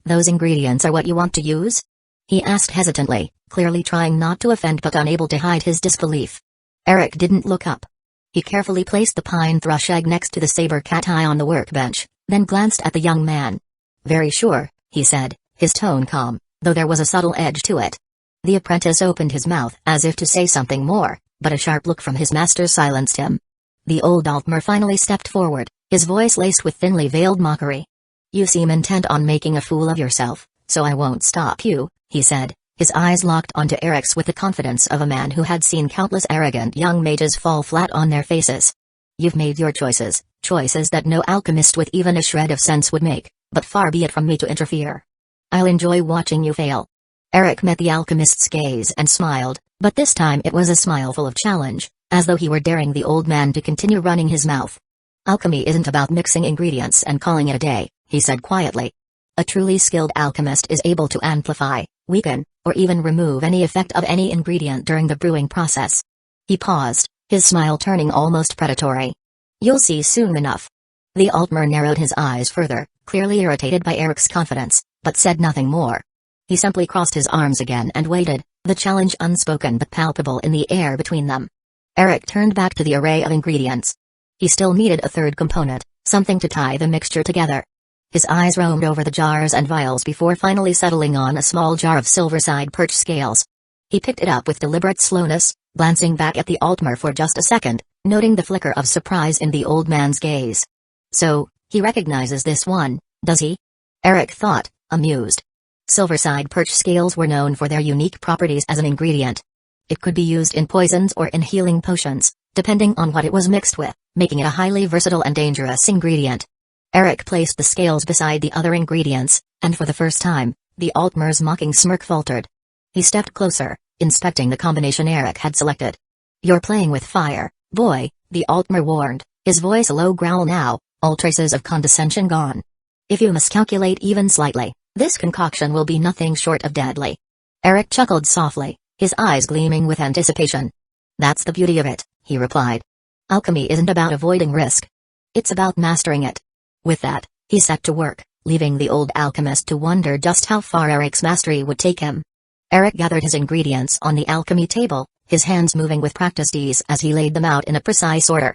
Those ingredients are what you want to use? He asked hesitantly, clearly trying not to offend but unable to hide his disbelief. Eric didn't look up. He carefully placed the pine thrush egg next to the saber cat eye on the workbench, then glanced at the young man. Very sure, he said, his tone calm, though there was a subtle edge to it. The apprentice opened his mouth as if to say something more, but a sharp look from his master silenced him. The old Altmer finally stepped forward, his voice laced with thinly veiled mockery. You seem intent on making a fool of yourself, so I won't stop you, he said, his eyes locked onto Eric's with the confidence of a man who had seen countless arrogant young mages fall flat on their faces. You've made your choices, choices that no alchemist with even a shred of sense would make, but far be it from me to interfere. I'll enjoy watching you fail. Eric met the alchemist's gaze and smiled, but this time it was a smile full of challenge, as though he were daring the old man to continue running his mouth. Alchemy isn't about mixing ingredients and calling it a day, he said quietly. A truly skilled alchemist is able to amplify, weaken, or even remove any effect of any ingredient during the brewing process. He paused, his smile turning almost predatory. You'll see soon enough. The Altmer narrowed his eyes further, clearly irritated by Eric's confidence, but said nothing more. He simply crossed his arms again and waited, the challenge unspoken but palpable in the air between them. Eric turned back to the array of ingredients. He still needed a third component, something to tie the mixture together. His eyes roamed over the jars and vials before finally settling on a small jar of silver-side perch scales. He picked it up with deliberate slowness, glancing back at the Altmer for just a second, noting the flicker of surprise in the old man's gaze. So, he recognizes this one, does he? Eric thought, amused. Silver-side perch scales were known for their unique properties as an ingredient. It could be used in poisons or in healing potions, depending on what it was mixed with, making it a highly versatile and dangerous ingredient. Eric placed the scales beside the other ingredients, and for the first time, the Altmer's mocking smirk faltered. He stepped closer, inspecting the combination Eric had selected. You're playing with fire, boy, the Altmer warned, his voice a low growl now, all traces of condescension gone. If you miscalculate even slightly, this concoction will be nothing short of deadly. Eric chuckled softly, his eyes gleaming with anticipation. That's the beauty of it, he replied. Alchemy isn't about avoiding risk. It's about mastering it. With that, he set to work, leaving the old alchemist to wonder just how far Eric's mastery would take him. Eric gathered his ingredients on the alchemy table, his hands moving with practiced ease as he laid them out in a precise order.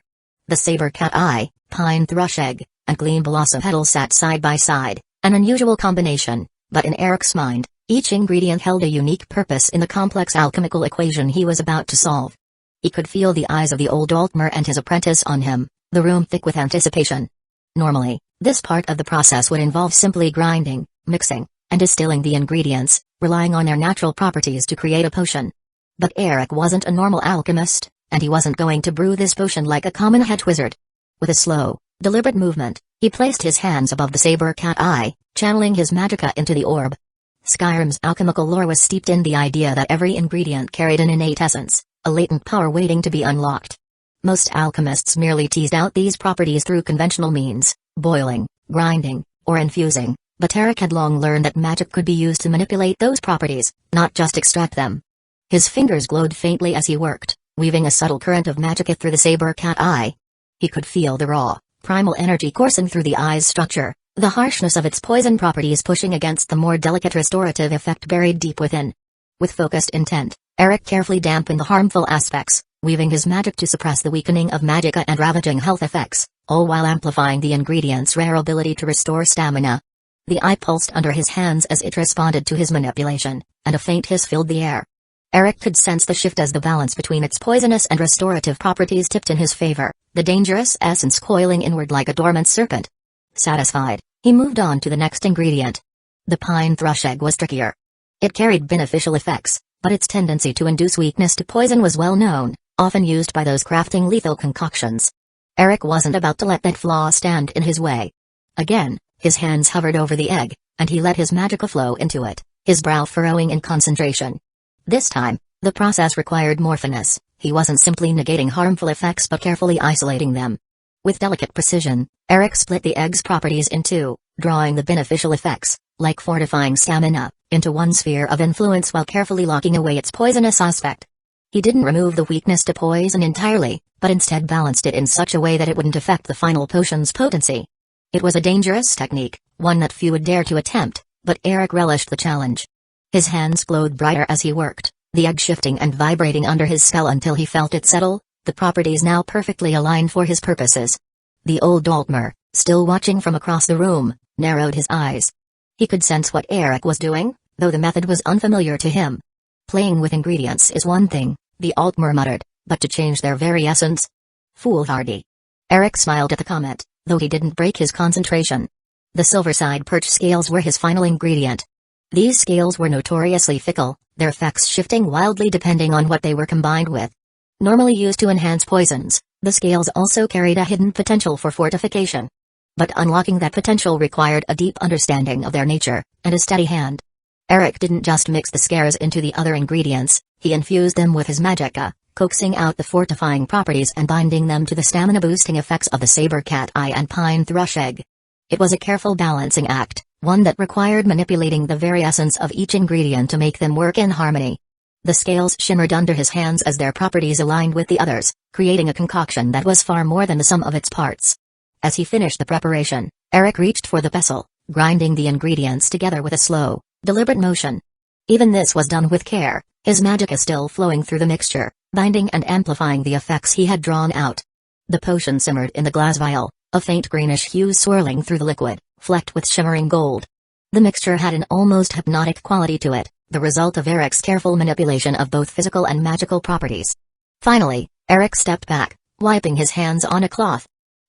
The saber cat eye, pine thrush egg, and gleam blossom petal sat side by side, an unusual combination, but in Eric's mind, each ingredient held a unique purpose in the complex alchemical equation he was about to solve. He could feel the eyes of the old Altmer and his apprentice on him, the room thick with anticipation. Normally, this part of the process would involve simply grinding, mixing, and distilling the ingredients, relying on their natural properties to create a potion. But Eric wasn't a normal alchemist, and he wasn't going to brew this potion like a common hedge wizard. With a slow, deliberate movement, he placed his hands above the saber cat eye, channeling his magicka into the orb. Skyrim's alchemical lore was steeped in the idea that every ingredient carried an innate essence, a latent power waiting to be unlocked. Most alchemists merely teased out these properties through conventional means, boiling, grinding, or infusing, but Eric had long learned that magic could be used to manipulate those properties, not just extract them. His fingers glowed faintly as he worked, weaving a subtle current of magicka through the saber cat eye. He could feel the raw, primal energy coursing through the eye's structure, the harshness of its poison properties pushing against the more delicate restorative effect buried deep within. With focused intent, Eric carefully dampened the harmful aspects, weaving his magic to suppress the weakening of magicka and ravaging health effects, all while amplifying the ingredient's rare ability to restore stamina. The eye pulsed under his hands as it responded to his manipulation, and a faint hiss filled the air. Eric could sense the shift as the balance between its poisonous and restorative properties tipped in his favor, the dangerous essence coiling inward like a dormant serpent. Satisfied, he moved on to the next ingredient. The pine thrush egg was trickier. It carried beneficial effects, but its tendency to induce weakness to poison was well known, often used by those crafting lethal concoctions. Eric wasn't about to let that flaw stand in his way. Again, his hands hovered over the egg, and he let his magical flow into it, his brow furrowing in concentration. This time, the process required more finesse. He wasn't simply negating harmful effects but carefully isolating them. With delicate precision, Eric split the egg's properties in two, drawing the beneficial effects, like fortifying stamina, into one sphere of influence while carefully locking away its poisonous aspect. He didn't remove the weakness to poison entirely, but instead balanced it in such a way that it wouldn't affect the final potion's potency. It was a dangerous technique, one that few would dare to attempt, but Eric relished the challenge. His hands glowed brighter as he worked, the egg shifting and vibrating under his spell until he felt it settle, the properties now perfectly aligned for his purposes. The old Altmer, still watching from across the room, narrowed his eyes. He could sense what Eric was doing, though the method was unfamiliar to him. Playing with ingredients is one thing, the Altmer muttered, but to change their very essence? Foolhardy. Eric smiled at the comment, though he didn't break his concentration. The silverside perch scales were his final ingredient. These scales were notoriously fickle, their effects shifting wildly depending on what they were combined with. Normally used to enhance poisons, the scales also carried a hidden potential for fortification. But unlocking that potential required a deep understanding of their nature, and a steady hand. Eric didn't just mix the scales into the other ingredients, he infused them with his magicka, coaxing out the fortifying properties and binding them to the stamina-boosting effects of the saber cat eye and pine thrush egg. It was a careful balancing act, one that required manipulating the very essence of each ingredient to make them work in harmony. The scales shimmered under his hands as their properties aligned with the others, creating a concoction that was far more than the sum of its parts. As he finished the preparation, Eric reached for the pestle, grinding the ingredients together with a slow, deliberate motion. Even this was done with care, his magicka still flowing through the mixture, binding and amplifying the effects he had drawn out. The potion simmered in the glass vial, a faint greenish hue swirling through the liquid, flecked with shimmering gold. The mixture had an almost hypnotic quality to it, the result of Eric's careful manipulation of both physical and magical properties. Finally, Eric stepped back, wiping his hands on a cloth.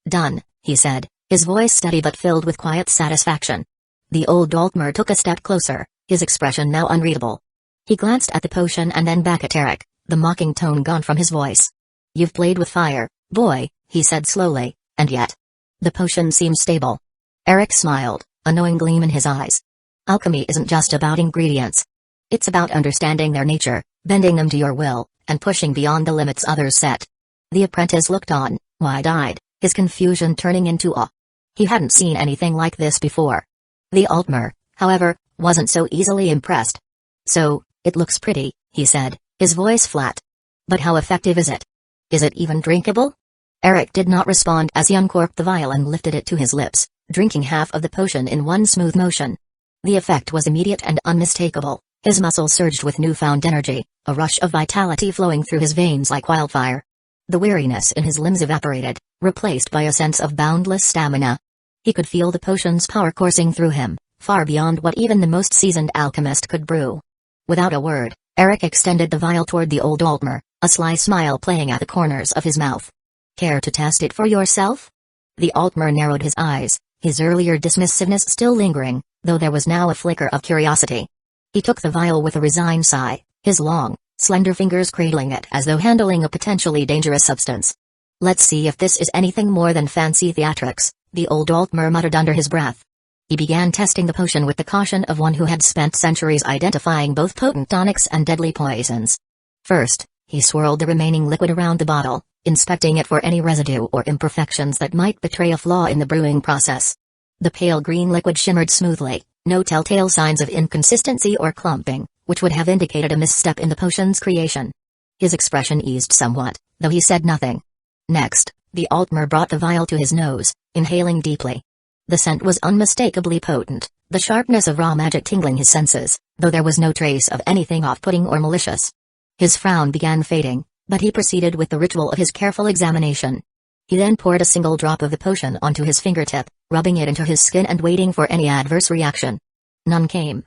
"Done," he said, his voice steady but filled with quiet satisfaction. The old Altmer took a step closer, his expression now unreadable. He glanced at the potion and then back at Eric, the mocking tone gone from his voice. "You've played with fire, boy," he said slowly, "and yet the potion seems stable." Eric smiled, a knowing gleam in his eyes. "Alchemy isn't just about ingredients. It's about understanding their nature, bending them to your will, and pushing beyond the limits others set." The apprentice looked on, wide-eyed, his confusion turning into awe. He hadn't seen anything like this before. The Altmer, however, wasn't so easily impressed. "So, it looks pretty," he said, his voice flat. "But how effective is it? Is it even drinkable?" Eric did not respond as he uncorked the vial and lifted it to his lips, drinking half of the potion in one smooth motion. The effect was immediate and unmistakable. His muscles surged with newfound energy, a rush of vitality flowing through his veins like wildfire. The weariness in his limbs evaporated, replaced by a sense of boundless stamina. He could feel the potion's power coursing through him, far beyond what even the most seasoned alchemist could brew. Without a word, Eric extended the vial toward the old Altmer, a sly smile playing at the corners of his mouth. "Care to test it for yourself?" The Altmer narrowed his eyes, his earlier dismissiveness still lingering, though there was now a flicker of curiosity. He took the vial with a resigned sigh, his long, slender fingers cradling it as though handling a potentially dangerous substance. "Let's see if this is anything more than fancy theatrics," the old Altmer muttered under his breath. He began testing the potion with the caution of one who had spent centuries identifying both potent tonics and deadly poisons. First, he swirled the remaining liquid around the bottle, inspecting it for any residue or imperfections that might betray a flaw in the brewing process. The pale green liquid shimmered smoothly, no telltale signs of inconsistency or clumping, which would have indicated a misstep in the potion's creation. His expression eased somewhat, though he said nothing. Next, the Altmer brought the vial to his nose, inhaling deeply. The scent was unmistakably potent, the sharpness of raw magic tingling his senses, though there was no trace of anything off-putting or malicious. His frown began fading, but he proceeded with the ritual of his careful examination. He then poured a single drop of the potion onto his fingertip, rubbing it into his skin and waiting for any adverse reaction. None came.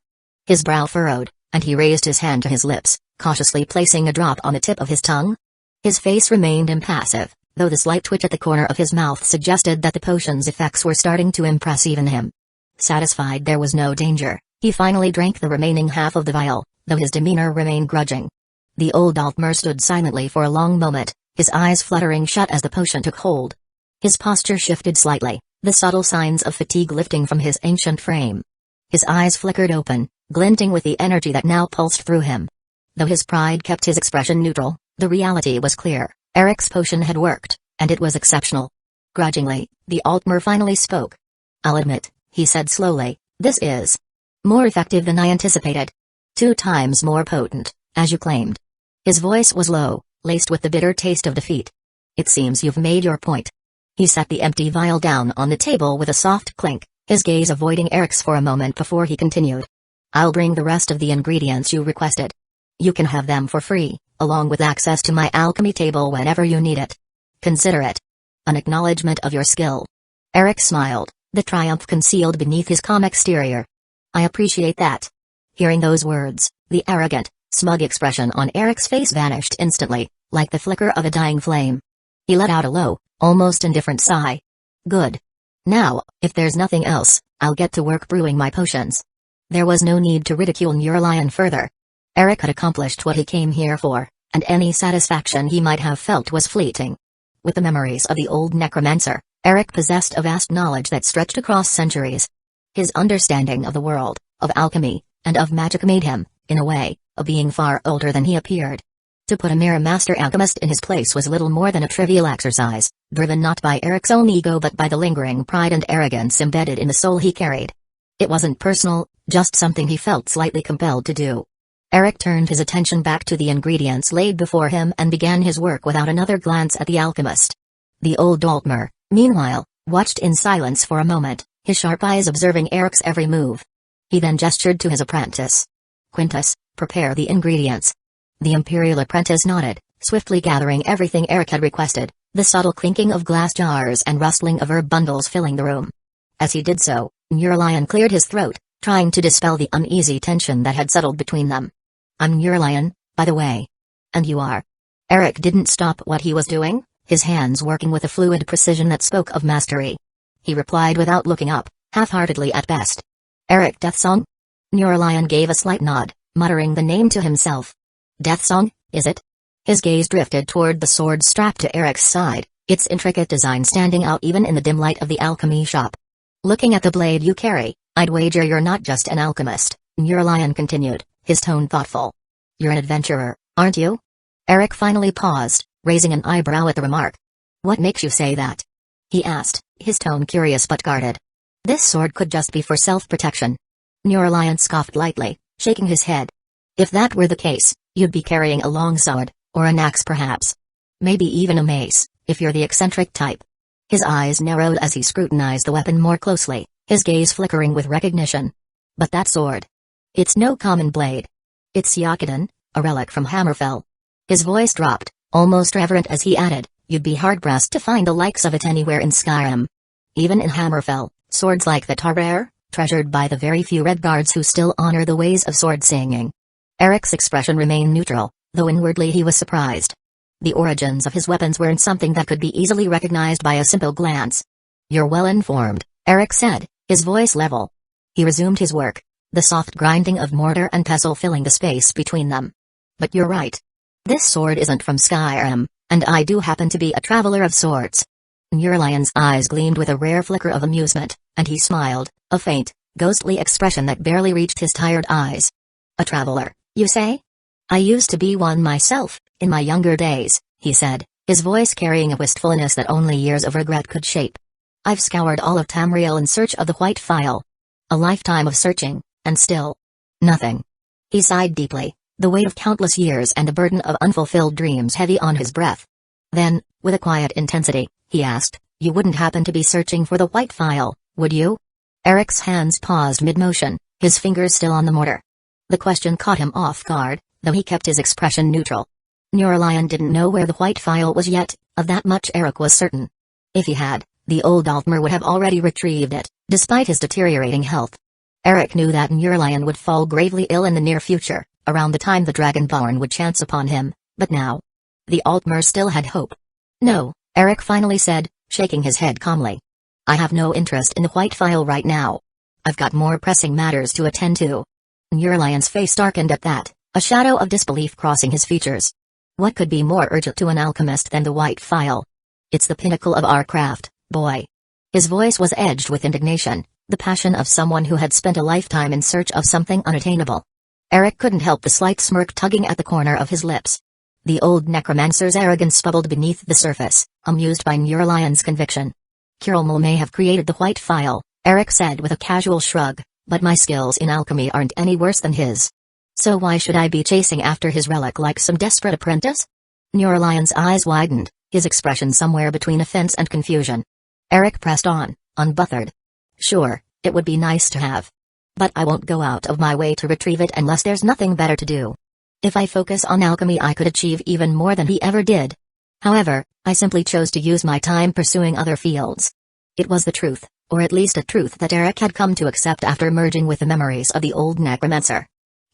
His brow furrowed, and he raised his hand to his lips, cautiously placing a drop on the tip of his tongue. His face remained impassive, though the slight twitch at the corner of his mouth suggested that the potion's effects were starting to impress even him. Satisfied there was no danger, he finally drank the remaining half of the vial, though his demeanor remained grudging. The old Altmer stood silently for a long moment, his eyes fluttering shut as the potion took hold. His posture shifted slightly, the subtle signs of fatigue lifting from his ancient frame. His eyes flickered open, glinting with the energy that now pulsed through him. Though his pride kept his expression neutral, the reality was clear. Eric's potion had worked, and it was exceptional. Grudgingly, the Altmer finally spoke. "I'll admit," he said slowly, "this is more effective than I anticipated. 2 times more potent, as you claimed." His voice was low, laced with the bitter taste of defeat. "It seems you've made your point." He set the empty vial down on the table with a soft clink, his gaze avoiding Eric's for a moment before he continued. "I'll bring the rest of the ingredients you requested. You can have them for free, along with access to my alchemy table whenever you need it. Consider it an acknowledgement of your skill." Eric smiled, the triumph concealed beneath his calm exterior. "I appreciate that." Hearing those words, the arrogant, smug expression on Eric's face vanished instantly, like the flicker of a dying flame. He let out a low, almost indifferent sigh. "Good. Now, if there's nothing else, I'll get to work brewing my potions." There was no need to ridicule Neuralion further. Eric had accomplished what he came here for, and any satisfaction he might have felt was fleeting. With the memories of the old Necromancer, Eric possessed a vast knowledge that stretched across centuries. His understanding of the world, of alchemy, and of magic made him, in a way, a being far older than he appeared. To put a mere master alchemist in his place was little more than a trivial exercise, driven not by Eric's own ego but by the lingering pride and arrogance embedded in the soul he carried. It wasn't personal, just something he felt slightly compelled to do. Eric turned his attention back to the ingredients laid before him and began his work without another glance at the alchemist. The old Altmer, meanwhile, watched in silence for a moment, his sharp eyes observing Eric's every move. He then gestured to his apprentice. "Quintus, prepare the ingredients." The Imperial apprentice nodded, swiftly gathering everything Eric had requested, the subtle clinking of glass jars and rustling of herb bundles filling the room. As he did so, Neuralion cleared his throat, trying to dispel the uneasy tension that had settled between them. "I'm Neuralion, by the way. And you are?" Eric didn't stop what he was doing, his hands working with a fluid precision that spoke of mastery. He replied without looking up, half-heartedly at best. "Eric Deathsong?" Neuralion gave a slight nod, muttering the name to himself. "Deathsong, is it?" His gaze drifted toward the sword strapped to Eric's side, its intricate design standing out even in the dim light of the alchemy shop. "Looking at the blade you carry, I'd wager you're not just an alchemist," Neuralion continued, his tone thoughtful. "You're an adventurer, aren't you?" Eric finally paused, raising an eyebrow at the remark. "What makes you say that?" he asked, his tone curious but guarded. "This sword could just be for self-protection." Neuralion scoffed lightly, shaking his head. "If that were the case, you'd be carrying a longsword, or an axe perhaps. Maybe even a mace, if you're the eccentric type." His eyes narrowed as he scrutinized the weapon more closely, his gaze flickering with recognition. "But that sword. It's no common blade. It's Yakudan, a relic from Hammerfell." His voice dropped, almost reverent as he added, "You'd be hard-pressed to find the likes of it anywhere in Skyrim. Even in Hammerfell, swords like that are rare, treasured by the very few Redguards who still honor the ways of sword-singing." Eric's expression remained neutral, though inwardly he was surprised. The origins of his weapons weren't something that could be easily recognized by a simple glance. "You're well informed," Eric said, his voice level. He resumed his work, the soft grinding of mortar and pestle filling the space between them. "But you're right. This sword isn't from Skyrim, and I do happen to be a traveler of sorts." Neuralion's eyes gleamed with a rare flicker of amusement, and he smiled, a faint, ghostly expression that barely reached his tired eyes. "A traveler, you say?" "I used to be one myself, in my younger days," he said, his voice carrying a wistfulness that only years of regret could shape. "I've scoured all of Tamriel in search of the White Phial. A lifetime of searching, and still nothing." He sighed deeply, the weight of countless years and a burden of unfulfilled dreams heavy on his breath. Then, with a quiet intensity, he asked, "You wouldn't happen to be searching for the White Phial, would you?" Eric's hands paused mid-motion, his fingers still on the mortar. The question caught him off guard, though he kept his expression neutral. Neuralion didn't know where the White Phial was yet, of that much Eric was certain. If he had, the old Altmer would have already retrieved it, despite his deteriorating health. Eric knew that Neuralion would fall gravely ill in the near future, around the time the Dragonborn would chance upon him, but now, the Altmer still had hope. "No," Eric finally said, shaking his head calmly. "I have no interest in the White Phial right now. I've got more pressing matters to attend to." Neuralion's face darkened at that, a shadow of disbelief crossing his features. What could be more urgent to an alchemist than the white phial? It's the pinnacle of our craft, boy. His voice was edged with indignation, the passion of someone who had spent a lifetime in search of something unattainable. Eric couldn't help the slight smirk tugging at the corner of his lips. The old necromancer's arrogance bubbled beneath the surface, amused by Neuralion's conviction. Kuralmal may have created the white phial, Eric said with a casual shrug, but my skills in alchemy aren't any worse than his. So why should I be chasing after his relic like some desperate apprentice? Neuralion's eyes widened, his expression somewhere between offense and confusion. Eric pressed on, unbothered. Sure, it would be nice to have. But I won't go out of my way to retrieve it unless there's nothing better to do. If I focus on alchemy I could achieve even more than he ever did. However, I simply chose to use my time pursuing other fields. It was the truth, or at least a truth that Eric had come to accept after merging with the memories of the old necromancer.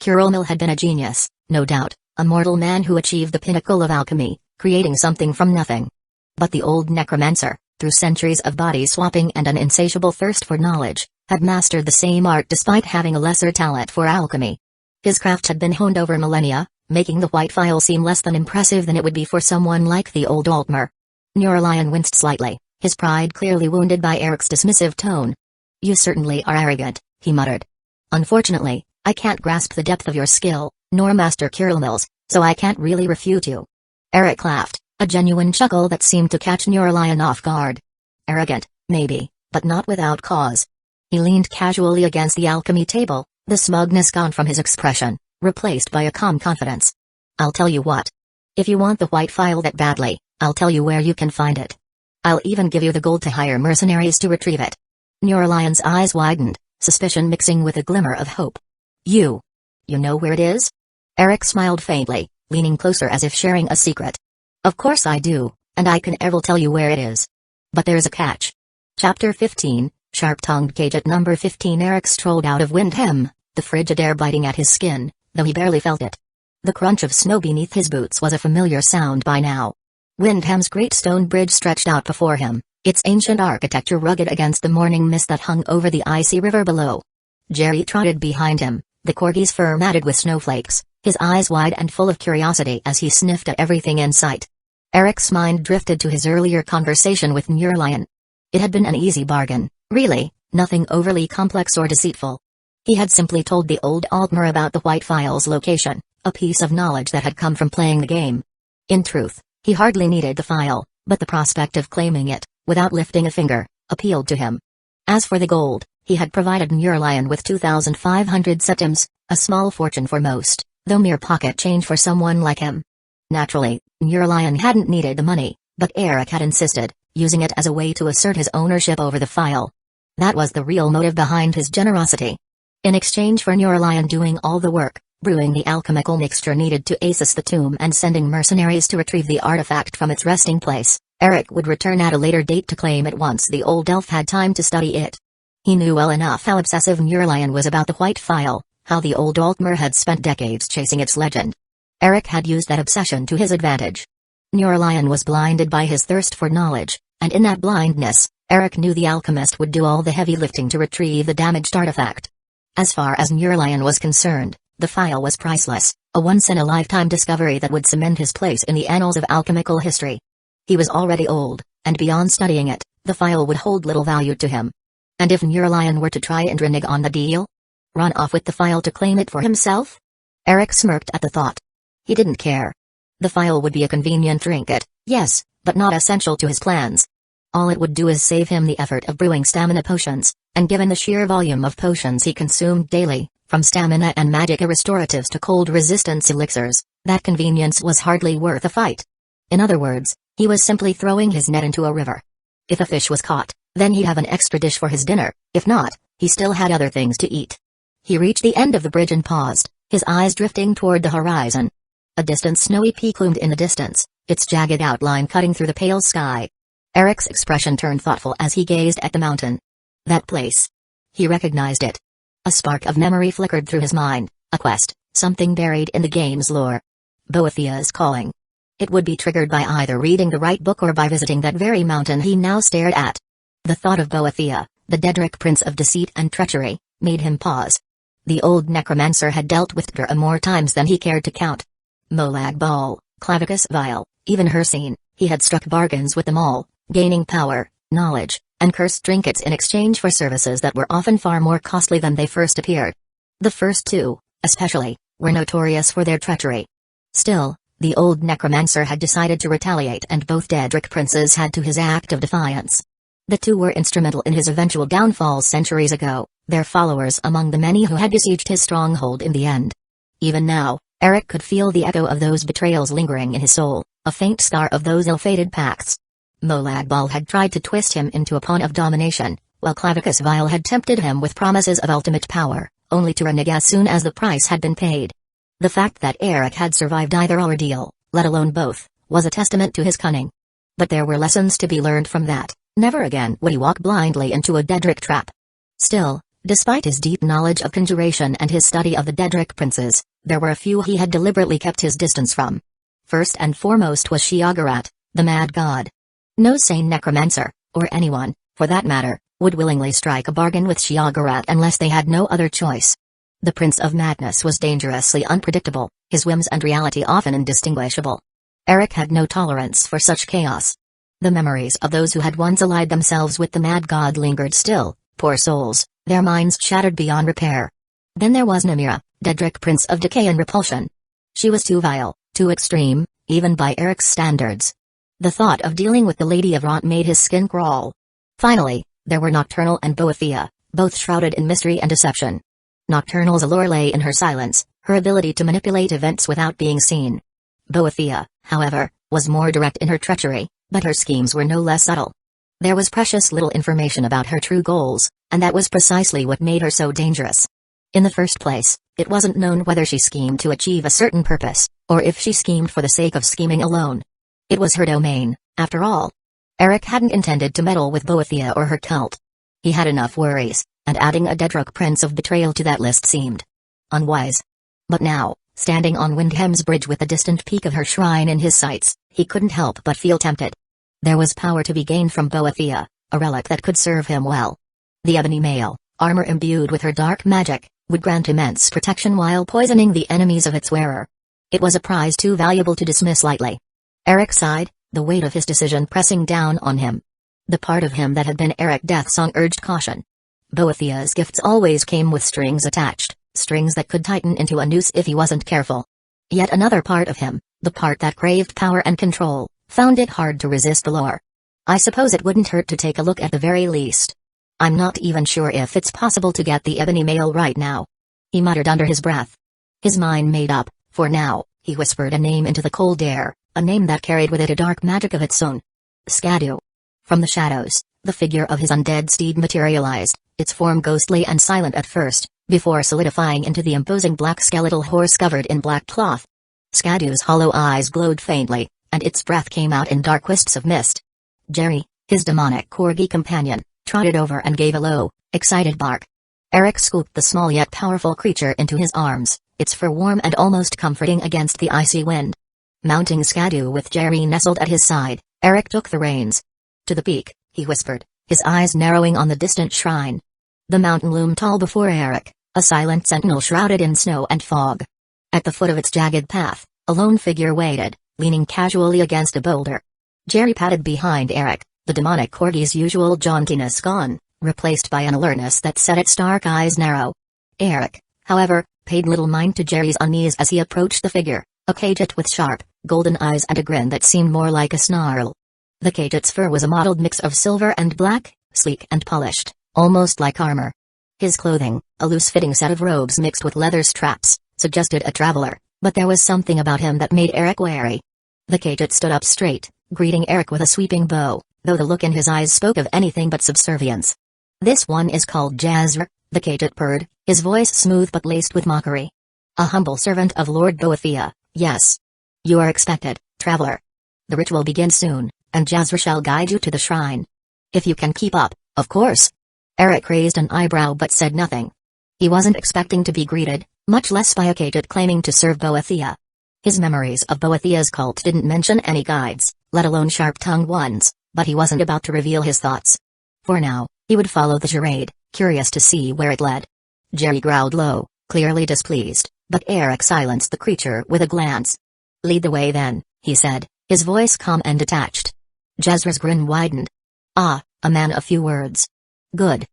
Kuralmal had been a genius, no doubt, a mortal man who achieved the pinnacle of alchemy, creating something from nothing. But the old necromancer, through centuries of body swapping and an insatiable thirst for knowledge, had mastered the same art despite having a lesser talent for alchemy. His craft had been honed over millennia, making the white phial seem less than impressive than it would be for someone like the old Altmer. Neuralion winced slightly, his pride clearly wounded by Eric's dismissive tone. You certainly are arrogant, he muttered. Unfortunately, I can't grasp the depth of your skill, nor Master Kuralmal's, so I can't really refute you. Eric laughed, a genuine chuckle that seemed to catch Neuralion off guard. Arrogant, maybe, but not without cause. He leaned casually against the alchemy table, the smugness gone from his expression, replaced by a calm confidence. I'll tell you what. If you want the white phial that badly, I'll tell you where you can find it. I'll even give you the gold to hire mercenaries to retrieve it. Neuralion's eyes widened, suspicion mixing with a glimmer of hope. You know where it is? Eric smiled faintly, leaning closer as if sharing a secret. Of course I do, and I can ever tell you where it is. But there's a catch. Chapter 15, Sharp-tongued cage at number 15. Eric strolled out of Windham, the frigid air biting at his skin, though he barely felt it. The crunch of snow beneath his boots was a familiar sound by now. Windham's great stone bridge stretched out before him, its ancient architecture rugged against the morning mist that hung over the icy river below. Jerry trotted behind him, the corgi's fur matted with snowflakes, his eyes wide and full of curiosity as he sniffed at everything in sight. Eric's mind drifted to his earlier conversation with Neuralion. It had been an easy bargain, really, nothing overly complex or deceitful. He had simply told the old Altmer about the white phial's location, a piece of knowledge that had come from playing the game. In truth, he hardly needed the phial, but the prospect of claiming it, without lifting a finger, appealed to him. As for the gold, he had provided Neuralion with 2,500 centimes, a small fortune for most, though mere pocket change for someone like him. Naturally, Neuralion hadn't needed the money, but Eric had insisted, using it as a way to assert his ownership over the phial. That was the real motive behind his generosity. In exchange for Neuralion doing all the work, brewing the alchemical mixture needed to access the tomb and sending mercenaries to retrieve the artifact from its resting place, Eric would return at a later date to claim it once the old elf had time to study it. He knew well enough how obsessive Neuralion was about the white phial, how the old Altmer had spent decades chasing its legend. Eric had used that obsession to his advantage. Neuralion was blinded by his thirst for knowledge, and in that blindness, Eric knew the alchemist would do all the heavy lifting to retrieve the damaged artifact. As far as Neuralion was concerned, the phial was priceless, a once-in-a-lifetime discovery that would cement his place in the annals of alchemical history. He was already old, and beyond studying it, the phial would hold little value to him. And if Neuralion were to try and renege on the deal? Run off with the phial to claim it for himself? Eric smirked at the thought. He didn't care. The phial would be a convenient trinket, yes, but not essential to his plans. All it would do is save him the effort of brewing stamina potions, and given the sheer volume of potions he consumed daily, from stamina and magicka restoratives to cold resistance elixirs, that convenience was hardly worth a fight. In other words, he was simply throwing his net into a river. If a fish was caught, then he'd have an extra dish for his dinner, if not, he still had other things to eat. He reached the end of the bridge and paused, his eyes drifting toward the horizon. A distant snowy peak loomed in the distance, its jagged outline cutting through the pale sky. Eric's expression turned thoughtful as he gazed at the mountain. That place. He recognized it. A spark of memory flickered through his mind, a quest, something buried in the game's lore. Boethiah's calling. It would be triggered by either reading the right book or by visiting that very mountain he now stared at. The thought of Boethiah, the Daedric prince of deceit and treachery, made him pause. The old necromancer had dealt with Dra more times than he cared to count. Molag Bal, Clavicus Vile, even Hircine, he had struck bargains with them all, gaining power, knowledge, and cursed trinkets in exchange for services that were often far more costly than they first appeared. The first two, especially, were notorious for their treachery. Still, the old necromancer had decided to retaliate, and both Daedric princes had to his act of defiance. The two were instrumental in his eventual downfall centuries ago, their followers among the many who had besieged his stronghold in the end. Even now, Eric could feel the echo of those betrayals lingering in his soul, a faint scar of those ill-fated pacts. Molag Bal had tried to twist him into a pawn of domination, while Clavicus Vile had tempted him with promises of ultimate power, only to renege as soon as the price had been paid. The fact that Eric had survived either ordeal, let alone both, was a testament to his cunning. But there were lessons to be learned from that. Never again would he walk blindly into a Daedric trap. Still, despite his deep knowledge of conjuration and his study of the Daedric princes, there were a few he had deliberately kept his distance from. First and foremost was Kusagakure, the mad god. No sane necromancer, or anyone, for that matter, would willingly strike a bargain with Kusagakure unless they had no other choice. The Prince of Madness was dangerously unpredictable, his whims and reality often indistinguishable. Eric had no tolerance for such chaos. The memories of those who had once allied themselves with the mad god lingered still, poor souls, their minds shattered beyond repair. Then there was Namira, Daedric Prince of Decay and Repulsion. She was too vile, too extreme, even by Eric's standards. The thought of dealing with the Lady of Rot made his skin crawl. Finally, there were Nocturnal and Boethia, both shrouded in mystery and deception. Nocturnal's allure lay in her silence, her ability to manipulate events without being seen. Boethia, however, was more direct in her treachery, but her schemes were no less subtle. There was precious little information about her true goals, and that was precisely what made her so dangerous. In the first place, it wasn't known whether she schemed to achieve a certain purpose, or if she schemed for the sake of scheming alone. It was her domain, after all. Eric hadn't intended to meddle with Boethia or her cult. He had enough worries, and adding a Daedric prince of betrayal to that list seemed unwise. But now, standing on Windhelm's bridge with the distant peak of her shrine in his sights, he couldn't help but feel tempted. There was power to be gained from Boethia, a relic that could serve him well. The ebony mail, armor imbued with her dark magic, would grant immense protection while poisoning the enemies of its wearer. It was a prize too valuable to dismiss lightly. Eric sighed, the weight of his decision pressing down on him. The part of him that had been Eric Deathsong urged caution. Boethia's gifts always came with strings attached, strings that could tighten into a noose if he wasn't careful. Yet another part of him, the part that craved power and control, found it hard to resist the lure. I suppose it wouldn't hurt to take a look at the very least. I'm not even sure if it's possible to get the ebony mail right now. He muttered under his breath. His mind made up, for now, he whispered a name into the cold air, a name that carried with it a dark magic of its own. Skadu. From the shadows, the figure of his undead steed materialized, its form ghostly and silent at first, before solidifying into the imposing black skeletal horse covered in black cloth. Skadu's hollow eyes glowed faintly, and its breath came out in dark wisps of mist. Jerry, his demonic corgi companion, trotted over and gave a low, excited bark. Eric scooped the small yet powerful creature into his arms, its fur warm and almost comforting against the icy wind. Mounting Skadu with Jerry nestled at his side, Eric took the reins. To the peak, he whispered, his eyes narrowing on the distant shrine. The mountain loomed tall before Eric, a silent sentinel shrouded in snow and fog. At the foot of its jagged path, a lone figure waited, leaning casually against a boulder. Jerry padded behind Eric, the demonic corgi's usual jauntiness gone, replaced by an alertness that set its dark eyes narrow. Eric, however, paid little mind to Jerry's unease as he approached the figure, a Khajiit with sharp, golden eyes and a grin that seemed more like a snarl. The Khajiit's fur was a mottled mix of silver and black, sleek and polished, almost like armor. His clothing, a loose-fitting set of robes mixed with leather straps, suggested a traveler, but there was something about him that made Eric wary. The Khajiit stood up straight, greeting Eric with a sweeping bow, though the look in his eyes spoke of anything but subservience. "This one is called Jazr," the Khajiit purred, his voice smooth but laced with mockery. "A humble servant of Lord Boethia, yes. You are expected, traveler. The ritual begins soon, and Jazr shall guide you to the shrine. If you can keep up, of course." Eric raised an eyebrow but said nothing. He wasn't expecting to be greeted, much less by a Khajiit claiming to serve Boethia. His memories of Boethia's cult didn't mention any guides, let alone sharp-tongued ones, but he wasn't about to reveal his thoughts. For now, he would follow the charade, curious to see where it led. Jerry growled low, clearly displeased, but Eric silenced the creature with a glance. "Lead the way then," he said, his voice calm and detached. Jezra's grin widened. "Ah, a man of few words. Good.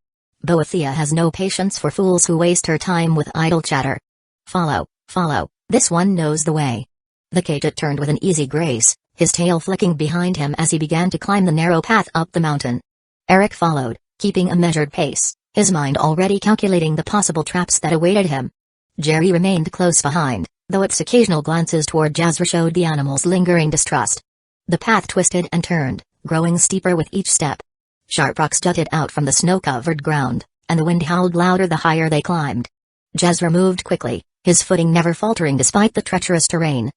Boethia has no patience for fools who waste her time with idle chatter. Follow, follow, this one knows the way." The Khajiit turned with an easy grace, his tail flicking behind him as he began to climb the narrow path up the mountain. Eric followed, keeping a measured pace, his mind already calculating the possible traps that awaited him. Jerry remained close behind, though its occasional glances toward Jezra showed the animal's lingering distrust. The path twisted and turned, growing steeper with each step. Sharp rocks jutted out from the snow-covered ground, and the wind howled louder the higher they climbed. Jezra moved quickly, his footing never faltering despite the treacherous terrain.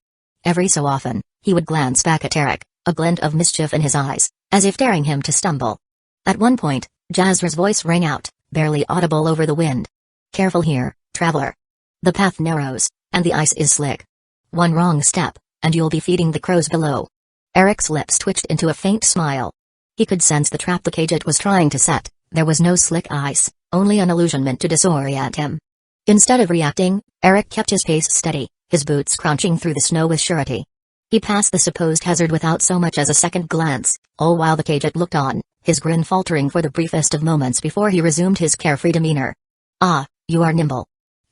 Every so often, he would glance back at Eric, a glint of mischief in his eyes, as if daring him to stumble. At one point, Jezra's voice rang out, barely audible over the wind. "Careful here, traveler. The path narrows, and the ice is slick. One wrong step, and you'll be feeding the crows below." Eric's lips twitched into a faint smile. He could sense the trap the Khajiit was trying to set. There was no slick ice, only an illusion meant to disorient him. Instead of reacting, Eric kept his pace steady, his boots crunching through the snow with surety. He passed the supposed hazard without so much as a second glance, all while the Khajiit looked on, his grin faltering for the briefest of moments before he resumed his carefree demeanor. "Ah, you are nimble.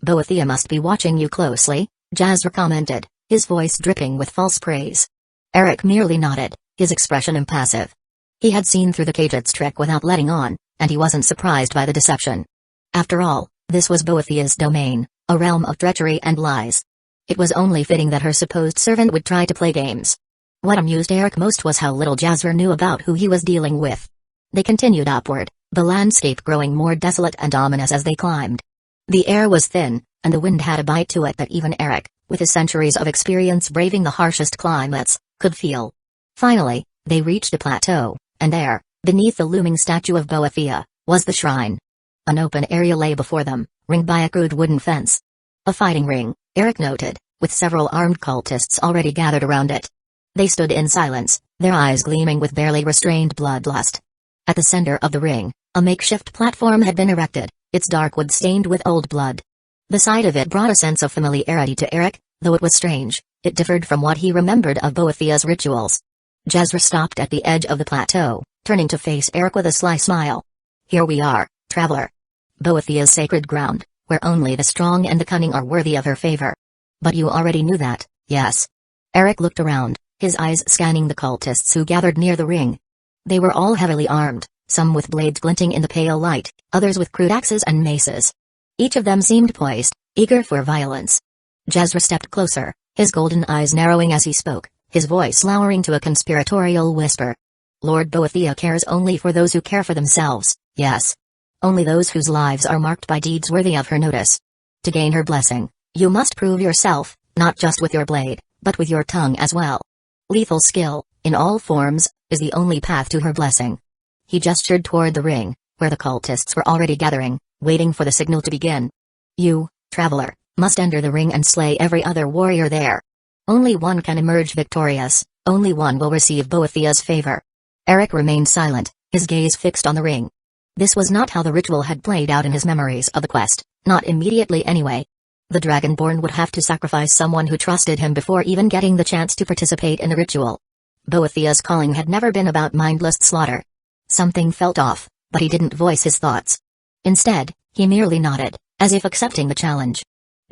Boethia must be watching you closely," Jezra commented, his voice dripping with false praise. Eric merely nodded, his expression impassive. He had seen through the Khajiit's trick without letting on, and he wasn't surprised by the deception. After all, this was Boethia's domain, a realm of treachery and lies. It was only fitting that her supposed servant would try to play games. What amused Eric most was how little Jezra knew about who he was dealing with. They continued upward, the landscape growing more desolate and ominous as they climbed. The air was thin, and the wind had a bite to it that even Eric, with his centuries of experience braving the harshest climates, could feel. Finally, they reached a plateau, and there, beneath the looming statue of Boethia, was the shrine. An open area lay before them, ringed by a crude wooden fence. A fighting ring, Eric noted, with several armed cultists already gathered around it. They stood in silence, their eyes gleaming with barely restrained bloodlust. At the center of the ring, a makeshift platform had been erected, its dark wood stained with old blood. The sight of it brought a sense of familiarity to Eric, though it was strange, it differed from what he remembered of Boethia's rituals. Jezra stopped at the edge of the plateau, turning to face Eric with a sly smile. "Here we are, traveler. Boethia's sacred ground, where only the strong and the cunning are worthy of her favor. But you already knew that, yes?" Eric looked around, his eyes scanning the cultists who gathered near the ring. They were all heavily armed, some with blades glinting in the pale light, others with crude axes and maces. Each of them seemed poised, eager for violence. Jezra stepped closer, his golden eyes narrowing as he spoke, his voice lowering to a conspiratorial whisper. "Lord Boethia cares only for those who care for themselves, yes. Only those whose lives are marked by deeds worthy of her notice. To gain her blessing, you must prove yourself, not just with your blade, but with your tongue as well. Lethal skill, in all forms, is the only path to her blessing." He gestured toward the ring, where the cultists were already gathering, waiting for the signal to begin. "You, traveler, must enter the ring and slay every other warrior there. Only one can emerge victorious, only one will receive Boethia's favor." Eric remained silent, his gaze fixed on the ring. This was not how the ritual had played out in his memories of the quest, not immediately anyway. The Dragonborn would have to sacrifice someone who trusted him before even getting the chance to participate in the ritual. Boethia's calling had never been about mindless slaughter. Something felt off, but he didn't voice his thoughts. Instead, he merely nodded, as if accepting the challenge.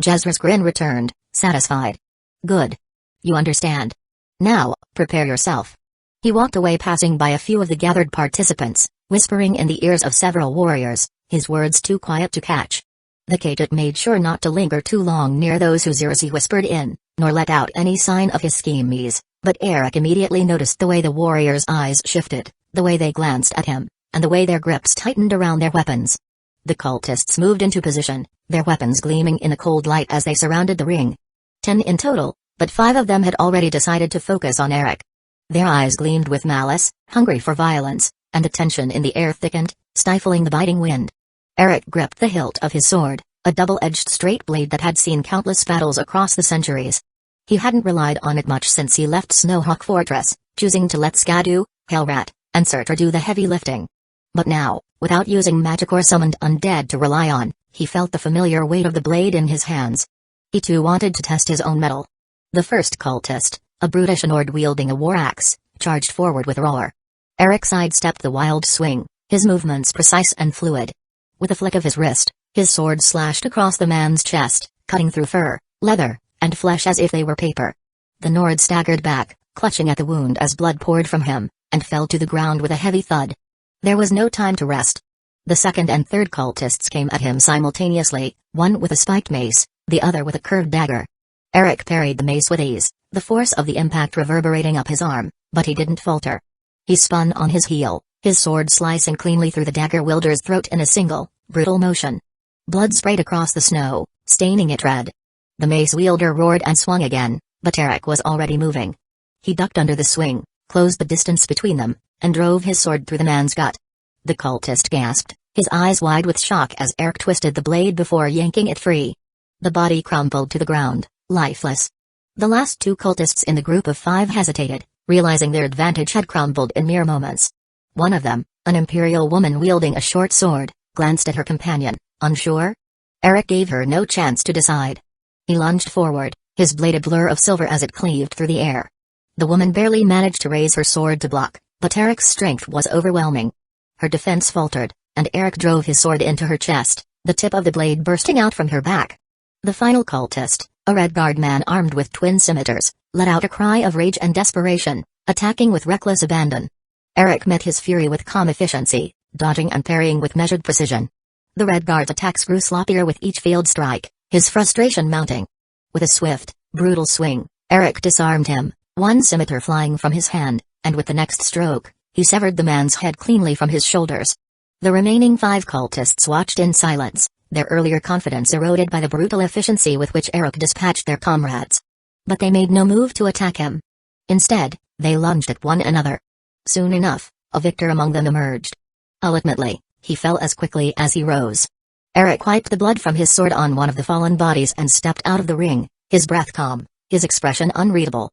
Jezra's grin returned, satisfied. "Good. You understand. Now, prepare yourself." He walked away, passing by a few of the gathered participants, whispering in the ears of several warriors, his words too quiet to catch. The Khajiit made sure not to linger too long near those whose ears he whispered in, nor let out any sign of his schemes, but Eric immediately noticed the way the warriors' eyes shifted, the way they glanced at him, and the way their grips tightened around their weapons. The cultists moved into position, their weapons gleaming in the cold light as they surrounded the ring. 10 in total, but 5 of them had already decided to focus on Eric. Their eyes gleamed with malice, hungry for violence, and the tension in the air thickened, stifling the biting wind. Eric gripped the hilt of his sword, a double-edged straight blade that had seen countless battles across the centuries. He hadn't relied on it much since he left Snowhawk Fortress, choosing to let Skadu, Hellrat, and Surtur do the heavy lifting. But now, without using magic or summoned undead to rely on, he felt the familiar weight of the blade in his hands. He too wanted to test his own mettle. The first cultist, a brutish Nord wielding a war axe, charged forward with a roar. Eric sidestepped the wild swing, his movements precise and fluid. With a flick of his wrist, his sword slashed across the man's chest, cutting through fur, leather, and flesh as if they were paper. The Nord staggered back, clutching at the wound as blood poured from him, and fell to the ground with a heavy thud. There was no time to rest. The second and third cultists came at him simultaneously, one with a spiked mace, the other with a curved dagger. Eric parried the mace with ease, the force of the impact reverberating up his arm, but he didn't falter. He spun on his heel, his sword slicing cleanly through the dagger wielder's throat in a single, brutal motion. Blood sprayed across the snow, staining it red. The mace wielder roared and swung again, but Eric was already moving. He ducked under the swing, closed the distance between them, and drove his sword through the man's gut. The cultist gasped, his eyes wide with shock as Eric twisted the blade before yanking it free. The body crumpled to the ground, lifeless. The last two cultists in the group of 5 hesitated, realizing their advantage had crumbled in mere moments. One of them, an imperial woman wielding a short sword, glanced at her companion, unsure. Eric gave her no chance to decide. He lunged forward, his blade a blur of silver as it cleaved through the air. The woman barely managed to raise her sword to block, but Eric's strength was overwhelming. Her defense faltered, and Eric drove his sword into her chest, the tip of the blade bursting out from her back. The final cultist, a Redguard man armed with twin scimitars, let out a cry of rage and desperation, attacking with reckless abandon. Eric met his fury with calm efficiency, dodging and parrying with measured precision. The Redguard's attacks grew sloppier with each failed strike, his frustration mounting. With a swift, brutal swing, Eric disarmed him, one scimitar flying from his hand, and with the next stroke, he severed the man's head cleanly from his shoulders. The remaining 5 cultists watched in silence, their earlier confidence eroded by the brutal efficiency with which Eric dispatched their comrades. But they made no move to attack him. Instead, they lunged at one another. Soon enough, a victor among them emerged. Ultimately, he fell as quickly as he rose. Eric wiped the blood from his sword on one of the fallen bodies and stepped out of the ring, his breath calm, his expression unreadable.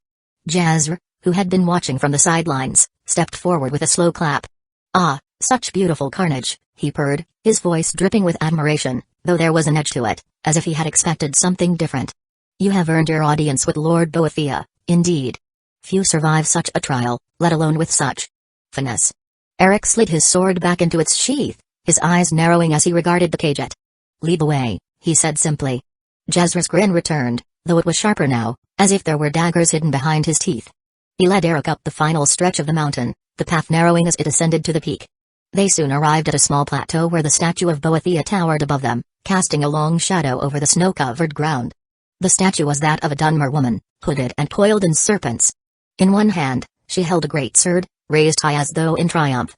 Jazr, who had been watching from the sidelines, stepped forward with a slow clap. "Ah, such beautiful carnage," he purred, his voice dripping with admiration, though there was an edge to it, as if he had expected something different. "You have earned your audience with Lord Boethia, indeed. Few survive such a trial, let alone with such finesse." Eric slid his sword back into its sheath, his eyes narrowing as he regarded the cadet. "Lead the way," he said simply. Jazra's grin returned, though it was sharper now, as if there were daggers hidden behind his teeth. He led Eric up the final stretch of the mountain, the path narrowing as it ascended to the peak. They soon arrived at a small plateau where the statue of Boethia towered above them, casting a long shadow over the snow-covered ground. The statue was that of a Dunmer woman, hooded and coiled in serpents. In one hand, she held a great sword, raised high as though in triumph.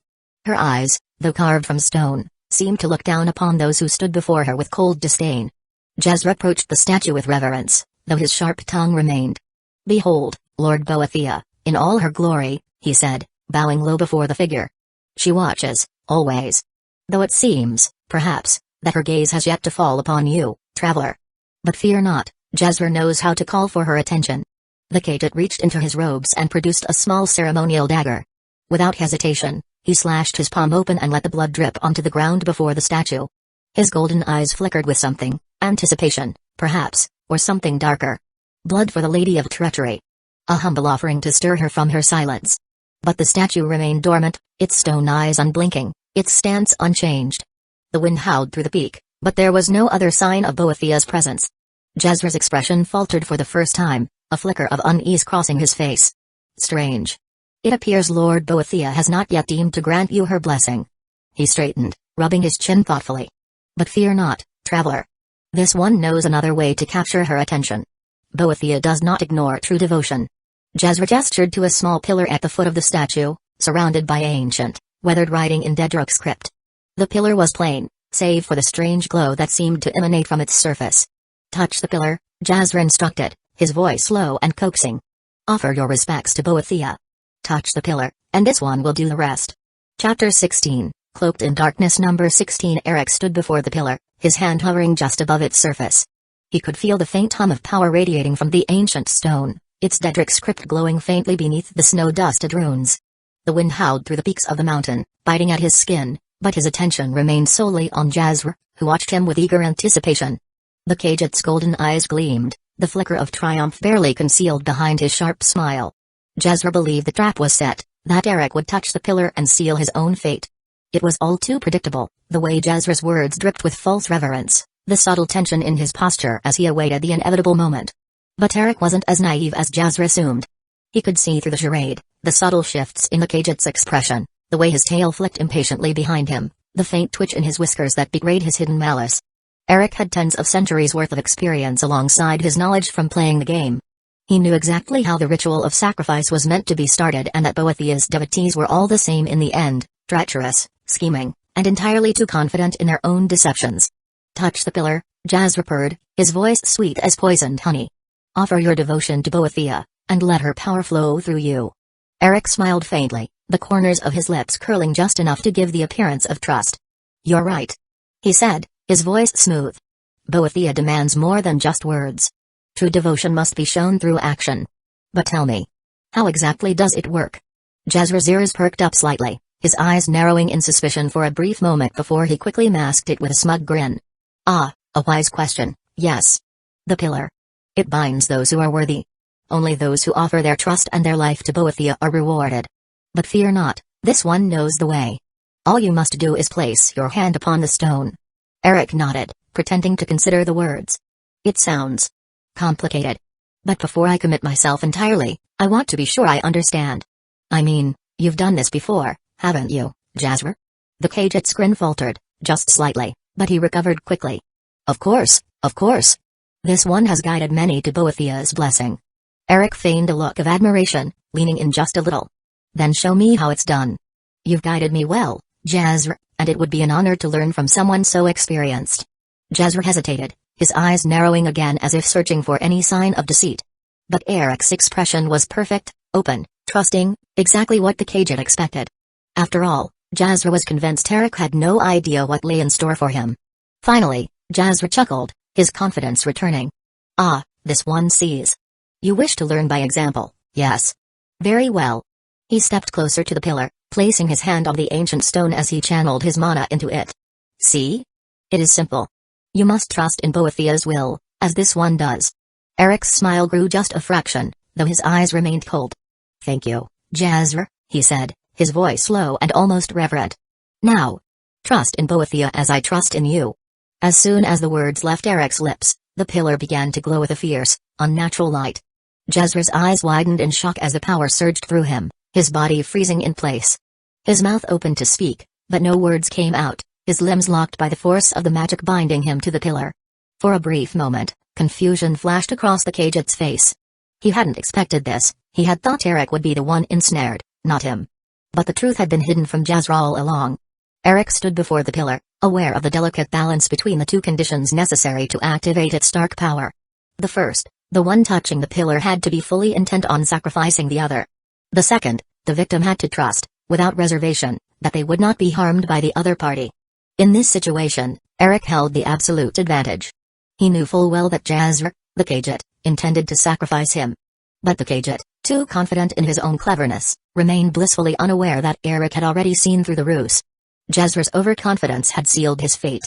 Her eyes, though carved from stone, seemed to look down upon those who stood before her with cold disdain. Jazra approached the statue with reverence, though his sharp tongue remained. "Behold, Lord Boethia, in all her glory," he said, bowing low before the figure. "She watches, always. Though it seems, perhaps, that her gaze has yet to fall upon you, traveler. But fear not, Jazra knows how to call for her attention." The cadet reached into his robes and produced a small ceremonial dagger. Without hesitation, he slashed his palm open and let the blood drip onto the ground before the statue. His golden eyes flickered with something, anticipation, perhaps, or something darker. Blood for the Lady of Treachery. A humble offering to stir her from her silence. But the statue remained dormant, its stone eyes unblinking, its stance unchanged. The wind howled through the peak, but there was no other sign of Boethia's presence. Jazra's expression faltered for the first time, a flicker of unease crossing his face. "Strange. It appears Lord Boethia has not yet deemed to grant you her blessing." He straightened, rubbing his chin thoughtfully. "But fear not, traveler. This one knows another way to capture her attention. Boethia does not ignore true devotion." Jazra gestured to a small pillar at the foot of the statue, surrounded by ancient, weathered writing in Dedruk script. The pillar was plain, save for the strange glow that seemed to emanate from its surface. "Touch the pillar," Jazra instructed, his voice low and coaxing. "Offer your respects to Boethia. Touch the pillar, and this one will do the rest." Chapter 16, Cloaked in Darkness. Number 16. Eric stood before the pillar, his hand hovering just above its surface. He could feel the faint hum of power radiating from the ancient stone, its Dedruk script glowing faintly beneath the snow-dusted runes. The wind howled through the peaks of the mountain, biting at his skin, but his attention remained solely on Jazra, who watched him with eager anticipation. The Kagit's golden eyes gleamed, the flicker of triumph barely concealed behind his sharp smile. Jazra believed the trap was set, that Eric would touch the pillar and seal his own fate. It was all too predictable, the way Jazra's words dripped with false reverence, the subtle tension in his posture as he awaited the inevitable moment. But Eric wasn't as naive as Jazra assumed. He could see through the charade, the subtle shifts in the Kagit's expression, the way his tail flicked impatiently behind him, the faint twitch in his whiskers that betrayed his hidden malice. Eric had tens of centuries worth of experience alongside his knowledge from playing the game. He knew exactly how the ritual of sacrifice was meant to be started and that Boethiah's devotees were all the same in the end, treacherous, scheming, and entirely too confident in their own deceptions. "Touch the pillar," Jazra purred, his voice sweet as poisoned honey. "Offer your devotion to Boethiah, and let her power flow through you." Eric smiled faintly, the corners of his lips curling just enough to give the appearance of trust. "You're right," he said, his voice smooth. "Boethiah demands more than just words. True devotion must be shown through action. But tell me, how exactly does it work?" Jazra's ears perked up slightly, his eyes narrowing in suspicion for a brief moment before he quickly masked it with a smug grin. "Ah, a wise question, yes. The pillar. It binds those who are worthy. Only those who offer their trust and their life to Boethiah are rewarded. But fear not, this one knows the way. All you must do is place your hand upon the stone." Eric nodded, pretending to consider the words. "It sounds complicated. But before I commit myself entirely, I want to be sure I understand. I mean, you've done this before, haven't you, Jazra?" The Kagit's grin faltered, just slightly, but he recovered quickly. Of course, of course. This one has guided many to Boethiah's blessing." Eric feigned a look of admiration, leaning in just a little. "Then show me how it's done." "You've guided me well, Jazra, and it would be an honor to learn from someone so experienced." Jazra hesitated, his eyes narrowing again as if searching for any sign of deceit. But Eric's expression was perfect, open, trusting, exactly what the Kagit expected. After all, Jazra was convinced Eric had no idea what lay in store for him. Finally, Jazra chuckled, his confidence returning. "Ah, this one sees. You wish to learn by example, yes. Very well." He stepped closer to the pillar, placing his hand on the ancient stone as he channeled his mana into it. "See? It is simple. You must trust in Boethiah's will, as this one does." Eric's smile grew just a fraction, though his eyes remained cold. "Thank you, Jazra," he said, his voice low and almost reverent. "Now, trust in Boethiah as I trust in you." As soon as the words left Eric's lips, the pillar began to glow with a fierce, unnatural light. Jazra's eyes widened in shock as the power surged through him, his body freezing in place. His mouth opened to speak, but no words came out, his limbs locked by the force of the magic binding him to the pillar. For a brief moment, confusion flashed across the Kagit's face. He hadn't expected this, he had thought Eric would be the one ensnared, not him. But the truth had been hidden from Jazra all along. Eric stood before the pillar, aware of the delicate balance between the two conditions necessary to activate its dark power. The first, the one touching the pillar, had to be fully intent on sacrificing the other. The second, the victim had to trust, without reservation, that they would not be harmed by the other party. In this situation, Eric held the absolute advantage. He knew full well that Jazra, the Kagit, intended to sacrifice him. But the Kagit, too confident in his own cleverness, remained blissfully unaware that Eric had already seen through the ruse. Jazra's overconfidence had sealed his fate.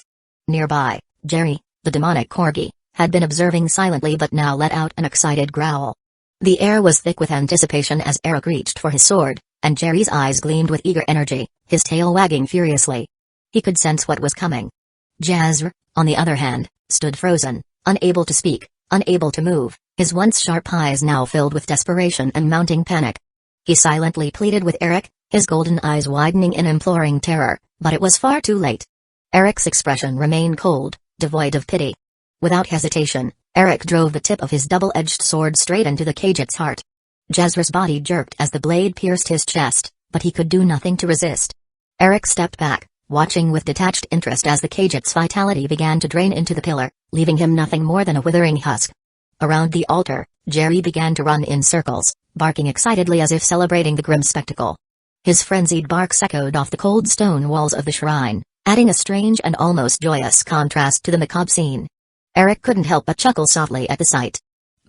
Nearby, Jerry, the demonic corgi, had been observing silently but now let out an excited growl. The air was thick with anticipation as Eric reached for his sword, and Jerry's eyes gleamed with eager energy, his tail wagging furiously. He could sense what was coming. Jazra, on the other hand, stood frozen, unable to speak, unable to move, his once sharp eyes now filled with desperation and mounting panic. He silently pleaded with Eric, his golden eyes widening in imploring terror, but it was far too late. Eric's expression remained cold, devoid of pity. Without hesitation, Eric drove the tip of his double-edged sword straight into the Kagit's heart. Jazra's body jerked as the blade pierced his chest, but he could do nothing to resist. Eric stepped back, watching with detached interest as the Kagit's vitality began to drain into the pillar, leaving him nothing more than a withering husk. Around the altar, Jerry began to run in circles, barking excitedly as if celebrating the grim spectacle. His frenzied barks echoed off the cold stone walls of the shrine, adding a strange and almost joyous contrast to the macabre scene. Eric couldn't help but chuckle softly at the sight.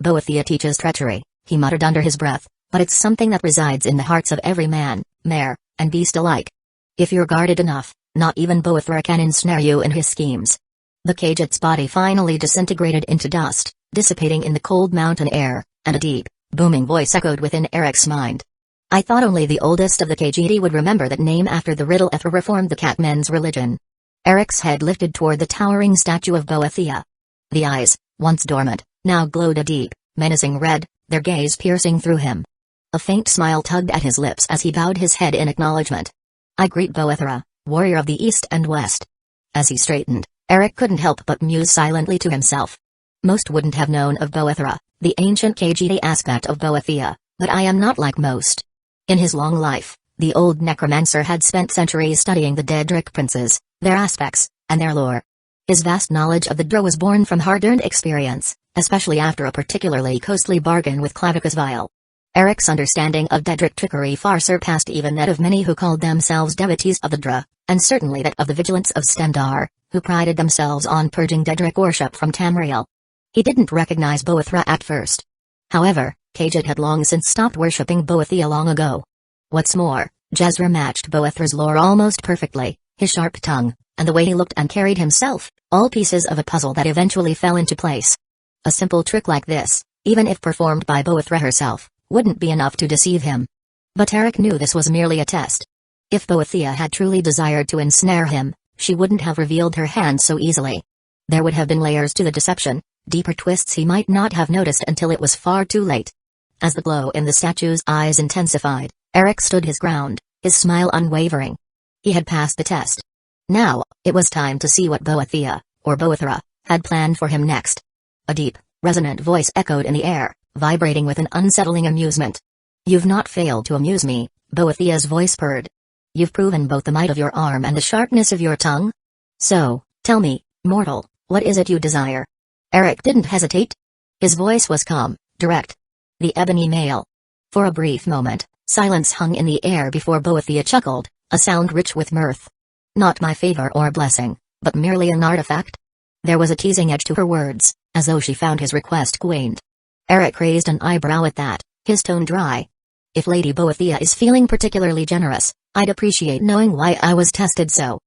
"Boethiah teaches treachery," he muttered under his breath, "but it's something that resides in the hearts of every man, mare, and beast alike. If you're guarded enough, Not even Boethra can ensnare you in his schemes. The Khajiit's body finally disintegrated into dust, dissipating in the cold mountain air, and a deep, booming voice echoed within Eric's mind. I thought only the oldest of the Khajiit would remember that name after the riddle Ethra reformed the Catmen's religion. Eric's head lifted toward the towering statue of Boethia. The eyes, once dormant, now glowed a deep, menacing red, their gaze piercing through him. A faint smile tugged at his lips as he bowed his head in acknowledgement. I greet Boethra, warrior of the East and West. As he straightened, Eric couldn't help but muse silently to himself. Most wouldn't have known of Boethra, the ancient Khajiit aspect of Boethia, but I am not like most. In his long life, the old Necromancer had spent centuries studying the Daedric princes, their aspects, and their lore. His vast knowledge of the Drow was born from hard-earned experience, especially after a particularly costly bargain with Clavicus Vile. Eric's understanding of Daedric trickery far surpassed even that of many who called themselves devotees of the Drow, and certainly that of the vigilants of Stendarr, who prided themselves on purging Daedric worship from Tamriel. He didn't recognize Boethra at first. However, Khajiit had long since stopped worshipping Boethia long ago. What's more, Jezra matched Boethra's lore almost perfectly, his sharp tongue, and the way he looked and carried himself, all pieces of a puzzle that eventually fell into place. A simple trick like this, even if performed by Boethra herself, wouldn't be enough to deceive him. But Eric knew this was merely a test. If Boethia had truly desired to ensnare him, she wouldn't have revealed her hand so easily. There would have been layers to the deception, deeper twists he might not have noticed until it was far too late. As the glow in the statue's eyes intensified, Eric stood his ground, his smile unwavering. He had passed the test. Now, it was time to see what Boethia, or Boethra, had planned for him next. A deep, resonant voice echoed in the air, vibrating with an unsettling amusement. You've not failed to amuse me, Boethia's voice purred. You've proven both the might of your arm and the sharpness of your tongue. So, tell me, mortal, what is it you desire? Eric didn't hesitate. His voice was calm, direct. The ebony male. For a brief moment, silence hung in the air before Boethia chuckled, a sound rich with mirth. Not my favor or blessing, but merely an artifact? There was a teasing edge to her words, as though she found his request quaint. Eric raised an eyebrow at that, his tone dry. If Lady Boethia is feeling particularly generous, I'd appreciate knowing why I was tested so.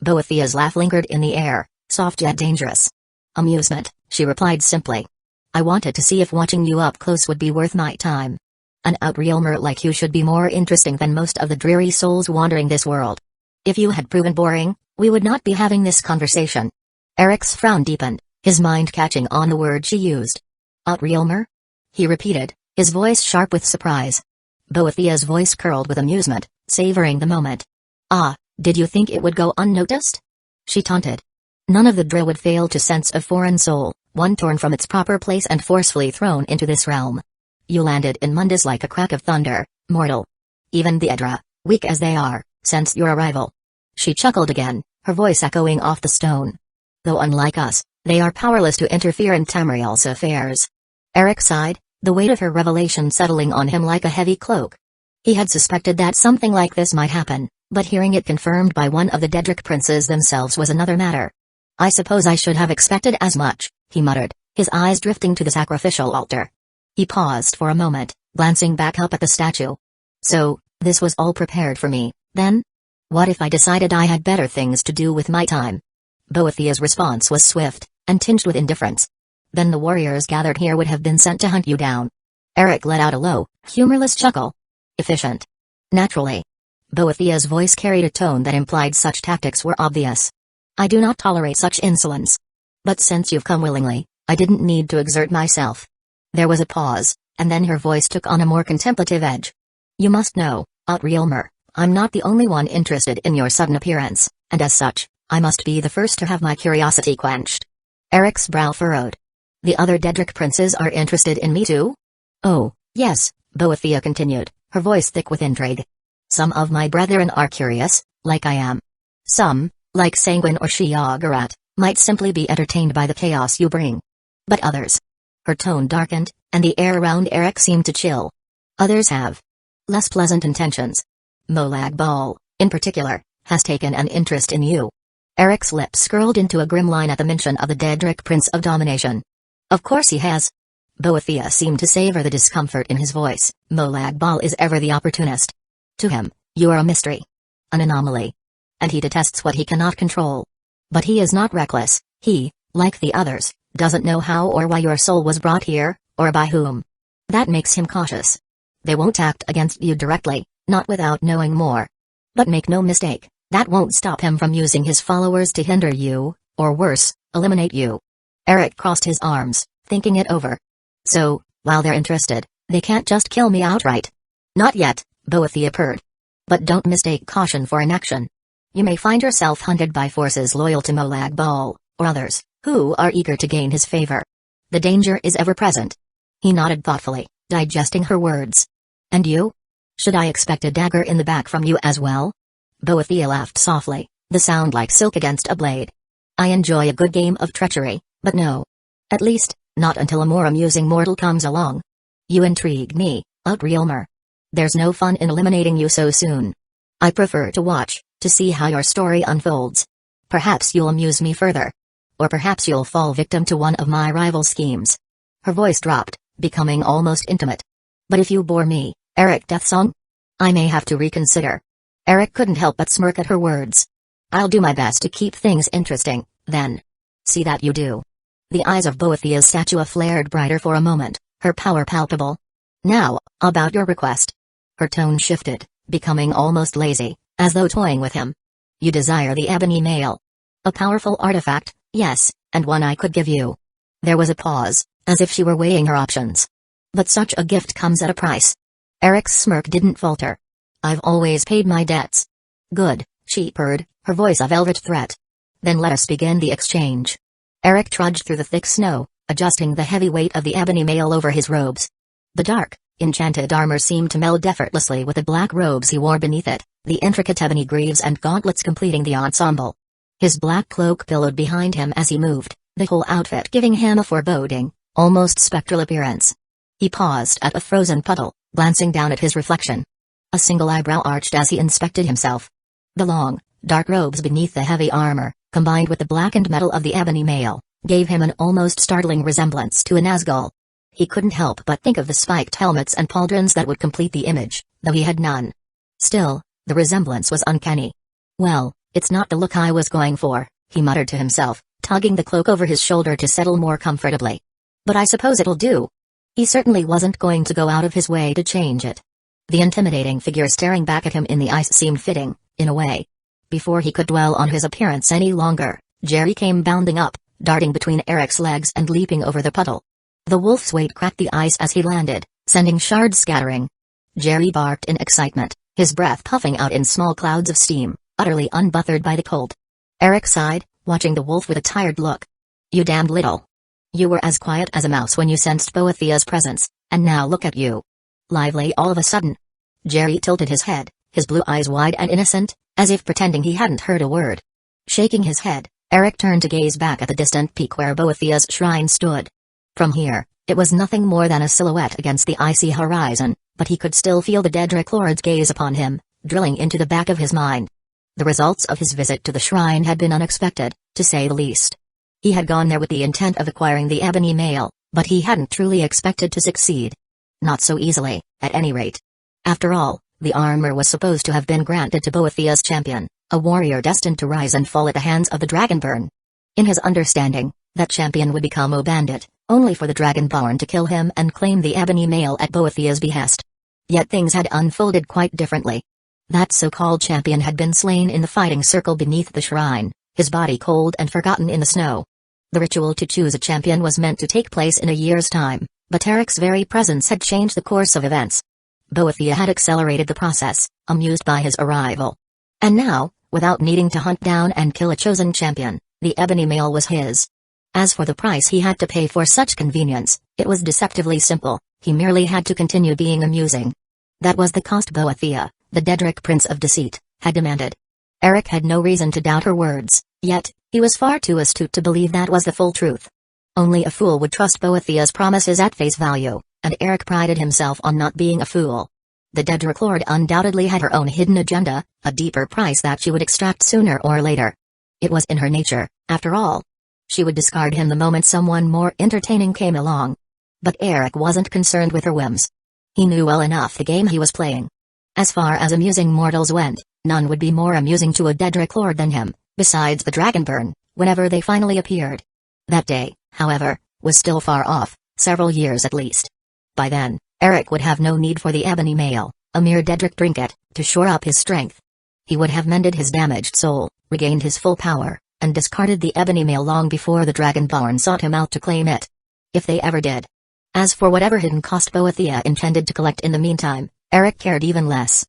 Boethia's laugh lingered in the air, soft yet dangerous. Amusement, she replied simply. I wanted to see if watching you up close would be worth my time. An outrealmer like you should be more interesting than most of the dreary souls wandering this world. If you had proven boring, we would not be having this conversation. Eric's frown deepened, his mind catching on the word she used. Outrealmer? He repeated, his voice sharp with surprise. Boethia's voice curled with amusement, savoring the moment. Ah, did you think it would go unnoticed? She taunted. None of the Drow would fail to sense a foreign soul, one torn from its proper place and forcefully thrown into this realm. You landed in Mundus like a crack of thunder, mortal. Even the Edra, weak as they are, sensed your arrival. She chuckled again, her voice echoing off the stone. Though unlike us, they are powerless to interfere in Tamriel's affairs. Eric sighed, the weight of her revelation settling on him like a heavy cloak. He had suspected that something like this might happen, but hearing it confirmed by one of the Daedric princes themselves was another matter. I suppose I should have expected as much, he muttered, his eyes drifting to the sacrificial altar. He paused for a moment, glancing back up at the statue. So, this was all prepared for me, then? What if I decided I had better things to do with my time? Boethia's response was swift, and tinged with indifference. Then the warriors gathered here would have been sent to hunt you down. Eric let out a low, humorless chuckle. Efficient. Naturally. Boethia's voice carried a tone that implied such tactics were obvious. I do not tolerate such insolence. But since you've come willingly, I didn't need to exert myself. There was a pause, and then her voice took on a more contemplative edge. You must know, Outrealmer, I'm not the only one interested in your sudden appearance, and as such, I must be the first to have my curiosity quenched. Eric's brow furrowed. The other Daedric princes are interested in me too? Oh, yes, Boethia continued, her voice thick with intrigue. Some of my brethren are curious, like I am. Some, like Sanguine or Shiagarat, might simply be entertained by the chaos you bring. But others. Her tone darkened, and the air around Eric seemed to chill. Others have less pleasant intentions. Molag Bal, in particular, has taken an interest in you. Eric's lips curled into a grim line at the mention of the Daedric Prince of Domination. Of course he has. Boethia seemed to savor the discomfort in his voice. Molag Bal is ever the opportunist. To him, you are a mystery. An anomaly. and he detests what he cannot control. But he is not reckless. He, like the others, doesn't know how or why your soul was brought here, or by whom. That makes him cautious. They won't act against you directly, not without knowing more. But make no mistake, that won't stop him from using his followers to hinder you, or worse, eliminate you. Eric crossed his arms, thinking it over. So, while they're interested, they can't just kill me outright. Not yet, Boethia purred. But don't mistake caution for inaction. You may find yourself hunted by forces loyal to Molag Bal, or others, who are eager to gain his favor. The danger is ever present. He nodded thoughtfully, digesting her words. And you? Should I expect a dagger in the back from you as well? Boethia laughed softly, the sound like silk against a blade. I enjoy a good game of treachery, but no. At least, not until a more amusing mortal comes along. You intrigue me, Outrealmer. There's no fun in eliminating you so soon. I prefer to watch, to see how your story unfolds. Perhaps you'll amuse me further. Or perhaps you'll fall victim to one of my rival schemes. Her voice dropped, becoming almost intimate. But if you bore me, Eric Deathsong, I may have to reconsider. Eric couldn't help but smirk at her words. I'll do my best to keep things interesting, then. See that you do. The eyes of Boethia's statue flared brighter for a moment, her power palpable. Now, about your request. Her tone shifted, becoming almost lazy, as though toying with him. You desire the ebony mail. A powerful artifact, yes, and one I could give you. There was a pause, as if she were weighing her options. But such a gift comes at a price. Eric's smirk didn't falter. I've always paid my debts. Good, she purred, her voice a velvet threat. Then let us begin the exchange. Eric trudged through the thick snow, adjusting the heavy weight of the ebony mail over his robes. The dark, enchanted armor seemed to meld effortlessly with the black robes he wore beneath it, the intricate ebony greaves and gauntlets completing the ensemble. His black cloak billowed behind him as he moved, the whole outfit giving him a foreboding, almost spectral appearance. He paused at a frozen puddle, glancing down at his reflection. A single eyebrow arched as he inspected himself. The long, dark robes beneath the heavy armor, combined with the blackened metal of the ebony mail, gave him an almost startling resemblance to a Nazgul. He couldn't help but think of the spiked helmets and pauldrons that would complete the image, though he had none. Still, the resemblance was uncanny. Well, it's not the look I was going for, he muttered to himself, tugging the cloak over his shoulder to settle more comfortably. But I suppose it'll do. He certainly wasn't going to go out of his way to change it. The intimidating figure staring back at him in the ice seemed fitting, in a way. Before he could dwell on his appearance any longer, Jerry came bounding up, darting between Eric's legs and leaping over the puddle. The wolf's weight cracked the ice as he landed, sending shards scattering. Jerry barked in excitement, his breath puffing out in small clouds of steam, utterly unbothered by the cold. Eric sighed, watching the wolf with a tired look. You damned little. You were as quiet as a mouse when you sensed Boethia's presence, and now look at you. Lively all of a sudden. Jerry tilted his head, his blue eyes wide and innocent, as if pretending he hadn't heard a word. Shaking his head, Eric turned to gaze back at the distant peak where Boethia's shrine stood. From here, it was nothing more than a silhouette against the icy horizon, but he could still feel the Daedric Lord's gaze upon him, drilling into the back of his mind. The results of his visit to the shrine had been unexpected, to say the least. He had gone there with the intent of acquiring the ebony mail, but he hadn't truly expected to succeed. Not so easily, at any rate. After all, the armor was supposed to have been granted to Boethia's champion, a warrior destined to rise and fall at the hands of the Dragonborn. In his understanding, that champion would become a bandit, only for the Dragonborn to kill him and claim the ebony mail at Boethia's behest. Yet things had unfolded quite differently. That so-called champion had been slain in the fighting circle beneath the shrine, his body cold and forgotten in the snow. The ritual to choose a champion was meant to take place in a year's time, but Eric's very presence had changed the course of events. Boethia had accelerated the process, amused by his arrival. And now, without needing to hunt down and kill a chosen champion, the ebony mail was his. As for the price he had to pay for such convenience, it was deceptively simple, he merely had to continue being amusing. That was the cost Boethia, the Daedric Prince of Deceit, had demanded. Eric had no reason to doubt her words, yet, he was far too astute to believe that was the full truth. Only a fool would trust Boethia's promises at face value, and Eric prided himself on not being a fool. The Daedric Lord undoubtedly had her own hidden agenda, a deeper price that she would extract sooner or later. It was in her nature, after all. She would discard him the moment someone more entertaining came along. But Eric wasn't concerned with her whims. He knew well enough the game he was playing. As far as amusing mortals went, None would be more amusing to a Daedric lord than him, besides the Dragonburn, whenever they finally appeared. That day, however, was still far off, several years at least. By then, Eric would have no need for the ebony mail, a mere Daedric trinket, to shore up his strength. He would have mended his damaged soul, regained his full power, and discarded the ebony mail long before the Dragonborn sought him out to claim it. If they ever did. As for whatever hidden cost Boethia intended to collect in the meantime, Eric cared even less.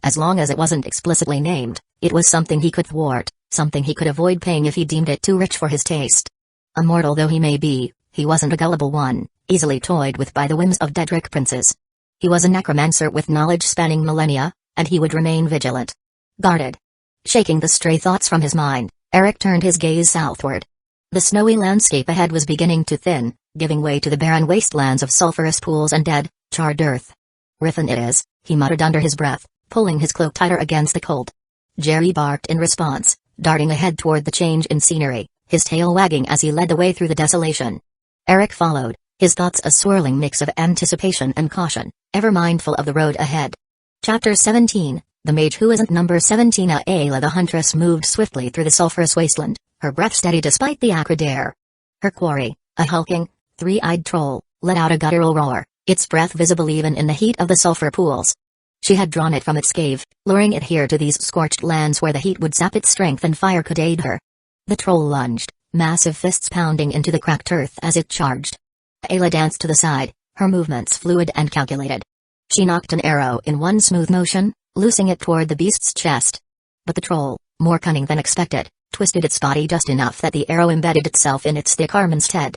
As long as it wasn't explicitly named, it was something he could thwart, something he could avoid paying if he deemed it too rich for his taste. Immortal though he may be, he wasn't a gullible one, easily toyed with by the whims of Daedric princes. He was a necromancer with knowledge spanning millennia, and he would remain vigilant. Guarded. Shaking the stray thoughts from his mind, Eric turned his gaze southward. The snowy landscape ahead was beginning to thin, giving way to the barren wastelands of sulphurous pools and dead, charred earth. Riffin it is, he muttered under his breath, pulling his cloak tighter against the cold. Jerry barked in response, darting ahead toward the change in scenery, his tail wagging as he led the way through the desolation. Eric followed, his thoughts a swirling mix of anticipation and caution, ever mindful of the road ahead. Chapter 17, The Mage Who Isn't Number 17. Ayla the huntress moved swiftly through the sulphurous wasteland, her breath steady despite the acrid air. Her quarry, a hulking, three-eyed troll, let out a guttural roar, its breath visible even in the heat of the sulphur pools. She had drawn it from its cave, luring it here to these scorched lands where the heat would sap its strength and fire could aid her. The troll lunged, massive fists pounding into the cracked earth as it charged. Ayla danced to the side, her movements fluid and calculated. She knocked an arrow in one smooth motion, loosing it toward the beast's chest. But the troll, more cunning than expected, twisted its body just enough that the arrow embedded itself in its thick arm instead.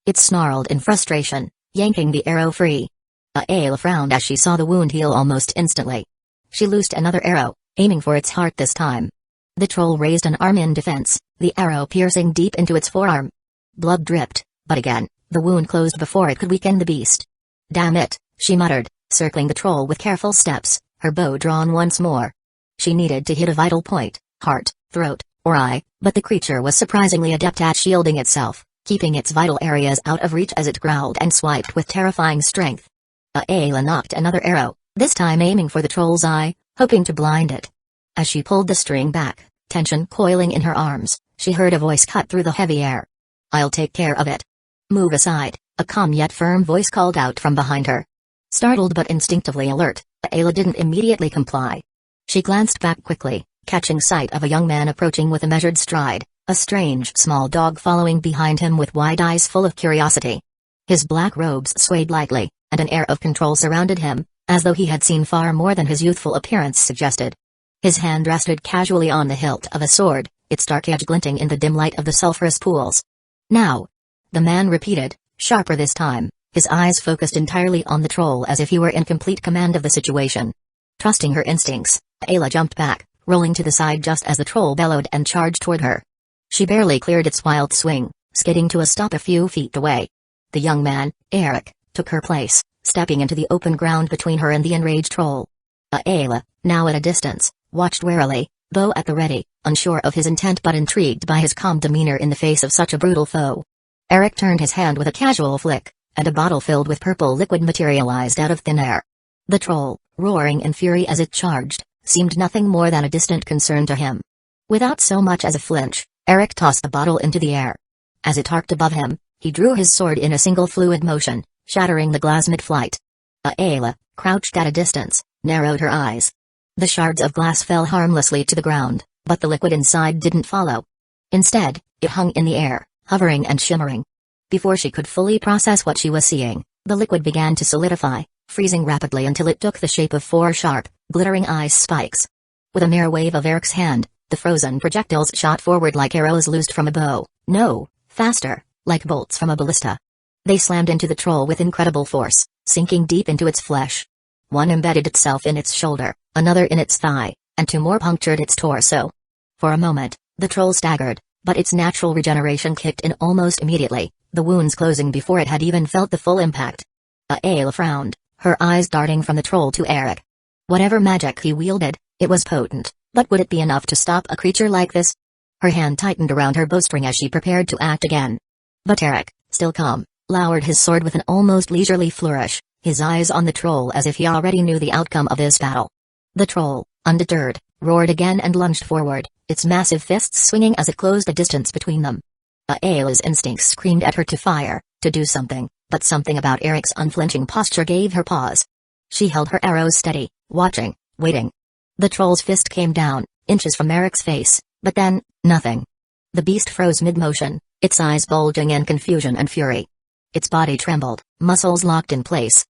It snarled in frustration, yanking the arrow free. Ayla frowned as she saw the wound heal almost instantly. She loosed another arrow, aiming for its heart this time. The troll raised an arm in defense, the arrow piercing deep into its forearm. Blood dripped, but again, the wound closed before it could weaken the beast. Damn it, she muttered, circling the troll with careful steps, her bow drawn once more. She needed to hit a vital point, heart, throat, or eye, but the creature was surprisingly adept at shielding itself, keeping its vital areas out of reach as it growled and swiped with terrifying strength. Ayla knocked another arrow, this time aiming for the troll's eye, hoping to blind it. As she pulled the string back, tension coiling in her arms, she heard a voice cut through the heavy air. "I'll take care of it." "Move aside," a calm yet firm voice called out from behind her. Startled but instinctively alert, Ayla didn't immediately comply. She glanced back quickly, catching sight of a young man approaching with a measured stride, a strange small dog following behind him with wide eyes full of curiosity. His black robes swayed lightly, and an air of control surrounded him, as though he had seen far more than his youthful appearance suggested. His hand rested casually on the hilt of a sword, its dark edge glinting in the dim light of the sulphurous pools. "Now," the man repeated, sharper this time, his eyes focused entirely on the troll as if he were in complete command of the situation. Trusting her instincts, Ayla jumped back, rolling to the side just as the troll bellowed and charged toward her. She barely cleared its wild swing, skidding to a stop a few feet away. The young man, Eric, took her place, stepping into the open ground between her and the enraged troll. Ayla, now at a distance, watched warily, bow at the ready, unsure of his intent but intrigued by his calm demeanor in the face of such a brutal foe. Eric turned his hand with a casual flick, and a bottle filled with purple liquid materialized out of thin air. The troll, roaring in fury as it charged, seemed nothing more than a distant concern to him. Without so much as a flinch, Eric tossed the bottle into the air. As it arced above him, he drew his sword in a single fluid motion, shattering the glass mid-flight. Ayla, crouched at a distance, narrowed her eyes. The shards of glass fell harmlessly to the ground, but the liquid inside didn't follow. Instead, it hung in the air, hovering and shimmering. Before she could fully process what she was seeing, the liquid began to solidify, freezing rapidly until it took the shape of four sharp, glittering ice spikes. With a mere wave of Eric's hand, the frozen projectiles shot forward like arrows loosed from a bow, no, faster, like bolts from a ballista. They slammed into the troll with incredible force, sinking deep into its flesh. One embedded itself in its shoulder, another in its thigh, and two more punctured its torso. For a moment, the troll staggered, but its natural regeneration kicked in almost immediately, the wounds closing before it had even felt the full impact. Ayla frowned, her eyes darting from the troll to Eric. Whatever magic he wielded, it was potent, but would it be enough to stop a creature like this? Her hand tightened around her bowstring as she prepared to act again. But Eric, still calm, lowered his sword with an almost leisurely flourish, his eyes on the troll as if he already knew the outcome of this battle. The troll, undeterred, roared again and lunged forward, its massive fists swinging as it closed a distance between them. Ayla's instincts screamed at her to fire, to do something, but something about Eric's unflinching posture gave her pause. She held her arrows steady, watching, waiting. The troll's fist came down, inches from Eric's face, but then, nothing. The beast froze mid-motion, its eyes bulging in confusion and fury. Its body trembled, muscles locked in place.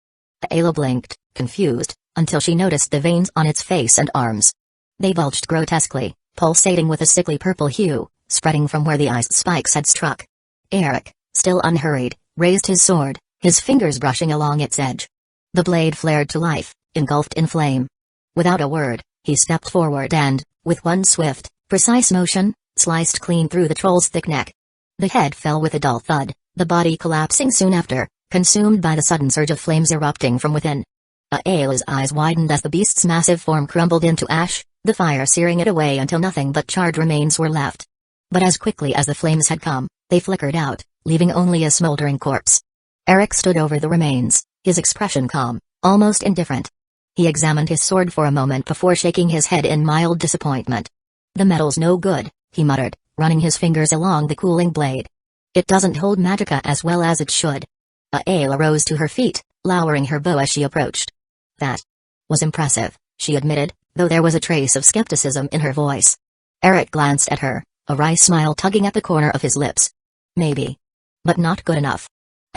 Ayla blinked, confused, until she noticed the veins on its face and arms. They bulged grotesquely, pulsating with a sickly purple hue, spreading from where the iced spikes had struck. Eric, still unhurried, raised his sword, his fingers brushing along its edge. The blade flared to life, engulfed in flame. Without a word, he stepped forward and, with one swift, precise motion, sliced clean through the troll's thick neck. The head fell with a dull thud, the body collapsing soon after, consumed by the sudden surge of flames erupting from within. Ayla's eyes widened as the beast's massive form crumbled into ash, the fire searing it away until nothing but charred remains were left. But as quickly as the flames had come, they flickered out, leaving only a smoldering corpse. Eric stood over the remains, his expression calm, almost indifferent. He examined his sword for a moment before shaking his head in mild disappointment. "The metal's no good," he muttered, running his fingers along the cooling blade. "It doesn't hold magicka as well as it should." Ayla rose to her feet, lowering her bow as she approached. "That was impressive," she admitted, though there was a trace of skepticism in her voice. Eric glanced at her, a wry smile tugging at the corner of his lips. "Maybe. But not good enough."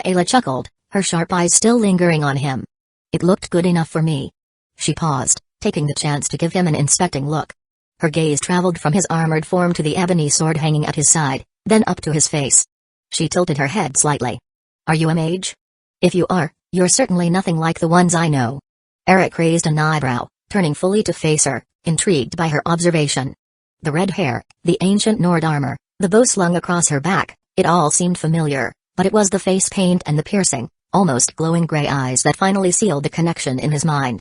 Ayla chuckled, her sharp eyes still lingering on him. "It looked good enough for me." She paused, taking the chance to give him an inspecting look. Her gaze traveled from his armored form to the ebony sword hanging at his side, then up to his face. She tilted her head slightly. "Are you a mage? If you are, you're certainly nothing like the ones I know." Eric raised an eyebrow, turning fully to face her, intrigued by her observation. The red hair, the ancient Nord armor, the bow slung across her back, it all seemed familiar, but it was the face paint and the piercing, almost glowing gray eyes that finally sealed the connection in his mind.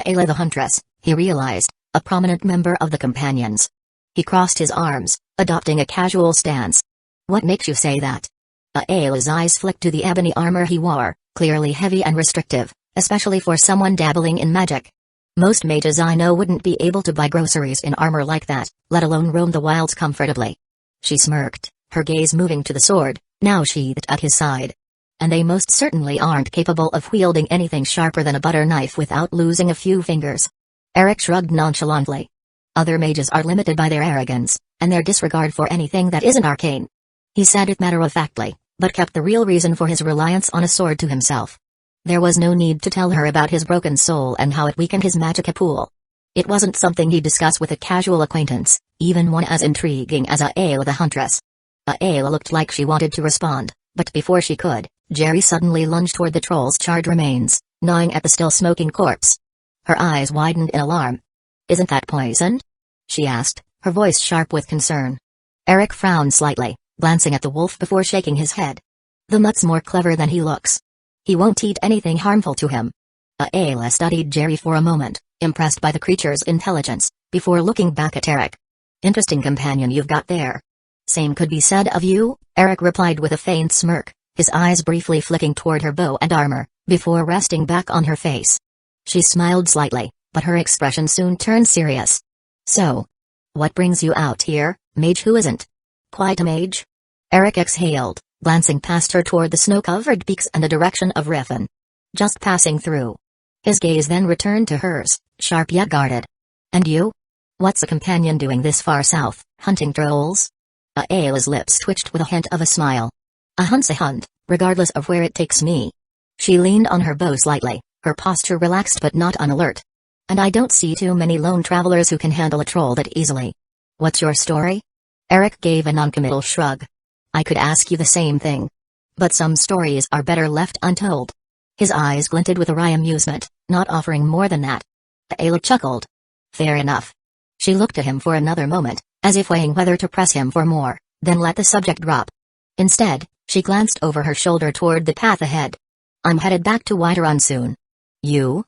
Ayla the Huntress, he realized, a prominent member of the Companions. He crossed his arms, adopting a casual stance. "What makes you say that?" Ayla's eyes flicked to the ebony armor he wore, clearly heavy and restrictive, especially for someone dabbling in magic. "Most mages I know wouldn't be able to buy groceries in armor like that, let alone roam the wilds comfortably." She smirked, her gaze moving to the sword, now sheathed at his side. "And they most certainly aren't capable of wielding anything sharper than a butter knife without losing a few fingers." Eric shrugged nonchalantly. "Other mages are limited by their arrogance, and their disregard for anything that isn't arcane." He said it matter-of-factly, but kept the real reason for his reliance on a sword to himself. There was no need to tell her about his broken soul and how it weakened his magicka pool. It wasn't something he'd discuss with a casual acquaintance, even one as intriguing as Ayla the Huntress. Ayla looked like she wanted to respond, but before she could, Jerry suddenly lunged toward the troll's charred remains, gnawing at the still smoking corpse. Her eyes widened in alarm. "Isn't that poisoned?" she asked, her voice sharp with concern. Eric frowned slightly, glancing at the wolf before shaking his head. "The mutt's more clever than he looks. He won't eat anything harmful to him." Ayla studied Jerry for a moment, impressed by the creature's intelligence, before looking back at Eric. "Interesting companion you've got there." "Same could be said of you," Eric replied with a faint smirk, his eyes briefly flicking toward her bow and armor, before resting back on her face. She smiled slightly, but her expression soon turned serious. "So, what brings you out here, mage who isn't quite a mage?" Eric exhaled, glancing past her toward the snow-covered peaks and the direction of Riffin. "Just passing through." His gaze then returned to hers, sharp yet guarded. "And you? What's a companion doing this far south, hunting trolls?" Ayla's lips twitched with a hint of a smile. "A hunt's a hunt, regardless of where it takes me." She leaned on her bow slightly, her posture relaxed but not unalert. "And I don't see too many lone travelers who can handle a troll that easily." "What's your story?" Eric gave a noncommittal shrug. "I could ask you the same thing. But some stories are better left untold." His eyes glinted with a wry amusement, not offering more than that. Ayla chuckled. "Fair enough." She looked at him for another moment, as if weighing whether to press him for more, then let the subject drop. Instead, she glanced over her shoulder toward the path ahead. "I'm headed back to Whiterun soon." "You?"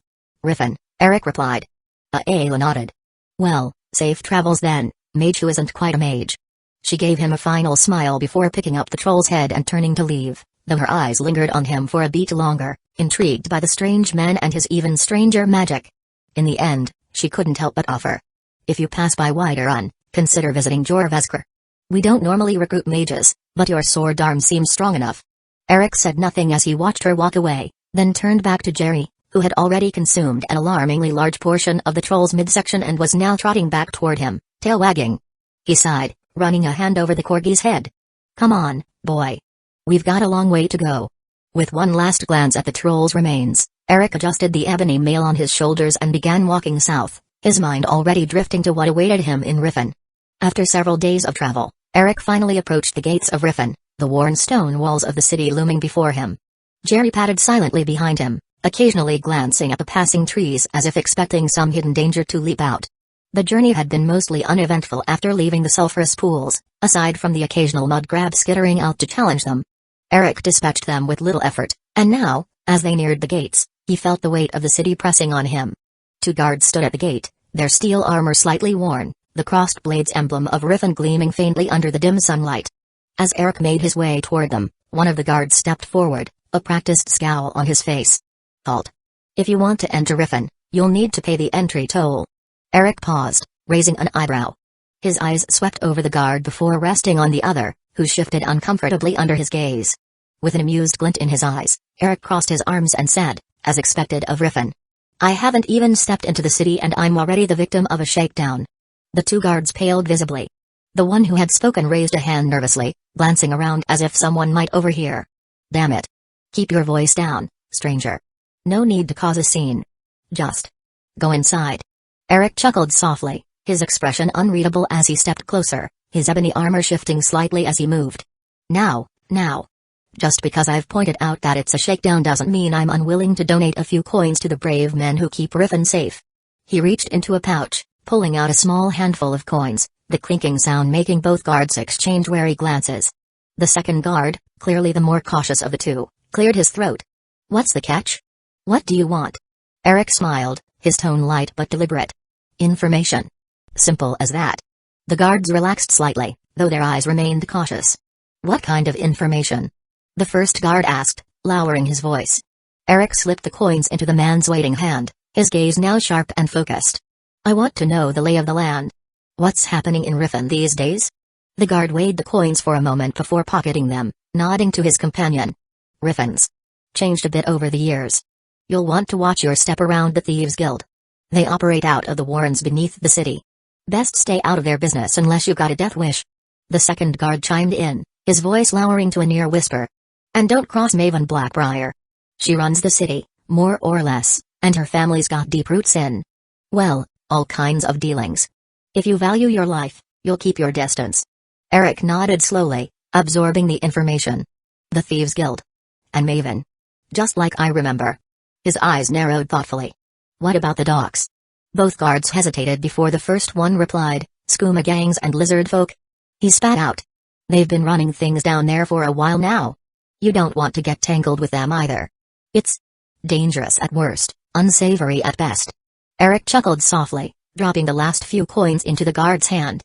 "Riffin," Eric replied. Ayla nodded. "Well, safe travels then, mage who isn't quite a mage." She gave him a final smile before picking up the troll's head and turning to leave, though her eyes lingered on him for a beat longer, intrigued by the strange man and his even stranger magic. In the end, she couldn't help but offer. If you pass by Widerun, consider visiting Jorveskar. We don't normally recruit mages, but your sword arm seems strong enough. Eric said nothing as he watched her walk away, then turned back to Jerry, who had already consumed an alarmingly large portion of the troll's midsection and was now trotting back toward him, tail wagging. He sighed, running a hand over the corgi's head. Come on, boy. We've got a long way to go. With one last glance at the troll's remains, Eric adjusted the ebony mail on his shoulders and began walking south, his mind already drifting to what awaited him in Riffin. After several days of travel, Eric finally approached the gates of Riffin, the worn stone walls of the city looming before him. Jerry padded silently behind him, occasionally glancing at the passing trees as if expecting some hidden danger to leap out. The journey had been mostly uneventful after leaving the sulphurous pools, aside from the occasional mud crab skittering out to challenge them. Eric dispatched them with little effort, and now, as they neared the gates, he felt the weight of the city pressing on him. 2 guards stood at the gate, their steel armor slightly worn, the crossed blades emblem of Riffin gleaming faintly under the dim sunlight. As Eric made his way toward them, one of the guards stepped forward, a practiced scowl on his face. Halt. If you want to enter Riffin, you'll need to pay the entry toll. Eric paused, raising an eyebrow. His eyes swept over the guard before resting on the other, who shifted uncomfortably under his gaze. With an amused glint in his eyes, Eric crossed his arms and said, as expected of Riffin, I haven't even stepped into the city and I'm already the victim of a shakedown. The 2 guards paled visibly. The one who had spoken raised a hand nervously, glancing around as if someone might overhear. Damn it. Keep your voice down, stranger. No need to cause a scene. Just go inside. Eric chuckled softly, his expression unreadable as he stepped closer, his ebony armor shifting slightly as he moved. Now. Just because I've pointed out that it's a shakedown doesn't mean I'm unwilling to donate a few coins to the brave men who keep Riffin safe. He reached into a pouch, pulling out a small handful of coins, the clinking sound making both guards exchange wary glances. The second guard, clearly the more cautious of the 2, cleared his throat. What's the catch? What do you want? Eric smiled, his tone light but deliberate. Information. Simple as that. The guards relaxed slightly, though their eyes remained cautious. What kind of information? The first guard asked, lowering his voice. Eric slipped the coins into the man's waiting hand, his gaze now sharp and focused. I want to know the lay of the land. What's happening in Riffin these days? The guard weighed the coins for a moment before pocketing them, nodding to his companion. Riffin's changed a bit over the years. You'll want to watch your step around the Thieves' Guild. They operate out of the warrens beneath the city. Best stay out of their business unless you got a death wish. The second guard chimed in, his voice lowering to a near whisper. And don't cross Maven Blackbriar. She runs the city, more or less, and her family's got deep roots in, well, all kinds of dealings. If you value your life, you'll keep your distance. Eric nodded slowly, absorbing the information. The Thieves' Guild. And Maven. Just like I remember. His eyes narrowed thoughtfully. What about the docks? Both guards hesitated before the first one replied, skooma gangs and lizard folk. He spat out. They've been running things down there for a while now. You don't want to get tangled with them either. It's dangerous at worst, unsavory at best. Eric chuckled softly, dropping the last few coins into the guard's hand.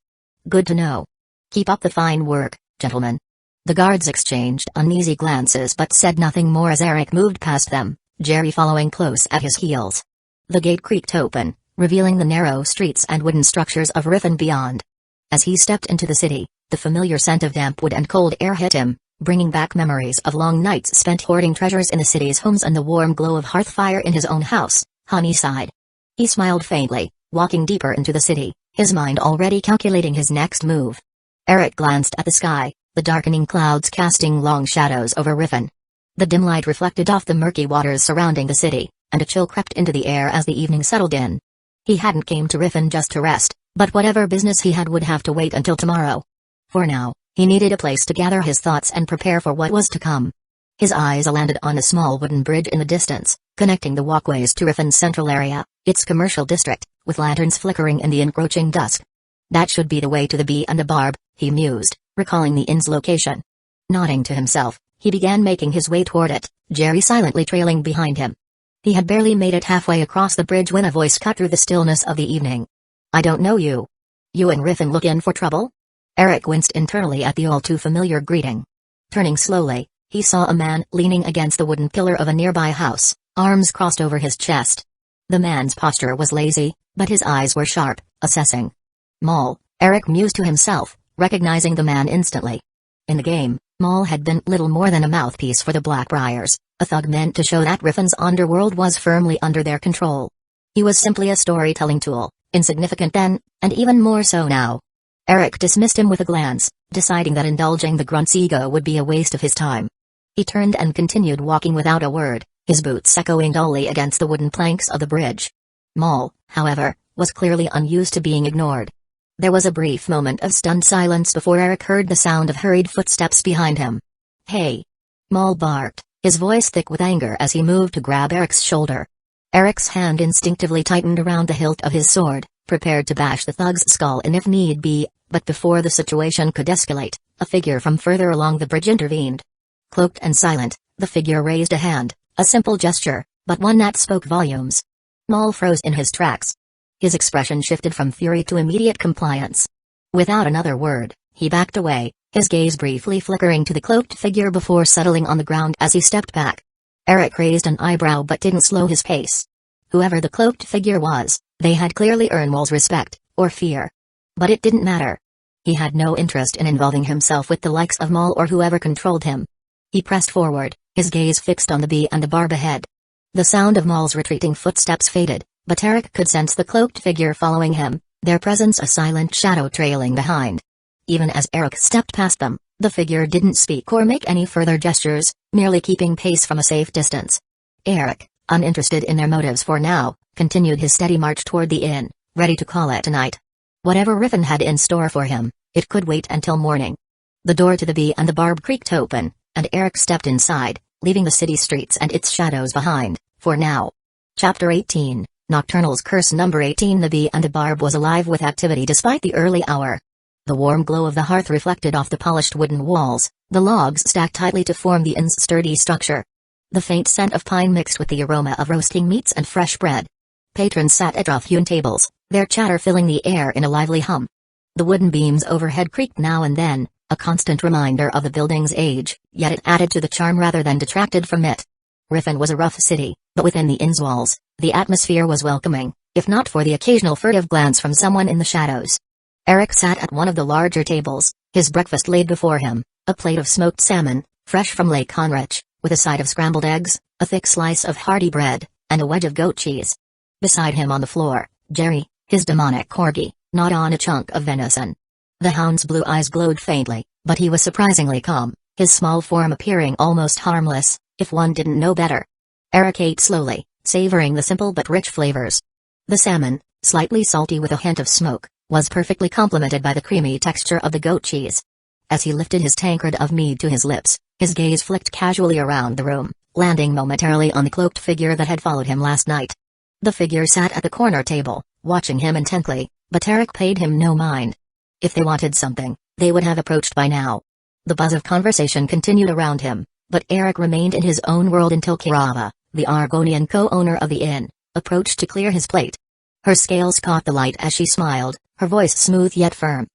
Good to know. Keep up the fine work, gentlemen. The guards exchanged uneasy glances but said nothing more as Eric moved past them, Jerry following close at his heels. The gate creaked open, revealing the narrow streets and wooden structures of Riffin beyond. As he stepped into the city, the familiar scent of damp wood and cold air hit him, bringing back memories of long nights spent hoarding treasures in the city's homes and the warm glow of hearth fire in his own house. Honey sighed. He smiled faintly, walking deeper into the city, his mind already calculating his next move. Eric glanced at the sky, the darkening clouds casting long shadows over Riffin. The dim light reflected off the murky waters surrounding the city, and a chill crept into the air as the evening settled in. He hadn't came to Riffin just to rest, but whatever business he had would have to wait until tomorrow. For now, he needed a place to gather his thoughts and prepare for what was to come. His eyes landed on a small wooden bridge in the distance, connecting the walkways to Riffin's central area, its commercial district, with lanterns flickering in the encroaching dusk. That should be the way to the Bee and the Barb, he mused, recalling the inn's location. Nodding to himself, he began making his way toward it, Jerry silently trailing behind him. He had barely made it halfway across the bridge when a voice cut through the stillness of the evening. I don't know you. You and Riffin look in for trouble? Eric winced internally at the all-too-familiar greeting. Turning slowly, he saw a man leaning against the wooden pillar of a nearby house, arms crossed over his chest. The man's posture was lazy, but his eyes were sharp, assessing. Maul, Eric mused to himself, recognizing the man instantly. In the game, Maul had been little more than a mouthpiece for the Blackbriars, a thug meant to show that Riffin's underworld was firmly under their control. He was simply a storytelling tool, insignificant then, and even more so now. Eric dismissed him with a glance, deciding that indulging the grunt's ego would be a waste of his time. He turned and continued walking without a word, his boots echoing dully against the wooden planks of the bridge. Maul, however, was clearly unused to being ignored. There was a brief moment of stunned silence before Eric heard the sound of hurried footsteps behind him. "Hey!" Maul barked, his voice thick with anger as he moved to grab Eric's shoulder. Eric's hand instinctively tightened around the hilt of his sword, prepared to bash the thug's skull in if need be, but before the situation could escalate, a figure from further along the bridge intervened. Cloaked and silent, the figure raised a hand, a simple gesture, but one that spoke volumes. Maul froze in his tracks. His expression shifted from fury to immediate compliance. Without another word, he backed away, his gaze briefly flickering to the cloaked figure before settling on the ground as he stepped back. Eric raised an eyebrow but didn't slow his pace. Whoever the cloaked figure was, they had clearly earned Maul's respect, or fear. But it didn't matter. He had no interest in involving himself with the likes of Maul or whoever controlled him. He pressed forward, his gaze fixed on the bee and the barb ahead. The sound of Maul's retreating footsteps faded, but Eric could sense the cloaked figure following him, their presence a silent shadow trailing behind. Even as Eric stepped past them, the figure didn't speak or make any further gestures, merely keeping pace from a safe distance. Eric, uninterested in their motives for now, continued his steady march toward the inn, ready to call it a night. Whatever Riffin had in store for him, it could wait until morning. The door to the bee and the barb creaked open, and Eric stepped inside, leaving the city streets and its shadows behind, for now. Chapter 18, Nocturnal's Curse Number 18. The bee and the barb was alive with activity despite the early hour. The warm glow of the hearth reflected off the polished wooden walls, the logs stacked tightly to form the inn's sturdy structure. The faint scent of pine mixed with the aroma of roasting meats and fresh bread. Patrons sat at rough-hewn tables, their chatter filling the air in a lively hum. The wooden beams overhead creaked now and then, a constant reminder of the building's age, yet it added to the charm rather than detracted from it. Riffin was a rough city, but within the inn's walls, the atmosphere was welcoming, if not for the occasional furtive glance from someone in the shadows. Eric sat at one of the larger tables, his breakfast laid before him, a plate of smoked salmon, fresh from Lake Conrich, with a side of scrambled eggs, a thick slice of hearty bread, and a wedge of goat cheese. Beside him on the floor, Jerry, his demonic corgi, gnawed on a chunk of venison. The hound's blue eyes glowed faintly, but he was surprisingly calm, his small form appearing almost harmless, if one didn't know better. Eric ate slowly, savoring the simple but rich flavors. The salmon, slightly salty with a hint of smoke, was perfectly complemented by the creamy texture of the goat cheese. As he lifted his tankard of mead to his lips, his gaze flicked casually around the room, landing momentarily on the cloaked figure that had followed him last night. The figure sat at the corner table, watching him intently, but Eric paid him no mind. If they wanted something, they would have approached by now. The buzz of conversation continued around him, but Eric remained in his own world until Kirava, the Argonian co-owner of the inn, approached to clear his plate. Her scales caught the light as she smiled, her voice smooth yet firm.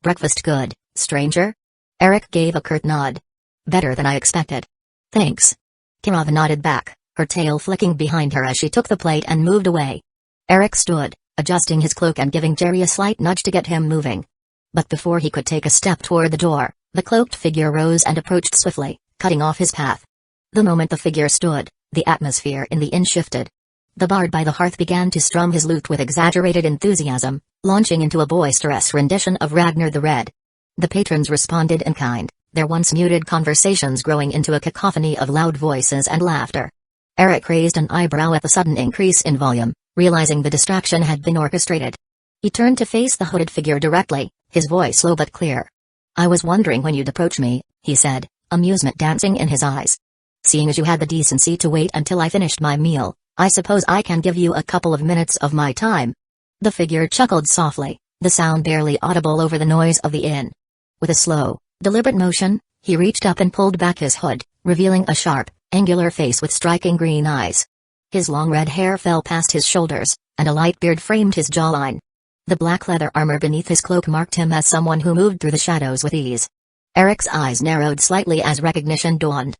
"Breakfast good, stranger?" Eric gave a curt nod. "Better than I expected." "Thanks." Kirava nodded back, her tail flicking behind her as she took the plate and moved away. Eric stood, adjusting his cloak and giving Jerry a slight nudge to get him moving. But before he could take a step toward the door, the cloaked figure rose and approached swiftly, cutting off his path. The moment the figure stood, the atmosphere in the inn shifted. The bard by the hearth began to strum his lute with exaggerated enthusiasm, launching into a boisterous rendition of Ragnar the Red. The patrons responded in kind, their once muted conversations growing into a cacophony of loud voices and laughter. Eric raised an eyebrow at the sudden increase in volume, realizing the distraction had been orchestrated. He turned to face the hooded figure directly, his voice low but clear. "I was wondering when you'd approach me," he said, amusement dancing in his eyes. "Seeing as you had the decency to wait until I finished my meal, I suppose I can give you a couple of minutes of my time." The figure chuckled softly, the sound barely audible over the noise of the inn. With a slow, deliberate motion, he reached up and pulled back his hood, revealing a sharp, angular face with striking green eyes. His long red hair fell past his shoulders, and a light beard framed his jawline. The black leather armor beneath his cloak marked him as someone who moved through the shadows with ease. Eric's eyes narrowed slightly as recognition dawned.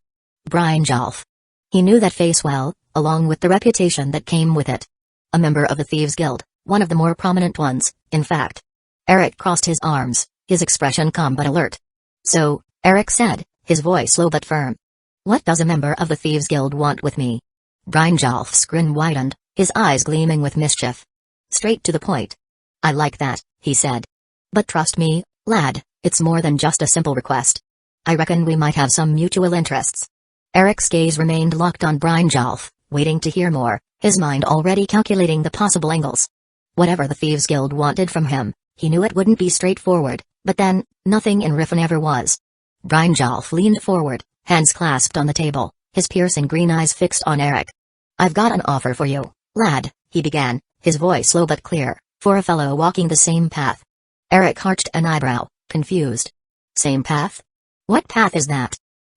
Brian Jolf. He knew that face well, along with the reputation that came with it. A member of the Thieves Guild, one of the more prominent ones, in fact. Eric crossed his arms, his expression calm but alert. So, Eric said, his voice low but firm. What does a member of the Thieves Guild want with me? Brynjolf's grin widened, his eyes gleaming with mischief. Straight to the point. I like that, he said. But trust me, lad, it's more than just a simple request. I reckon we might have some mutual interests. Eric's gaze remained locked on Brynjolf, waiting to hear more, his mind already calculating the possible angles. Whatever the Thieves Guild wanted from him, he knew it wouldn't be straightforward, but then, nothing in Riffin ever was. Brynjolf leaned forward, hands clasped on the table, his piercing green eyes fixed on Eric. I've got an offer for you, lad, he began, his voice low but clear, for a fellow walking the same path. Eric arched an eyebrow, confused. Same path? What path is that?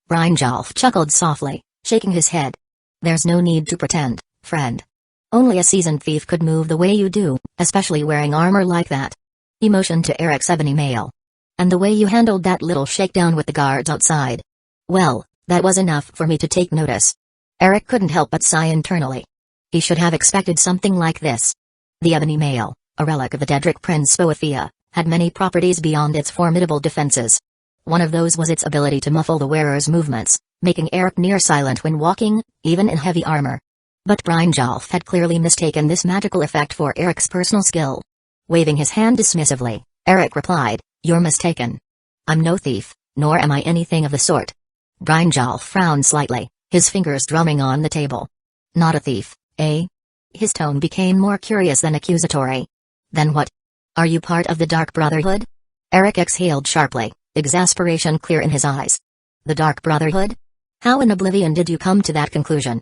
Brynjolf chuckled softly, shaking his head. There's no need to pretend, friend. Only a seasoned thief could move the way you do, especially wearing armor like that. He motioned to Eric's ebony mail. And the way you handled that little shakedown with the guards outside. Well, that was enough for me to take notice. Eric couldn't help but sigh internally. He should have expected something like this. The ebony mail, a relic of the Daedric Prince Boethia, had many properties beyond its formidable defenses. One of those was its ability to muffle the wearer's movements, making Eric near silent when walking, even in heavy armor. But Brynjolf had clearly mistaken this magical effect for Eric's personal skill. Waving his hand dismissively, Eric replied, You're mistaken. I'm no thief, nor am I anything of the sort. Brynjolf frowned slightly, his fingers drumming on the table. Not a thief, eh? His tone became more curious than accusatory. Then what? Are you part of the Dark Brotherhood? Eric exhaled sharply, exasperation clear in his eyes. The Dark Brotherhood? How in oblivion did you come to that conclusion?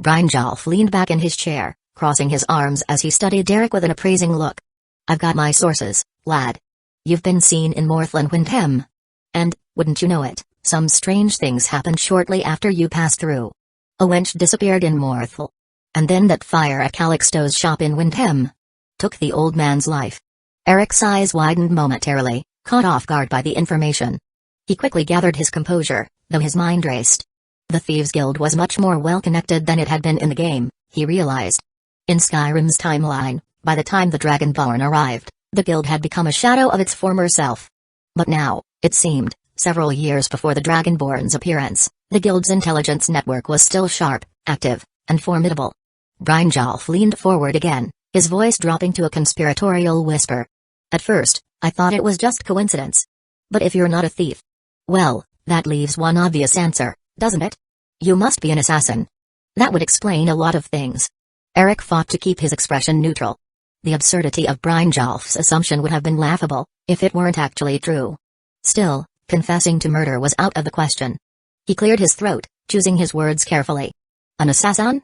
Brynjolf leaned back in his chair, crossing his arms as he studied Eric with an appraising look. I've got my sources, lad. You've been seen in Morthlan Windhem. And, wouldn't you know it, some strange things happened shortly after you passed through. A wench disappeared in Morthal. And then that fire at Calixto's shop in Windhem took the old man's life. Eric's eyes widened momentarily, caught off guard by the information. He quickly gathered his composure, though his mind raced. The Thieves Guild was much more well-connected than it had been in the game, he realized. In Skyrim's timeline, by the time the Dragonborn arrived, the guild had become a shadow of its former self. But now, it seemed, several years before the Dragonborn's appearance, the guild's intelligence network was still sharp, active, and formidable. Brynjolf leaned forward again, his voice dropping to a conspiratorial whisper. At first, I thought it was just coincidence. But if you're not a thief, well, that leaves one obvious answer, doesn't it? You must be an assassin. That would explain a lot of things. Eric fought to keep his expression neutral. The absurdity of Brynjolf's assumption would have been laughable, if it weren't actually true. Still, confessing to murder was out of the question. He cleared his throat, choosing his words carefully. An assassin?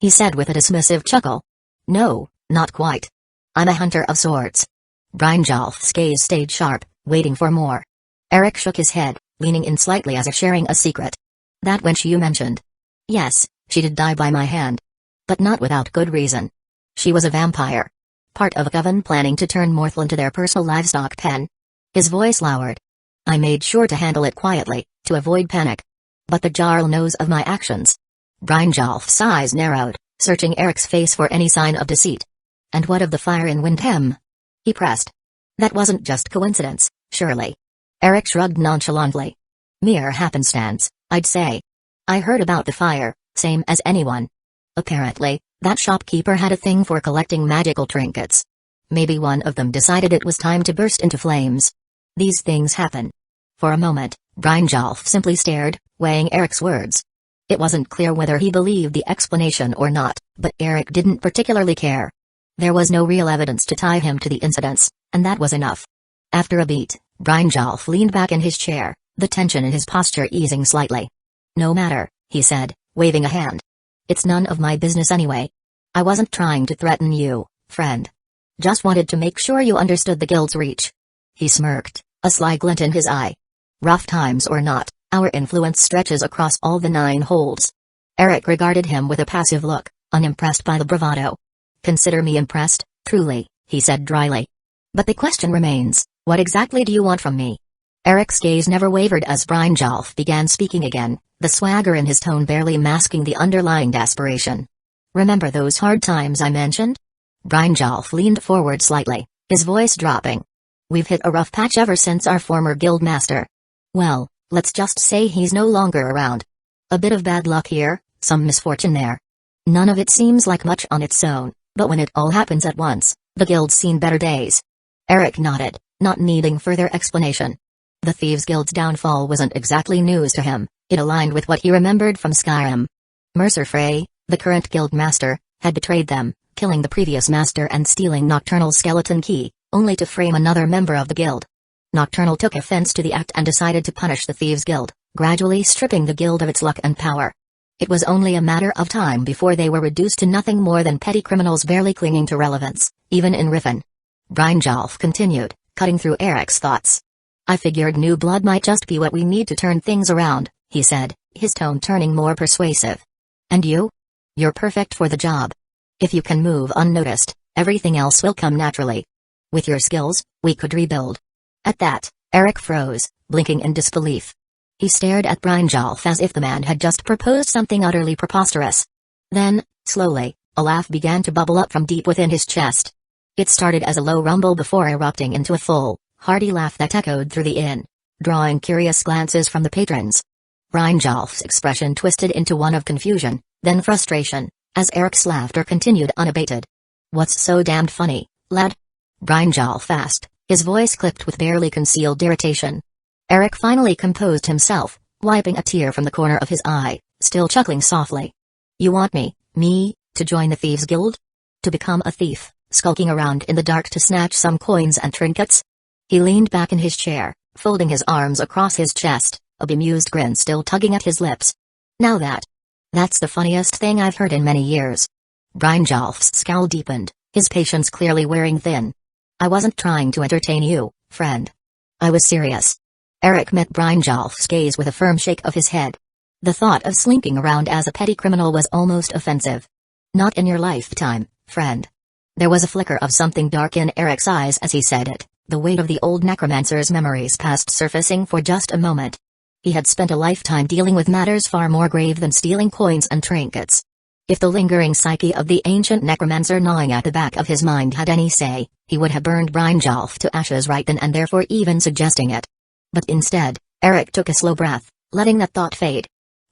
He said with a dismissive chuckle. No, not quite. I'm a hunter of sorts. Brynjolf's gaze stayed sharp, waiting for more. Eric shook his head, leaning in slightly as if sharing a secret. That wench you mentioned. Yes, she did die by my hand. But not without good reason. She was a vampire. Part of a coven planning to turn Morthlan into their personal livestock pen. His voice lowered. I made sure to handle it quietly, to avoid panic. But the Jarl knows of my actions. Brynjolf's eyes narrowed, searching Eric's face for any sign of deceit. And what of the fire in Windhem? He pressed. That wasn't just coincidence, surely. Eric shrugged nonchalantly. Mere happenstance, I'd say. I heard about the fire, same as anyone. Apparently, that shopkeeper had a thing for collecting magical trinkets. Maybe one of them decided it was time to burst into flames. These things happen. For a moment, Brynjolf simply stared, weighing Eric's words. It wasn't clear whether he believed the explanation or not, but Eric didn't particularly care. There was no real evidence to tie him to the incidents, and that was enough. After a beat, Brynjolf leaned back in his chair, the tension in his posture easing slightly. No matter, he said, waving a hand. It's none of my business anyway. I wasn't trying to threaten you, friend. Just wanted to make sure you understood the guild's reach. He smirked, a sly glint in his eye. Rough times or not, our influence stretches across all the 9 holds. Eric regarded him with a passive look, unimpressed by the bravado. Consider me impressed, truly, he said dryly. But the question remains, what exactly do you want from me? Eric's gaze never wavered as Brynjolf began speaking again, the swagger in his tone barely masking the underlying desperation. Remember those hard times I mentioned? Brynjolf leaned forward slightly, his voice dropping. We've hit a rough patch ever since our former guild master. Well, let's just say he's no longer around. A bit of bad luck here, some misfortune there. None of it seems like much on its own, but when it all happens at once, the guild's seen better days. Eric nodded, not needing further explanation. The Thieves Guild's downfall wasn't exactly news to him, it aligned with what he remembered from Skyrim. Mercer Frey, the current guild master, had betrayed them, killing the previous master and stealing Nocturnal's skeleton key, only to frame another member of the guild. Nocturnal took offense to the act and decided to punish the Thieves Guild, gradually stripping the guild of its luck and power. It was only a matter of time before they were reduced to nothing more than petty criminals barely clinging to relevance, even in Riven. Brynjolf continued, cutting through Eric's thoughts. I figured new blood might just be what we need to turn things around, he said, his tone turning more persuasive. And you? You're perfect for the job. If you can move unnoticed, everything else will come naturally. With your skills, we could rebuild. At that, Eric froze, blinking in disbelief. He stared at Brynjolf as if the man had just proposed something utterly preposterous. Then, slowly, a laugh began to bubble up from deep within his chest. It started as a low rumble before erupting into a full, hearty laugh that echoed through the inn, drawing curious glances from the patrons. Brynjolf's expression twisted into one of confusion, then frustration, as Eric's laughter continued unabated. What's so damned funny, lad? Brynjolf asked, his voice clipped with barely concealed irritation. Eric finally composed himself, wiping a tear from the corner of his eye, still chuckling softly. You want me, to join the Thieves Guild? To become a thief, skulking around in the dark to snatch some coins and trinkets? He leaned back in his chair, folding his arms across his chest, a bemused grin still tugging at his lips. Now that's the funniest thing I've heard in many years. Brynjolf's scowl deepened, his patience clearly wearing thin. I wasn't trying to entertain you, friend. I was serious. Eric met Brynjolf's gaze with a firm shake of his head. The thought of slinking around as a petty criminal was almost offensive. Not in your lifetime, friend. There was a flicker of something dark in Eric's eyes as he said it, the weight of the old Necromancer's memories past surfacing for just a moment. He had spent a lifetime dealing with matters far more grave than stealing coins and trinkets. If the lingering psyche of the ancient Necromancer gnawing at the back of his mind had any say, he would have burned Brynjolf to ashes right then and there for even suggesting it. But instead, Eric took a slow breath, letting that thought fade.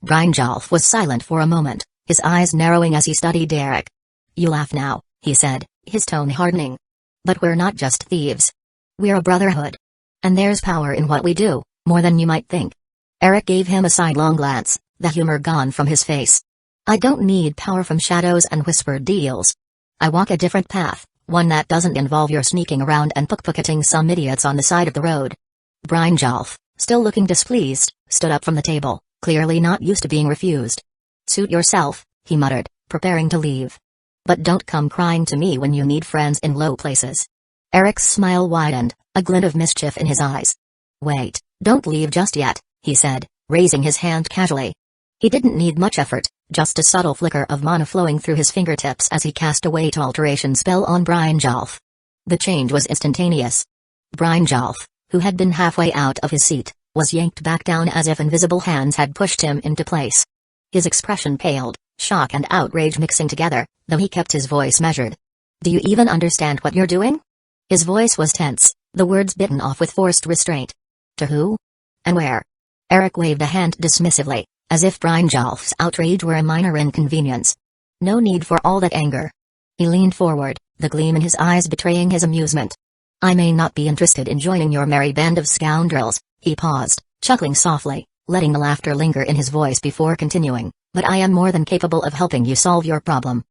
Brynjolf was silent for a moment, his eyes narrowing as he studied Eric. You laugh now, he said, his tone hardening. But we're not just thieves. We're a brotherhood. And there's power in what we do, more than you might think. Eric gave him a sidelong glance, the humor gone from his face. I don't need power from shadows and whispered deals. I walk a different path, one that doesn't involve your sneaking around and pickpocketing some idiots on the side of the road. Brynjolf, still looking displeased, stood up from the table, clearly not used to being refused. Suit yourself, he muttered, preparing to leave. But don't come crying to me when you need friends in low places. Eric's smile widened, a glint of mischief in his eyes. Wait, don't leave just yet, he said, raising his hand casually. He didn't need much effort, just a subtle flicker of mana flowing through his fingertips as he cast a weight alteration spell on Brynjolf. The change was instantaneous. Brynjolf, who had been halfway out of his seat, was yanked back down as if invisible hands had pushed him into place. His expression paled, shock and outrage mixing together, though he kept his voice measured. Do you even understand what you're doing? His voice was tense, the words bitten off with forced restraint. To who? And where? Eric waved a hand dismissively, as if Brynjolf's outrage were a minor inconvenience. No need for all that anger. He leaned forward, the gleam in his eyes betraying his amusement. I may not be interested in joining your merry band of scoundrels, he paused, chuckling softly, letting the laughter linger in his voice before continuing, but I am more than capable of helping you solve your problem.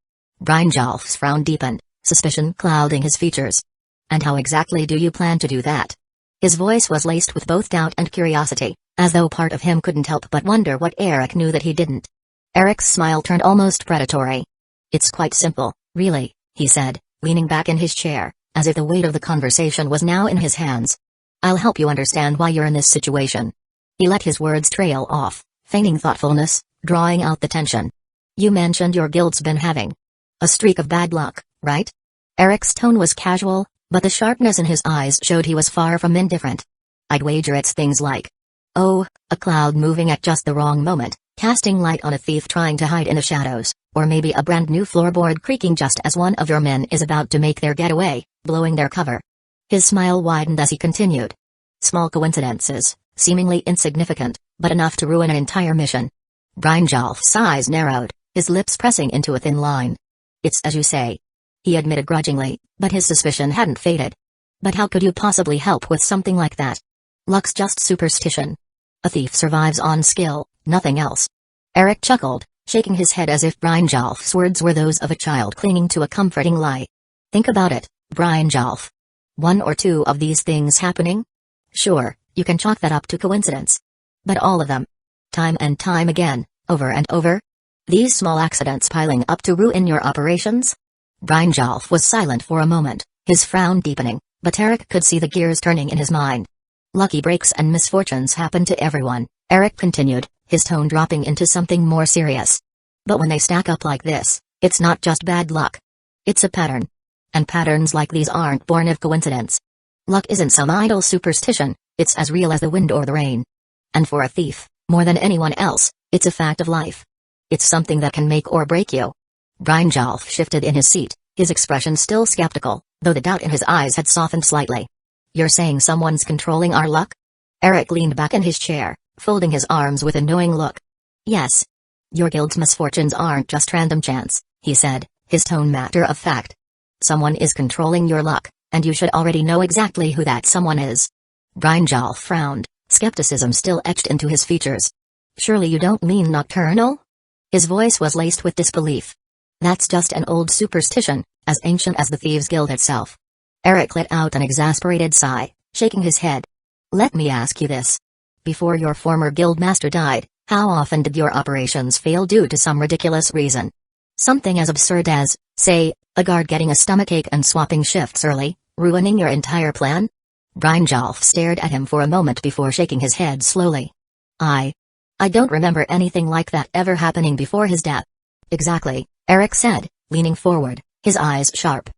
Brynjolf's frown deepened, suspicion clouding his features. And how exactly do you plan to do that? His voice was laced with both doubt and curiosity, as though part of him couldn't help but wonder what Eric knew that he didn't. Eric's smile turned almost predatory. It's quite simple, really, he said, leaning back in his chair, as if the weight of the conversation was now in his hands. I'll help you understand why you're in this situation. He let his words trail off, feigning thoughtfulness, drawing out the tension. You mentioned your guild's been having a streak of bad luck, right? Eric's tone was casual, but the sharpness in his eyes showed he was far from indifferent. I'd wager it's things like, oh, a cloud moving at just the wrong moment, casting light on a thief trying to hide in the shadows, or maybe a brand new floorboard creaking just as one of your men is about to make their getaway, blowing their cover. His smile widened as he continued. Small coincidences, seemingly insignificant, but enough to ruin an entire mission. Brynjolf's eyes narrowed, his lips pressing into a thin line. It's as you say. He admitted grudgingly, but his suspicion hadn't faded. But how could you possibly help with something like that? Luck's just superstition. A thief survives on skill, nothing else. Eric chuckled, shaking his head as if Brynjolf's words were those of a child clinging to a comforting lie. Think about it, Brynjolf. One or two of these things happening? Sure, you can chalk that up to coincidence. But all of them? Time and time again, over and over? These small accidents piling up to ruin your operations? Brynjolf was silent for a moment, his frown deepening, but Eric could see the gears turning in his mind. Lucky breaks and misfortunes happen to everyone, Eric continued, his tone dropping into something more serious. But when they stack up like this, it's not just bad luck. It's a pattern. And patterns like these aren't born of coincidence. Luck isn't some idle superstition, it's as real as the wind or the rain. And for a thief, more than anyone else, it's a fact of life. It's something that can make or break you. Brynjolf shifted in his seat, his expression still skeptical, though the doubt in his eyes had softened slightly. You're saying someone's controlling our luck? Eric leaned back in his chair, folding his arms with a knowing look. Yes. Your guild's misfortunes aren't just random chance, he said, his tone matter of fact. Someone is controlling your luck, and you should already know exactly who that someone is. Brynjolf frowned, skepticism still etched into his features. Surely you don't mean nocturnal? His voice was laced with disbelief. That's just an old superstition, as ancient as the Thieves' Guild itself. Eric let out an exasperated sigh, shaking his head. Let me ask you this. Before your former guildmaster died, how often did your operations fail due to some ridiculous reason? Something as absurd as, say, a guard getting a stomachache and swapping shifts early, ruining your entire plan? Brynjolf stared at him for a moment before shaking his head slowly. I don't remember anything like that ever happening before his death. Exactly, Eric said, leaning forward, his eyes sharp.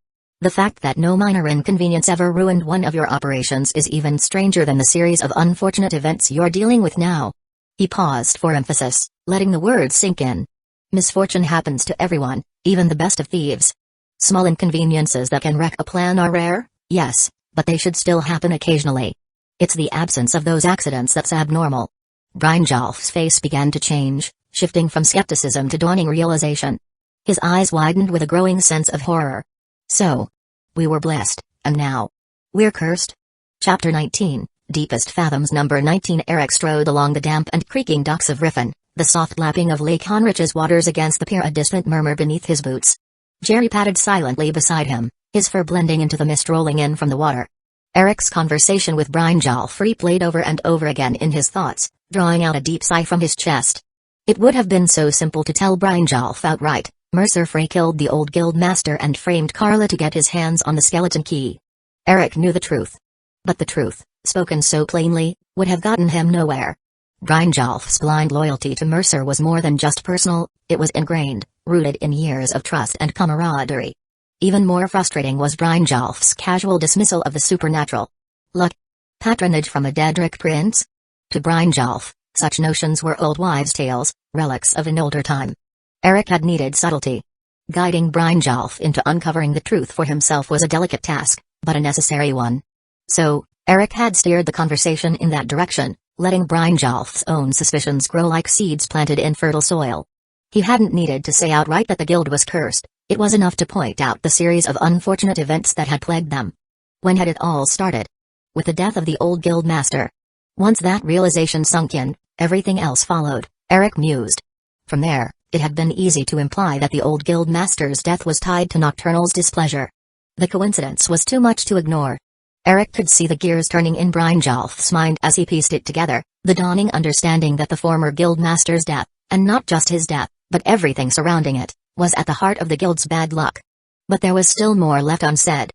The fact that no minor inconvenience ever ruined one of your operations is even stranger than the series of unfortunate events you're dealing with now. He paused for emphasis, letting the words sink in. Misfortune happens to everyone, even the best of thieves. Small inconveniences that can wreck a plan are rare, yes, but they should still happen occasionally. It's the absence of those accidents that's abnormal. Brynjolf's face began to change, shifting from skepticism to dawning realization. His eyes widened with a growing sense of horror. So, we were blessed, and now we're cursed? Chapter 19, Deepest Fathoms. Number 19. Eric strode along the damp and creaking docks of Riffin, the soft lapping of Lake Honrich's waters against the pier, a distant murmur beneath his boots. Jerry padded silently beside him, his fur blending into the mist rolling in from the water. Eric's conversation with Brynjolf replayed over and over again in his thoughts, drawing out a deep sigh from his chest. It would have been so simple to tell Brynjolf outright. Mercer Frey killed the old guild master and framed Carla to get his hands on the skeleton key. Eric knew the truth. But the truth, spoken so plainly, would have gotten him nowhere. Brynjolf's blind loyalty to Mercer was more than just personal, it was ingrained, rooted in years of trust and camaraderie. Even more frustrating was Brynjolf's casual dismissal of the supernatural. Luck? Patronage from a Daedric prince? To Brynjolf, such notions were old wives' tales, relics of an older time. Eric had needed subtlety. Guiding Brynjolf into uncovering the truth for himself was a delicate task, but a necessary one. So, Eric had steered the conversation in that direction, letting Brynjolf's own suspicions grow like seeds planted in fertile soil. He hadn't needed to say outright that the guild was cursed, it was enough to point out the series of unfortunate events that had plagued them. When had it all started? With the death of the old guild master. Once that realization sunk in, everything else followed, Eric mused. From there, it had been easy to imply that the old guild master's death was tied to Nocturnal's displeasure. The coincidence was too much to ignore. Eric could see the gears turning in Brynjolf's mind as he pieced it together, the dawning understanding that the former guild master's death, and not just his death, but everything surrounding it, was at the heart of the guild's bad luck. But there was still more left unsaid.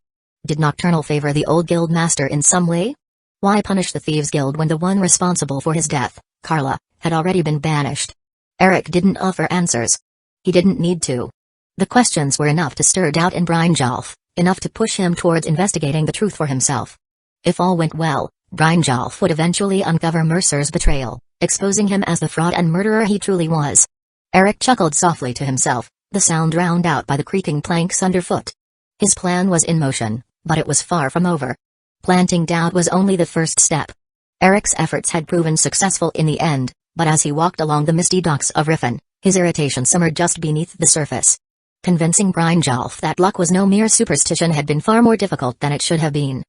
Did Nocturnal favor the old guild master in some way? Why punish the Thieves' Guild when the one responsible for his death, Carla, had already been banished? Eric didn't offer answers. He didn't need to. The questions were enough to stir doubt in Brynjolf, enough to push him towards investigating the truth for himself. If all went well, Brynjolf would eventually uncover Mercer's betrayal, exposing him as the fraud and murderer he truly was. Eric chuckled softly to himself, the sound drowned out by the creaking planks underfoot. His plan was in motion, but it was far from over. Planting doubt was only the first step. Eric's efforts had proven successful in the end, but as he walked along the misty docks of Riffin, his irritation simmered just beneath the surface. Convincing Brynjolf that luck was no mere superstition had been far more difficult than it should have been.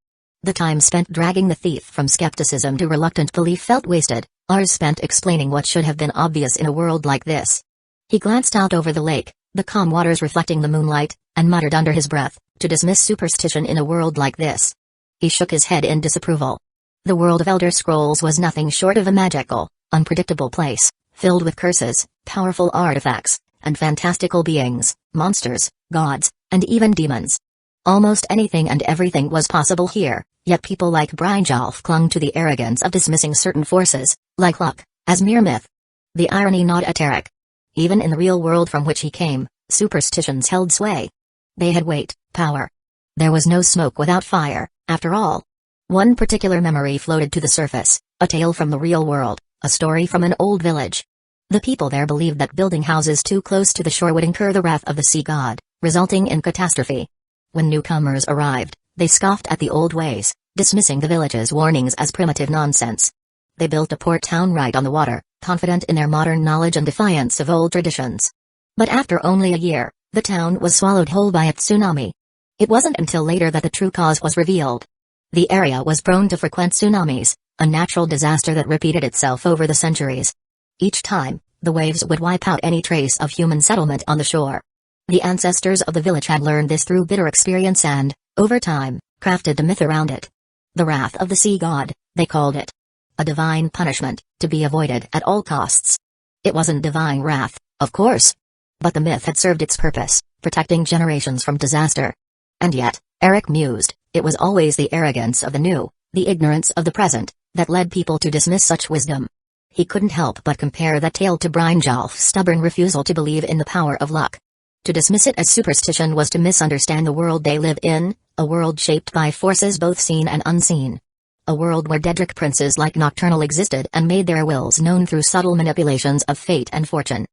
The time spent dragging the thief from skepticism to reluctant belief felt wasted, hours spent explaining what should have been obvious in a world like this. He glanced out over the lake, the calm waters reflecting the moonlight, and muttered under his breath, to dismiss superstition in a world like this. He shook his head in disapproval. The world of Elder Scrolls was nothing short of a magical, unpredictable place, filled with curses, powerful artifacts, and fantastical beings, monsters, gods, and even demons. Almost anything and everything was possible here, yet people like Brynjolf clung to the arrogance of dismissing certain forces, like luck, as mere myth. The irony gnawed at Eric. Even in the real world from which he came, superstitions held sway. They had weight, power. There was no smoke without fire, after all. One particular memory floated to the surface, a tale from the real world, a story from an old village. The people there believed that building houses too close to the shore would incur the wrath of the sea god, resulting in catastrophe. When newcomers arrived, they scoffed at the old ways, dismissing the village's warnings as primitive nonsense. They built a port town right on the water, confident in their modern knowledge and defiance of old traditions. But after only a year, the town was swallowed whole by a tsunami. It wasn't until later that the true cause was revealed. The area was prone to frequent tsunamis, a natural disaster that repeated itself over the centuries. Each time, the waves would wipe out any trace of human settlement on the shore. The ancestors of the village had learned this through bitter experience and, over time, crafted the myth around it. The wrath of the sea god, they called it. A divine punishment, to be avoided at all costs. It wasn't divine wrath, of course. But the myth had served its purpose, protecting generations from disaster. And yet, Eric mused, it was always the arrogance of the new, the ignorance of the present, that led people to dismiss such wisdom. He couldn't help but compare that tale to Brynjolf's stubborn refusal to believe in the power of luck. To dismiss it as superstition was to misunderstand the world they live in, a world shaped by forces both seen and unseen. A world where Daedric princes like Nocturnal existed and made their wills known through subtle manipulations of fate and fortune.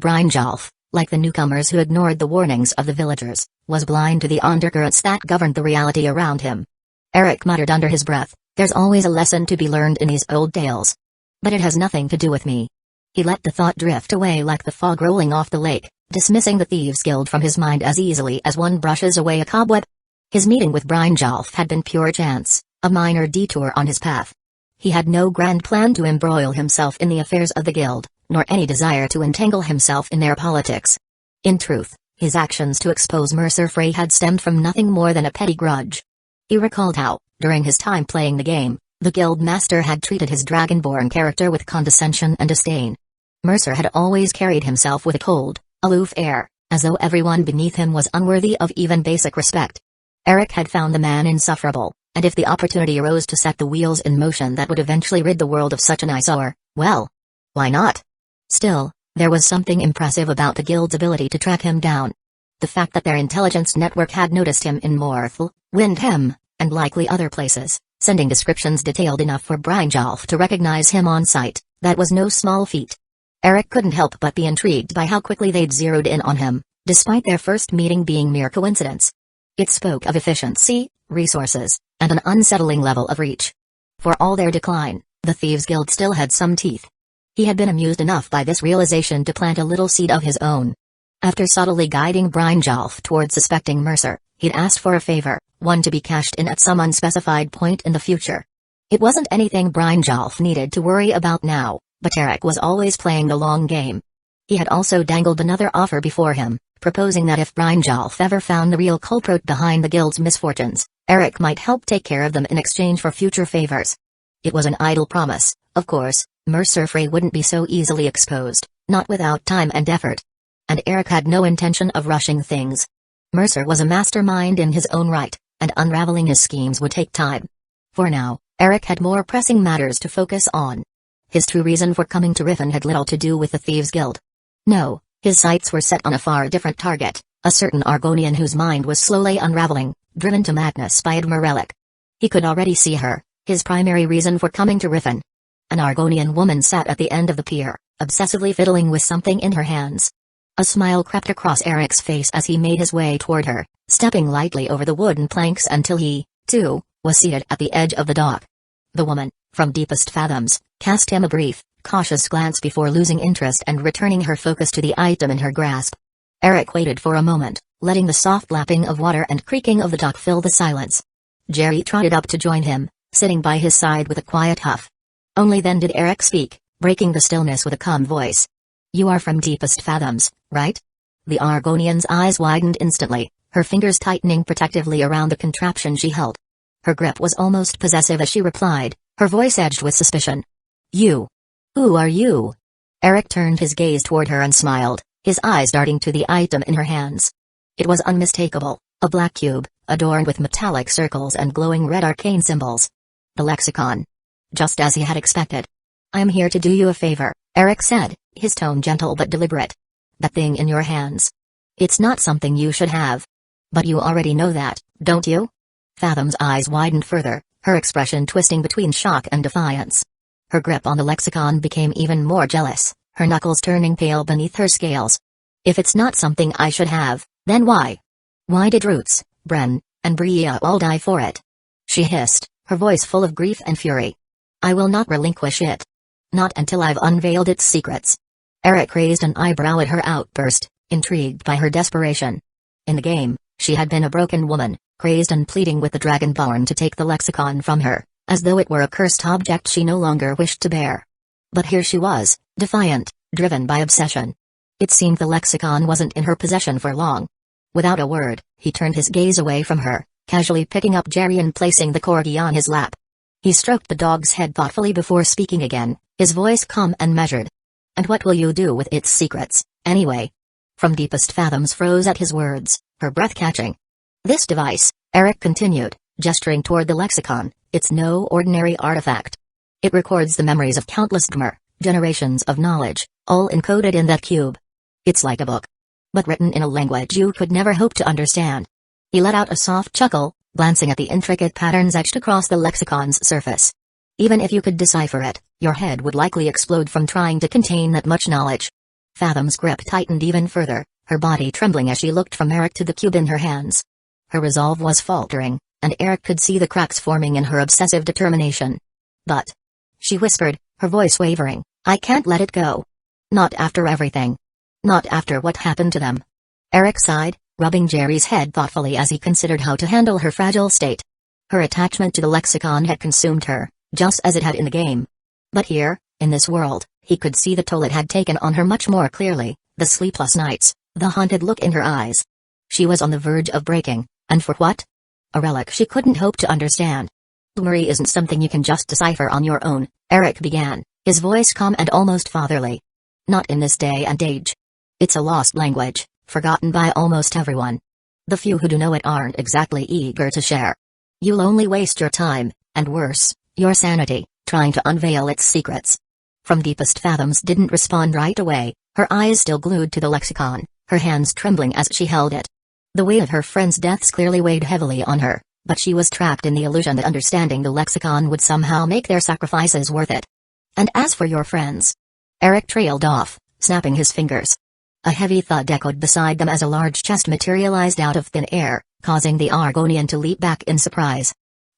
Brynjolf, like the newcomers who ignored the warnings of the villagers, was blind to the undercurrents that governed the reality around him. Eric muttered under his breath, there's always a lesson to be learned in these old tales. But it has nothing to do with me. He let the thought drift away like the fog rolling off the lake, dismissing the Thieves' Guild from his mind as easily as one brushes away a cobweb. His meeting with Brynjolf had been pure chance, a minor detour on his path. He had no grand plan to embroil himself in the affairs of the guild, nor any desire to entangle himself in their politics. In truth, his actions to expose Mercer Frey had stemmed from nothing more than a petty grudge. He recalled how, during his time playing the game, the guild master had treated his dragonborn character with condescension and disdain. Mercer had always carried himself with a cold, aloof air, as though everyone beneath him was unworthy of even basic respect. Eric had found the man insufferable, and if the opportunity arose to set the wheels in motion that would eventually rid the world of such an eyesore, well, why not? Still, there was something impressive about the guild's ability to track him down. The fact that their intelligence network had noticed him in Morthal, Windham, and likely other places, sending descriptions detailed enough for Brynjolf to recognize him on sight, that was no small feat. Eric couldn't help but be intrigued by how quickly they'd zeroed in on him, despite their first meeting being mere coincidence. It spoke of efficiency, resources, and an unsettling level of reach. For all their decline, the Thieves' Guild still had some teeth. He had been amused enough by this realization to plant a little seed of his own. After subtly guiding Brynjolf toward suspecting Mercer, he'd asked for a favor, one to be cashed in at some unspecified point in the future. It wasn't anything Brynjolf needed to worry about now, but Eric was always playing the long game. He had also dangled another offer before him, proposing that if Brynjolf ever found the real culprit behind the guild's misfortunes, Eric might help take care of them in exchange for future favors. It was an idle promise, of course. Mercer Frey wouldn't be so easily exposed, not without time and effort. And Eric had no intention of rushing things. Mercer was a mastermind in his own right, and unraveling his schemes would take time. For now, Eric had more pressing matters to focus on. His true reason for coming to Riffin had little to do with the Thieves' Guild. No, his sights were set on a far different target, a certain Argonian whose mind was slowly unraveling, driven to madness by Admirelic. He could already see her, his primary reason for coming to Riffin. An Argonian woman sat at the end of the pier, obsessively fiddling with something in her hands. A smile crept across Eric's face as he made his way toward her, stepping lightly over the wooden planks until he, too, was seated at the edge of the dock. The woman, from deepest fathoms, cast him a brief, cautious glance before losing interest and returning her focus to the item in her grasp. Eric waited for a moment, letting the soft lapping of water and creaking of the dock fill the silence. Jerry trotted up to join him, sitting by his side with a quiet huff. Only then did Eric speak, breaking the stillness with a calm voice. "You are from deepest fathoms, right?" The Argonian's eyes widened instantly, her fingers tightening protectively around the contraption she held. Her grip was almost possessive as she replied, her voice edged with suspicion. "You? Who are you?" Eric turned his gaze toward her and smiled, his eyes darting to the item in her hands. It was unmistakable, a black cube, adorned with metallic circles and glowing red arcane symbols. The lexicon. Just as he had expected. "I am here to do you a favor," Eric said, his tone gentle but deliberate. "That thing in your hands. It's not something you should have. But you already know that, don't you?" Fathom's eyes widened further, her expression twisting between shock and defiance. Her grip on the lexicon became even more jealous, her knuckles turning pale beneath her scales. "If it's not something I should have, then why? Why did Roots, Bren, and Bria all die for it?" She hissed, her voice full of grief and fury. "I will not relinquish it. Not until I've unveiled its secrets." Eric raised an eyebrow at her outburst, intrigued by her desperation. In the game, she had been a broken woman, crazed and pleading with the Dragonborn to take the lexicon from her, as though it were a cursed object she no longer wished to bear. But here she was, defiant, driven by obsession. It seemed the lexicon wasn't in her possession for long. Without a word, he turned his gaze away from her, casually picking up Jerry and placing the corgi on his lap. He stroked the dog's head thoughtfully before speaking again, his voice calm and measured. "And what will you do with its secrets, anyway?" From deepest fathoms froze at his words, her breath catching. "This device," Eric continued, gesturing toward the lexicon, "it's no ordinary artifact. It records the memories of countless Dmer, generations of knowledge, all encoded in that cube. It's like a book. But written in a language you could never hope to understand." He let out a soft chuckle, glancing at the intricate patterns etched across the lexicon's surface. "Even if you could decipher it, your head would likely explode from trying to contain that much knowledge." Fathom's grip tightened even further, her body trembling as she looked from Eric to the cube in her hands. Her resolve was faltering, and Eric could see the cracks forming in her obsessive determination. "But," she whispered, her voice wavering, "I can't let it go. Not after everything. Not after what happened to them." Eric sighed, rubbing Jerry's head thoughtfully as he considered how to handle her fragile state. Her attachment to the lexicon had consumed her, just as it had in the game. But here, in this world, he could see the toll it had taken on her much more clearly, the sleepless nights, the haunted look in her eyes. She was on the verge of breaking, and for what? A relic she couldn't hope to understand. "Memory isn't something you can just decipher on your own," Eric began, his voice calm and almost fatherly. "Not in this day and age. It's a lost language, forgotten by almost everyone. The few who do know it aren't exactly eager to share. You'll only waste your time, and worse, your sanity, trying to unveil its secrets." From deepest fathoms didn't respond right away, her eyes still glued to the lexicon, her hands trembling as she held it. The weight of her friends' deaths clearly weighed heavily on her, but she was trapped in the illusion that understanding the lexicon would somehow make their sacrifices worth it. "And as for your friends," Eric trailed off, snapping his fingers. A heavy thud echoed beside them as a large chest materialized out of thin air, causing the Argonian to leap back in surprise.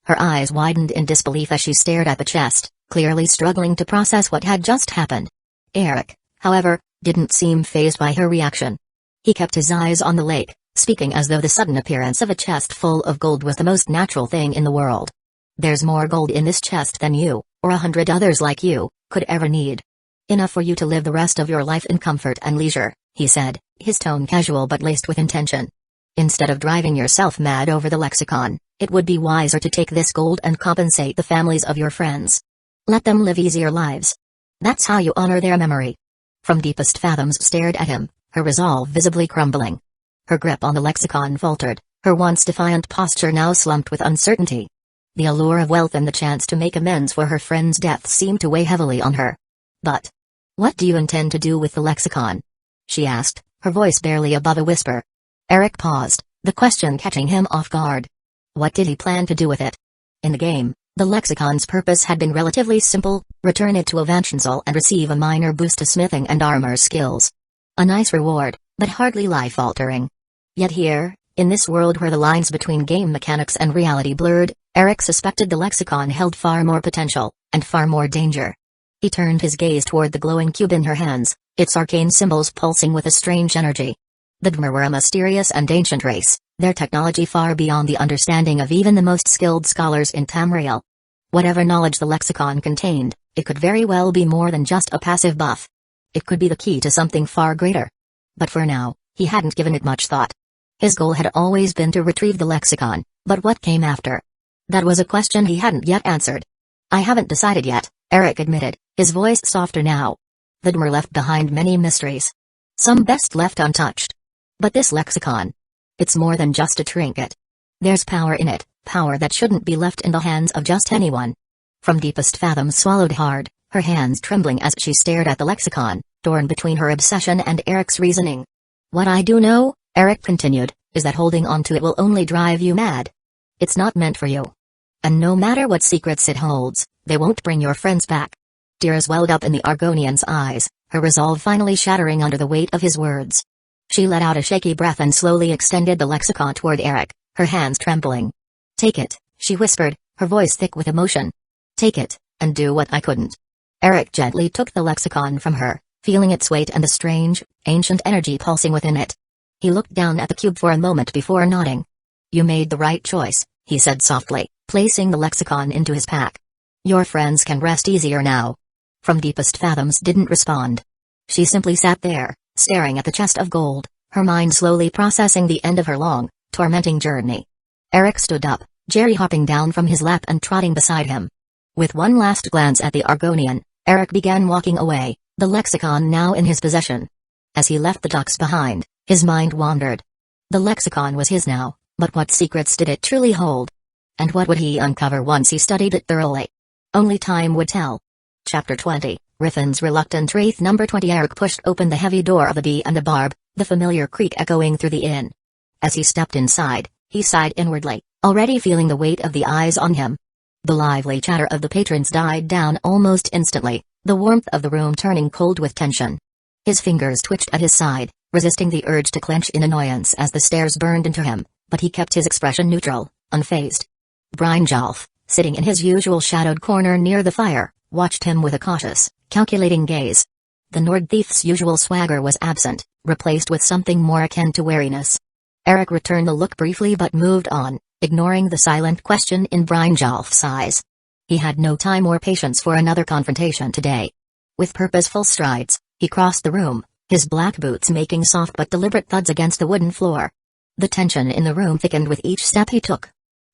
Her eyes widened in disbelief as she stared at the chest, clearly struggling to process what had just happened. Eric, however, didn't seem fazed by her reaction. He kept his eyes on the lake, speaking as though the sudden appearance of a chest full of gold was the most natural thing in the world. "There's more gold in this chest than you, or 100 others like you, could ever need. Enough for you to live the rest of your life in comfort and leisure," he said, his tone casual but laced with intention. "Instead of driving yourself mad over the lexicon, it would be wiser to take this gold and compensate the families of your friends. Let them live easier lives. That's how you honor their memory." From deepest fathoms stared at him, her resolve visibly crumbling. Her grip on the lexicon faltered, her once defiant posture now slumped with uncertainty. The allure of wealth and the chance to make amends for her friend's death seemed to weigh heavily on her. "But what do you intend to do with the lexicon?" she asked, her voice barely above a whisper. Eric paused, the question catching him off guard. What did he plan to do with it? In the game, The lexicon's purpose had been relatively simple: return it to Avanshansal and receive a minor boost to smithing and armor skills. A nice reward, but hardly life-altering. Yet here, in this world where the lines between game mechanics and reality blurred, Eric suspected the lexicon held far more potential, and far more danger. He turned his gaze toward the glowing cube in her hands, its arcane symbols pulsing with a strange energy. The Dmer were a mysterious and ancient race, their technology far beyond the understanding of even the most skilled scholars in Tamriel. Whatever knowledge the lexicon contained, it could very well be more than just a passive buff. It could be the key to something far greater. But for now, he hadn't given it much thought. His goal had always been to retrieve the lexicon, but what came after? That was a question he hadn't yet answered. I haven't decided yet, Eric admitted, his voice softer now. The Dmer left behind many mysteries. Some best left untouched. But this lexicon, it's more than just a trinket. There's power in it, power that shouldn't be left in the hands of just anyone. From deepest fathoms swallowed hard, her hands trembling as she stared at the lexicon, torn between her obsession and Eric's reasoning. What I do know, Eric continued, is that holding on to it will only drive you mad. It's not meant for you. And no matter what secrets it holds, they won't bring your friends back. Tears welled up in the Argonian's eyes, her resolve finally shattering under the weight of his words. She let out a shaky breath and slowly extended the lexicon toward Eric, her hands trembling. Take it, she whispered, her voice thick with emotion. Take it, and do what I couldn't. Eric gently took the lexicon from her, feeling its weight and the strange, ancient energy pulsing within it. He looked down at the cube for a moment before nodding. You made the right choice, he said softly, placing the lexicon into his pack. Your friends can rest easier now. From deepest fathoms didn't respond. She simply sat there, staring at the chest of gold, her mind slowly processing the end of her long, tormenting journey. Eric stood up, Jerry hopping down from his lap and trotting beside him. With one last glance at the Argonian, Eric began walking away, the lexicon now in his possession. As he left the docks behind, his mind wandered. The lexicon was his now, but what secrets did it truly hold? And what would he uncover once he studied it thoroughly? Only time would tell. Chapter 20, Riffin's Reluctant Wraith. Number 20. Eric pushed open the heavy door of the Bee and the Barb, the familiar creak echoing through the inn. As he stepped inside, he sighed inwardly, already feeling the weight of the eyes on him. The lively chatter of the patrons died down almost instantly, the warmth of the room turning cold with tension. His fingers twitched at his side, resisting the urge to clench in annoyance as the stares burned into him, but he kept his expression neutral, unfazed. Brynjolf, sitting in his usual shadowed corner near the fire, watched him with a cautious, calculating gaze. The Nord thief's usual swagger was absent, replaced with something more akin to wariness. Eric returned the look briefly but moved on, ignoring the silent question in Brynjolf's eyes. He had no time or patience for another confrontation today. With purposeful strides, he crossed the room, his black boots making soft but deliberate thuds against the wooden floor. The tension in the room thickened with each step he took.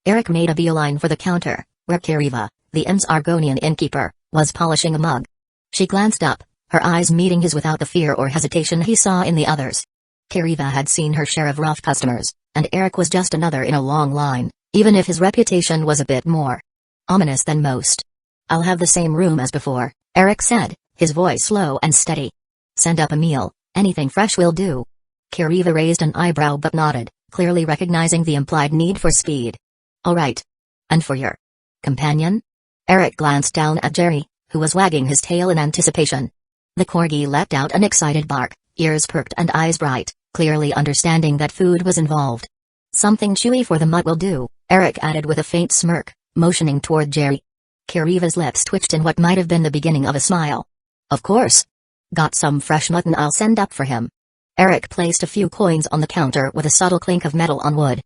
Eric made a beeline for the counter, where Kariva, the inn's Argonian innkeeper, was polishing a mug. She glanced up, her eyes meeting his without the fear or hesitation he saw in the others. Kariva had seen her share of rough customers, and Eric was just another in a long line, even if his reputation was a bit more ominous than most. I'll have the same room as before, Eric said, his voice low and steady. Send up a meal, anything fresh will do. Kariva raised an eyebrow but nodded, clearly recognizing the implied need for speed. All right. And for your companion? Eric glanced down at Jerry, who was wagging his tail in anticipation. The corgi let out an excited bark, ears perked and eyes bright, clearly understanding that food was involved. Something chewy for the mutt will do, Eric added with a faint smirk, motioning toward Jerry. Kariva's lips twitched in what might have been the beginning of a smile. Of course. Got some fresh mutton I'll send up for him. Eric placed a few coins on the counter with a subtle clink of metal on wood.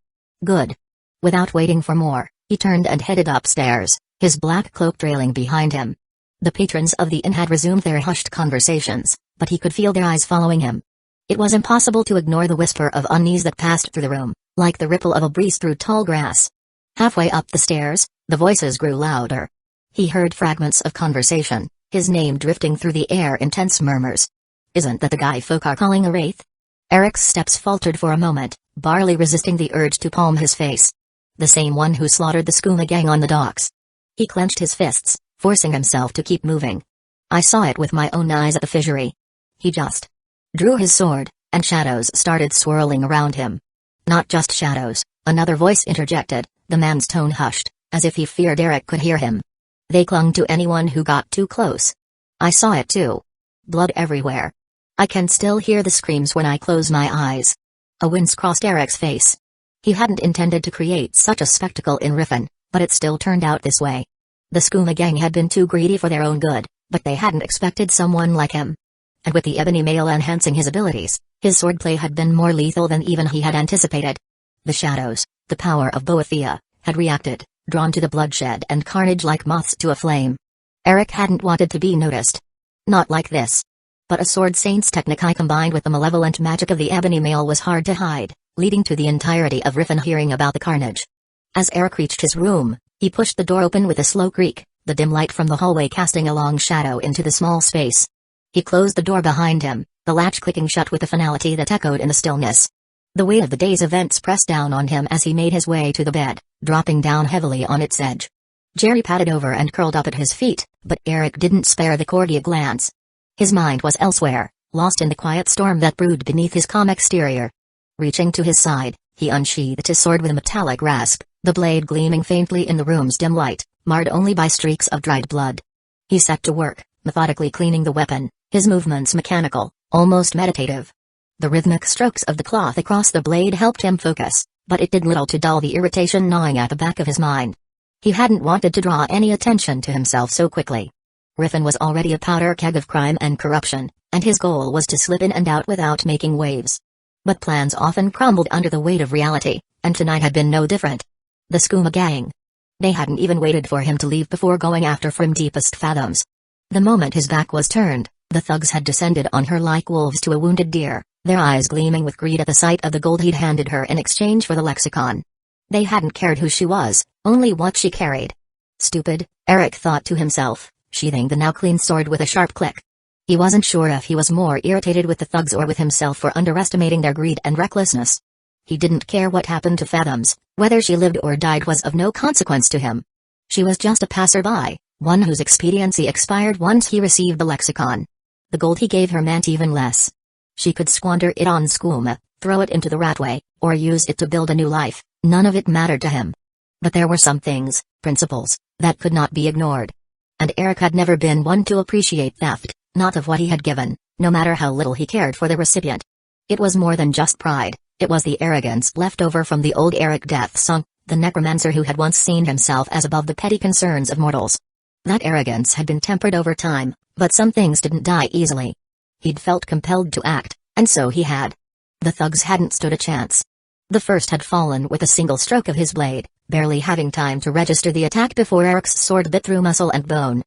Good. Without waiting for more, he turned and headed upstairs, his black cloak trailing behind him. The patrons of the inn had resumed their hushed conversations, but he could feel their eyes following him. It was impossible to ignore the whisper of unease that passed through the room, like the ripple of a breeze through tall grass. Halfway up the stairs, the voices grew louder. He heard fragments of conversation, his name drifting through the air in tense murmurs. Isn't that the guy folk are calling a wraith? Eric's steps faltered for a moment, barely resisting the urge to palm his face. The same one who slaughtered the skooma gang on the docks. He clenched his fists, forcing himself to keep moving. I saw it with my own eyes at the fishery. He just drew his sword, and shadows started swirling around him. Not just shadows, another voice interjected, the man's tone hushed, as if he feared Eric could hear him. They clung to anyone who got too close. I saw it too. Blood everywhere. I can still hear the screams when I close my eyes. A wince crossed Eric's face. He hadn't intended to create such a spectacle in Riffin, but it still turned out this way. The skooma gang had been too greedy for their own good, but they hadn't expected someone like him. And with the ebony male enhancing his abilities, his swordplay had been more lethal than even he had anticipated. The shadows, the power of Boethia, had reacted, drawn to the bloodshed and carnage like moths to a flame. Eric hadn't wanted to be noticed. Not like this. But a sword saint's technique combined with the malevolent magic of the ebony male was hard to hide, leading to the entirety of Riffin hearing about the carnage. As Eric reached his room, he pushed the door open with a slow creak, the dim light from the hallway casting a long shadow into the small space. He closed the door behind him, the latch clicking shut with a finality that echoed in the stillness. The weight of the day's events pressed down on him as he made his way to the bed, dropping down heavily on its edge. Jerry padded over and curled up at his feet, but Eric didn't spare the corgi a glance. His mind was elsewhere, lost in the quiet storm that brewed beneath his calm exterior. Reaching to his side, he unsheathed his sword with a metallic rasp, the blade gleaming faintly in the room's dim light, marred only by streaks of dried blood. He set to work, methodically cleaning the weapon, his movements mechanical, almost meditative. The rhythmic strokes of the cloth across the blade helped him focus, but it did little to dull the irritation gnawing at the back of his mind. He hadn't wanted to draw any attention to himself so quickly. Riffin was already a powder keg of crime and corruption, and his goal was to slip in and out without making waves. But plans often crumbled under the weight of reality, and tonight had been no different. The skooma gang. They hadn't even waited for him to leave before going after from deepest fathoms. The moment his back was turned, the thugs had descended on her like wolves to a wounded deer, their eyes gleaming with greed at the sight of the gold he'd handed her in exchange for the lexicon. They hadn't cared who she was, only what she carried. Stupid, Eric thought to himself, sheathing the now clean sword with a sharp click. He wasn't sure if he was more irritated with the thugs or with himself for underestimating their greed and recklessness. He didn't care what happened to Fathoms, whether she lived or died was of no consequence to him. She was just a passerby, one whose expediency expired once he received the lexicon. The gold he gave her meant even less. She could squander it on skooma, throw it into the ratway, or use it to build a new life, none of it mattered to him. But there were some things, principles, that could not be ignored. And Eric had never been one to appreciate theft, not of what he had given, no matter how little he cared for the recipient. It was more than just pride, it was the arrogance left over from the old Eric Death Song, the necromancer who had once seen himself as above the petty concerns of mortals. That arrogance had been tempered over time, but some things didn't die easily. He'd felt compelled to act, and so he had. The thugs hadn't stood a chance. The first had fallen with a single stroke of his blade, barely having time to register the attack before Eric's sword bit through muscle and bone.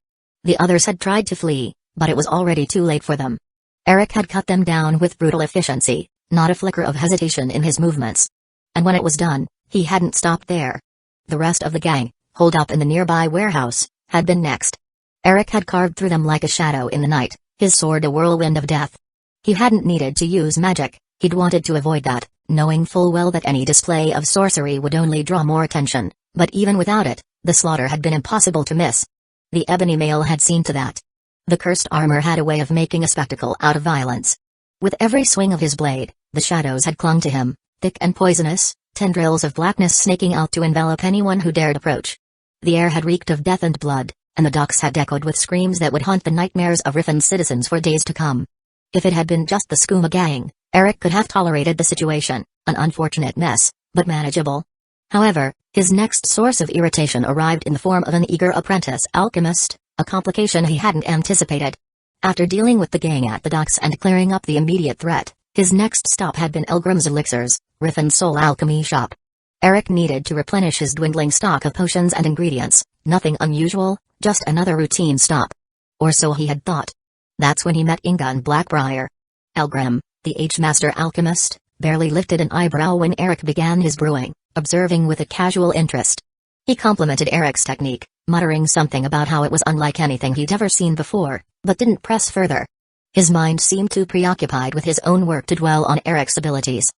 The others had tried to flee, but it was already too late for them. Eric had cut them down with brutal efficiency, not a flicker of hesitation in his movements. And when it was done, he hadn't stopped there. The rest of the gang, holed up in the nearby warehouse, had been next. Eric had carved through them like a shadow in the night, his sword a whirlwind of death. He hadn't needed to use magic, he'd wanted to avoid that, knowing full well that any display of sorcery would only draw more attention, but even without it, the slaughter had been impossible to miss. The ebony male had seen to that. The cursed armor had a way of making a spectacle out of violence. With every swing of his blade, the shadows had clung to him, thick and poisonous, tendrils of blackness snaking out to envelop anyone who dared approach. The air had reeked of death and blood, and the docks had echoed with screams that would haunt the nightmares of Riffin's citizens for days to come. If it had been just the skooma gang, Eric could have tolerated the situation, an unfortunate mess, but manageable. However, his next source of irritation arrived in the form of an eager apprentice alchemist, a complication he hadn't anticipated. After dealing with the gang at the docks and clearing up the immediate threat, his next stop had been Elgrim's Elixirs, Riffin's sole alchemy shop. Eric needed to replenish his dwindling stock of potions and ingredients, nothing unusual, just another routine stop. Or so he had thought. That's when he met Ingun Blackbriar. Elgrim, the Age-master alchemist, barely lifted an eyebrow when Eric began his brewing, observing with a casual interest. He complimented Eric's technique, muttering something about how it was unlike anything he'd ever seen before, but didn't press further. His mind seemed too preoccupied with his own work to dwell on Eric's abilities.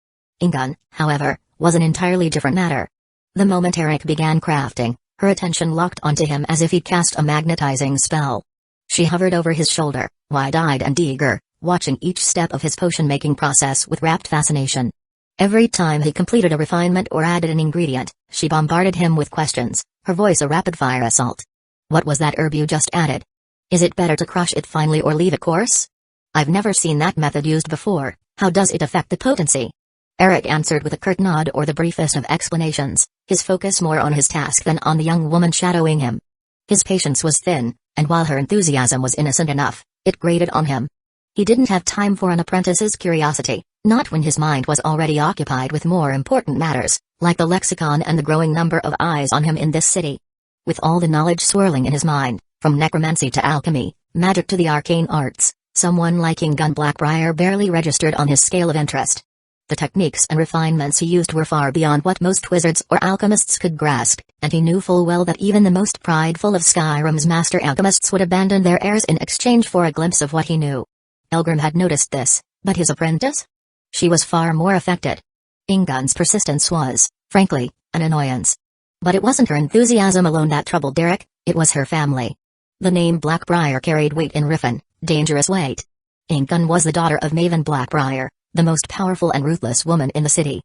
Ingun, however, was an entirely different matter. The moment Eric began crafting, her attention locked onto him as if he'd cast a magnetizing spell. She hovered over his shoulder, wide-eyed and eager, watching each step of his potion-making process with rapt fascination. Every time he completed a refinement or added an ingredient, she bombarded him with questions, her voice a rapid-fire assault. What was that herb you just added? Is it better to crush it finally or leave it course? I've never seen that method used before. How does it affect the potency? Eric answered with a curt nod or the briefest of explanations, his focus more on his task than on the young woman shadowing him. His patience was thin, and while her enthusiasm was innocent enough, it grated on him. He didn't have time for an apprentice's curiosity, not when his mind was already occupied with more important matters, like the lexicon and the growing number of eyes on him in this city. With all the knowledge swirling in his mind, from necromancy to alchemy, magic to the arcane arts, someone like Ingun Blackbriar barely registered on his scale of interest. The techniques and refinements he used were far beyond what most wizards or alchemists could grasp, and he knew full well that even the most prideful of Skyrim's master alchemists would abandon their heirs in exchange for a glimpse of what he knew. Elgrim had noticed this, but his apprentice? She was far more affected. Ingun's persistence was, frankly, an annoyance. But it wasn't her enthusiasm alone that troubled Derek, it was her family. The name Blackbriar carried weight in Riffin, dangerous weight. Ingun was the daughter of Maven Blackbriar, the most powerful and ruthless woman in the city.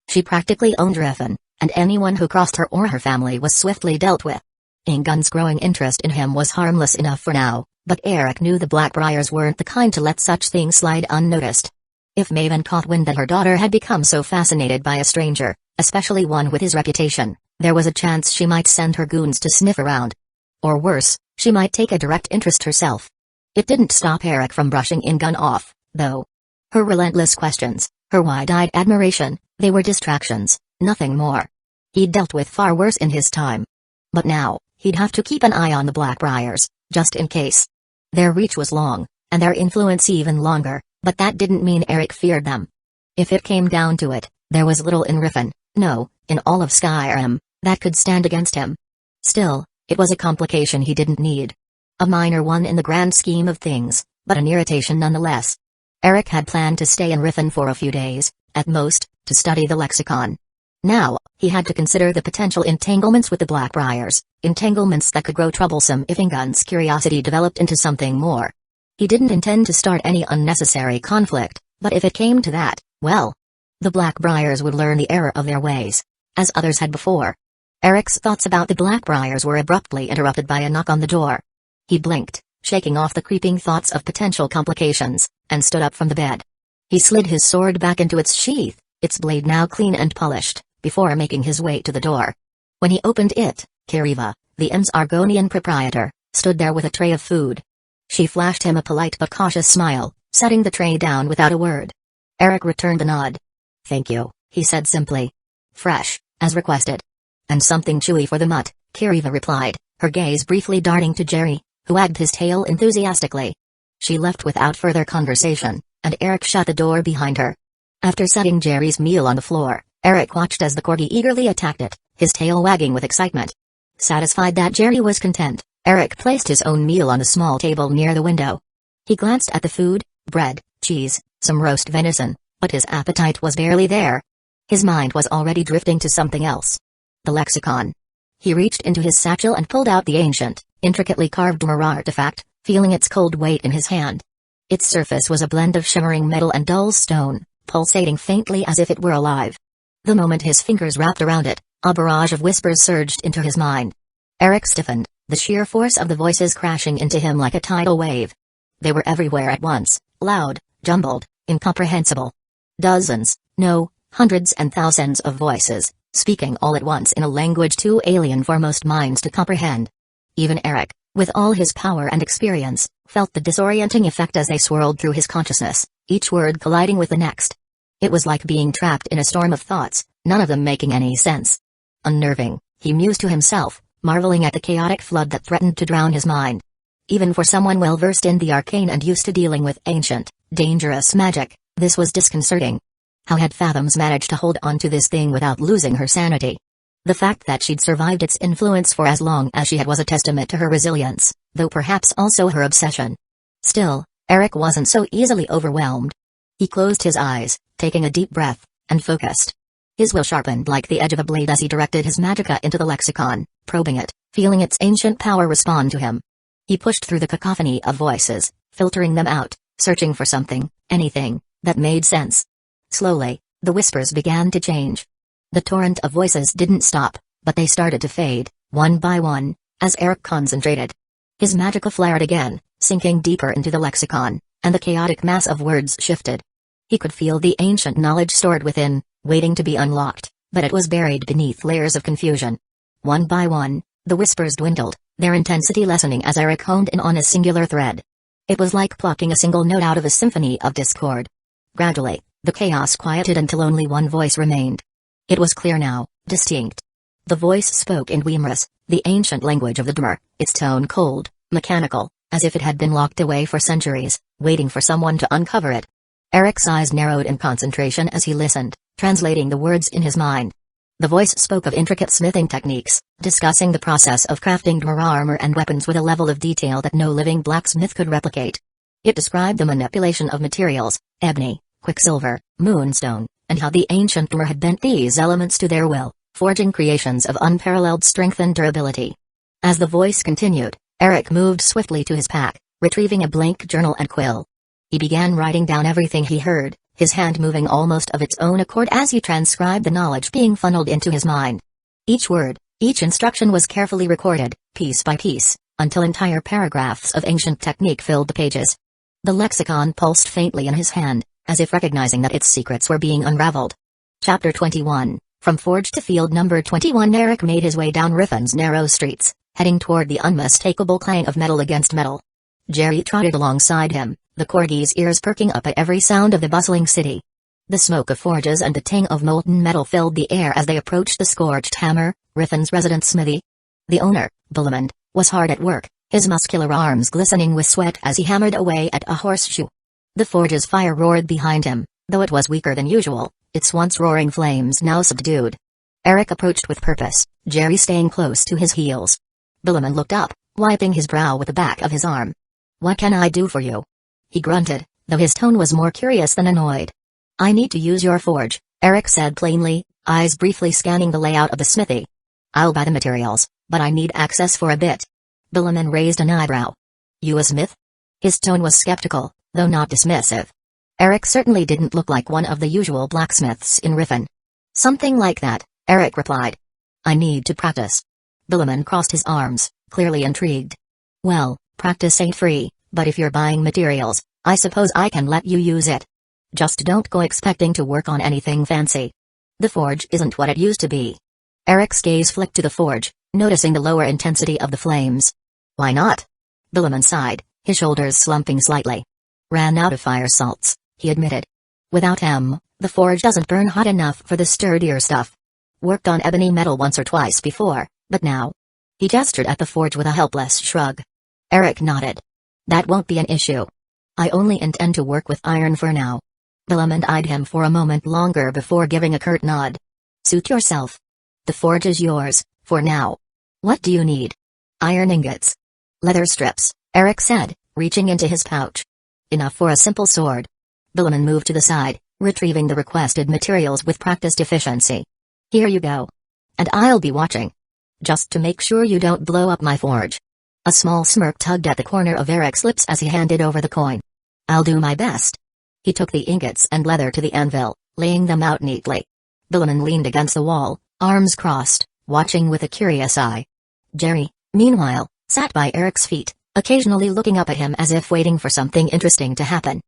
She practically owned Riffin, and anyone who crossed her or her family was swiftly dealt with. Ingun's growing interest in him was harmless enough for now, but Eric knew the Blackbriars weren't the kind to let such things slide unnoticed. If Maven caught wind that her daughter had become so fascinated by a stranger, especially one with his reputation, there was a chance she might send her goons to sniff around. Or worse, she might take a direct interest herself. It didn't stop Eric from brushing Ingun off, though. Her relentless questions, her wide-eyed admiration, they were distractions, nothing more. He'd dealt with far worse in his time. But now, he'd have to keep an eye on the Blackbriars, just in case. Their reach was long, and their influence even longer, but that didn't mean Eric feared them. If it came down to it, there was little in Riffin, no, in all of Skyrim, that could stand against him. Still, it was a complication he didn't need. A minor one in the grand scheme of things, but an irritation nonetheless. Eric had planned to stay in Riffin for a few days, at most, to study the lexicon. Now, he had to consider the potential entanglements with the Blackbriars, entanglements that could grow troublesome if Ingun's curiosity developed into something more. He didn't intend to start any unnecessary conflict, but if it came to that, well, the Blackbriars would learn the error of their ways, as others had before. Eric's thoughts about the Blackbriars were abruptly interrupted by a knock on the door. He blinked, shaking off the creeping thoughts of potential complications, and stood up from the bed. He slid his sword back into its sheath, its blade now clean and polished, before making his way to the door. When he opened it, Kiriva, the M's Argonian proprietor, stood there with a tray of food. She flashed him a polite but cautious smile, setting the tray down without a word. Eric returned the nod. "Thank you," he said simply. "Fresh, as requested." "And something chewy for the mutt," Kiriva replied, her gaze briefly darting to Jerry, who wagged his tail enthusiastically. She left without further conversation, and Eric shut the door behind her. After setting Jerry's meal on the floor, Eric watched as the corgi eagerly attacked it, his tail wagging with excitement. Satisfied that Jerry was content, Eric placed his own meal on the small table near the window. He glanced at the food, bread, cheese, some roast venison, but his appetite was barely there. His mind was already drifting to something else. The lexicon. He reached into his satchel and pulled out the ancient, intricately carved mirror artifact, feeling its cold weight in his hand. Its surface was a blend of shimmering metal and dull stone, pulsating faintly as if it were alive. The moment his fingers wrapped around it, a barrage of whispers surged into his mind. Eric stiffened, the sheer force of the voices crashing into him like a tidal wave. They were everywhere at once, loud, jumbled, incomprehensible. Dozens, no, hundreds and thousands of voices, speaking all at once in a language too alien for most minds to comprehend. Even Eric, with all his power and experience, felt the disorienting effect as they swirled through his consciousness, each word colliding with the next. It was like being trapped in a storm of thoughts, none of them making any sense. Unnerving, he mused to himself, marveling at the chaotic flood that threatened to drown his mind. Even for someone well versed in the arcane and used to dealing with ancient, dangerous magic, this was disconcerting. How had Fathoms managed to hold on to this thing without losing her sanity? The fact that she'd survived its influence for as long as she had was a testament to her resilience, though perhaps also her obsession. Still, Eric wasn't so easily overwhelmed. He closed his eyes, taking a deep breath, and focused. His will sharpened like the edge of a blade as he directed his magicka into the lexicon, probing it, feeling its ancient power respond to him. He pushed through the cacophony of voices, filtering them out, searching for something, anything, that made sense. Slowly, the whispers began to change. The torrent of voices didn't stop, but they started to fade, one by one, as Eric concentrated. His magicka flared again, sinking deeper into the lexicon, and the chaotic mass of words shifted. He could feel the ancient knowledge stored within, waiting to be unlocked, but it was buried beneath layers of confusion. One by one, the whispers dwindled, their intensity lessening as Eric honed in on a singular thread. It was like plucking a single note out of a symphony of discord. Gradually, the chaos quieted until only one voice remained. It was clear now, distinct. The voice spoke in Wimrus, the ancient language of the Dmer, its tone cold, mechanical, as if it had been locked away for centuries, waiting for someone to uncover it. Eric's eyes narrowed in concentration as he listened, translating the words in his mind. The voice spoke of intricate smithing techniques, discussing the process of crafting Dmer armor and weapons with a level of detail that no living blacksmith could replicate. It described the manipulation of materials, ebony, quicksilver, moonstone, and how the ancient Dmer had bent these elements to their will, forging creations of unparalleled strength and durability. As the voice continued, Eric moved swiftly to his pack, retrieving a blank journal and quill. He began writing down everything he heard, his hand moving almost of its own accord as he transcribed the knowledge being funneled into his mind. Each word, each instruction was carefully recorded, piece by piece, until entire paragraphs of ancient technique filled the pages. The lexicon pulsed faintly in his hand, as if recognizing that its secrets were being unraveled. Chapter 21. From Forge to Field Number 21. Eric made his way down Riffin's narrow streets, heading toward the unmistakable clang of metal against metal. Jerry trotted alongside him, the corgi's ears perking up at every sound of the bustling city. The smoke of forges and the tang of molten metal filled the air as they approached the Scorched Hammer, Riffin's resident smithy. The owner, Bullimond, was hard at work, his muscular arms glistening with sweat as he hammered away at a horseshoe. The forge's fire roared behind him, though it was weaker than usual, its once roaring flames now subdued. Eric approached with purpose, Jerry staying close to his heels. Bullimond looked up, wiping his brow with the back of his arm. "What can I do for you?" he grunted, though his tone was more curious than annoyed. "I need to use your forge," Eric said plainly, eyes briefly scanning the layout of the smithy. "I'll buy the materials, but I need access for a bit." Bullimond raised an eyebrow. "You a smith?" His tone was skeptical, though not dismissive. Eric certainly didn't look like one of the usual blacksmiths in Riffin. "Something like that," Eric replied. "I need to practice." Bullimond crossed his arms, clearly intrigued. "Well, practice ain't free, but if you're buying materials, I suppose I can let you use it. Just don't go expecting to work on anything fancy. The forge isn't what it used to be." Eric's gaze flicked to the forge, noticing the lower intensity of the flames. "Why not?" Bullimond sighed, his shoulders slumping slightly. "Ran out of fire salts," he admitted. "Without the forge doesn't burn hot enough for the sturdier stuff. Worked on ebony metal once or twice before, but now." He gestured at the forge with a helpless shrug. Eric nodded. "That won't be an issue. I only intend to work with iron for now." Bullimond eyed him for a moment longer before giving a curt nod. "Suit yourself. The forge is yours, for now. What do you need?" "Iron ingots. Leather strips," Eric said, reaching into his pouch. "Enough for a simple sword." Bullimond moved to the side, retrieving the requested materials with practiced efficiency. "Here you go. And I'll be watching. Just to make sure you don't blow up my forge." A small smirk tugged at the corner of Eric's lips as he handed over the coin. "I'll do my best." He took the ingots and leather to the anvil, laying them out neatly. Bullimond leaned against the wall, arms crossed, watching with a curious eye. Jerry, meanwhile, sat by Eric's feet, occasionally looking up at him as if waiting for something interesting to happen.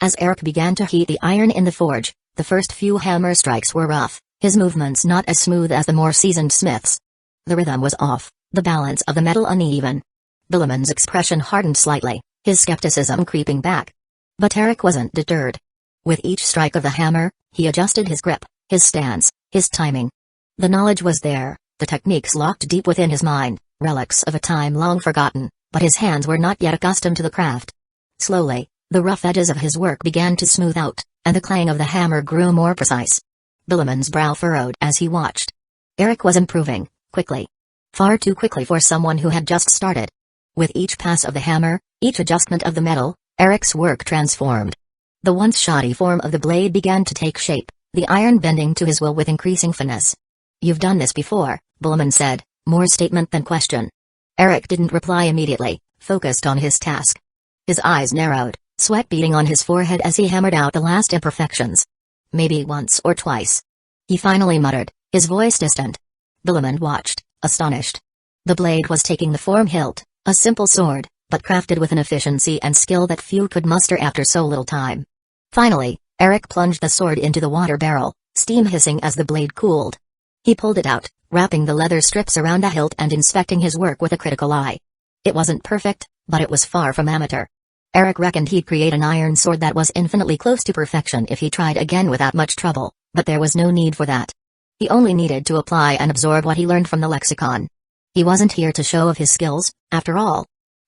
As Eric began to heat the iron in the forge, the first few hammer strikes were rough, his movements not as smooth as the more seasoned smiths. The rhythm was off, the balance of the metal uneven. Bullimond's expression hardened slightly, his skepticism creeping back. But Eric wasn't deterred. With each strike of the hammer, he adjusted his grip, his stance, his timing. The knowledge was there, the techniques locked deep within his mind, relics of a time long forgotten, but his hands were not yet accustomed to the craft. Slowly, the rough edges of his work began to smooth out, and the clang of the hammer grew more precise. Bullimond's brow furrowed as he watched. Eric was improving, quickly. Far too quickly for someone who had just started. With each pass of the hammer, each adjustment of the metal, Eric's work transformed. The once shoddy form of the blade began to take shape, the iron bending to his will with increasing finesse. "You've done this before," Bullimond said, more statement than question. Eric didn't reply immediately, focused on his task. His eyes narrowed, sweat beading on his forehead as he hammered out the last imperfections. "Maybe once or twice," he finally muttered, his voice distant. Bullimond watched, astonished. The blade was taking the form hilt, a simple sword, but crafted with an efficiency and skill that few could muster after so little time. Finally, Eric plunged the sword into the water barrel, steam hissing as the blade cooled. He pulled it out, wrapping the leather strips around the hilt and inspecting his work with a critical eye. It wasn't perfect, but it was far from amateur. Eric reckoned he'd create an iron sword that was infinitely close to perfection if he tried again without much trouble, but there was no need for that. He only needed to apply and absorb what he learned from the lexicon. He wasn't here to show off his skills, after all.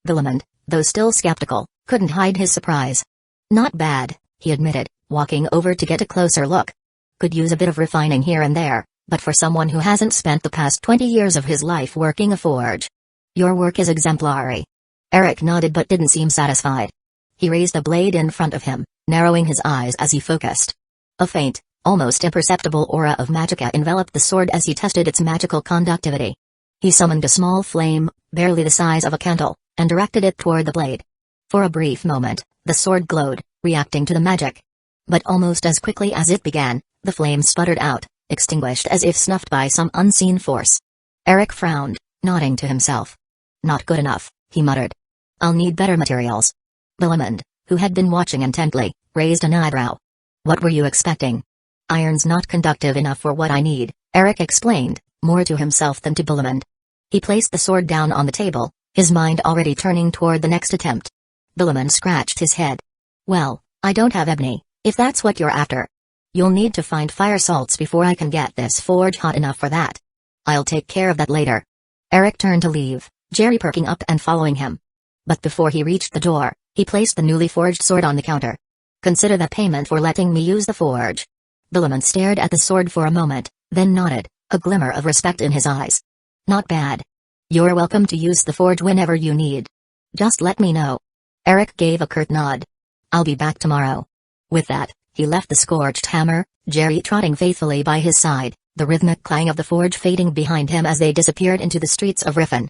Villemond, though still skeptical, couldn't hide his surprise. Not bad, he admitted, walking over to get a closer look. Could use a bit of refining here and there, but for someone who hasn't spent the past 20 years of his life working a forge. Your work is exemplary. Eric nodded but didn't seem satisfied. He raised the blade in front of him, narrowing his eyes as he focused. A faint, almost imperceptible aura of magicka enveloped the sword as he tested its magical conductivity. He summoned a small flame, barely the size of a candle, and directed it toward the blade. For a brief moment, the sword glowed, reacting to the magic. But almost as quickly as it began, the flame sputtered out, extinguished as if snuffed by some unseen force. Eric frowned, nodding to himself. Not good enough, he muttered. I'll need better materials. Villemond, who had been watching intently, raised an eyebrow. What were you expecting? Iron's not conductive enough for what I need, Eric explained, more to himself than to Villemond. He placed the sword down on the table, his mind already turning toward the next attempt. Villemond scratched his head. Well, I don't have ebony, if that's what you're after. You'll need to find fire salts before I can get this forge hot enough for that. I'll take care of that later. Eric turned to leave, Jerry perking up and following him. But before he reached the door, he placed the newly forged sword on the counter. Consider that payment for letting me use the forge. Villemond stared at the sword for a moment, then nodded, a glimmer of respect in his eyes. Not bad. You're welcome to use the forge whenever you need. Just let me know. Eric gave a curt nod. I'll be back tomorrow. With that, he left the scorched hammer, Jerry trotting faithfully by his side, the rhythmic clang of the forge fading behind him as they disappeared into the streets of Riffin.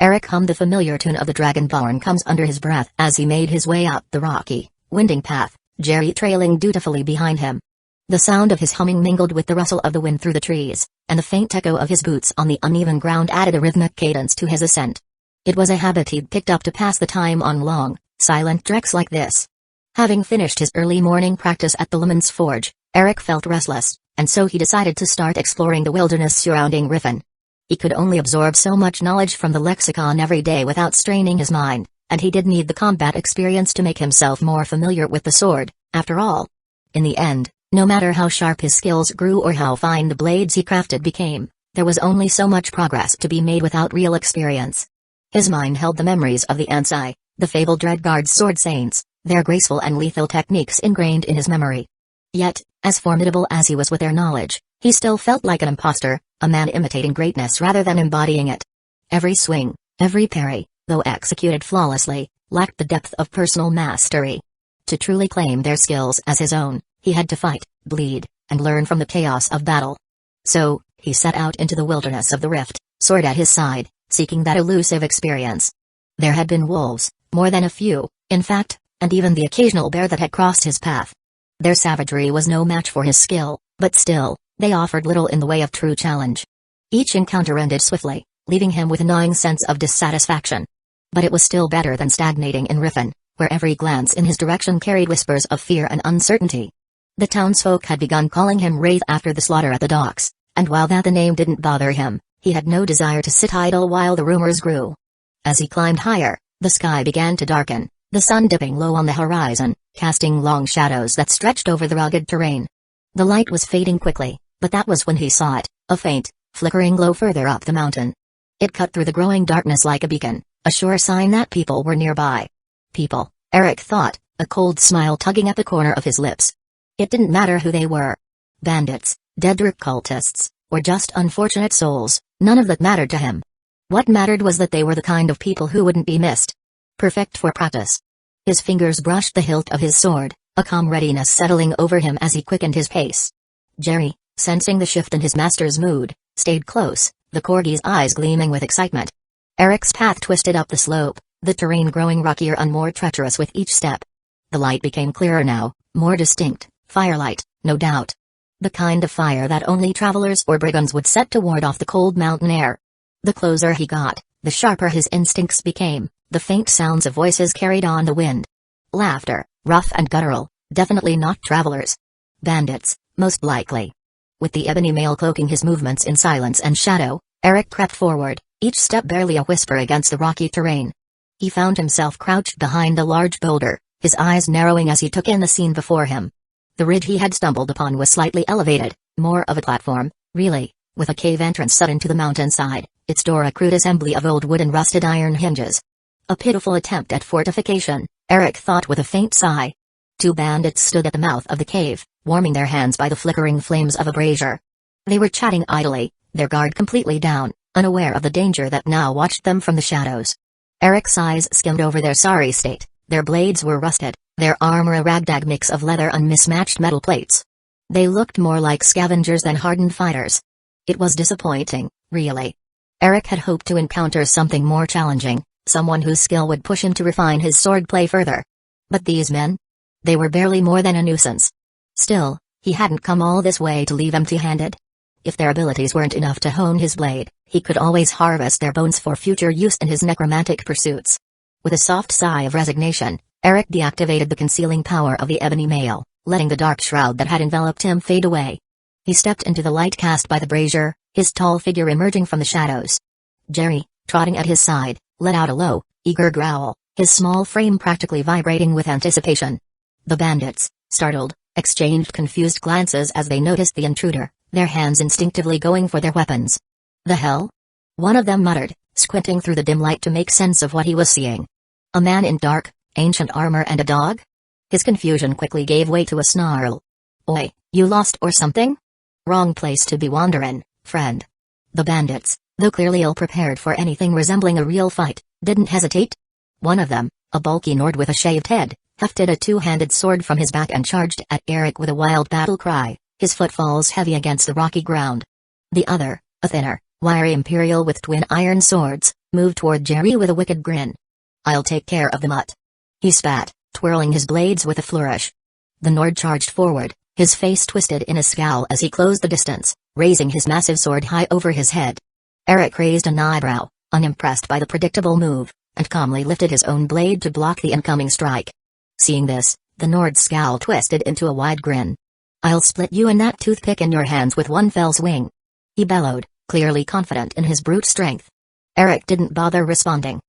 Eric hummed the familiar tune of the Dragonborn comes under his breath as he made his way up the rocky, winding path, Jerry trailing dutifully behind him. The sound of his humming mingled with the rustle of the wind through the trees, and the faint echo of his boots on the uneven ground added a rhythmic cadence to his ascent. It was a habit he'd picked up to pass the time on long, silent treks like this. Having finished his early morning practice at the Villemond's forge, Eric felt restless, and so he decided to start exploring the wilderness surrounding Riffin. He could only absorb so much knowledge from the lexicon every day without straining his mind, and he did need the combat experience to make himself more familiar with the sword, after all. In the end, no matter how sharp his skills grew or how fine the blades he crafted became, there was only so much progress to be made without real experience. His mind held the memories of the Ansai, the fabled Dreadguard sword saints, their graceful and lethal techniques ingrained in his memory. Yet, as formidable as he was with their knowledge, he still felt like an imposter, a man imitating greatness rather than embodying it. Every swing, every parry, though executed flawlessly, lacked the depth of personal mastery. To truly claim their skills as his own, he had to fight, bleed, and learn from the chaos of battle. So, he set out into the wilderness of the Rift, sword at his side, seeking that elusive experience. There had been wolves, more than a few, in fact, and even the occasional bear that had crossed his path. Their savagery was no match for his skill, but still, they offered little in the way of true challenge. Each encounter ended swiftly, leaving him with a gnawing sense of dissatisfaction. But it was still better than stagnating in Riffin, where every glance in his direction carried whispers of fear and uncertainty. The townsfolk had begun calling him Wraith after the slaughter at the docks, and while that the name didn't bother him, he had no desire to sit idle while the rumors grew. As he climbed higher, the sky began to darken, the sun dipping low on the horizon, casting long shadows that stretched over the rugged terrain. The light was fading quickly, but that was when he saw it, a faint, flickering glow further up the mountain. It cut through the growing darkness like a beacon, a sure sign that people were nearby. People, Eric thought, a cold smile tugging at the corner of his lips. It didn't matter who they were. Bandits, dead cultists, or just unfortunate souls, none of that mattered to him. What mattered was that they were the kind of people who wouldn't be missed. Perfect for practice. His fingers brushed the hilt of his sword, a calm readiness settling over him as he quickened his pace. Jerry, sensing the shift in his master's mood, stayed close, the corgi's eyes gleaming with excitement. Eric's path twisted up the slope, the terrain growing rockier and more treacherous with each step. The light became clearer now, more distinct, firelight, no doubt. The kind of fire that only travelers or brigands would set to ward off the cold mountain air. The closer he got, The sharper his instincts became, the faint sounds of voices carried on the wind. Laughter, rough and guttural, definitely not travelers. Bandits, most likely. With the ebony male cloaking his movements in silence and shadow, Eric crept forward, each step barely a whisper against the rocky terrain. He found himself crouched behind a large boulder, his eyes narrowing as he took in the scene before him. The ridge he had stumbled upon was slightly elevated, more of a platform, really, with a cave entrance set into the mountainside, its door a crude assembly of old wood and rusted iron hinges. A pitiful attempt at fortification, Eric thought with a faint sigh. Two bandits stood at the mouth of the cave, warming their hands by the flickering flames of a brazier. They were chatting idly, their guard completely down, unaware of the danger that now watched them from the shadows. Eric's eyes skimmed over their sorry state. Their blades were rusted, their armor a ragtag mix of leather and mismatched metal plates. They looked more like scavengers than hardened fighters. It was disappointing, really. Eric had hoped to encounter something more challenging, someone whose skill would push him to refine his swordplay further. But these men? They were barely more than a nuisance. Still, he hadn't come all this way to leave empty-handed. If their abilities weren't enough to hone his blade, he could always harvest their bones for future use in his necromantic pursuits. With a soft sigh of resignation, Eric deactivated the concealing power of the ebony mail, letting the dark shroud that had enveloped him fade away. He stepped into the light cast by the brazier, his tall figure emerging from the shadows. Jerry, trotting at his side, let out a low, eager growl, his small frame practically vibrating with anticipation. The bandits, startled, exchanged confused glances as they noticed the intruder, their hands instinctively going for their weapons. The hell? One of them muttered, squinting through the dim light to make sense of what he was seeing. A man in dark, ancient armor and a dog? His confusion quickly gave way to a snarl. Oi, you lost or something? Wrong place to be wanderin', friend. The bandits, though clearly ill-prepared for anything resembling a real fight, didn't hesitate. One of them, a bulky Nord with a shaved head, hefted a two-handed sword from his back and charged at Eric with a wild battle cry, his footfalls heavy against the rocky ground. The other, a thinner, wiry Imperial with twin iron swords, moved toward Jerry with a wicked grin. I'll take care of the mutt. He spat, twirling his blades with a flourish. The Nord charged forward, his face twisted in a scowl as he closed the distance, raising his massive sword high over his head. Eric raised an eyebrow, unimpressed by the predictable move, and calmly lifted his own blade to block the incoming strike. Seeing this, the Nord's scowl twisted into a wide grin. I'll split you and that toothpick in your hands with one fell swing. He bellowed, clearly confident in his brute strength. Eric didn't bother responding.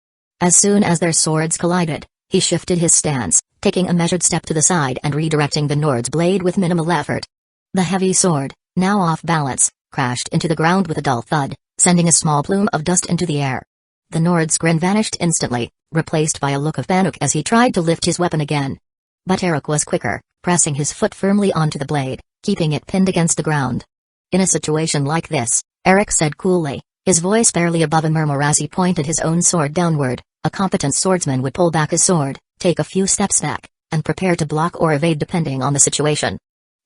As soon as their swords collided, he shifted his stance, taking a measured step to the side and redirecting the Nord's blade with minimal effort. The heavy sword, now off balance, crashed into the ground with a dull thud, sending a small plume of dust into the air. The Nord's grin vanished instantly, replaced by a look of panic as he tried to lift his weapon again. But Eric was quicker, pressing his foot firmly onto the blade, keeping it pinned against the ground. In a situation like this, Eric said coolly, his voice barely above a murmur as he pointed his own sword downward, a competent swordsman would pull back his sword, take a few steps back, and prepare to block or evade depending on the situation.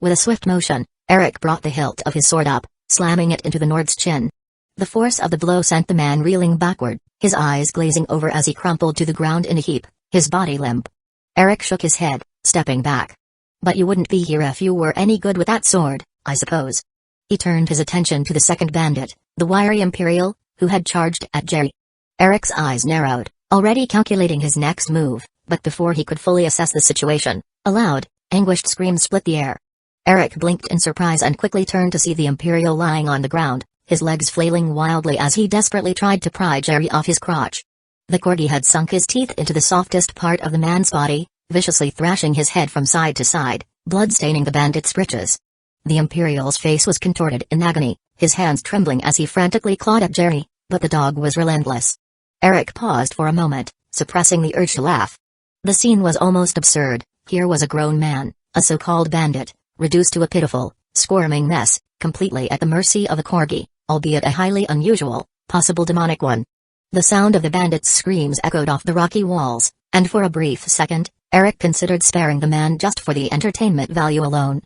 With a swift motion, Eric brought the hilt of his sword up, slamming it into the Nord's chin. The force of the blow sent the man reeling backward, his eyes glazing over as he crumpled to the ground in a heap, his body limp. Eric shook his head, stepping back. But you wouldn't be here if you were any good with that sword, I suppose. He turned his attention to the second bandit, the wiry Imperial, who had charged at Jerry. Eric's eyes narrowed, already calculating his next move, but before he could fully assess the situation, a loud, anguished scream split the air. Eric blinked in surprise and quickly turned to see the Imperial lying on the ground, his legs flailing wildly as he desperately tried to pry Jerry off his crotch. The corgi had sunk his teeth into the softest part of the man's body, viciously thrashing his head from side to side, blood staining the bandit's breeches. The Imperial's face was contorted in agony, his hands trembling as he frantically clawed at Jerry, but the dog was relentless. Eric paused for a moment, suppressing the urge to laugh. The scene was almost absurd. Here was a grown man, a so-called bandit, reduced to a pitiful, squirming mess, completely at the mercy of a corgi, albeit a highly unusual, possible demonic one. The sound of the bandit's screams echoed off the rocky walls, and for a brief second, Eric considered sparing the man just for the entertainment value alone.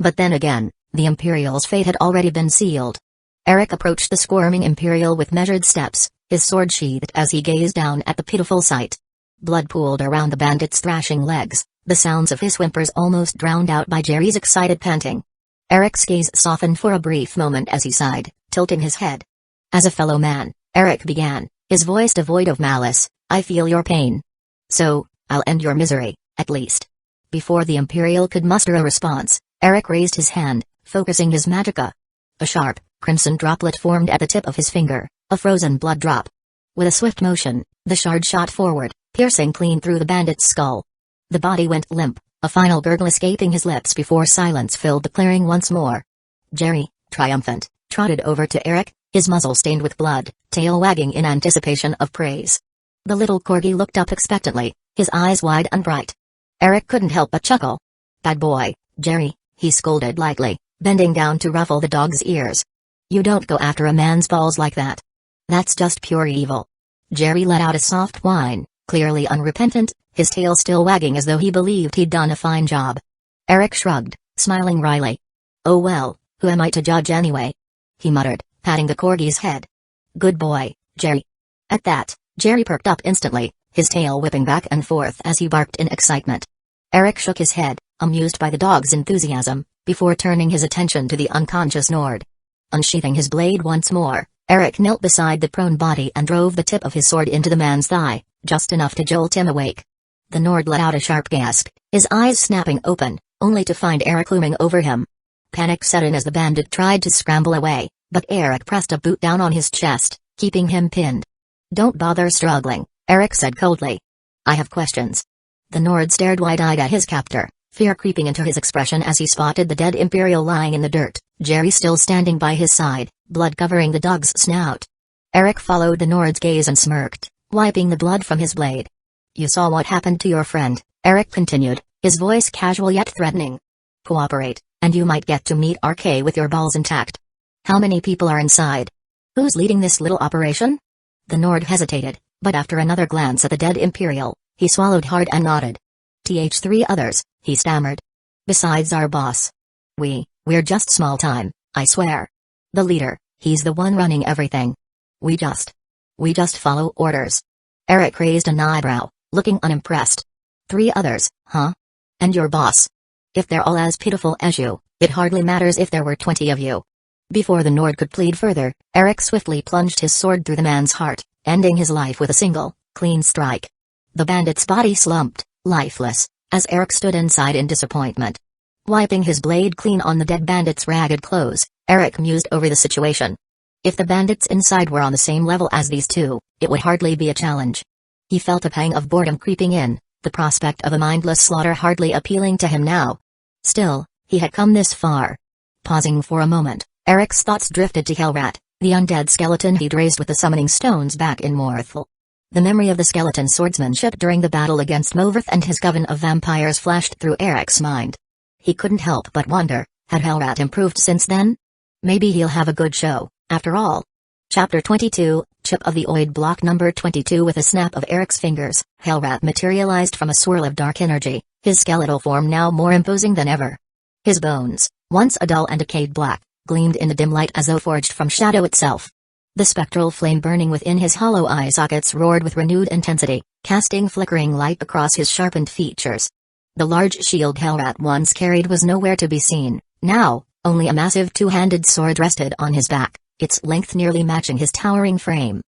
But then again, the Imperial's fate had already been sealed. Eric approached the squirming Imperial with measured steps, his sword sheathed as he gazed down at the pitiful sight. Blood pooled around the bandit's thrashing legs, the sounds of his whimpers almost drowned out by Jerry's excited panting. Eric's gaze softened for a brief moment as he sighed, tilting his head. As a fellow man, Eric began, his voice devoid of malice. I feel your pain. So, I'll end your misery, at least. Before the Imperial could muster a response, Eric raised his hand, focusing his magicka. A sharp, crimson droplet formed at the tip of his finger, a frozen blood drop. With a swift motion, the shard shot forward, piercing clean through the bandit's skull. The body went limp, a final gurgle escaping his lips before silence filled the clearing once more. Jerry, triumphant, trotted over to Eric, his muzzle stained with blood, tail wagging in anticipation of praise. The little corgi looked up expectantly, his eyes wide and bright. Eric couldn't help but chuckle. Bad boy, Jerry, he scolded lightly, bending down to ruffle the dog's ears. You don't go after a man's balls like that. That's just pure evil. Jerry let out a soft whine, clearly unrepentant, his tail still wagging as though he believed he'd done a fine job. Eric shrugged, smiling wryly. Oh well, who am I to judge anyway? He muttered, patting the corgi's head. Good boy, Jerry. At that, Jerry perked up instantly, his tail whipping back and forth as he barked in excitement. Eric shook his head, amused by the dog's enthusiasm, before turning his attention to the unconscious Nord. Unsheathing his blade once more, Eric knelt beside the prone body and drove the tip of his sword into the man's thigh, just enough to jolt him awake. The Nord let out a sharp gasp, his eyes snapping open, only to find Eric looming over him. Panic set in as the bandit tried to scramble away, but Eric pressed a boot down on his chest, keeping him pinned. Don't bother struggling, Eric said coldly. I have questions. The Nord stared wide-eyed at his captor, fear creeping into his expression as he spotted the dead Imperial lying in the dirt, Jerry still standing by his side, blood covering the dog's snout. Eric followed the Nord's gaze and smirked, wiping the blood from his blade. You saw what happened to your friend, Eric continued, his voice casual yet threatening. Cooperate, and you might get to meet RK with your balls intact. How many people are inside? Who's leading this little operation? The Nord hesitated, but after another glance at the dead Imperial, he swallowed hard and nodded. "3 others," he stammered. "Besides our boss. We're just small time, I swear. The leader, he's the one running everything. We just follow orders." Eric raised an eyebrow, looking unimpressed. 3 others, huh? And your boss? If they're all as pitiful as you, it hardly matters if there were 20 of you. Before the Nord could plead further, Eric swiftly plunged his sword through the man's heart, ending his life with a single, clean strike. The bandit's body slumped, lifeless, as Eric stood inside in disappointment. Wiping his blade clean on the dead bandit's ragged clothes, Eric mused over the situation. If the bandits inside were on the same level as these two, it would hardly be a challenge. He felt a pang of boredom creeping in, the prospect of a mindless slaughter hardly appealing to him now. Still, he had come this far. Pausing for a moment, Eric's thoughts drifted to Hellrat, the undead skeleton he'd raised with the summoning stones back in Morthal. The memory of the skeleton's swordsmanship during the battle against Movirth and his coven of vampires flashed through Eric's mind. He couldn't help but wonder, had Hellrat improved since then? Maybe he'll have a good show, after all. Chapter 22, Chip of the Oid Block Number 22. With a snap of Eric's fingers, Hellrat materialized from a swirl of dark energy, his skeletal form now more imposing than ever. His bones, once a dull and decayed black, gleamed in the dim light as though forged from shadow itself. The spectral flame burning within his hollow eye sockets roared with renewed intensity, casting flickering light across his sharpened features. The large shield Hellrat once carried was nowhere to be seen. Now, only a massive two-handed sword rested on his back, its length nearly matching his towering frame.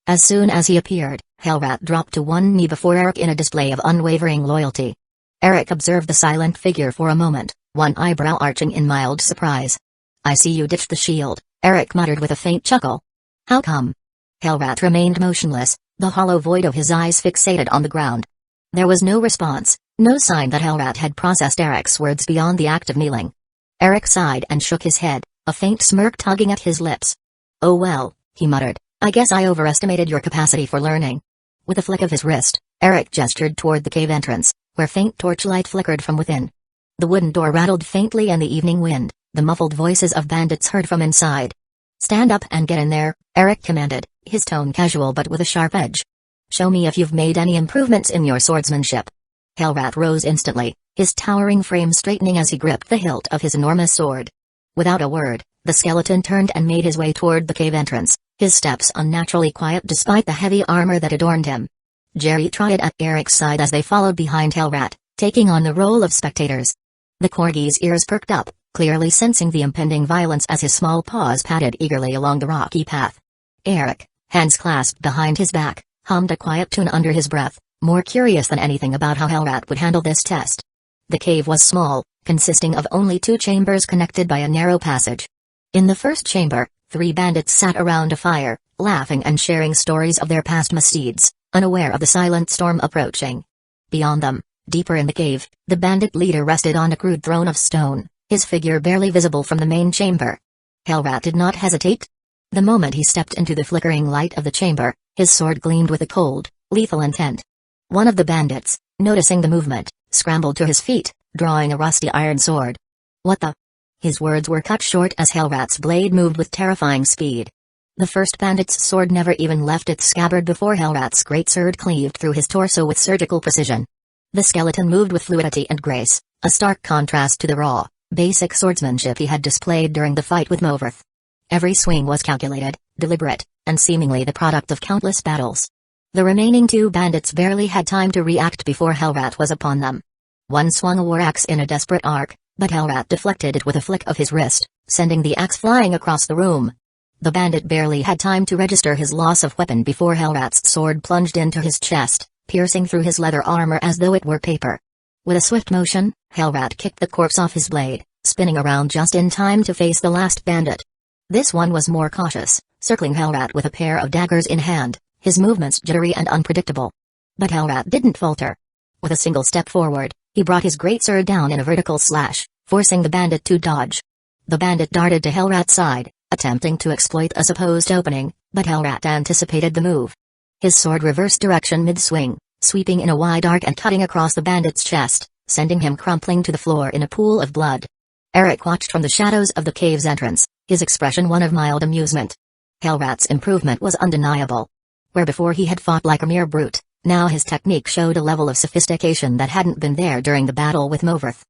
As soon as he appeared, Hellrat dropped to one knee before Eric in a display of unwavering loyalty. Eric observed the silent figure for a moment, one eyebrow arching in mild surprise. "I see you ditched the shield," Eric muttered with a faint chuckle. "How come?" Hellrat remained motionless, the hollow void of his eyes fixated on the ground. There was no response, no sign that Hellrat had processed Eric's words beyond the act of kneeling. Eric sighed and shook his head, a faint smirk tugging at his lips. "Oh well," he muttered, "I guess I overestimated your capacity for learning." With a flick of his wrist, Eric gestured toward the cave entrance, where faint torchlight flickered from within. The wooden door rattled faintly in the evening wind, the muffled voices of bandits heard from inside. "Stand up and get in there," Eric commanded, his tone casual but with a sharp edge. "Show me if you've made any improvements in your swordsmanship." Hellrat rose instantly, his towering frame straightening as he gripped the hilt of his enormous sword. Without a word, the skeleton turned and made his way toward the cave entrance, his steps unnaturally quiet despite the heavy armor that adorned him. Jerry trotted at Eric's side as they followed behind Hellrat, taking on the role of spectators. The corgi's ears perked up, clearly sensing the impending violence as his small paws padded eagerly along the rocky path. "Eric, hands clasped behind his back, hummed a quiet tune under his breath, more curious than anything about how Hellrat would handle this test. The cave was small, consisting of only 2 chambers connected by a narrow passage. In the first chamber, 3 bandits sat around a fire, laughing and sharing stories of their past misdeeds, unaware of the silent storm approaching. Beyond them, deeper in the cave, the bandit leader rested on a crude throne of stone, his figure barely visible from the main chamber. Hellrat did not hesitate. The moment he stepped into the flickering light of the chamber, his sword gleamed with a cold, lethal intent. One of the bandits, noticing the movement, scrambled to his feet, drawing a rusty iron sword. "What the?" His words were cut short as Hellrat's blade moved with terrifying speed. The first bandit's sword never even left its scabbard before Hellrat's greatsword cleaved through his torso with surgical precision. The skeleton moved with fluidity and grace, a stark contrast to the raw, basic swordsmanship he had displayed during the fight with Movirth. Every swing was calculated, deliberate, and seemingly the product of countless battles. The remaining 2 bandits barely had time to react before Hellrat was upon them. One swung a war axe in a desperate arc, but Hellrat deflected it with a flick of his wrist, sending the axe flying across the room. The bandit barely had time to register his loss of weapon before Hellrat's sword plunged into his chest, piercing through his leather armor as though it were paper. With a swift motion, Hellrat kicked the corpse off his blade, spinning around just in time to face the last bandit. This one was more cautious, circling Hellrat with a pair of daggers in hand, his movements jittery and unpredictable. But Hellrat didn't falter. With a single step forward, he brought his greatsword down in a vertical slash, forcing the bandit to dodge. The bandit darted to Hellrat's side, attempting to exploit a supposed opening, but Hellrat anticipated the move. His sword reversed direction mid-swing, sweeping in a wide arc and cutting across the bandit's chest, sending him crumpling to the floor in a pool of blood. Eric watched from the shadows of the cave's entrance, his expression one of mild amusement. Hellrat's improvement was undeniable. Where before he had fought like a mere brute, now his technique showed a level of sophistication that hadn't been there during the battle with Movirth.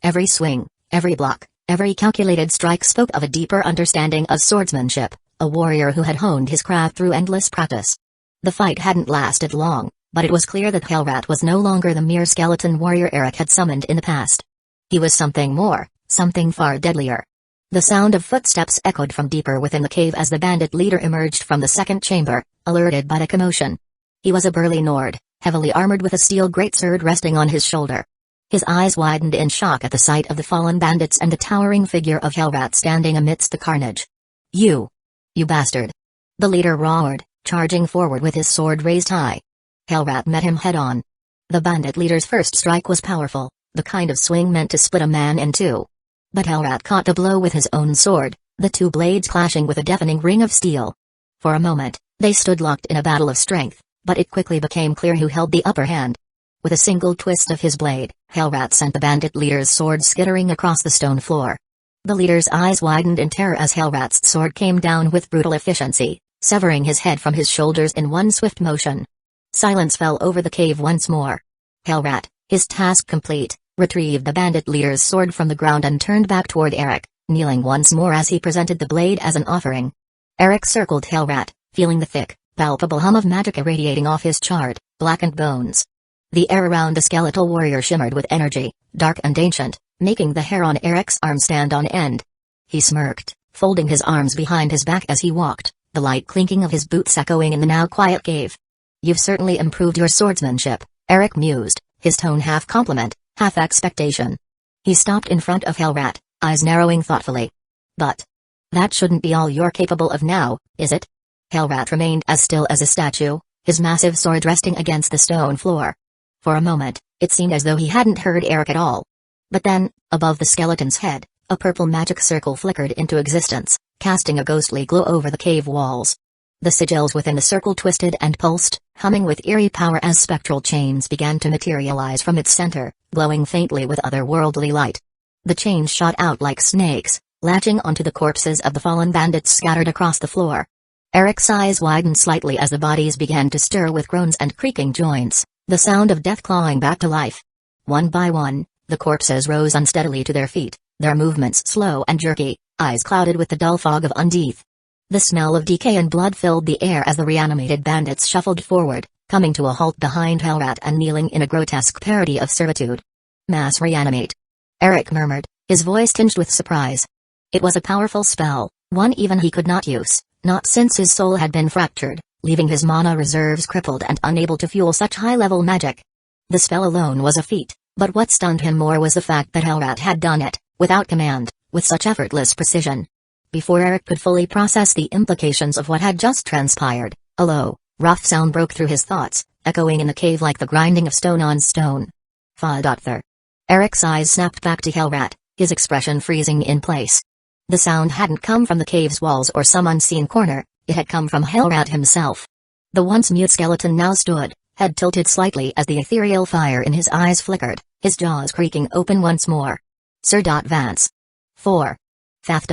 Every swing, every block, every calculated strike spoke of a deeper understanding of swordsmanship, a warrior who had honed his craft through endless practice. The fight hadn't lasted long, but it was clear that Hellrat was no longer the mere skeleton warrior Eric had summoned in the past. He was something more, something far deadlier. The sound of footsteps echoed from deeper within the cave as the bandit leader emerged from the second chamber, alerted by the commotion. He was a burly Nord, heavily armored with a steel greatsword resting on his shoulder. His eyes widened in shock at the sight of the fallen bandits and the towering figure of Hellrat standing amidst the carnage. You bastard!" The leader roared, charging forward with his sword raised high. Hellrat met him head-on. The bandit leader's first strike was powerful, the kind of swing meant to split a man in 2. But Hellrat caught the blow with his own sword, the 2 blades clashing with a deafening ring of steel. For a moment, they stood locked in a battle of strength, but it quickly became clear who held the upper hand. With a single twist of his blade, Hellrat sent the bandit leader's sword skittering across the stone floor. The leader's eyes widened in terror as Hellrat's sword came down with brutal efficiency, severing his head from his shoulders in one swift motion. Silence fell over the cave once more. Hellrat, his task complete, retrieved the bandit leader's sword from the ground and turned back toward Eric, kneeling once more as he presented the blade as an offering. Eric circled Hellrat, feeling the thick, palpable hum of magic irradiating off his charred, blackened bones. The air around the skeletal warrior shimmered with energy, dark and ancient, making the hair on Eric's arm stand on end. He smirked, folding his arms behind his back as he walked, the light clinking of his boots echoing in the now quiet cave. "You've certainly improved your swordsmanship," Eric mused, his tone half compliment, half expectation. He stopped in front of Hellrat, eyes narrowing thoughtfully. "But that shouldn't be all you're capable of now, is it?" Hellrat remained as still as a statue, his massive sword resting against the stone floor. For a moment, it seemed as though he hadn't heard Eric at all. But then, above the skeleton's head, a purple magic circle flickered into existence, casting a ghostly glow over the cave walls. The sigils within the circle twisted and pulsed, humming with eerie power as spectral chains began to materialize from its center, glowing faintly with otherworldly light. The chains shot out like snakes, latching onto the corpses of the fallen bandits scattered across the floor. Eric's eyes widened slightly as the bodies began to stir with groans and creaking joints, the sound of death clawing back to life. One by one, the corpses rose unsteadily to their feet, their movements slow and jerky, eyes clouded with the dull fog of undeath. The smell of decay and blood filled the air as the reanimated bandits shuffled forward, coming to a halt behind Hellrat and kneeling in a grotesque parody of servitude. "Mass reanimate," Eric murmured, his voice tinged with surprise. It was a powerful spell, one even he could not use, not since his soul had been fractured, leaving his mana reserves crippled and unable to fuel such high-level magic. The spell alone was a feat, but what stunned him more was the fact that Hellrat had done it, without command, with such effortless precision. Before Eric could fully process the implications of what had just transpired, a low, rough sound broke through his thoughts, echoing in the cave like the grinding of stone on stone. Fa-dother. Eric's eyes snapped back to Hellrat, his expression freezing in place. The sound hadn't come from the cave's walls or some unseen corner, it had come from Hellrat himself. The once mute skeleton now stood, head tilted slightly as the ethereal fire in his eyes flickered, his jaws creaking open once more. Sir. Vance. 4. Fath.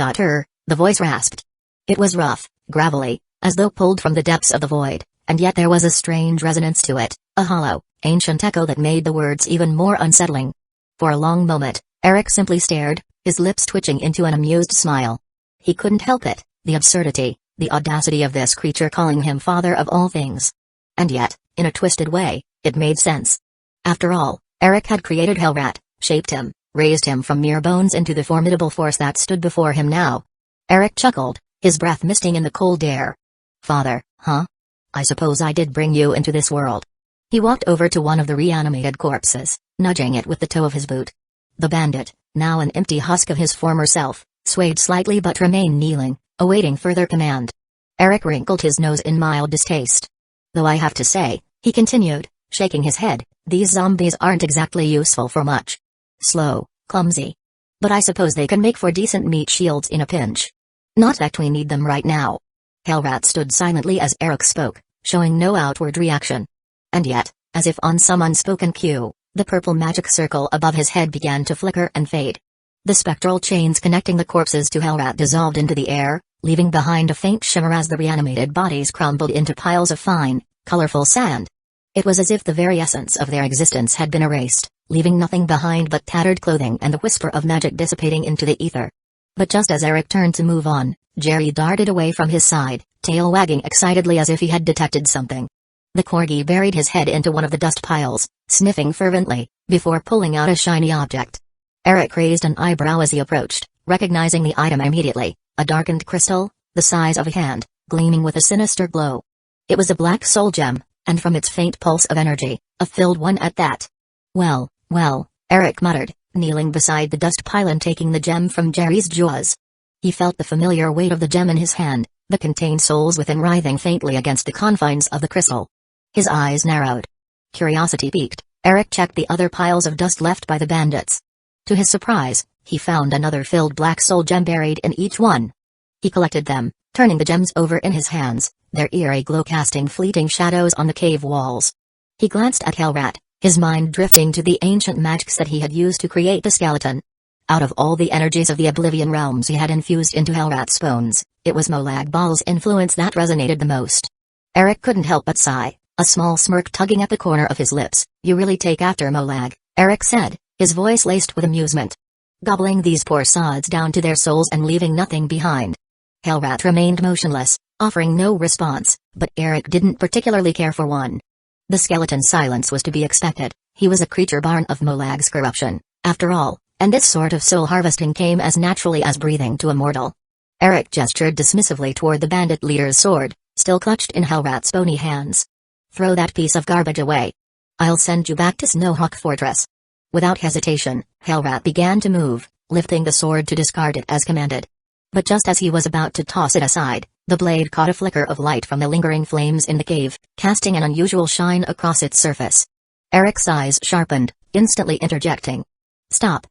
The voice rasped. It was rough, gravelly, as though pulled from the depths of the void, and yet there was a strange resonance to it, a hollow, ancient echo that made the words even more unsettling. For a long moment, Eric simply stared, his lips twitching into an amused smile. He couldn't help it, the absurdity, the audacity of this creature calling him father of all things. And yet, in a twisted way, it made sense. After all, Eric had created Hellrat, shaped him, raised him from mere bones into the formidable force that stood before him now. Eric chuckled, his breath misting in the cold air. Father, huh? I suppose I did bring you into this world. He walked over to one of the reanimated corpses, nudging it with the toe of his boot. The bandit, now an empty husk of his former self, swayed slightly but remained kneeling, awaiting further command. Eric wrinkled his nose in mild distaste. Though I have to say, he continued, shaking his head, these zombies aren't exactly useful for much. Slow, clumsy. But I suppose they can make for decent meat shields in a pinch. Not that we need them right now. Hellrat stood silently as Eric spoke, showing no outward reaction. And yet, as if on some unspoken cue, the purple magic circle above his head began to flicker and fade. The spectral chains connecting the corpses to Hellrat dissolved into the air, leaving behind a faint shimmer as the reanimated bodies crumbled into piles of fine, colorful sand. It was as if the very essence of their existence had been erased, leaving nothing behind but tattered clothing and the whisper of magic dissipating into the ether. But just as Eric turned to move on, Jerry darted away from his side, tail wagging excitedly as if he had detected something. The corgi buried his head into one of the dust piles, sniffing fervently, before pulling out a shiny object. Eric raised an eyebrow as he approached, recognizing the item immediately, a darkened crystal, the size of a hand, gleaming with a sinister glow. It was a black soul gem, and from its faint pulse of energy, a filled one at that. Well, Eric muttered, kneeling beside the dust pile and taking the gem from Jerry's jaws. He felt the familiar weight of the gem in his hand, the contained souls within writhing faintly against the confines of the crystal. His eyes narrowed. Curiosity piqued, Eric checked the other piles of dust left by the bandits. To his surprise, he found another filled black soul gem buried in each one. He collected them, turning the gems over in his hands, their eerie glow casting fleeting shadows on the cave walls. He glanced at Hellrat, his mind drifting to the ancient magics that he had used to create the skeleton. Out of all the energies of the Oblivion realms he had infused into Hellrat's bones, it was Molag Bal's influence that resonated the most. Eric couldn't help but sigh, a small smirk tugging at the corner of his lips. You really take after Molag, Eric said, his voice laced with amusement. Gobbling these poor sods down to their souls and leaving nothing behind. Hellrat remained motionless, offering no response, but Eric didn't particularly care for one. The skeleton's silence was to be expected, he was a creature born of Molag's corruption, after all, and this sort of soul harvesting came as naturally as breathing to a mortal. Eric gestured dismissively toward the bandit leader's sword, still clutched in Hellrat's bony hands. Throw that piece of garbage away. I'll send you back to Snowhawk Fortress. Without hesitation, Hellrat began to move, lifting the sword to discard it as commanded. But just as he was about to toss it aside, the blade caught a flicker of light from the lingering flames in the cave, casting an unusual shine across its surface. Eric's eyes sharpened, instantly interjecting. Stop.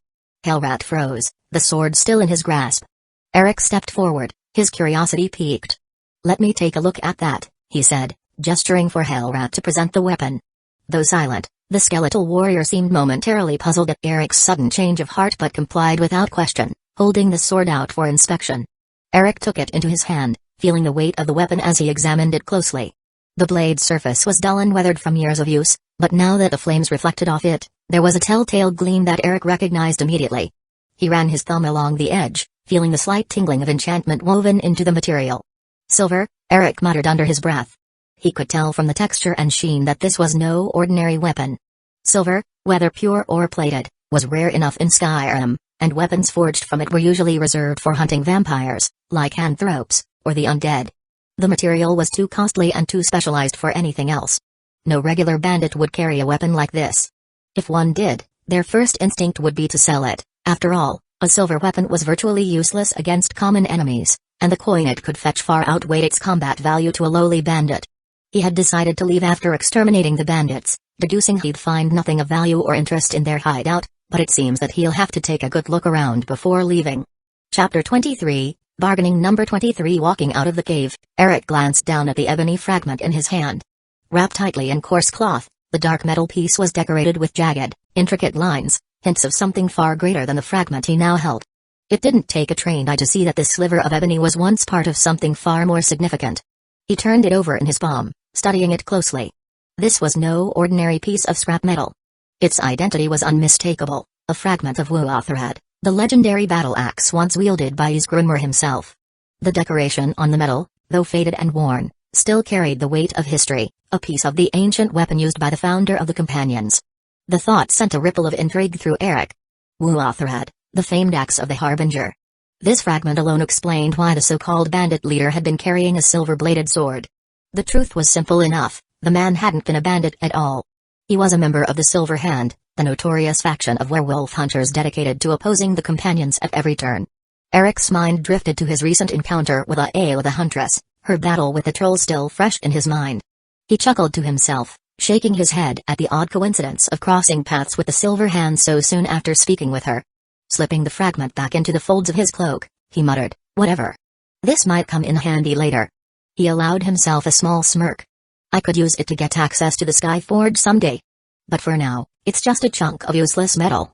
Hellrat froze, the sword still in his grasp. Eric stepped forward, his curiosity piqued. Let me take a look at that, he said, gesturing for Hellrat to present the weapon. Though silent, the skeletal warrior seemed momentarily puzzled at Eric's sudden change of heart but complied without question, holding the sword out for inspection. Eric took it into his hand, feeling the weight of the weapon as he examined it closely. The blade's surface was dull and weathered from years of use, but now that the flames reflected off it, there was a telltale gleam that Eric recognized immediately. He ran his thumb along the edge, feeling the slight tingling of enchantment woven into the material. Silver, Eric muttered under his breath. He could tell from the texture and sheen that this was no ordinary weapon. Silver, whether pure or plated, was rare enough in Skyrim, and weapons forged from it were usually reserved for hunting vampires, lycanthropes, or the undead. The material was too costly and too specialized for anything else. No regular bandit would carry a weapon like this. If one did, their first instinct would be to sell it. After all, a silver weapon was virtually useless against common enemies, and the coin it could fetch far outweighed its combat value to a lowly bandit. He had decided to leave after exterminating the bandits, deducing he'd find nothing of value or interest in their hideout, but it seems that he'll have to take a good look around before leaving. Chapter 23, Bargaining Number 23. Walking out of the cave, Eric glanced down at the ebony fragment in his hand. Wrapped tightly in coarse cloth, the dark metal piece was decorated with jagged, intricate lines, hints of something far greater than the fragment he now held. It didn't take a trained eye to see that this sliver of ebony was once part of something far more significant. He turned it over in his palm, studying it closely. This was no ordinary piece of scrap metal. Its identity was unmistakable, a fragment of Wuothrad, the legendary battle axe once wielded by Ysgrimur himself. The decoration on the metal, though faded and worn, still carried the weight of history, a piece of the ancient weapon used by the founder of the Companions. The thought sent a ripple of intrigue through Eric. Wuothrad, the famed axe of the Harbinger. This fragment alone explained why the so-called bandit leader had been carrying a silver-bladed sword. The truth was simple enough, the man hadn't been a bandit at all. He was a member of the Silver Hand, the notorious faction of werewolf hunters dedicated to opposing the Companions at every turn. Eric's mind drifted to his recent encounter with Aayla the Huntress, her battle with the troll still fresh in his mind. He chuckled to himself, shaking his head at the odd coincidence of crossing paths with the Silver Hand so soon after speaking with her. Slipping the fragment back into the folds of his cloak, he muttered, "Whatever. This might come in handy later." He allowed himself a small smirk. "I could use it to get access to the Skyforge someday. But for now, it's just a chunk of useless metal."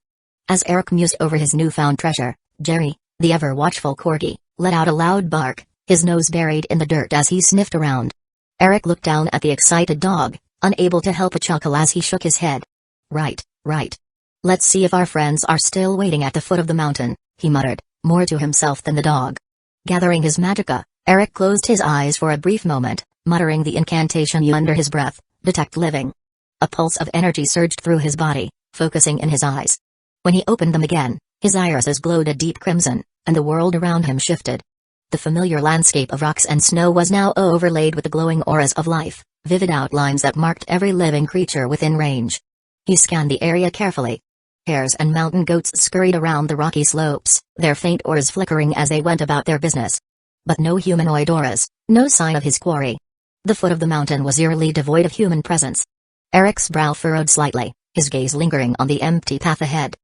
As Eric mused over his newfound treasure, Jerry, the ever-watchful corgi, let out a loud bark, his nose buried in the dirt as he sniffed around. Eric looked down at the excited dog, unable to help a chuckle as he shook his head. Right. Let's see if our friends are still waiting at the foot of the mountain," he muttered, more to himself than the dog. Gathering his magicka, Eric closed his eyes for a brief moment, muttering the incantation under his breath, "Detect living." A pulse of energy surged through his body, focusing in his eyes. When he opened them again, his irises glowed a deep crimson, and the world around him shifted. The familiar landscape of rocks and snow was now overlaid with the glowing auras of life, vivid outlines that marked every living creature within range. He scanned the area carefully. Hares and mountain goats scurried around the rocky slopes, their faint auras flickering as they went about their business. But no humanoid auras, no sign of his quarry. The foot of the mountain was eerily devoid of human presence. Eric's brow furrowed slightly, his gaze lingering on the empty path ahead.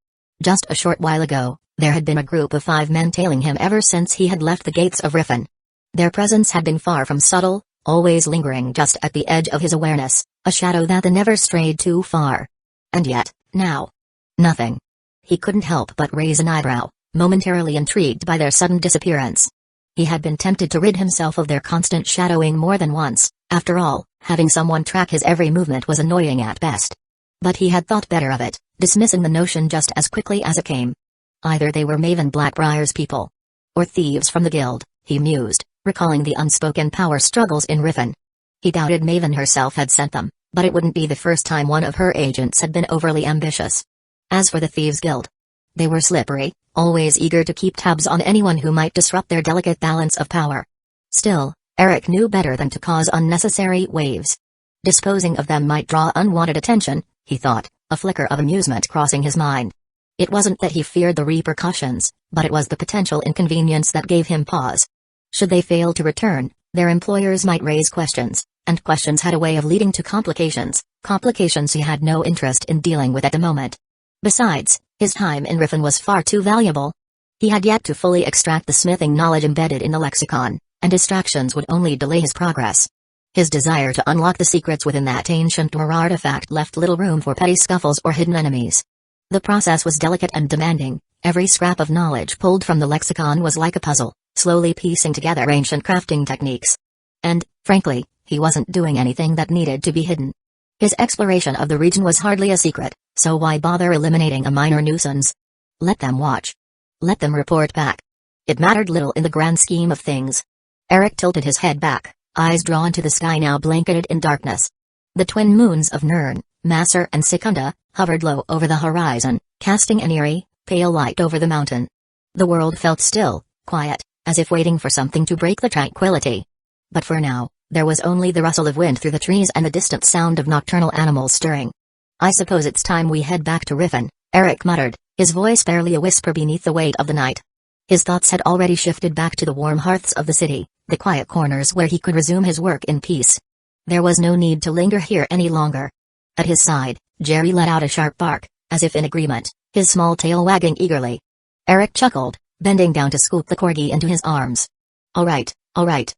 Just a short while ago, there had been a group of 5 men tailing him ever since he had left the gates of Riffin. Their presence had been far from subtle, always lingering just at the edge of his awareness, a shadow that never strayed too far. And yet, now, nothing. He couldn't help but raise an eyebrow, momentarily intrigued by their sudden disappearance. He had been tempted to rid himself of their constant shadowing more than once. After all, having someone track his every movement was annoying at best. But he had thought better of it, dismissing the notion just as quickly as it came. Either they were Maven Blackbriar's people, or thieves from the guild, he mused, recalling the unspoken power struggles in Riffin. He doubted Maven herself had sent them, but it wouldn't be the first time one of her agents had been overly ambitious. As for the Thieves' Guild, they were slippery, always eager to keep tabs on anyone who might disrupt their delicate balance of power. Still, Eric knew better than to cause unnecessary waves. Disposing of them might draw unwanted attention, he thought, a flicker of amusement crossing his mind. It wasn't that he feared the repercussions, but it was the potential inconvenience that gave him pause. Should they fail to return, their employers might raise questions, and questions had a way of leading to complications he had no interest in dealing with at the moment. Besides, his time in Riffin was far too valuable. He had yet to fully extract the smithing knowledge embedded in the lexicon, and distractions would only delay his progress. His desire to unlock the secrets within that ancient war artifact left little room for petty scuffles or hidden enemies. The process was delicate and demanding. Every scrap of knowledge pulled from the lexicon was like a puzzle, slowly piecing together ancient crafting techniques. And, frankly, he wasn't doing anything that needed to be hidden. His exploration of the region was hardly a secret, so why bother eliminating a minor nuisance? Let them watch. Let them report back. It mattered little in the grand scheme of things. Eric tilted his head back, eyes drawn to the sky now blanketed in darkness. The twin moons of Nirn, Masser and Secunda, hovered low over the horizon, casting an eerie, pale light over the mountain. The world felt still, quiet, as if waiting for something to break the tranquility. But for now, there was only the rustle of wind through the trees and the distant sound of nocturnal animals stirring. I suppose it's time we head back to Riven, Eric muttered, his voice barely a whisper beneath the weight of the night. His thoughts had already shifted back to the warm hearths of the city, the quiet corners where he could resume his work in peace. There was no need to linger here any longer. At his side, Jerry let out a sharp bark, as if in agreement, his small tail wagging eagerly. Eric chuckled, bending down to scoop the corgi into his arms. All right.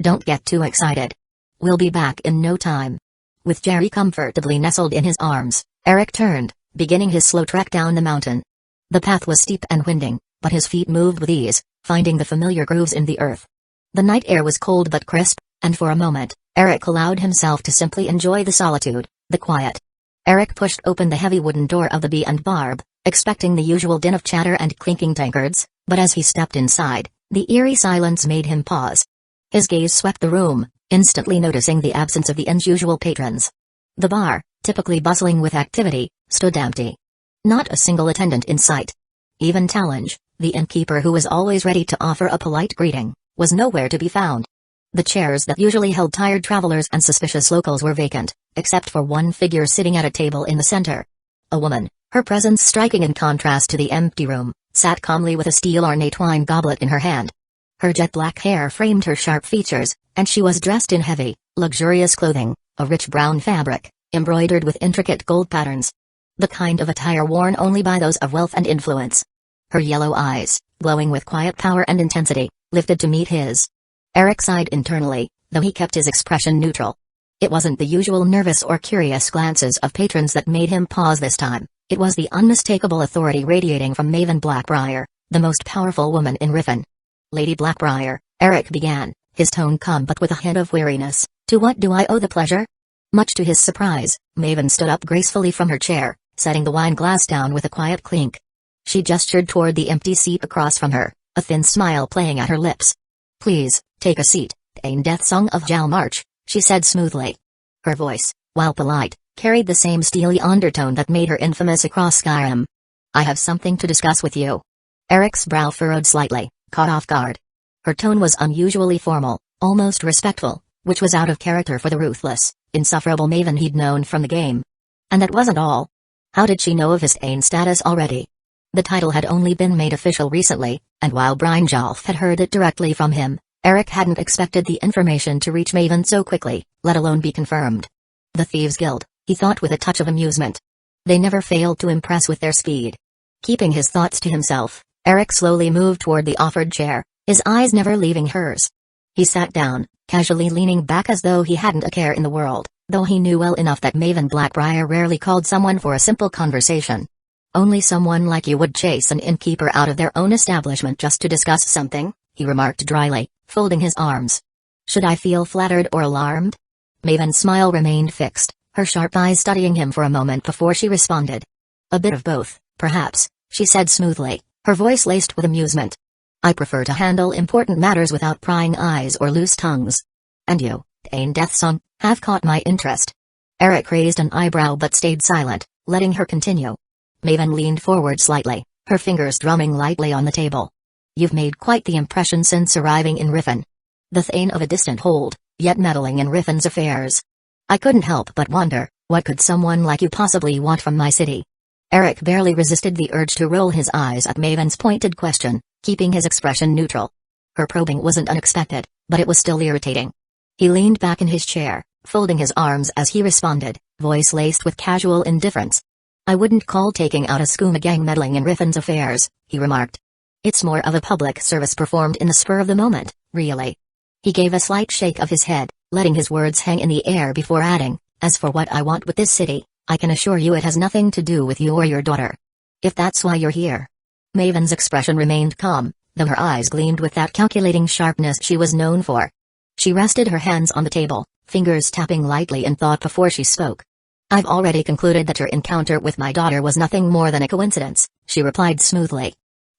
Don't get too excited. We'll be back in no time. With Jerry comfortably nestled in his arms, Eric turned, beginning his slow trek down the mountain. The path was steep and winding, but his feet moved with ease, finding the familiar grooves in the earth. The night air was cold but crisp, and for a moment, Eric allowed himself to simply enjoy the solitude, the quiet. Eric pushed open the heavy wooden door of the Bee and Barb, expecting the usual din of chatter and clinking tankards, but as he stepped inside, the eerie silence made him pause. His gaze swept the room, instantly noticing the absence of the inn's usual patrons. The bar, typically bustling with activity, stood empty. Not a single attendant in sight. Even Challenge, the innkeeper who was always ready to offer a polite greeting, was nowhere to be found. The chairs that usually held tired travelers and suspicious locals were vacant, except for one figure sitting at a table in the center. A woman, her presence striking in contrast to the empty room, sat calmly with a steel ornate wine goblet in her hand. Her jet black hair framed her sharp features, and she was dressed in heavy, luxurious clothing, a rich brown fabric, embroidered with intricate gold patterns. The kind of attire worn only by those of wealth and influence. Her yellow eyes, glowing with quiet power and intensity, lifted to meet his. Eric sighed internally, though he kept his expression neutral. It wasn't the usual nervous or curious glances of patrons that made him pause this time, it was the unmistakable authority radiating from Maven Blackbriar, the most powerful woman in Riven. Lady Blackbriar, Eric began, his tone calm but with a hint of weariness, to what do I owe the pleasure? Much to his surprise, Maven stood up gracefully from her chair, setting the wine glass down with a quiet clink. She gestured toward the empty seat across from her, a thin smile playing at her lips. Please, take a seat, Dane Death Song of Jal March, she said smoothly. Her voice, while polite, carried the same steely undertone that made her infamous across Skyrim. I have something to discuss with you. Eric's brow furrowed slightly, caught off guard. Her tone was unusually formal, almost respectful, which was out of character for the ruthless, insufferable Maven he'd known from the game. And that wasn't all. How did she know of his Dane status already? The title had only been made official recently, and while Brynjolf had heard it directly from him, Eric hadn't expected the information to reach Maven so quickly, let alone be confirmed. The Thieves' Guild, he thought with a touch of amusement. They never failed to impress with their speed. Keeping his thoughts to himself, Eric slowly moved toward the offered chair, his eyes never leaving hers. He sat down, casually leaning back as though he hadn't a care in the world, though he knew well enough that Maven Blackbriar rarely called someone for a simple conversation. Only someone like you would chase an innkeeper out of their own establishment just to discuss something, he remarked dryly, folding his arms. Should I feel flattered or alarmed? Maven's smile remained fixed, her sharp eyes studying him for a moment before she responded. A bit of both, perhaps, she said smoothly, her voice laced with amusement. I prefer to handle important matters without prying eyes or loose tongues. And you, Dane Deathsong, have caught my interest. Eric raised an eyebrow but stayed silent, letting her continue. Maven leaned forward slightly, her fingers drumming lightly on the table. You've made quite the impression since arriving in Riven. The Thane of a distant hold, yet meddling in Riffin's affairs. I couldn't help but wonder, what could someone like you possibly want from my city? Eric barely resisted the urge to roll his eyes at Maven's pointed question, keeping his expression neutral. Her probing wasn't unexpected, but it was still irritating. He leaned back in his chair, folding his arms as he responded, voice laced with casual indifference. I wouldn't call taking out a skooma gang meddling in Riffin's affairs, he remarked. It's more of a public service performed in the spur of the moment, really. He gave a slight shake of his head, letting his words hang in the air before adding, as for what I want with this city, I can assure you it has nothing to do with you or your daughter. If that's why you're here. Maven's expression remained calm, though her eyes gleamed with that calculating sharpness she was known for. She rested her hands on the table, fingers tapping lightly in thought before she spoke. I've already concluded that your encounter with my daughter was nothing more than a coincidence, she replied smoothly.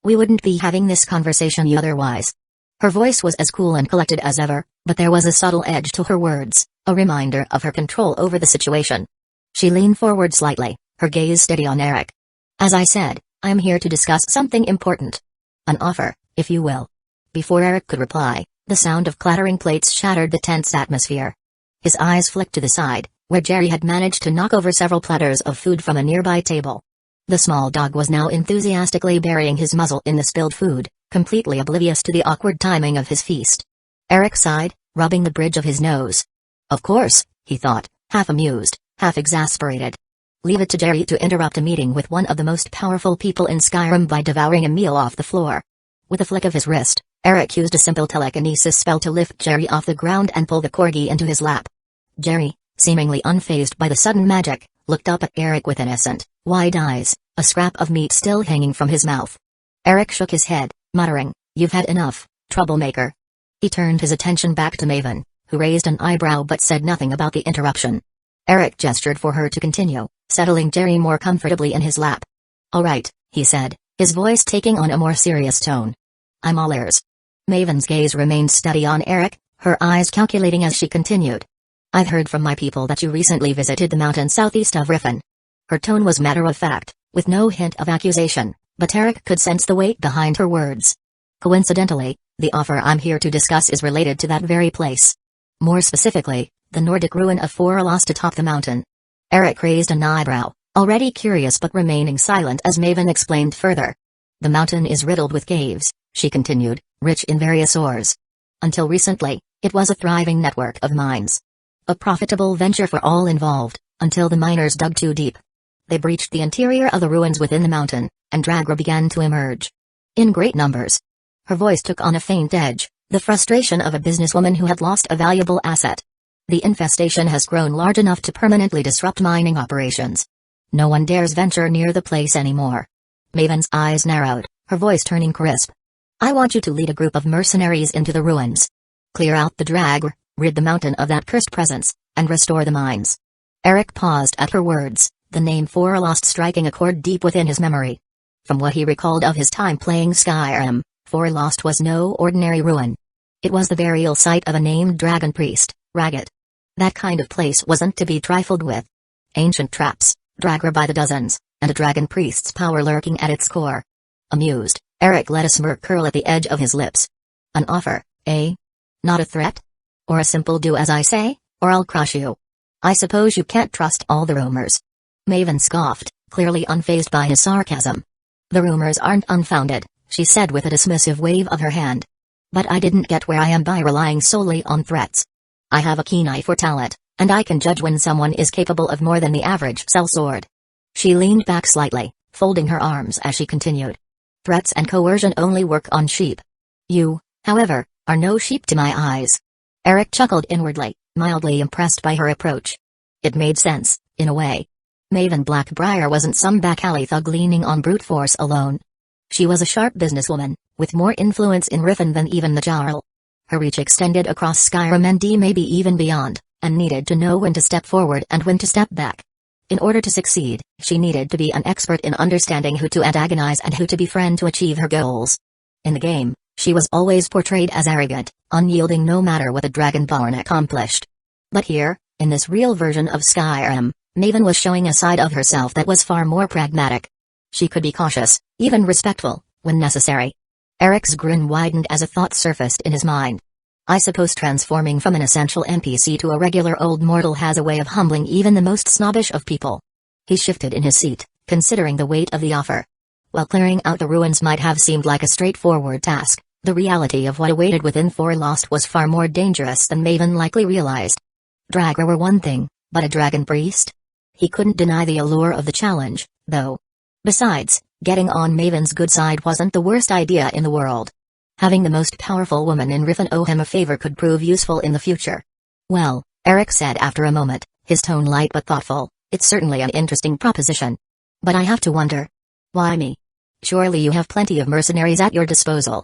We wouldn't be having this conversation otherwise. Her voice was as cool and collected as ever, but there was a subtle edge to her words, a reminder of her control over the situation. She leaned forward slightly, her gaze steady on Eric. As I said, I'm here to discuss something important. An offer, if you will. Before Eric could reply, The sound of clattering plates shattered the tense atmosphere. His eyes flicked to the side, where Jerry had managed to knock over several platters of food from a nearby table. The small dog was now enthusiastically burying his muzzle in the spilled food, completely oblivious to the awkward timing of his feast. Eric sighed, rubbing the bridge of his nose. Of course, he thought, half amused, half exasperated. Leave it to Jerry to interrupt a meeting with one of the most powerful people in Skyrim by devouring a meal off the floor. With a flick of his wrist, Eric used a simple telekinesis spell to lift Jerry off the ground and pull the corgi into his lap. Jerry, seemingly unfazed by the sudden magic, looked up at Eric with innocent, wide eyes, a scrap of meat still hanging from his mouth. Eric shook his head, muttering, "You've had enough, troublemaker." He turned his attention back to Maven, who raised an eyebrow but said nothing about the interruption. Eric gestured for her to continue, settling Jerry more comfortably in his lap. "All right," he said, his voice taking on a more serious tone. "I'm all ears." Maven's gaze remained steady on Eric, her eyes calculating as she continued. "I've heard from my people that you recently visited the mountain southeast of Riffin." Her tone was matter-of-fact, with no hint of accusation, but Eric could sense the weight behind her words. "Coincidentally, the offer I'm here to discuss is related to that very place. More specifically, the Nordic ruin of Forlost atop the mountain." Eric raised an eyebrow, already curious but remaining silent as Maven explained further. "The mountain is riddled with caves," she continued, "rich in various ores. Until recently, it was a thriving network of mines. A profitable venture for all involved, until the miners dug too deep. They breached the interior of the ruins within the mountain, and Dragra began to emerge. In great numbers." Her voice took on a faint edge, the frustration of a businesswoman who had lost a valuable asset. "The infestation has grown large enough to permanently disrupt mining operations. No one dares venture near the place anymore." Maven's eyes narrowed, her voice turning crisp. "I want you to lead a group of mercenaries into the ruins. Clear out the Dragra, rid the mountain of that cursed presence, and restore the mines." Eric paused at her words, the name Forlost striking a chord deep within his memory. From what he recalled of his time playing Skyrim, Forlost was no ordinary ruin. It was the burial site of a named dragon priest, Ragged. That kind of place wasn't to be trifled with. Ancient traps, Dragra by the dozens, and a dragon priest's power lurking at its core. Amused, Eric let a smirk curl at the edge of his lips. "An offer, eh? Not a threat? Or a simple do as I say, or I'll crush you. I suppose you can't trust all the rumors." Maven scoffed, clearly unfazed by his sarcasm. "The rumors aren't unfounded," she said with a dismissive wave of her hand. "But I didn't get where I am by relying solely on threats. I have a keen eye for talent, and I can judge when someone is capable of more than the average sellsword." She leaned back slightly, folding her arms as she continued. "Threats and coercion only work on sheep. You, however, are no sheep to my eyes." Eric chuckled inwardly, mildly impressed by her approach. It made sense, in a way. Maven Blackbriar wasn't some back-alley thug leaning on brute force alone. She was a sharp businesswoman, with more influence in Riffin than even the Jarl. Her reach extended across Skyrim and maybe even beyond, and needed to know when to step forward and when to step back. In order to succeed, she needed to be an expert in understanding who to antagonize and who to befriend to achieve her goals. In the game, she was always portrayed as arrogant, unyielding no matter what the Dragonborn accomplished. But here, in this real version of Skyrim, Maven was showing a side of herself that was far more pragmatic. She could be cautious, even respectful, when necessary. Eric's grin widened as a thought surfaced in his mind. "I suppose transforming from an essential NPC to a regular old mortal has a way of humbling even the most snobbish of people." He shifted in his seat, considering the weight of the offer. While clearing out the ruins might have seemed like a straightforward task, the reality of what awaited within Forlost was far more dangerous than Maven likely realized. Dragra were one thing, but a dragon priest? He couldn't deny the allure of the challenge, though. Besides, getting on Maven's good side wasn't the worst idea in the world. Having the most powerful woman in Riffin owe him a favor could prove useful in the future. "Well," Eric said after a moment, his tone light but thoughtful, "it's certainly an interesting proposition. But I have to wonder. Why me? Surely you have plenty of mercenaries at your disposal."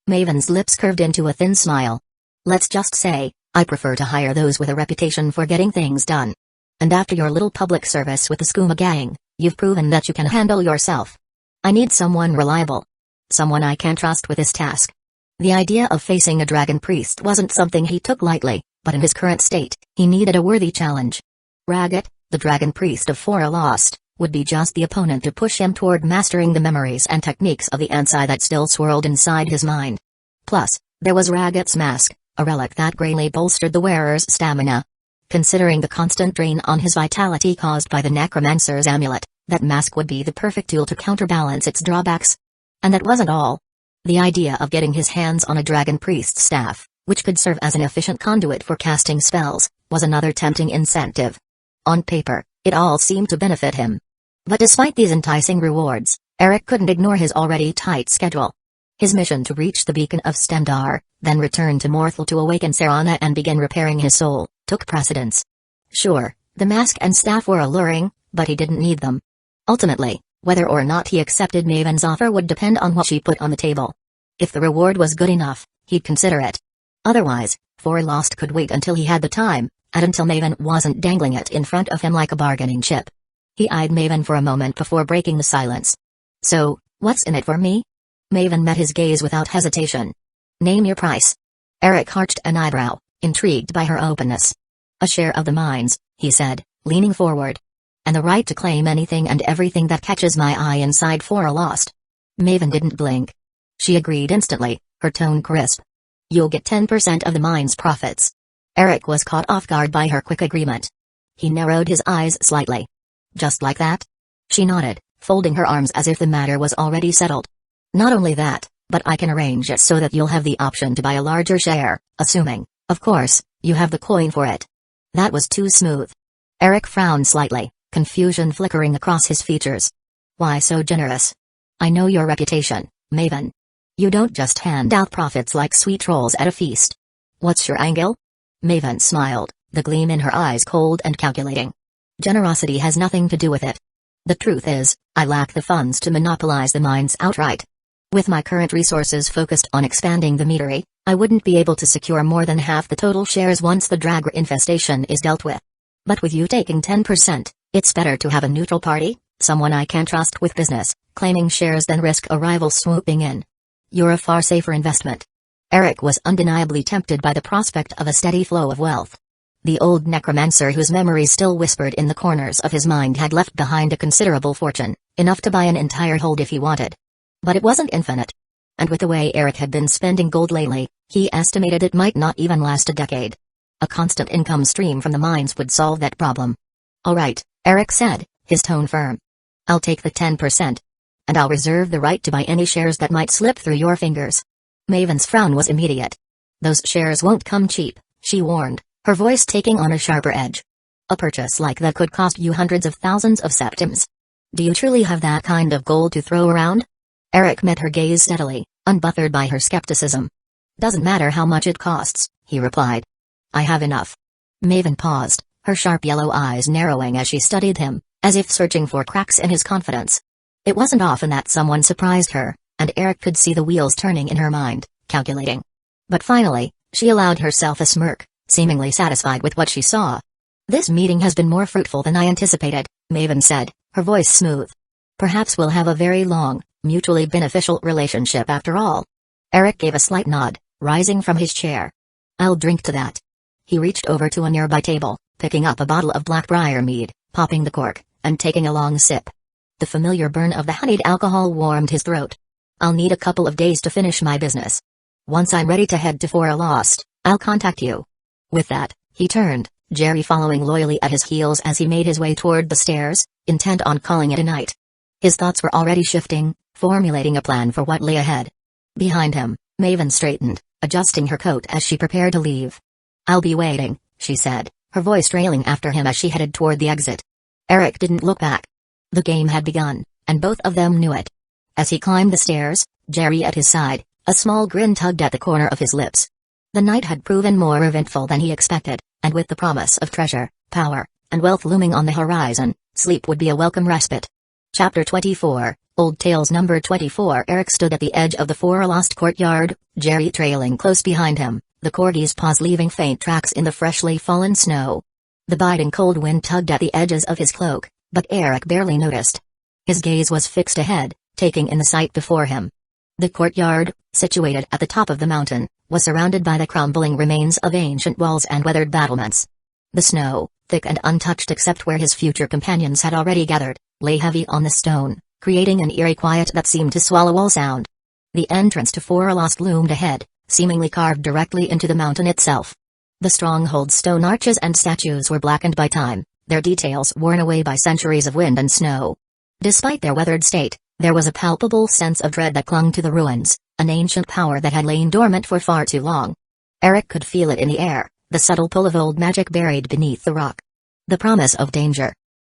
Maven's lips curved into a thin smile. "Let's just say, I prefer to hire those with a reputation for getting things done. And after your little public service with the Skooma gang, you've proven that you can handle yourself. I need someone reliable. Someone I can trust with this task." The idea of facing a dragon priest wasn't something he took lightly, but in his current state, he needed a worthy challenge. Ragged, the dragon priest of Forlost, would be just the opponent to push him toward mastering the memories and techniques of the Ansai that still swirled inside his mind. Plus, There was Ragged's mask, a relic that greatly bolstered the wearer's stamina. Considering the constant drain on his vitality caused by the Necromancer's amulet, that mask would be the perfect tool to counterbalance its drawbacks. And that wasn't all. The idea of getting his hands on a dragon priest's staff, which could serve as an efficient conduit for casting spells, was another tempting incentive. On paper, it all seemed to benefit him. But despite these enticing rewards, Eric couldn't ignore his already tight schedule. His mission to reach the beacon of Stendar, then return to Morthal to awaken Serana and begin repairing his soul, took precedence. Sure, the mask and staff were alluring, but he didn't need them. Ultimately, whether or not he accepted Maven's offer would depend on what she put on the table. If the reward was good enough, he'd consider it. Otherwise, Forlost could wait until he had the time, and until Maven wasn't dangling it in front of him like a bargaining chip. He eyed Maven for a moment before breaking the silence. So, what's in it for me? Maven met his gaze without hesitation. Name your price. Eric arched an eyebrow, intrigued by her openness. A share of the mines, he said, leaning forward. And the right to claim anything and everything that catches my eye inside Forlost. Maven didn't blink. She agreed instantly, her tone crisp. You'll get 10% of the mine's profits. Eric was caught off guard by her quick agreement. He narrowed his eyes slightly. Just like that? She nodded, folding her arms as if the matter was already settled. Not only that, but I can arrange it so that you'll have the option to buy a larger share, assuming, of course, you have the coin for it. That was too smooth. Eric frowned slightly, confusion flickering across his features. Why so generous? I know your reputation, Maven. You don't just hand out profits like sweet rolls at a feast. What's your angle? Maven smiled, the gleam in her eyes cold and calculating. Generosity has nothing to do with it. The truth is, I lack the funds to monopolize the mines outright. With my current resources focused on expanding the meadery, I wouldn't be able to secure more than half the total shares once the Dragger infestation is dealt with. But with you taking 10%, it's better to have a neutral party, someone I can trust with business, claiming shares than risk a rival swooping in. You're a far safer investment. Eric was undeniably tempted by the prospect of a steady flow of wealth. The old necromancer whose memory still whispered in the corners of his mind had left behind a considerable fortune, enough to buy an entire hold if he wanted. But it wasn't infinite. And with the way Eric had been spending gold lately, he estimated it might not even last a decade. A constant income stream from the mines would solve that problem. All right, Eric said, his tone firm. I'll take the 10%. And I'll reserve the right to buy any shares that might slip through your fingers. Maven's frown was immediate. Those shares won't come cheap, she warned, her voice taking on a sharper edge. A purchase like that could cost you hundreds of thousands of septims. Do you truly have that kind of gold to throw around? Eric met her gaze steadily, unbothered by her skepticism. Doesn't matter how much it costs, he replied. I have enough. Maven paused, her sharp yellow eyes narrowing as she studied him, as if searching for cracks in his confidence. It wasn't often that someone surprised her, and Eric could see the wheels turning in her mind, calculating. But finally, she allowed herself a smirk, seemingly satisfied with what she saw. This meeting has been more fruitful than I anticipated, Maven said, her voice smooth. Perhaps we'll have a very long, mutually beneficial relationship after all. Eric gave a slight nod, rising from his chair. I'll drink to that. He reached over to a nearby table, picking up a bottle of Blackbriar mead, popping the cork, and taking a long sip. The familiar burn of the honeyed alcohol warmed his throat. I'll need a couple of days to finish my business. Once I'm ready to head to Forlost, I'll contact you. With that, he turned, Jerry following loyally at his heels as he made his way toward the stairs, intent on calling it a night. His thoughts were already shifting, formulating a plan for what lay ahead. Behind him, Maven straightened, adjusting her coat as she prepared to leave. I'll be waiting, she said, her voice trailing after him as she headed toward the exit. Eric didn't look back. The game had begun, and both of them knew it. As he climbed the stairs, Jerry at his side, a small grin tugged at the corner of his lips. The night had proven more eventful than he expected, and with the promise of treasure, power, and wealth looming on the horizon, sleep would be a welcome respite. Chapter 24, Old Tales Number 24. Eric stood at the edge of the Forlost courtyard, Jerry trailing close behind him, the corgi's paws leaving faint tracks in the freshly fallen snow. The biting cold wind tugged at the edges of his cloak, but Eric barely noticed. His gaze was fixed ahead, taking in the sight before him. The courtyard, situated at the top of the mountain, was surrounded by the crumbling remains of ancient walls and weathered battlements. The snow, thick and untouched except where his future companions had already gathered, lay heavy on the stone, creating an eerie quiet that seemed to swallow all sound. The entrance to Forlost loomed ahead, seemingly carved directly into the mountain itself. The stronghold's stone arches and statues were blackened by time, their details worn away by centuries of wind and snow. Despite their weathered state, there was a palpable sense of dread that clung to the ruins, an ancient power that had lain dormant for far too long. Eric could feel it in the air, the subtle pull of old magic buried beneath the rock. The promise of danger.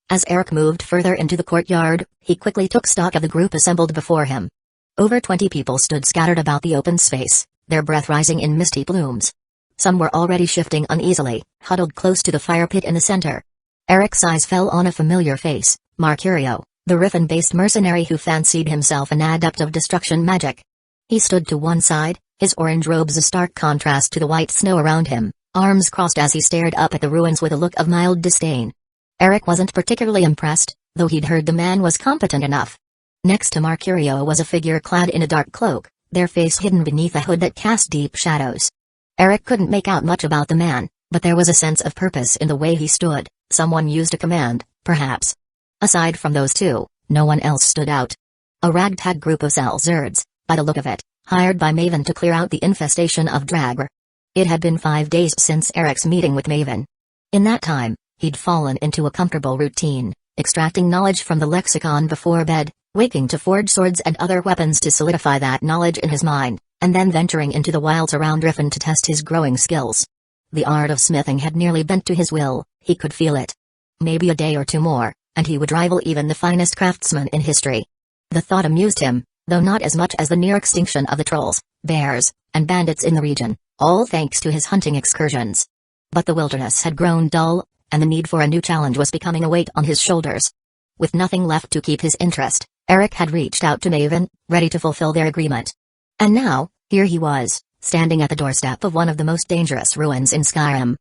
As Eric moved further into the courtyard, he quickly took stock of the group assembled before him. Over 20 people stood scattered about the open space, their breath rising in misty plumes. Some were already shifting uneasily, huddled close to the fire pit in the center. Eric's eyes fell on a familiar face, Mercurio, the Riffin-based mercenary who fancied himself an adept of destruction magic. He stood to one side, his orange robes a stark contrast to the white snow around him, arms crossed as he stared up at the ruins with a look of mild disdain. Eric wasn't particularly impressed, though he'd heard the man was competent enough. Next to Mercurio was a figure clad in a dark cloak, their face hidden beneath a hood that cast deep shadows. Eric couldn't make out much about the man, but there was a sense of purpose in the way he stood. Someone used a command, perhaps. Aside from those two, no one else stood out. A ragtag group of Selzerds, by the look of it, hired by Maven to clear out the infestation of Dragr. It had been 5 days since Eric's meeting with Maven. In that time, he'd fallen into a comfortable routine, extracting knowledge from the lexicon before bed, waking to forge swords and other weapons to solidify that knowledge in his mind, and then venturing into the wilds around Riffin to test his growing skills. The art of smithing had nearly bent to his will, he could feel it. Maybe a day or two more, and he would rival even the finest craftsman in history. The thought amused him, though not as much as the near extinction of the trolls, bears, and bandits in the region, all thanks to his hunting excursions. But the wilderness had grown dull, and the need for a new challenge was becoming a weight on his shoulders. With nothing left to keep his interest, Eric had reached out to Maven, ready to fulfill their agreement. And now, here he was, standing at the doorstep of one of the most dangerous ruins in Skyrim.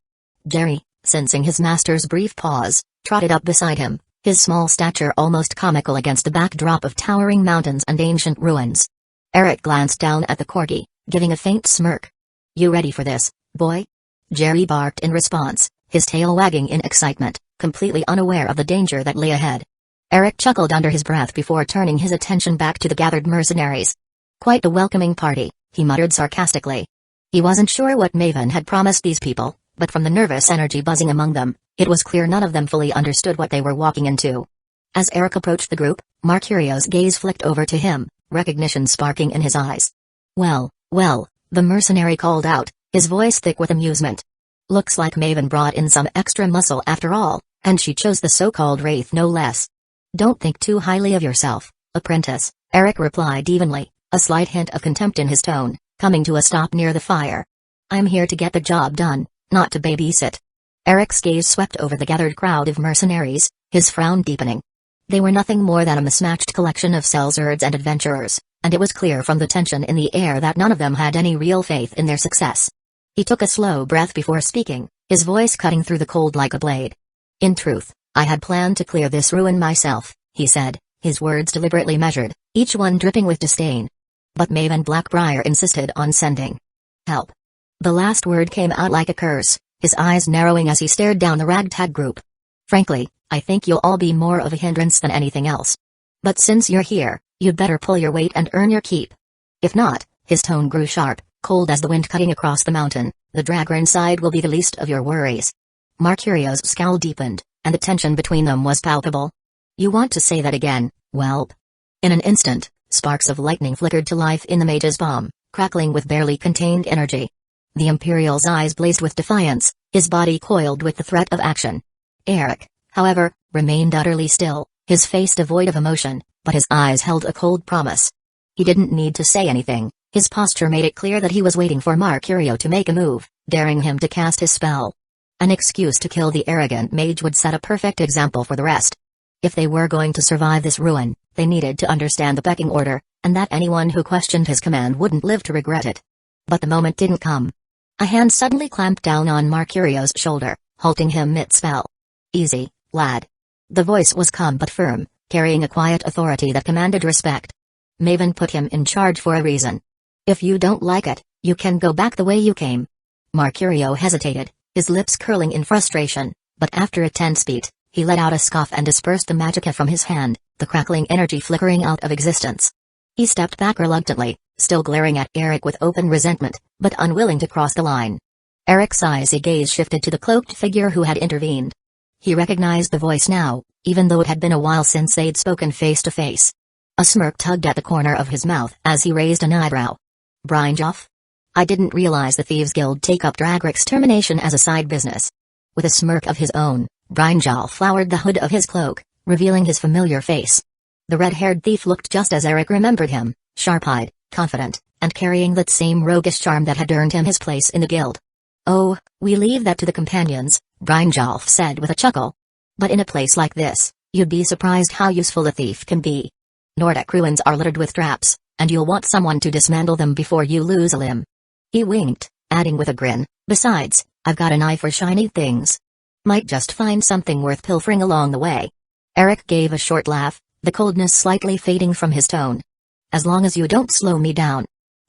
Jerry, sensing his master's brief pause, trotted up beside him, his small stature almost comical against the backdrop of towering mountains and ancient ruins. Eric glanced down at the corgi, giving a faint smirk. "You ready for this, boy?" Jerry barked in response, his tail wagging in excitement, completely unaware of the danger that lay ahead. Eric chuckled under his breath before turning his attention back to the gathered mercenaries. "Quite a welcoming party," he muttered sarcastically. He wasn't sure what Maven had promised these people, but from the nervous energy buzzing among them, it was clear none of them fully understood what they were walking into. As Eric approached the group, Mercurio's gaze flicked over to him, recognition sparking in his eyes. Well, the mercenary called out, his voice thick with amusement. "Looks like Maven brought in some extra muscle after all, and she chose the so-called Wraith no less." "Don't think too highly of yourself, apprentice," Eric replied evenly, a slight hint of contempt in his tone, coming to a stop near the fire. "I'm here to get the job done, not to babysit." Eric's gaze swept over the gathered crowd of mercenaries, his frown deepening. They were nothing more than a mismatched collection of Selzerds and adventurers, and it was clear from the tension in the air that none of them had any real faith in their success. He took a slow breath before speaking, his voice cutting through the cold like a blade. "In truth, I had planned to clear this ruin myself," he said, his words deliberately measured, each one dripping with disdain. "But Maven Blackbriar insisted on sending help." The last word came out like a curse, his eyes narrowing as he stared down the ragtag group. "Frankly, I think you'll all be more of a hindrance than anything else. But since you're here, you'd better pull your weight and earn your keep. If not," his tone grew sharp, cold as the wind cutting across the mountain, "the dragger inside will be the least of your worries." Mercurio's scowl deepened, and the tension between them was palpable. "You want to say that again, whelp?" In an instant, sparks of lightning flickered to life in the mage's palm, crackling with barely contained energy. The Imperial's eyes blazed with defiance, his body coiled with the threat of action. Eric, however, remained utterly still, his face devoid of emotion, but his eyes held a cold promise. He didn't need to say anything, his posture made it clear that he was waiting for Mercurio to make a move, daring him to cast his spell. An excuse to kill the arrogant mage would set a perfect example for the rest. If they were going to survive this ruin, they needed to understand the pecking order, and that anyone who questioned his command wouldn't live to regret it. But the moment didn't come. A hand suddenly clamped down on Mercurio's shoulder, halting him mid-spell. "Easy, lad." The voice was calm but firm, carrying a quiet authority that commanded respect. "Maven put him in charge for a reason. If you don't like it, you can go back the way you came." Mercurio hesitated, his lips curling in frustration, but after a tense beat, he let out a scoff and dispersed the magicka from his hand, the crackling energy flickering out of existence. He stepped back reluctantly, still glaring at Eric with open resentment, but unwilling to cross the line. Eric's icy gaze shifted to the cloaked figure who had intervened. He recognized the voice now, even though it had been a while since they'd spoken face to face. A smirk tugged at the corner of his mouth as he raised an eyebrow. Brynjolf? I didn't realize the Thieves Guild take up drag extermination as a side business. With a smirk of his own, Brynjolf lowered the hood of his cloak, revealing his familiar face. The red-haired thief looked just as Eric remembered him, sharp-eyed, confident, and carrying that same roguish charm that had earned him his place in the guild. Oh, we leave that to the companions, Brynjolf said with a chuckle. But in a place like this, you'd be surprised how useful a thief can be. Nordic ruins are littered with traps, and you'll want someone to dismantle them before you lose a limb. He winked, adding with a grin, besides, I've got an eye for shiny things. Might just find something worth pilfering along the way. Eric gave a short laugh, the coldness slightly fading from his tone. As long as you don't slow me down.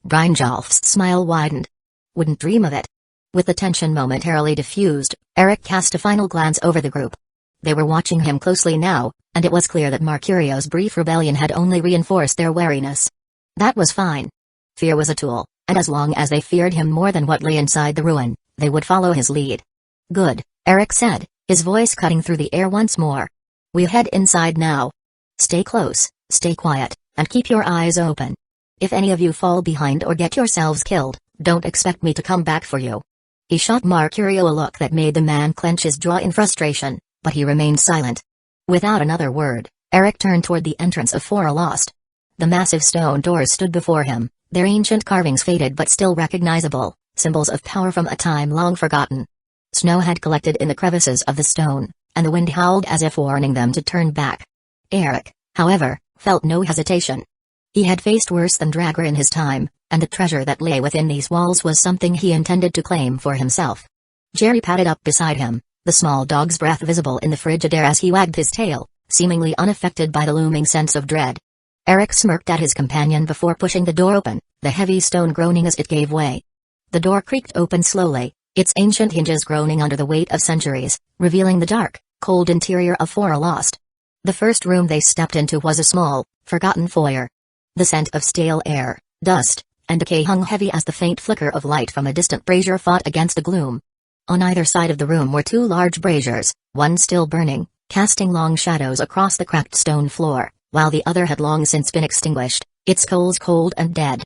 Brynjolf's smile widened. Wouldn't dream of it. With the tension momentarily diffused, Eric cast a final glance over the group. They were watching him closely now, and it was clear that Mercurio's brief rebellion had only reinforced their wariness. That was fine. Fear was a tool, and as long as they feared him more than what lay inside the ruin, they would follow his lead. Good, Eric said, his voice cutting through the air once more. We head inside now. Stay close, stay quiet, and keep your eyes open. If any of you fall behind or get yourselves killed, don't expect me to come back for you. He shot Mercurio a look that made the man clench his jaw in frustration, but he remained silent. Without another word, Eric turned toward the entrance of Foralost. The massive stone doors stood before him, their ancient carvings faded but still recognizable, symbols of power from a time long forgotten. Snow had collected in the crevices of the stone, and the wind howled as if warning them to turn back. Eric, however, felt no hesitation. He had faced worse than Dragar in his time, and the treasure that lay within these walls was something he intended to claim for himself. Jerry padded up beside him, the small dog's breath visible in the frigid air as he wagged his tail, seemingly unaffected by the looming sense of dread. Eric smirked at his companion before pushing the door open, the heavy stone groaning as it gave way. The door creaked open slowly, its ancient hinges groaning under the weight of centuries, revealing the dark, cold interior of Foralost. The first room they stepped into was a small, forgotten foyer. The scent of stale air, dust, and decay hung heavy as the faint flicker of light from a distant brazier fought against the gloom. On either side of the room were two large braziers, one still burning, casting long shadows across the cracked stone floor, while the other had long since been extinguished, its coals cold and dead.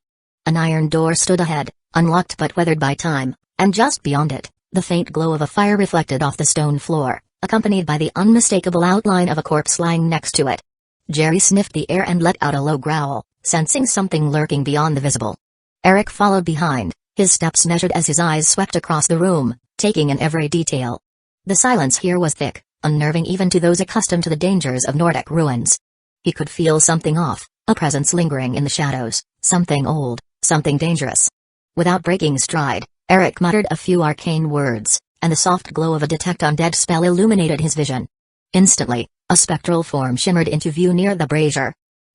An iron door stood ahead, unlocked but weathered by time, and just beyond it, the faint glow of a fire reflected off the stone floor, accompanied by the unmistakable outline of a corpse lying next to it. Jerry sniffed the air and let out a low growl, sensing something lurking beyond the visible. Eric followed behind, his steps measured as his eyes swept across the room, taking in every detail. The silence here was thick, unnerving even to those accustomed to the dangers of Nordic ruins. He could feel something off, a presence lingering in the shadows, something old, something dangerous. Without breaking stride, Eric muttered a few arcane words, and the soft glow of a detect undead spell illuminated his vision. Instantly, a spectral form shimmered into view near the brazier.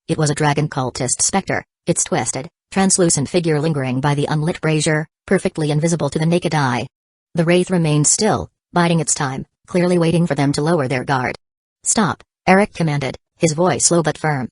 It was a dragon cultist specter, its twisted, translucent figure lingering by the unlit brazier, perfectly invisible to the naked eye. The wraith remained still, biding its time, clearly waiting for them to lower their guard. Stop, Eric commanded, his voice low but firm.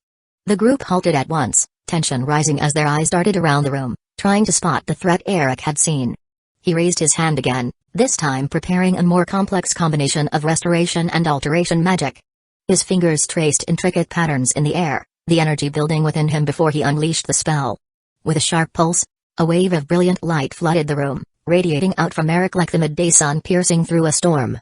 The group halted at once, tension rising as their eyes darted around the room, trying to spot the threat Eric had seen. He raised his hand again, this time preparing a more complex combination of restoration and alteration magic. His fingers traced intricate patterns in the air, the energy building within him before he unleashed the spell. With a sharp pulse, a wave of brilliant light flooded the room, radiating out from Eric like the midday sun piercing through a storm.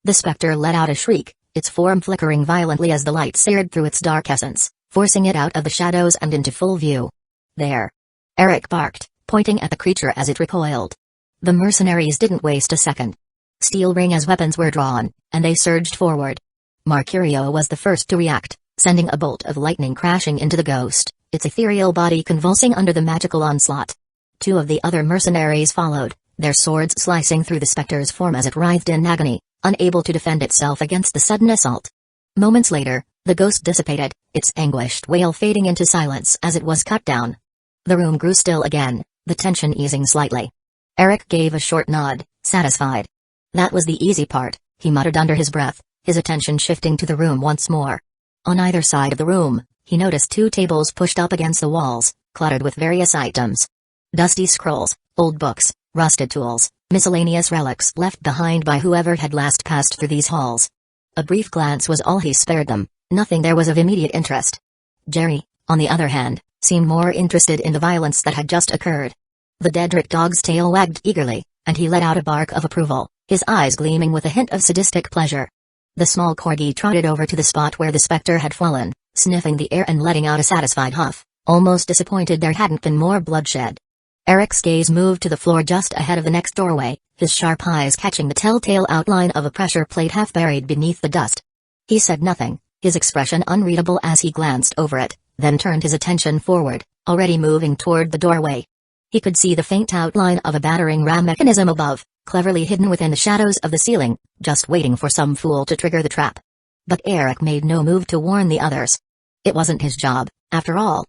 The specter let out a shriek, its form flickering violently as the light seared through its dark essence, forcing it out of the shadows and into full view. There! Eric barked, pointing at the creature as it recoiled. The mercenaries didn't waste a second. Steel ring as weapons were drawn, and they surged forward. Mercurio was the first to react, sending a bolt of lightning crashing into the ghost, its ethereal body convulsing under the magical onslaught. Two of the other mercenaries followed, their swords slicing through the specter's form as it writhed in agony, unable to defend itself against the sudden assault. Moments later, the ghost dissipated, its anguished wail fading into silence as it was cut down. The room grew still again, the tension easing slightly. Eric gave a short nod, satisfied. That was the easy part, he muttered under his breath, his attention shifting to the room once more. On either side of the room, he noticed two tables pushed up against the walls, cluttered with various items. Dusty scrolls, old books, rusted tools, miscellaneous relics left behind by whoever had last passed through these halls. A brief glance was all he spared them, nothing there was of immediate interest. Jerry, on the other hand, seemed more interested in the violence that had just occurred. The Dedrick dog's tail wagged eagerly, and he let out a bark of approval, his eyes gleaming with a hint of sadistic pleasure. The small corgi trotted over to the spot where the spectre had fallen, sniffing the air and letting out a satisfied huff, almost disappointed there hadn't been more bloodshed. Eric's gaze moved to the floor just ahead of the next doorway, his sharp eyes catching the telltale outline of a pressure plate half buried beneath the dust. He said nothing, his expression unreadable as he glanced over it, then turned his attention forward, already moving toward the doorway. He could see the faint outline of a battering ram mechanism above, cleverly hidden within the shadows of the ceiling, just waiting for some fool to trigger the trap. But Eric made no move to warn the others. It wasn't his job, after all.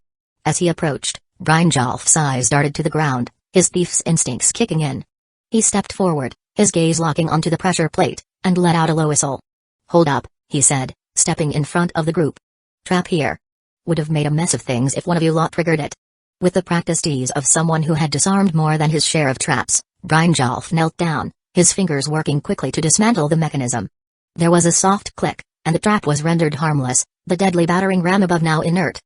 As he approached, Brynjolf's eyes darted to the ground, his thief's instincts kicking in. He stepped forward, his gaze locking onto the pressure plate, and let out a low whistle. "Hold up," he said, stepping in front of the group. "Trap here. Would have made a mess of things if one of you lot triggered it." With the practiced ease of someone who had disarmed more than his share of traps, Brynjolf knelt down, his fingers working quickly to dismantle the mechanism. There was a soft click, and the trap was rendered harmless, the deadly battering ram above now inert.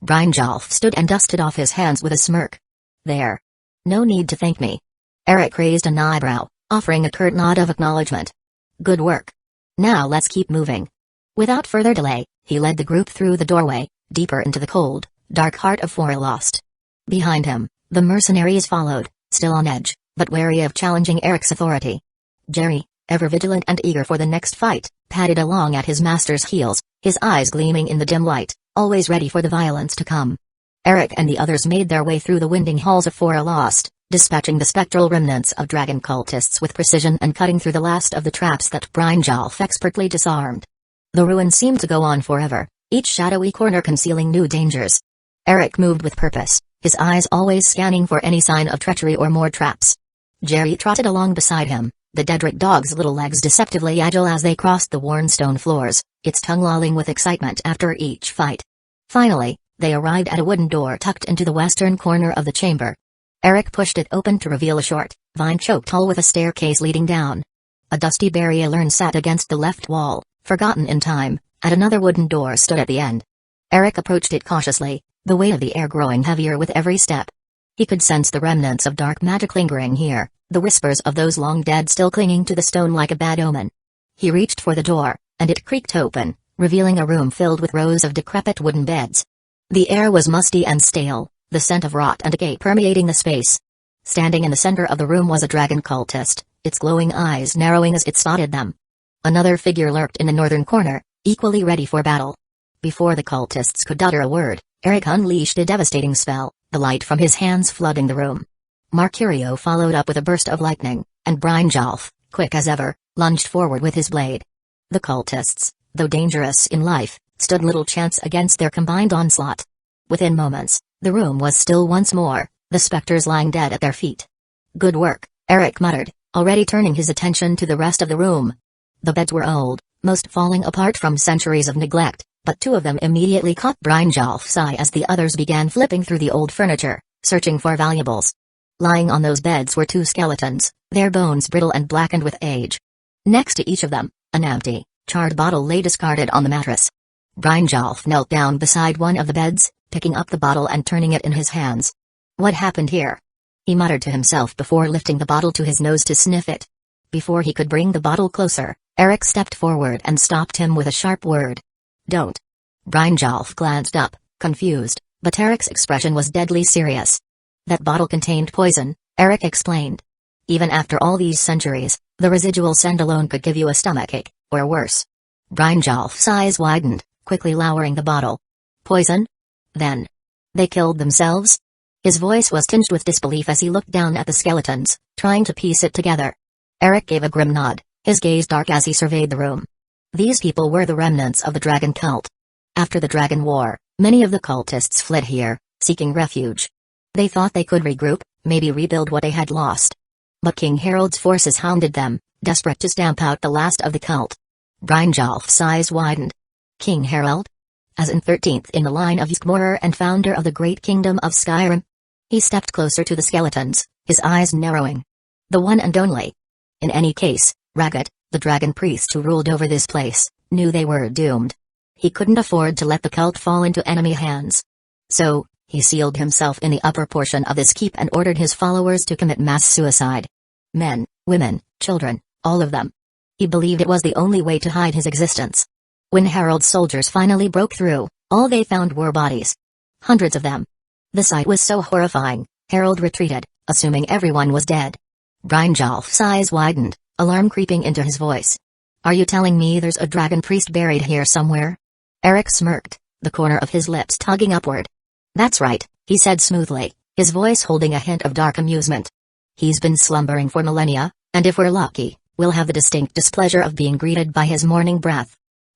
Brynjolf stood and dusted off his hands with a smirk. "There. No need to thank me." Eric raised an eyebrow, offering a curt nod of acknowledgement. "Good work. Now let's keep moving." Without further delay, he led the group through the doorway, deeper into the cold, dark heart of Forlost. Behind him, the mercenaries followed, still on edge, but wary of challenging Eric's authority. Jerry, ever vigilant and eager for the next fight, padded along at his master's heels, his eyes gleaming in the dim light, always ready for the violence to come. Eric and the others made their way through the winding halls of Forlost, dispatching the spectral remnants of dragon cultists with precision and cutting through the last of the traps that Brynjolf expertly disarmed. The ruin seemed to go on forever, each shadowy corner concealing new dangers. Eric moved with purpose, his eyes always scanning for any sign of treachery or more traps. Jerry trotted along beside him, the Dedrick dog's little legs deceptively agile as they crossed the worn stone floors, its tongue lolling with excitement after each fight. Finally, they arrived at a wooden door tucked into the western corner of the chamber. Eric pushed it open to reveal a short, vine-choked hall with a staircase leading down. A dusty burial urn sat against the left wall, forgotten in time, and another wooden door stood at the end. Eric approached it cautiously, the weight of the air growing heavier with every step. He could sense the remnants of dark magic lingering here, the whispers of those long dead still clinging to the stone like a bad omen. He reached for the door, and it creaked open, revealing a room filled with rows of decrepit wooden beds. The air was musty and stale, the scent of rot and decay permeating the space. Standing in the center of the room was a dragon cultist, its glowing eyes narrowing as it spotted them. Another figure lurked in the northern corner, equally ready for battle. Before the cultists could utter a word, Eric unleashed a devastating spell, the light from his hands flooding the room. Mercurio followed up with a burst of lightning, and Brynjolf, quick as ever, lunged forward with his blade. The cultists, though dangerous in life, stood little chance against their combined onslaught. Within moments, the room was still once more, the specters lying dead at their feet. "Good work," Eric muttered, already turning his attention to the rest of the room. The beds were old, most falling apart from centuries of neglect, but two of them immediately caught Brynjolf's eye as the others began flipping through the old furniture, searching for valuables. Lying on those beds were two skeletons, their bones brittle and blackened with age. Next to each of them, an empty, charred bottle lay discarded on the mattress. Brynjolf knelt down beside one of the beds, picking up the bottle and turning it in his hands. "What happened here?" he muttered to himself before lifting the bottle to his nose to sniff it. Before he could bring the bottle closer, Eric stepped forward and stopped him with a sharp word. "Don't." Brynjolf glanced up, confused, but Eric's expression was deadly serious. "That bottle contained poison," Eric explained. "Even after all these centuries, the residual scent alone could give you a stomachache, or worse." Brynjolf's eyes widened, quickly lowering the bottle. "Poison? Then they killed themselves?" His voice was tinged with disbelief as he looked down at the skeletons, trying to piece it together. Eric gave a grim nod, his gaze dark as he surveyed the room. These people were the remnants of the dragon cult. After the Dragon War, many of the cultists fled here, seeking refuge. They thought they could regroup, maybe rebuild what they had lost. But King Harold's forces hounded them, desperate to stamp out the last of the cult. Brynjolf's eyes widened. "King Harold? as in 13th in the line of explorer and founder of the great kingdom of Skyrim. He stepped closer to the skeletons, his eyes narrowing. The one and only. In any case, Ragged, the dragon priest who ruled over this place, knew they were doomed. He couldn't afford to let the cult fall into enemy hands. So, he sealed himself in the upper portion of this keep and ordered his followers to commit mass suicide. Men, women, children, all of them. He believed it was the only way to hide his existence. When Harold's soldiers finally broke through, all they found were bodies. Hundreds of them. The sight was so horrifying, Harold retreated, assuming everyone was dead. Brynjolf's eyes widened, alarm creeping into his voice. Are you telling me there's a dragon priest buried here somewhere? Eric smirked, the corner of his lips tugging upward. That's right, he said smoothly, his voice holding a hint of dark amusement. He's been slumbering for millennia, and if we're lucky, we'll have the distinct displeasure of being greeted by his morning breath.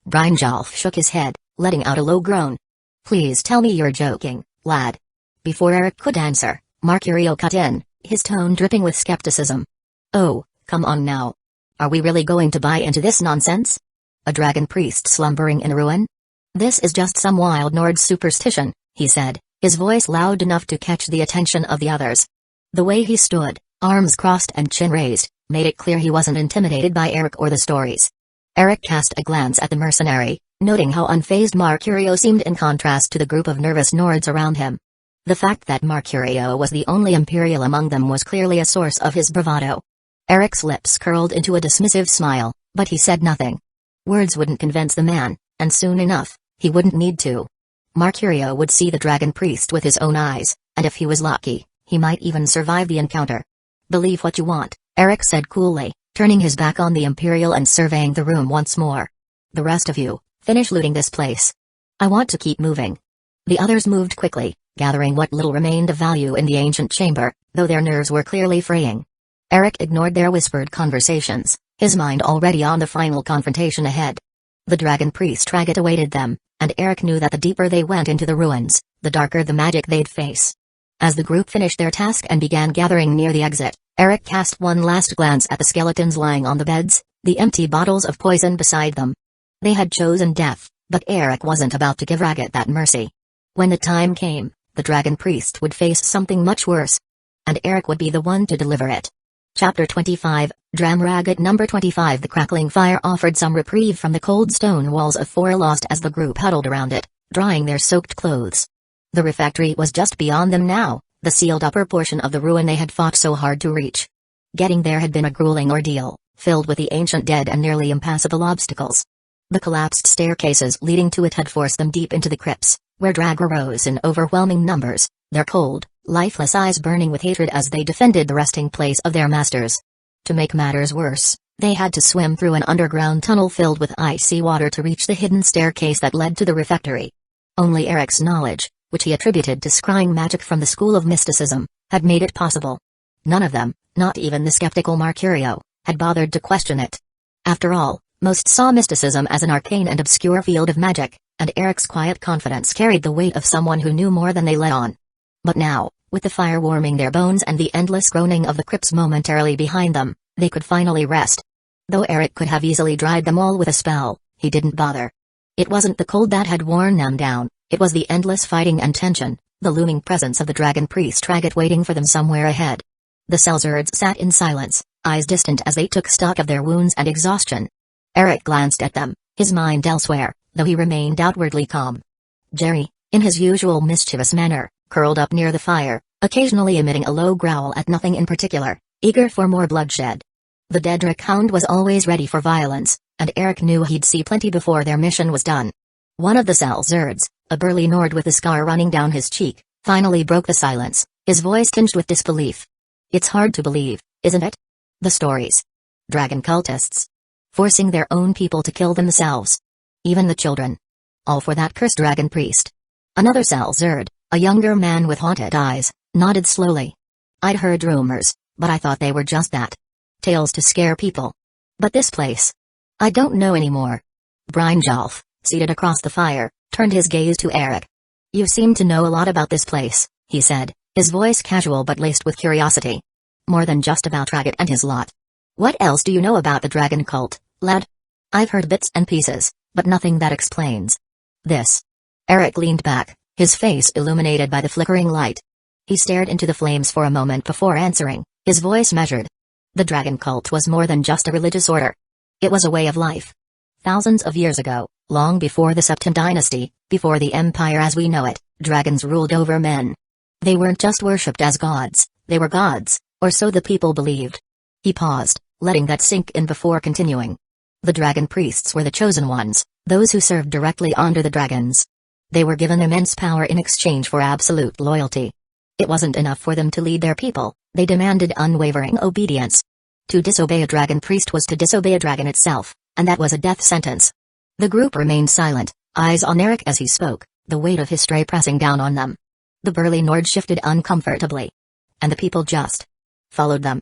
Brynjolf shook his head, letting out a low groan. Please tell me you're joking, lad. Before Eric could answer, Mercurio cut in, his tone dripping with skepticism. Oh, come on now. Are we really going to buy into this nonsense? A dragon priest slumbering in a ruin? This is just some wild Nord superstition, he said, his voice loud enough to catch the attention of the others. The way he stood, arms crossed and chin raised, made it clear he wasn't intimidated by Eric or the stories. Eric cast a glance at the mercenary, noting how unfazed Mercurio seemed in contrast to the group of nervous Nords around him. The fact that Mercurio was the only Imperial among them was clearly a source of his bravado. Eric's lips curled into a dismissive smile, but he said nothing. Words wouldn't convince the man, and soon enough, he wouldn't need to. Mercurio would see the dragon priest with his own eyes, and if he was lucky, he might even survive the encounter. Believe what you want, Eric said coolly, turning his back on the Imperial and surveying the room once more. The rest of you, finish looting this place. I want to keep moving. The others moved quickly, gathering what little remained of value in the ancient chamber, though their nerves were clearly fraying. Eric ignored their whispered conversations, his mind already on the final confrontation ahead. The dragon priest Ragged awaited them, and Eric knew that the deeper they went into the ruins, the darker the magic they'd face. As the group finished their task and began gathering near the exit, Eric cast one last glance at the skeletons lying on the beds, the empty bottles of poison beside them. They had chosen death, but Eric wasn't about to give Ragged that mercy. When the time came, the dragon priest would face something much worse. And Eric would be the one to deliver it. Chapter 25, Dram Ragged Number 25. The crackling fire offered some reprieve from the cold stone walls of Forlost as the group huddled around it, drying their soaked clothes. The refectory was just beyond them now, the sealed upper portion of the ruin they had fought so hard to reach. Getting there had been a grueling ordeal, filled with the ancient dead and nearly impassable obstacles. The collapsed staircases leading to it had forced them deep into the crypts, where Draga rose in overwhelming numbers, their cold, lifeless eyes burning with hatred as they defended the resting place of their masters. To make matters worse, they had to swim through an underground tunnel filled with icy water to reach the hidden staircase that led to the refectory. Only Eric's knowledge, which he attributed to scrying magic from the school of mysticism, had made it possible. None of them, not even the skeptical Mercurio, had bothered to question it. After all, most saw mysticism as an arcane and obscure field of magic, and Eric's quiet confidence carried the weight of someone who knew more than they let on. But now, with the fire warming their bones and the endless groaning of the crypts momentarily behind them, they could finally rest. Though Eric could have easily dried them all with a spell, he didn't bother. It wasn't the cold that had worn them down, it was the endless fighting and tension, the looming presence of the dragon priest Ragged waiting for them somewhere ahead. The Selzards sat in silence, eyes distant as they took stock of their wounds and exhaustion. Eric glanced at them, his mind elsewhere, though he remained outwardly calm. Jerry, in his usual mischievous manner, curled up near the fire, occasionally emitting a low growl at nothing in particular, eager for more bloodshed. The Daedric Hound was always ready for violence, and Eric knew he'd see plenty before their mission was done. One of the Selzards, a burly Nord with a scar running down his cheek, finally broke the silence, his voice tinged with disbelief. It's hard to believe, isn't it? The stories. Dragon cultists. Forcing their own people to kill themselves. Even the children. All for that cursed dragon priest. Another Selzard, a younger man with haunted eyes, nodded slowly. I'd heard rumors, but I thought they were just that. Tales to scare people. But this place. I don't know anymore. Brynjolf, seated across the fire, turned his gaze to Eric. You seem to know a lot about this place, he said, his voice casual but laced with curiosity. More than just about Ragged and his lot. What else do you know about the dragon cult, lad? I've heard bits and pieces, but nothing that explains this. Eric leaned back, his face illuminated by the flickering light. He stared into the flames for a moment before answering, his voice measured. The dragon cult was more than just a religious order. It was a way of life. Thousands of years ago, long before the Septim dynasty, before the empire as we know it, dragons ruled over men. They weren't just worshipped as gods, they were gods, or so the people believed. He paused, letting that sink in before continuing. The dragon priests were the chosen ones, those who served directly under the dragons. They were given immense power in exchange for absolute loyalty. It wasn't enough for them to lead their people, they demanded unwavering obedience. To disobey a dragon priest was to disobey a dragon itself, and that was a death sentence. The group remained silent, eyes on Eric as he spoke, the weight of history pressing down on them. The burly Nord shifted uncomfortably. And the people just followed them.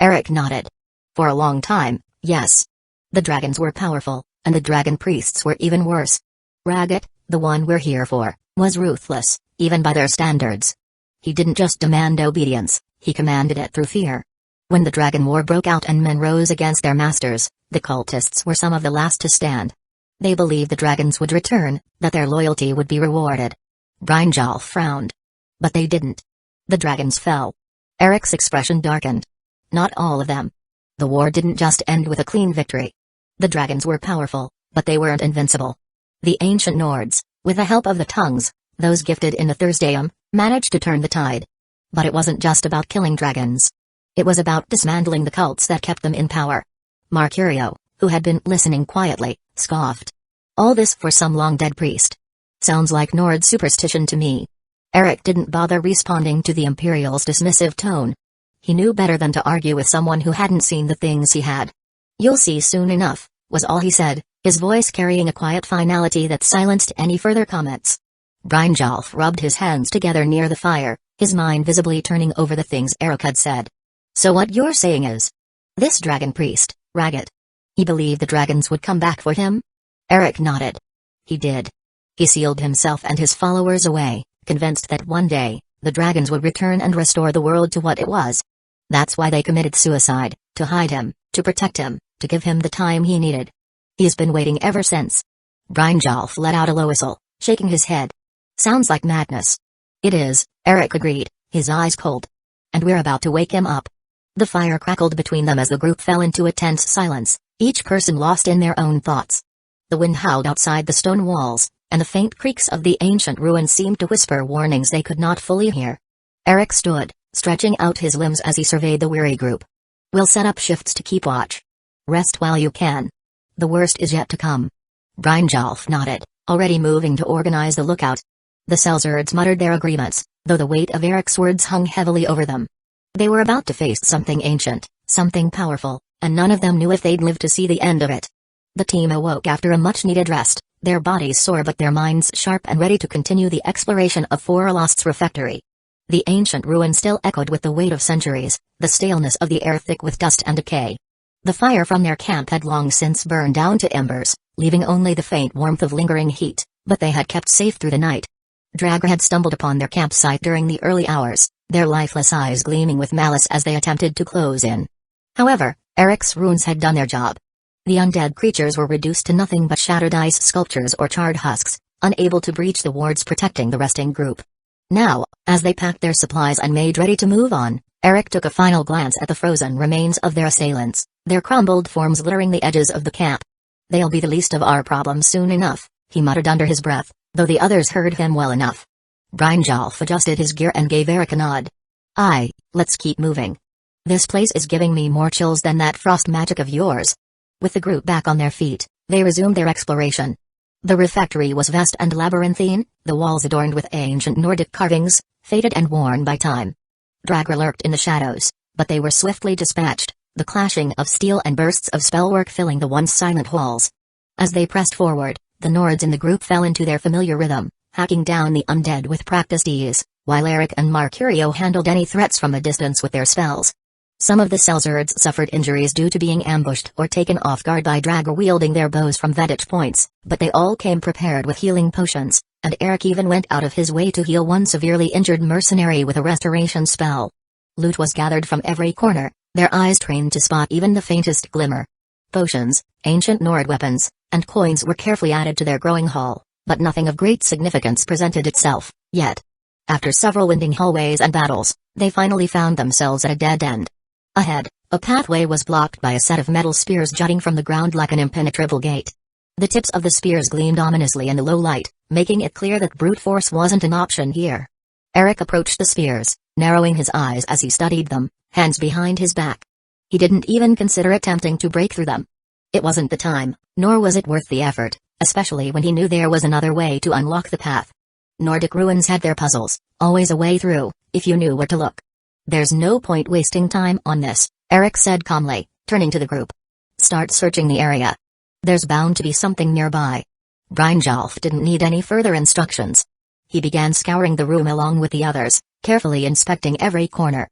Eric nodded. For a long time, yes. The dragons were powerful, and the dragon priests were even worse. Ragged, the one we're here for, was ruthless, even by their standards. He didn't just demand obedience, he commanded it through fear. When the dragon war broke out and men rose against their masters, the cultists were some of the last to stand. They believed the dragons would return, that their loyalty would be rewarded. Brinjal frowned. But they didn't. The dragons fell. Eric's expression darkened. Not all of them. The war didn't just end with a clean victory. The dragons were powerful, but they weren't invincible. The ancient Nords, with the help of the tongues, those gifted in the Thursdayum, managed to turn the tide. But it wasn't just about killing dragons. It was about dismantling the cults that kept them in power. Mercurio, who had been listening quietly, scoffed. All this for some long-dead priest. Sounds like Nord superstition to me. Eric didn't bother responding to the Imperial's dismissive tone. He knew better than to argue with someone who hadn't seen the things he had. You'll see soon enough, was all he said, his voice carrying a quiet finality that silenced any further comments. Brinjalf rubbed his hands together near the fire, his mind visibly turning over the things Eric had said. So what you're saying is, this dragon priest, Ragged, he believed the dragons would come back for him? Eric nodded. He did. He sealed himself and his followers away, convinced that one day, the dragons would return and restore the world to what it was. That's why they committed suicide, to hide him, to protect him, to give him the time he needed. He's been waiting ever since. Brinjalf let out a low whistle, shaking his head. Sounds like madness. It is, Eric agreed, his eyes cold. And we're about to wake him up. The fire crackled between them as the group fell into a tense silence, each person lost in their own thoughts. The wind howled outside the stone walls, and the faint creaks of the ancient ruins seemed to whisper warnings they could not fully hear. Eric stood, stretching out his limbs as he surveyed the weary group. We'll set up shifts to keep watch. Rest while you can. The worst is yet to come. Brinjalf nodded, already moving to organize the lookout. The Selzards muttered their agreements, though the weight of Eric's words hung heavily over them. They were about to face something ancient, something powerful, and none of them knew if they'd live to see the end of it. The team awoke after a much-needed rest, their bodies sore but their minds sharp and ready to continue the exploration of Forelost's refectory. The ancient ruin still echoed with the weight of centuries, the staleness of the air thick with dust and decay. The fire from their camp had long since burned down to embers, leaving only the faint warmth of lingering heat, but they had kept safe through the night. Draggr had stumbled upon their campsite during the early hours, their lifeless eyes gleaming with malice as they attempted to close in. However, Eric's runes had done their job. The undead creatures were reduced to nothing but shattered ice sculptures or charred husks, unable to breach the wards protecting the resting group. Now, as they packed their supplies and made ready to move on, Eric took a final glance at the frozen remains of their assailants, their crumbled forms littering the edges of the camp. They'll be the least of our problems soon enough, he muttered under his breath, though the others heard him well enough. Brinjalf adjusted his gear and gave Eric a nod. Aye, let's keep moving. This place is giving me more chills than that frost magic of yours. With the group back on their feet, they resumed their exploration. The refectory was vast and labyrinthine, the walls adorned with ancient Nordic carvings, faded and worn by time. Draggr lurked in the shadows, but they were swiftly dispatched, the clashing of steel and bursts of spellwork filling the once silent halls. As they pressed forward, the Nords in the group fell into their familiar rhythm, hacking down the undead with practiced ease, while Eric and Mercurio handled any threats from a distance with their spells. Some of the Selzards suffered injuries due to being ambushed or taken off guard by Draggr wielding their bows from vantage points, but they all came prepared with healing potions, and Eric even went out of his way to heal one severely injured mercenary with a restoration spell. Loot was gathered from every corner, their eyes trained to spot even the faintest glimmer. Potions, ancient Nord weapons, and coins were carefully added to their growing haul, But nothing of great significance presented itself, yet. After several winding hallways and battles, they finally found themselves at a dead end. Ahead, a pathway was blocked by a set of metal spears jutting from the ground like an impenetrable gate. The tips of the spears gleamed ominously in the low light, making it clear that brute force wasn't an option here. Eric approached the spears, narrowing his eyes as he studied them, hands behind his back. He didn't even consider attempting to break through them. It wasn't the time, nor was it worth the effort, especially when he knew there was another way to unlock the path. Nordic ruins had their puzzles, always a way through, if you knew where to look. There's no point wasting time on this, Eric said calmly, turning to the group. Start searching the area. There's bound to be something nearby. Brynjolf didn't need any further instructions. He began scouring the room along with the others, carefully inspecting every corner.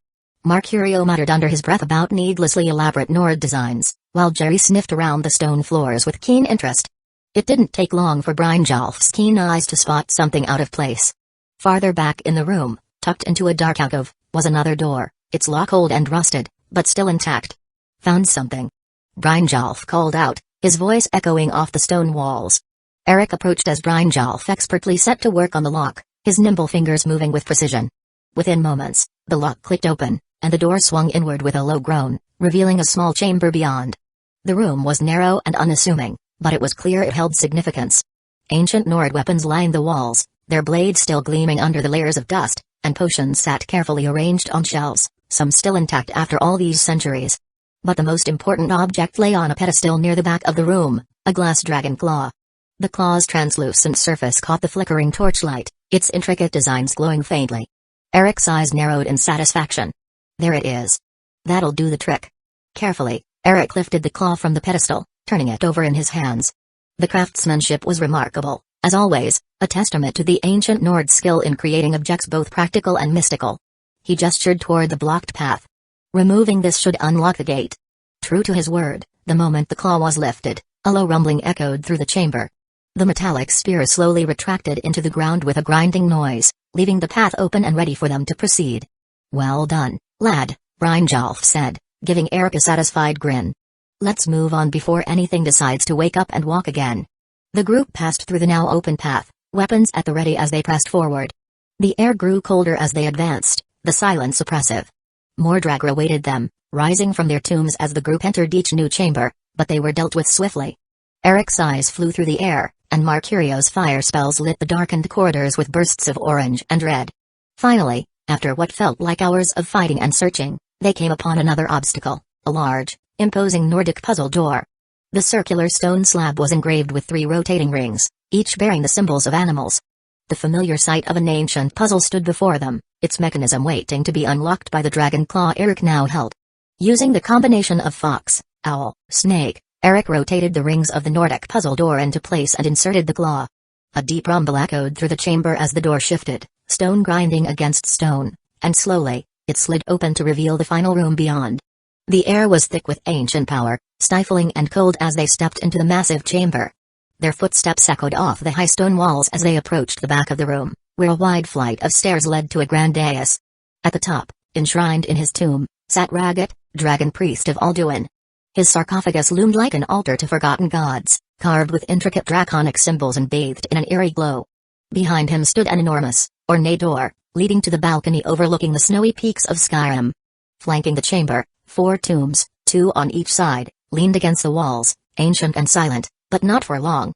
Mercurio muttered under his breath about needlessly elaborate Nord designs, while Jerry sniffed around the stone floors with keen interest. It didn't take long for Brynjolf's keen eyes to spot something out of place. Farther back in the room, tucked into a dark alcove, was another door, its lock old and rusted, but still intact. Found something. Brynjolf called out, his voice echoing off the stone walls. Eric approached as Brynjolf expertly set to work on the lock, his nimble fingers moving with precision. Within moments, the lock clicked open, and the door swung inward with a low groan, revealing a small chamber beyond. The room was narrow and unassuming, but it was clear it held significance. Ancient Nord weapons lined the walls, their blades still gleaming under the layers of dust, and potions sat carefully arranged on shelves, some still intact after all these centuries. But the most important object lay on a pedestal near the back of the room, a glass dragon claw. The claw's translucent surface caught the flickering torchlight, its intricate designs glowing faintly. Eric's eyes narrowed in satisfaction. There it is. That'll do the trick. Carefully, Eric lifted the claw from the pedestal, turning it over in his hands. The craftsmanship was remarkable, as always, a testament to the ancient Nord skill in creating objects both practical and mystical. He gestured toward the blocked path. Removing this should unlock the gate. True to his word, the moment the claw was lifted, a low rumbling echoed through the chamber. The metallic spear slowly retracted into the ground with a grinding noise, leaving the path open and ready for them to proceed. Well done, lad, Brynjolf said, giving Eric a satisfied grin. Let's move on before anything decides to wake up and walk again. The group passed through the now open path, weapons at the ready as they pressed forward. The air grew colder as they advanced, the silence oppressive. More Dragra awaited them, rising from their tombs as the group entered each new chamber, but they were dealt with swiftly. Eric's eyes flew through the air, and Mercurio's fire spells lit the darkened corridors with bursts of orange and red. Finally, after what felt like hours of fighting and searching, they came upon another obstacle, a large, imposing Nordic puzzle door. The circular stone slab was engraved with 3 rotating rings, each bearing the symbols of animals. The familiar sight of an ancient puzzle stood before them, its mechanism waiting to be unlocked by the dragon claw Eric now held. Using the combination of fox, owl, snake, Eric rotated the rings of the Nordic puzzle door into place and inserted the claw. A deep rumble echoed through the chamber as the door shifted, stone grinding against stone, and slowly, it slid open to reveal the final room beyond. The air was thick with ancient power, stifling and cold as they stepped into the massive chamber. Their footsteps echoed off the high stone walls as they approached the back of the room, where a wide flight of stairs led to a grand dais. At the top, enshrined in his tomb, sat Ragat, dragon priest of Alduin. His sarcophagus loomed like an altar to forgotten gods, carved with intricate draconic symbols and bathed in an eerie glow. Behind him stood an enormous, ornate door, leading to the balcony overlooking the snowy peaks of Skyrim. Flanking the chamber, 4 tombs, 2 on each side, leaned against the walls, ancient and silent, but not for long.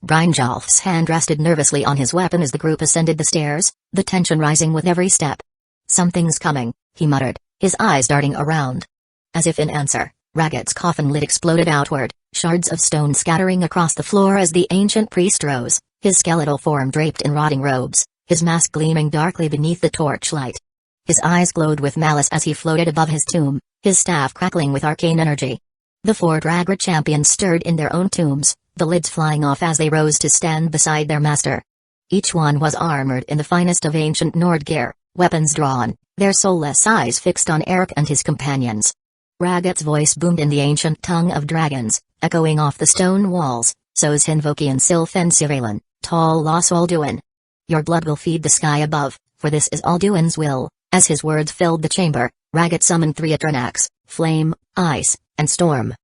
Brynjolf's hand rested nervously on his weapon as the group ascended the stairs, the tension rising with every step. Something's coming, he muttered, his eyes darting around. As if in answer, Ragat's coffin lid exploded outward, shards of stone scattering across the floor as the ancient priest rose, his skeletal form draped in rotting robes, his mask gleaming darkly beneath the torchlight. His eyes glowed with malice as he floated above his tomb, his staff crackling with arcane energy. The 4 Dragra champions stirred in their own tombs, the lids flying off as they rose to stand beside their master. Each one was armored in the finest of ancient Nord gear, weapons drawn, their soulless eyes fixed on Eric and his companions. Ragat's voice boomed in the ancient tongue of dragons, echoing off the stone walls, So's Hinvokian Sylphen Sivalan, tall Los Alduin. Your blood will feed the sky above, for this is Alduin's will. As his words filled the chamber, Ragat summoned 3 Atranax, flame, ice, and storm.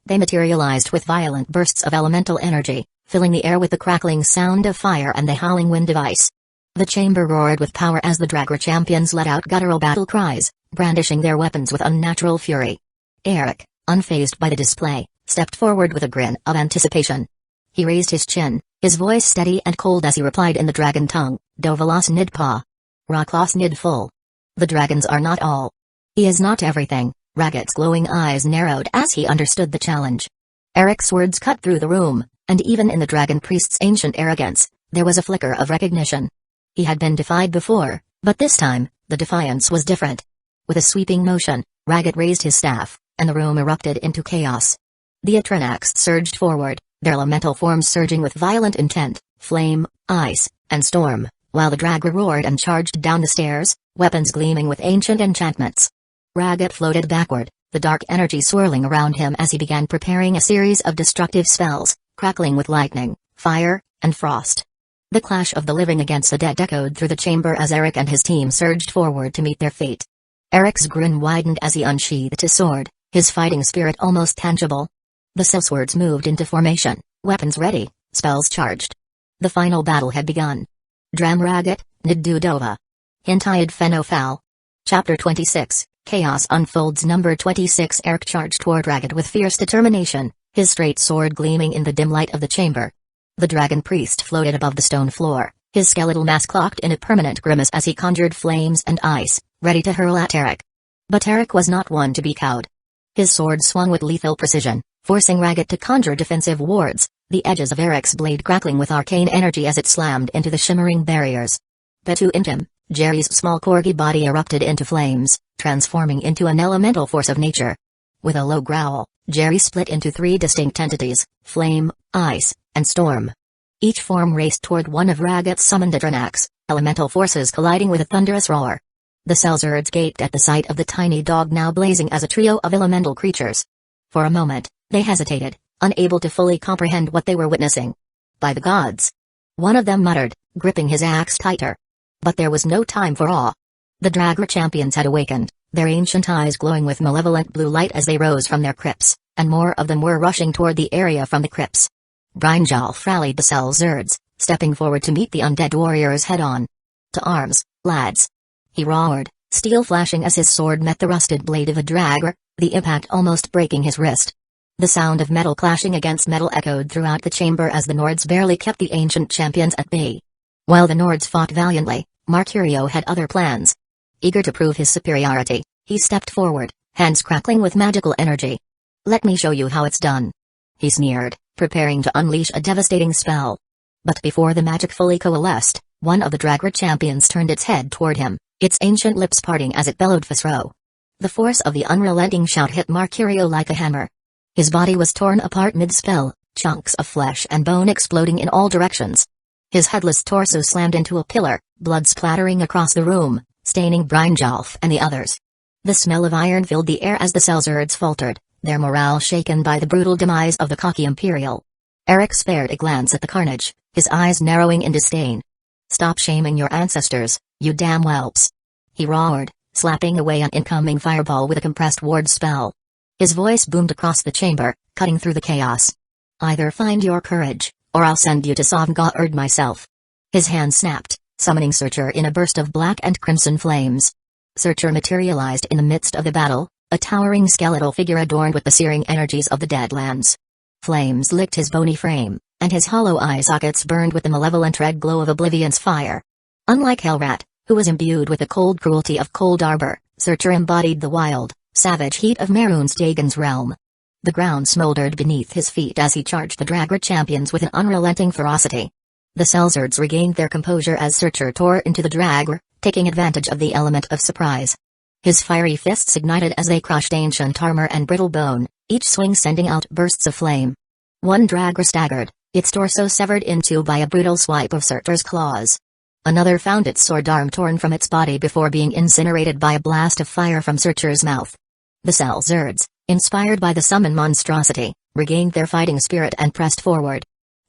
They materialized with violent bursts of elemental energy, filling the air with the crackling sound of fire and the howling wind of ice. The chamber roared with power as the Dragger champions let out guttural battle cries, brandishing their weapons with unnatural fury. Eric, unfazed by the display, stepped forward with a grin of anticipation. He raised his chin, his voice steady and cold as he replied in the dragon tongue, Dovalos nid pa. Raklos nid full. The dragons are not all. He is not everything. Ragat's glowing eyes narrowed as he understood the challenge. Eric's words cut through the room, and even in the dragon priest's ancient arrogance, there was a flicker of recognition. He had been defied before, but this time, the defiance was different. With a sweeping motion, Ragat raised his staff, and the room erupted into chaos. The Atranax surged forward, their elemental forms surging with violent intent, flame, ice, and storm, while the Dragger roared and charged down the stairs, weapons gleaming with ancient enchantments. Ragat floated backward, the dark energy swirling around him as he began preparing a series of destructive spells, crackling with lightning, fire, and frost. The clash of the living against the dead echoed through the chamber as Eric and his team surged forward to meet their fate. Eric's grin widened as he unsheathed his sword, his fighting spirit almost tangible. The sellswords moved into formation, weapons ready, spells charged. The final battle had begun. Dram Ragat, Nidudova. Hintayad Fenofal. Chapter 26, Chaos unfolds. Number 26. Eric charged toward Ragat with fierce determination, his straight sword gleaming in the dim light of the chamber. The dragon priest floated above the stone floor, his skeletal mask locked in a permanent grimace as he conjured flames and ice, ready to hurl at Eric. But Eric was not one to be cowed. His sword swung with lethal precision, forcing Ragat to conjure defensive wards, the edges of Eric's blade crackling with arcane energy as it slammed into the shimmering barriers. Betu Intim, Jerry's small corgi body erupted into flames, transforming into an elemental force of nature. With a low growl, Jerry split into three distinct entities, flame, ice, and storm. Each form raced toward one of Ragat's summoned Atranax, elemental forces colliding with a thunderous roar. The sellswords gaped at the sight of the tiny dog now blazing as a trio of elemental creatures. For a moment, they hesitated, unable to fully comprehend what they were witnessing. By the gods! One of them muttered, gripping his axe tighter. But there was no time for awe. The Dragger champions had awakened, their ancient eyes glowing with malevolent blue light as they rose from their crypts, and more of them were rushing toward the area from the crypts. Brynjolf rallied the sellswords, stepping forward to meet the undead warriors head-on. To arms, lads! He roared, steel flashing as his sword met the rusted blade of a Dragger, the impact almost breaking his wrist. The sound of metal clashing against metal echoed throughout the chamber as the Nords barely kept the ancient champions at bay. While the Nords fought valiantly, Mercurio had other plans. Eager to prove his superiority, he stepped forward, hands crackling with magical energy. "Let me show you how it's done," he sneered, preparing to unleash a devastating spell. But before the magic fully coalesced, one of the Dragger champions turned its head toward him, its ancient lips parting as it bellowed Fisro. The force of the unrelenting shout hit Mercurio like a hammer. His body was torn apart mid-spell, chunks of flesh and bone exploding in all directions. His headless torso slammed into a pillar, blood splattering across the room, staining Brynjolf and the others. The smell of iron filled the air as the sellswords faltered, their morale shaken by the brutal demise of the cocky Imperial. Eric spared a glance at the carnage, his eyes narrowing in disdain. "Stop shaming your ancestors, you damn whelps!" he roared, slapping away an incoming fireball with a compressed ward spell. His voice boomed across the chamber, cutting through the chaos. "Either find your courage, or I'll send you to Sovngarde myself." His hand snapped, summoning Searcher in a burst of black and crimson flames. Searcher materialized in the midst of the battle, a towering skeletal figure adorned with the searing energies of the Deadlands. Flames licked his bony frame, and his hollow eye sockets burned with the malevolent red glow of Oblivion's fire. Unlike Hellrat, who was imbued with the cold cruelty of Cold Arbor, Searcher embodied the wild, savage heat of Mehrunes Dagon's realm. The ground smoldered beneath his feet as he charged the Dragger champions with an unrelenting ferocity. The sellswords regained their composure as Searcher tore into the Dragger, taking advantage of the element of surprise. His fiery fists ignited as they crushed ancient armor and brittle bone, each swing sending out bursts of flame. One Dragger staggered, its torso severed in two by a brutal swipe of Searcher's claws. Another found its sword arm torn from its body before being incinerated by a blast of fire from Searcher's mouth. The sellswords, inspired by the summon monstrosity, regained their fighting spirit and pressed forward.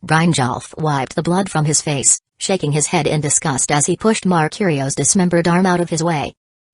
Brynjolf wiped the blood from his face, shaking his head in disgust as he pushed Mercurio's dismembered arm out of his way.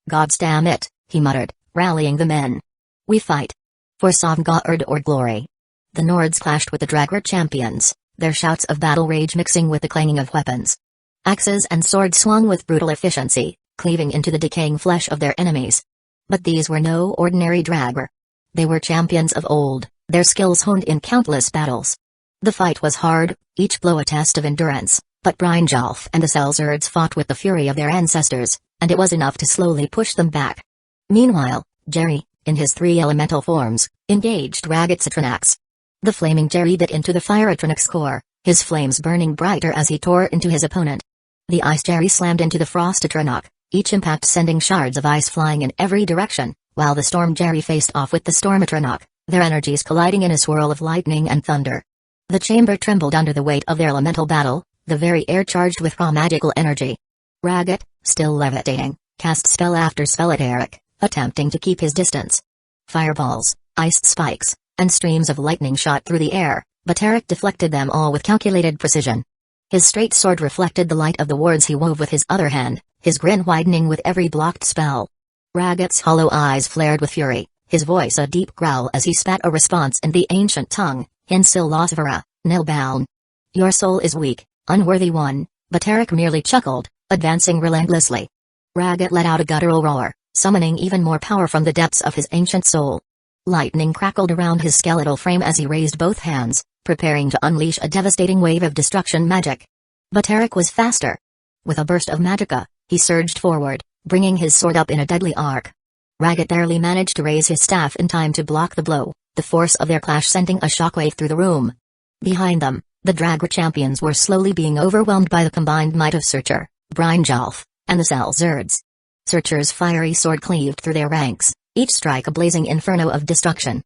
"Gods damn it," he muttered, rallying the men. "We fight. For Sovngarde or glory." The Nords clashed with the Dragger champions, their shouts of battle rage mixing with the clanging of weapons. Axes and swords swung with brutal efficiency, cleaving into the decaying flesh of their enemies. But these were no ordinary dragger. They were champions of old, their skills honed in countless battles. The fight was hard, each blow a test of endurance, but Brynjolf and the Selzards fought with the fury of their ancestors, and it was enough to slowly push them back. Meanwhile, Jerry, in his 3 elemental forms, engaged Ragged's Atranax. The flaming Jerry bit into the fire Atranax core, his flames burning brighter as he tore into his opponent. The ice Jerry slammed into the frost Atranax, each impact sending shards of ice flying in every direction, while the storm Jerry faced off with the storm Atranax, their energies colliding in a swirl of lightning and thunder. The chamber trembled under the weight of their elemental battle, the very air charged with raw magical energy. Ragged, still levitating, cast spell after spell at Eric, attempting to keep his distance. Fireballs, ice spikes, and streams of lightning shot through the air, but Eric deflected them all with calculated precision. His straight sword reflected the light of the wards he wove with his other hand, his grin widening with every blocked spell. Ragged's hollow eyes flared with fury, his voice a deep growl as he spat a response in the ancient tongue, Hinsil Losvera, Nilbaln. Your soul is weak, unworthy one, but Eric merely chuckled, advancing relentlessly. Ragged let out a guttural roar, summoning even more power from the depths of his ancient soul. Lightning crackled around his skeletal frame as he raised both hands, preparing to unleash a devastating wave of destruction magic. But Eric was faster. With a burst of magicka, he surged forward, bringing his sword up in a deadly arc. Ragged barely managed to raise his staff in time to block the blow, the force of their clash sending a shockwave through the room. Behind them, the Dragger champions were slowly being overwhelmed by the combined might of Searcher, Brynjolf, and the Selzards. Searcher's fiery sword cleaved through their ranks, each strike a blazing inferno of destruction.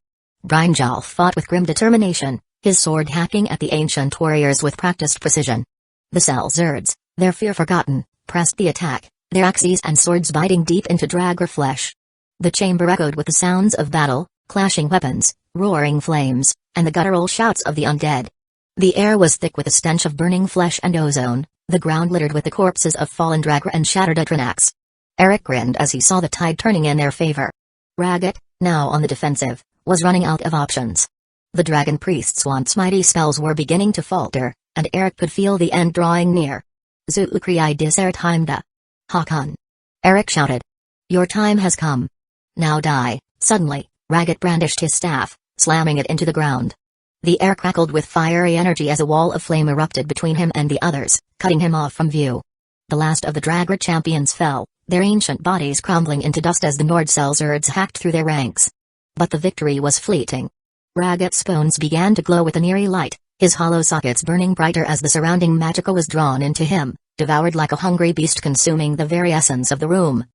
Brynjolf fought with grim determination, his sword hacking at the ancient warriors with practiced precision. The Selzards, their fear forgotten, pressed the attack, their axes and swords biting deep into Dragger flesh. The chamber echoed with the sounds of battle, clashing weapons, roaring flames, and the guttural shouts of the undead. The air was thick with the stench of burning flesh and ozone, the ground littered with the corpses of fallen Dragger and shattered Atranax. Eric grinned as he saw the tide turning in their favor. Ragged, now on the defensive, was running out of options. The Dragon Priest's once mighty spells were beginning to falter, and Eric could feel the end drawing near. Zulukri Disertheimda. Hakon. Eric shouted. Your time has come. Now die. Suddenly, Ragged brandished his staff, slamming it into the ground. The air crackled with fiery energy as a wall of flame erupted between him and the others, cutting him off from view. The last of the Dragger champions fell, their ancient bodies crumbling into dust as the Nord Selzards hacked through their ranks. But the victory was fleeting. Ragged's bones began to glow with an eerie light, his hollow sockets burning brighter as the surrounding magicka was drawn into him, devoured like a hungry beast consuming the very essence of the room.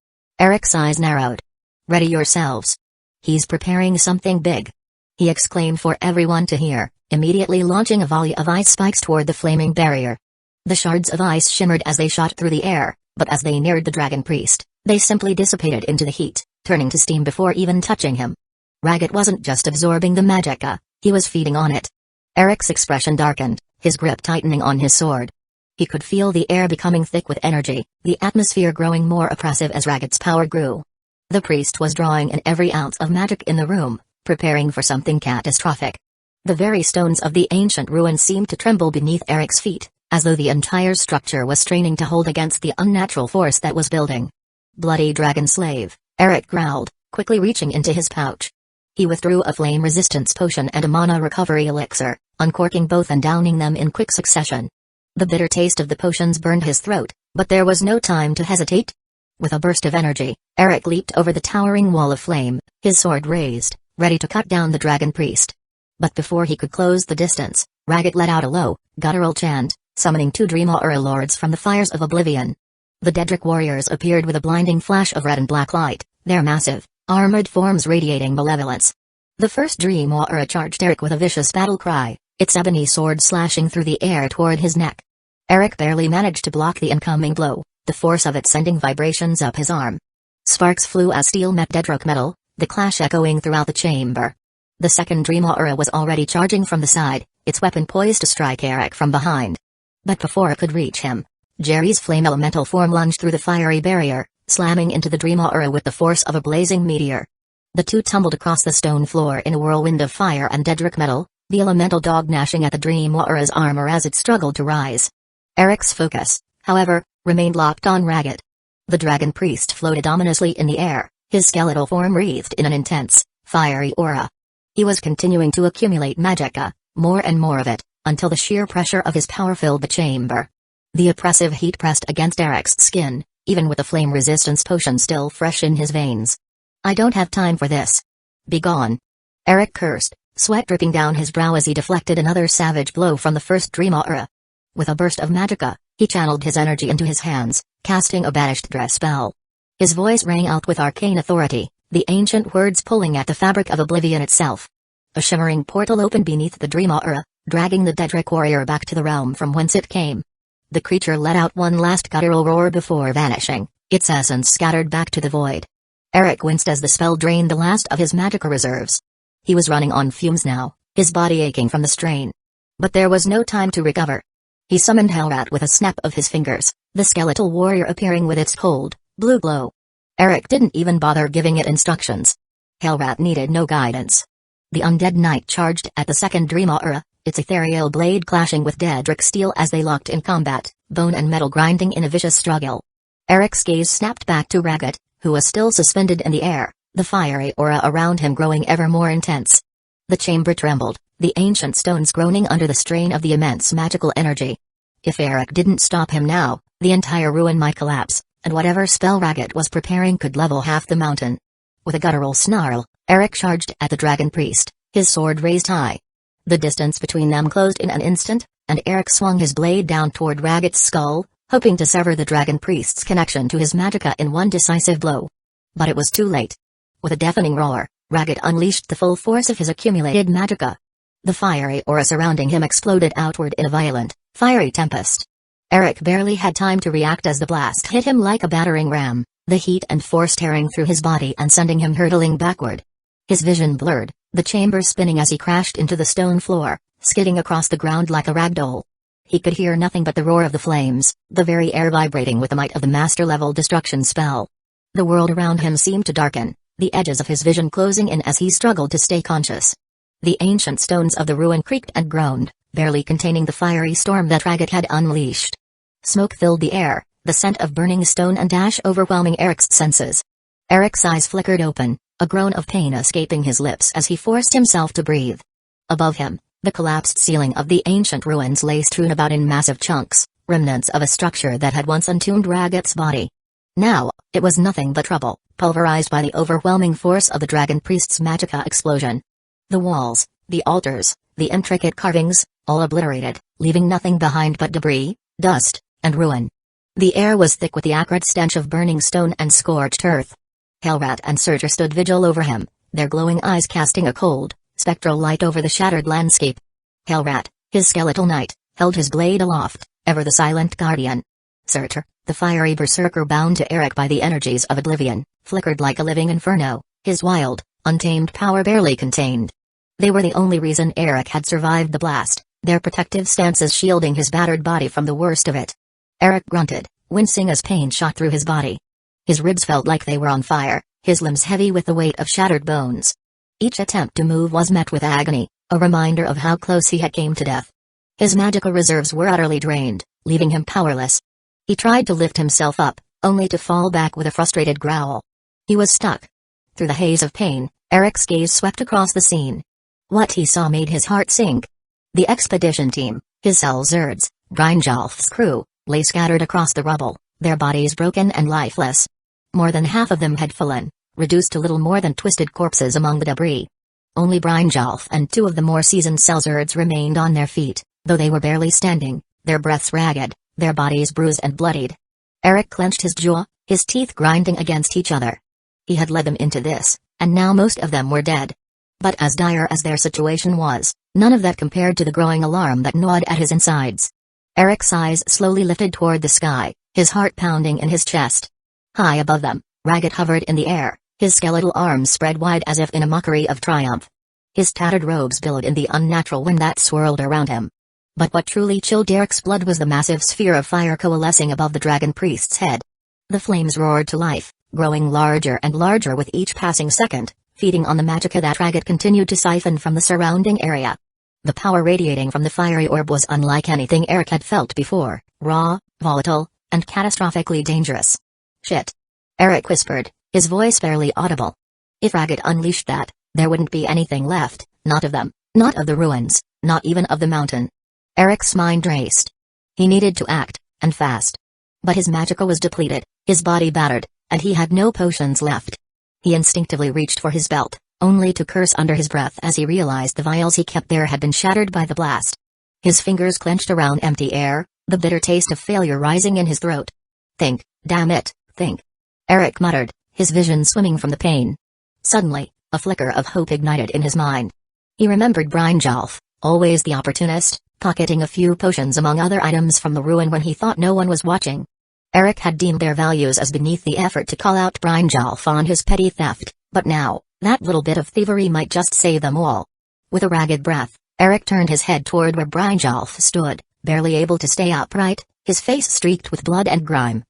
Eric's eyes narrowed. Ready yourselves. He's preparing something big, he exclaimed for everyone to hear, immediately launching a volley of ice spikes toward the flaming barrier. The shards of ice shimmered as they shot through the air, but as they neared the Dragon Priest, they simply dissipated into the heat, turning to steam before even touching him. Ragged wasn't just absorbing the magicka, he was feeding on it. Eric's expression darkened, his grip tightening on his sword. He could feel the air becoming thick with energy, the atmosphere growing more oppressive as Ragged's power grew. The priest was drawing in every ounce of magic in the room, preparing for something catastrophic. The very stones of the ancient ruins seemed to tremble beneath Eric's feet, as though the entire structure was straining to hold against the unnatural force that was building. Bloody dragon slave, Eric growled, quickly reaching into his pouch. He withdrew a flame resistance potion and a mana recovery elixir, uncorking both and downing them in quick succession. The bitter taste of the potions burned his throat, but there was no time to hesitate. With a burst of energy, Eric leaped over the towering wall of flame, his sword raised, ready to cut down the Dragon Priest. But before he could close the distance, Ragged let out a low, guttural chant, summoning 2 Dreamora lords from the fires of oblivion. The Daedric warriors appeared with a blinding flash of red and black light, their massive, armored forms radiating malevolence. The first Dreamora charged Eric with a vicious battle cry, its ebony sword slashing through the air toward his neck. Eric barely managed to block the incoming blow, the force of it sending vibrations up his arm. Sparks flew as steel met Daedric metal, the clash echoing throughout the chamber. The second Dreamora was already charging from the side, its weapon poised to strike Eric from behind. But before it could reach him, Jerry's flame elemental form lunged through the fiery barrier, slamming into the Dreamora with the force of a blazing meteor. The two tumbled across the stone floor in a whirlwind of fire and Daedric metal, the elemental dog gnashing at the Dream Warrior's armor as it struggled to rise. Eric's focus, however, remained locked on Ragged. The dragon priest floated ominously in the air, his skeletal form wreathed in an intense, fiery aura. He was continuing to accumulate magicka, more and more of it, until the sheer pressure of his power filled the chamber. The oppressive heat pressed against Eric's skin, even with the flame resistance potion still fresh in his veins. "I don't have time for this. Begone." Eric cursed, sweat dripping down his brow as he deflected another savage blow from the first Dream Aura. With a burst of magicka, he channeled his energy into his hands, casting a banished dress spell. His voice rang out with arcane authority, the ancient words pulling at the fabric of oblivion itself. A shimmering portal opened beneath the Dream Aura, dragging the Daedric warrior back to the realm from whence it came. The creature let out one last guttural roar before vanishing, its essence scattered back to the void. Eric winced as the spell drained the last of his magicka reserves. He was running on fumes now, his body aching from the strain. But there was no time to recover. He summoned Hellrat with a snap of his fingers, the skeletal warrior appearing with its cold, blue glow. Eric didn't even bother giving it instructions. Hellrat needed no guidance. The undead knight charged at the second Dream Aura, its ethereal blade clashing with Daedric steel as they locked in combat, bone and metal grinding in a vicious struggle. Eric's gaze snapped back to Ragged, who was still suspended in the air, the fiery aura around him growing ever more intense. The chamber trembled, the ancient stones groaning under the strain of the immense magical energy. If Eric didn't stop him now, the entire ruin might collapse, and whatever spell Ragged was preparing could level half the mountain. With a guttural snarl, Eric charged at the dragon priest, his sword raised high. The distance between them closed in an instant, and Eric swung his blade down toward Ragged's skull, hoping to sever the dragon priest's connection to his magicka in one decisive blow. But it was too late. With a deafening roar, Ragged unleashed the full force of his accumulated magicka. The fiery aura surrounding him exploded outward in a violent, fiery tempest. Eric barely had time to react as the blast hit him like a battering ram, the heat and force tearing through his body and sending him hurtling backward. His vision blurred, the chamber spinning as he crashed into the stone floor, skidding across the ground like a ragdoll. He could hear nothing but the roar of the flames, the very air vibrating with the might of the master-level destruction spell. The world around him seemed to darken, the edges of his vision closing in as he struggled to stay conscious. The ancient stones of the ruin creaked and groaned, barely containing the fiery storm that Ragged had unleashed. Smoke filled the air, the scent of burning stone and ash overwhelming Eric's senses. Eric's eyes flickered open, a groan of pain escaping his lips as he forced himself to breathe. Above him, the collapsed ceiling of the ancient ruins lay strewn about in massive chunks, remnants of a structure that had once entombed Ragged's body. Now, it was nothing but rubble, pulverized by the overwhelming force of the dragon priest's magicka explosion. The walls, the altars, the intricate carvings, all obliterated, leaving nothing behind but debris, dust, and ruin. The air was thick with the acrid stench of burning stone and scorched earth. Hellrat and Surtur stood vigil over him, their glowing eyes casting a cold, spectral light over the shattered landscape. Hellrat, his skeletal knight, held his blade aloft, ever the silent guardian. Surtur, the fiery berserker bound to Eric by the energies of oblivion, flickered like a living inferno, his wild, untamed power barely contained. They were the only reason Eric had survived the blast, their protective stances shielding his battered body from the worst of it. Eric grunted, wincing as pain shot through his body. His ribs felt like they were on fire, his limbs heavy with the weight of shattered bones. Each attempt to move was met with agony, a reminder of how close he had came to death. His magical reserves were utterly drained, leaving him powerless. He tried to lift himself up, only to fall back with a frustrated growl. He was stuck. Through the haze of pain, Eric's gaze swept across the scene. What he saw made his heart sink. The expedition team, his Selzerds, Brynjolf's crew, lay scattered across the rubble, their bodies broken and lifeless. More than half of them had fallen, reduced to little more than twisted corpses among the debris. Only Brynjolf and two of the more seasoned Selzerds remained on their feet, though they were barely standing, their breaths ragged, their bodies bruised and bloodied. Eric clenched his jaw, his teeth grinding against each other. He had led them into this, and now most of them were dead. But as dire as their situation was, none of that compared to the growing alarm that gnawed at his insides. Eric's eyes slowly lifted toward the sky, his heart pounding in his chest. High above them, Ragged hovered in the air, his skeletal arms spread wide as if in a mockery of triumph. His tattered robes billowed in the unnatural wind that swirled around him. But what truly chilled Eric's blood was the massive sphere of fire coalescing above the dragon priest's head. The flames roared to life, growing larger and larger with each passing second, feeding on the magicka that Ragged continued to siphon from the surrounding area. The power radiating from the fiery orb was unlike anything Eric had felt before, raw, volatile, and catastrophically dangerous. Shit. Eric whispered, his voice barely audible. If Ragged unleashed that, there wouldn't be anything left, not of them, not of the ruins, not even of the mountain. Eric's mind raced. He needed to act, and fast. But his magicka was depleted, his body battered, and he had no potions left. He instinctively reached for his belt, only to curse under his breath as he realized the vials he kept there had been shattered by the blast. His fingers clenched around empty air, the bitter taste of failure rising in his throat. Think, damn it, think. Eric muttered, his vision swimming from the pain. Suddenly, a flicker of hope ignited in his mind. He remembered Brynjolf, always the opportunist, pocketing a few potions among other items from the ruin when he thought no one was watching. Eric had deemed their values as beneath the effort to call out Brynjolf on his petty theft, but now, that little bit of thievery might just save them all. With a ragged breath, Eric turned his head toward where Brynjolf stood, barely able to stay upright, his face streaked with blood and grime.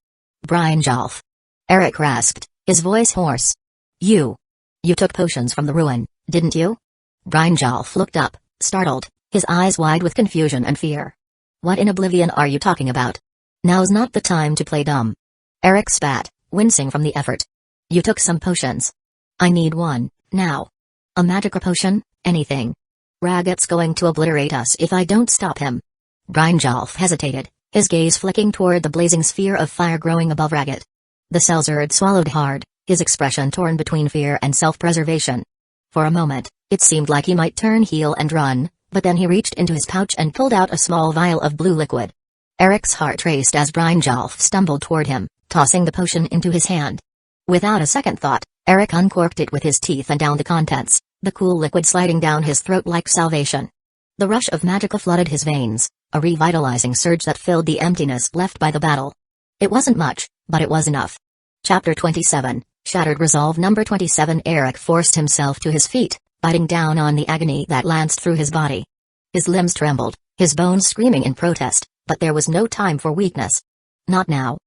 Brynjolf. Eric rasped, his voice hoarse. You took potions from the ruin, didn't you? Brynjolf looked up, startled, his eyes wide with confusion and fear. What in oblivion are you talking about? Now's not the time to play dumb. Eric spat, wincing from the effort. You took some potions. I need one, now. A magic potion, anything. Ragged's going to obliterate us if I don't stop him. Brynjolf hesitated, his gaze flicking toward the blazing sphere of fire growing above Ragged. The Selzard swallowed hard, his expression torn between fear and self-preservation. For a moment, it seemed like he might turn heel and run, but then he reached into his pouch and pulled out a small vial of blue liquid. Eric's heart raced as Brynjolf stumbled toward him, tossing the potion into his hand. Without a second thought, Eric uncorked it with his teeth and downed the contents, the cool liquid sliding down his throat like salvation. The rush of magicka flooded his veins, a revitalizing surge that filled the emptiness left by the battle. It wasn't much, but it was enough. Chapter 27, Shattered Resolve Number 27. Eric forced himself to his feet, biting down on the agony that lanced through his body. His limbs trembled, his bones screaming in protest, but there was no time for weakness. Not now.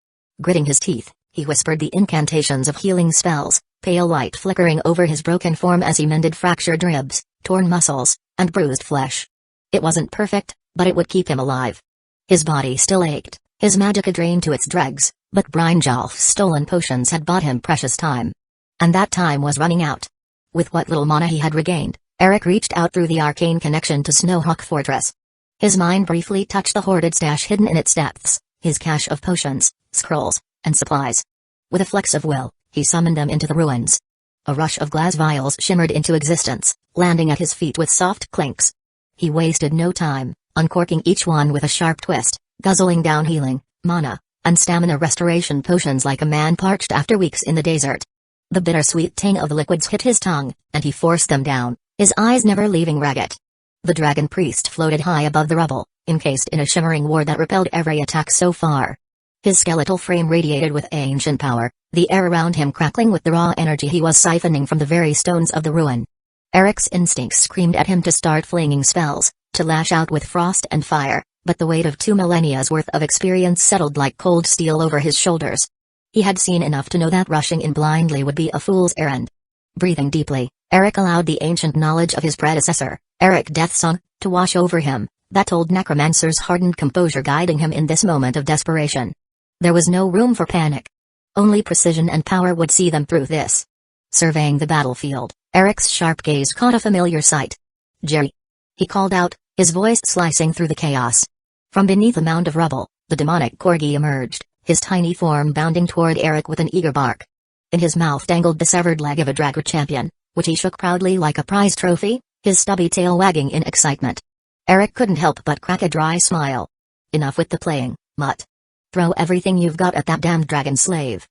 Gritting his teeth, he whispered the incantations of healing spells, pale light flickering over his broken form as he mended fractured ribs, torn muscles, and bruised flesh. It wasn't perfect, but it would keep him alive. His body still ached, his magicka drained to its dregs, but Brynjolf's stolen potions had bought him precious time. And that time was running out. With what little mana he had regained, Eric reached out through the arcane connection to Snowhawk Fortress. His mind briefly touched the hoarded stash hidden in its depths, his cache of potions, scrolls, and supplies. With a flex of will, he summoned them into the ruins. A rush of glass vials shimmered into existence, landing at his feet with soft clinks. He wasted no time, uncorking each one with a sharp twist, guzzling down healing, mana, and stamina restoration potions like a man parched after weeks in the desert. The bittersweet tang of the liquids hit his tongue, and he forced them down, his eyes never leaving Ragged. The dragon priest floated high above the rubble, encased in a shimmering ward that repelled every attack so far. His skeletal frame radiated with ancient power, the air around him crackling with the raw energy he was siphoning from the very stones of the ruin. Eric's instincts screamed at him to start flinging spells, to lash out with frost and fire, but the weight of 2 millennia's worth of experience settled like cold steel over his shoulders. He had seen enough to know that rushing in blindly would be a fool's errand. Breathing deeply, Eric allowed the ancient knowledge of his predecessor, Eric Deathsong, to wash over him, that old necromancer's hardened composure guiding him in this moment of desperation. There was no room for panic. Only precision and power would see them through this. Surveying the battlefield, Eric's sharp gaze caught a familiar sight. Jerry. He called out, his voice slicing through the chaos. From beneath a mound of rubble, the demonic corgi emerged, his tiny form bounding toward Eric with an eager bark. In his mouth dangled the severed leg of a Drago champion, which he shook proudly like a prize trophy, his stubby tail wagging in excitement. Eric couldn't help but crack a dry smile. Enough with the playing, mutt. Throw everything you've got at that damned dragon slave.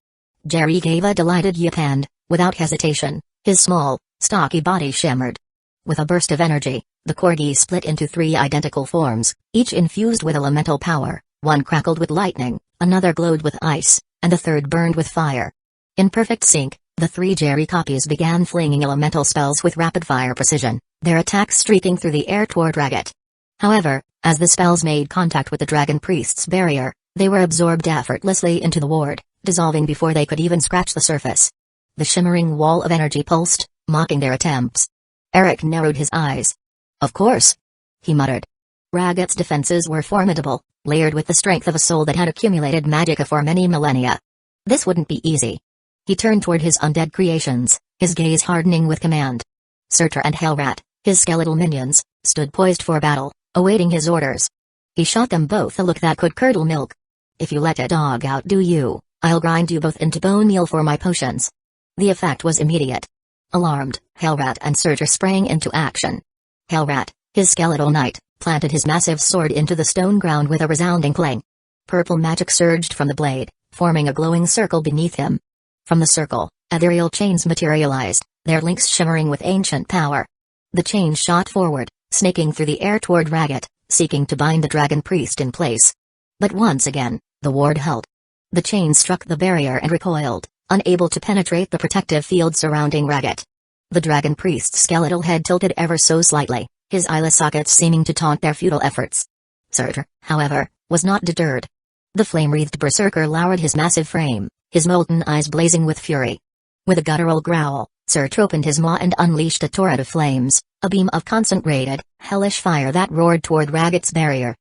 Jerry gave a delighted yip and, without hesitation, his small, stocky body shimmered. With a burst of energy, the corgi split into 3 identical forms, each infused with elemental power. One crackled with lightning, another glowed with ice, and the third burned with fire. In perfect sync, the 3 Jerry copies began flinging elemental spells with rapid-fire precision, their attacks streaking through the air toward Ragged. However, as the spells made contact with the dragon priest's barrier, they were absorbed effortlessly into the ward, dissolving before they could even scratch the surface. The shimmering wall of energy pulsed, mocking their attempts. Eric narrowed his eyes. Of course. he muttered. Ragged's defenses were formidable, layered with the strength of a soul that had accumulated magicka for many millennia. This wouldn't be easy. He turned toward his undead creations, his gaze hardening with command. Surtur and Hellrat, his skeletal minions, stood poised for battle, awaiting his orders. He shot them both a look that could curdle milk. If you let a dog outdo you, I'll grind you both into bone meal for my potions. The effect was immediate. Alarmed, Hellrat and Surtur sprang into action. Hellrat, his skeletal knight, planted his massive sword into the stone ground with a resounding clang. Purple magic surged from the blade, forming a glowing circle beneath him. From the circle, ethereal chains materialized, their links shimmering with ancient power. The chains shot forward, snaking through the air toward Ragged, seeking to bind the dragon priest in place. But once again, the ward held. The chains struck the barrier and recoiled, unable to penetrate the protective field surrounding Ragged. The dragon priest's skeletal head tilted ever so slightly, his eyeless sockets seeming to taunt their futile efforts. Surtur, however, was not deterred. The flame-wreathed berserker lowered his massive frame, his molten eyes blazing with fury. With a guttural growl, Surtur opened his maw and unleashed a torrent of flames, a beam of concentrated, hellish fire that roared toward Ragged's barrier.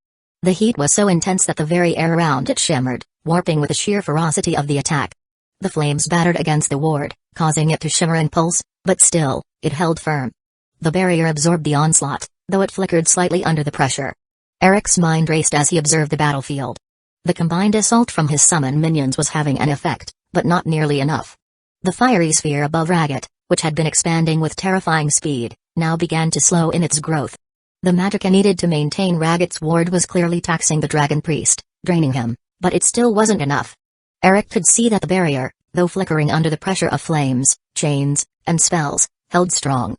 The heat was so intense that the very air around it shimmered, warping with the sheer ferocity of the attack. The flames battered against the ward, causing it to shimmer and pulse, but still, it held firm. The barrier absorbed the onslaught, though it flickered slightly under the pressure. Eric's mind raced as he observed the battlefield. The combined assault from his summon minions was having an effect, but not nearly enough. The fiery sphere above Ragged, which had been expanding with terrifying speed, now began to slow in its growth. The magicka needed to maintain Ragged's ward was clearly taxing the dragon priest, draining him, but it still wasn't enough. Eric could see that the barrier, though flickering under the pressure of flames, chains, and spells, held strong.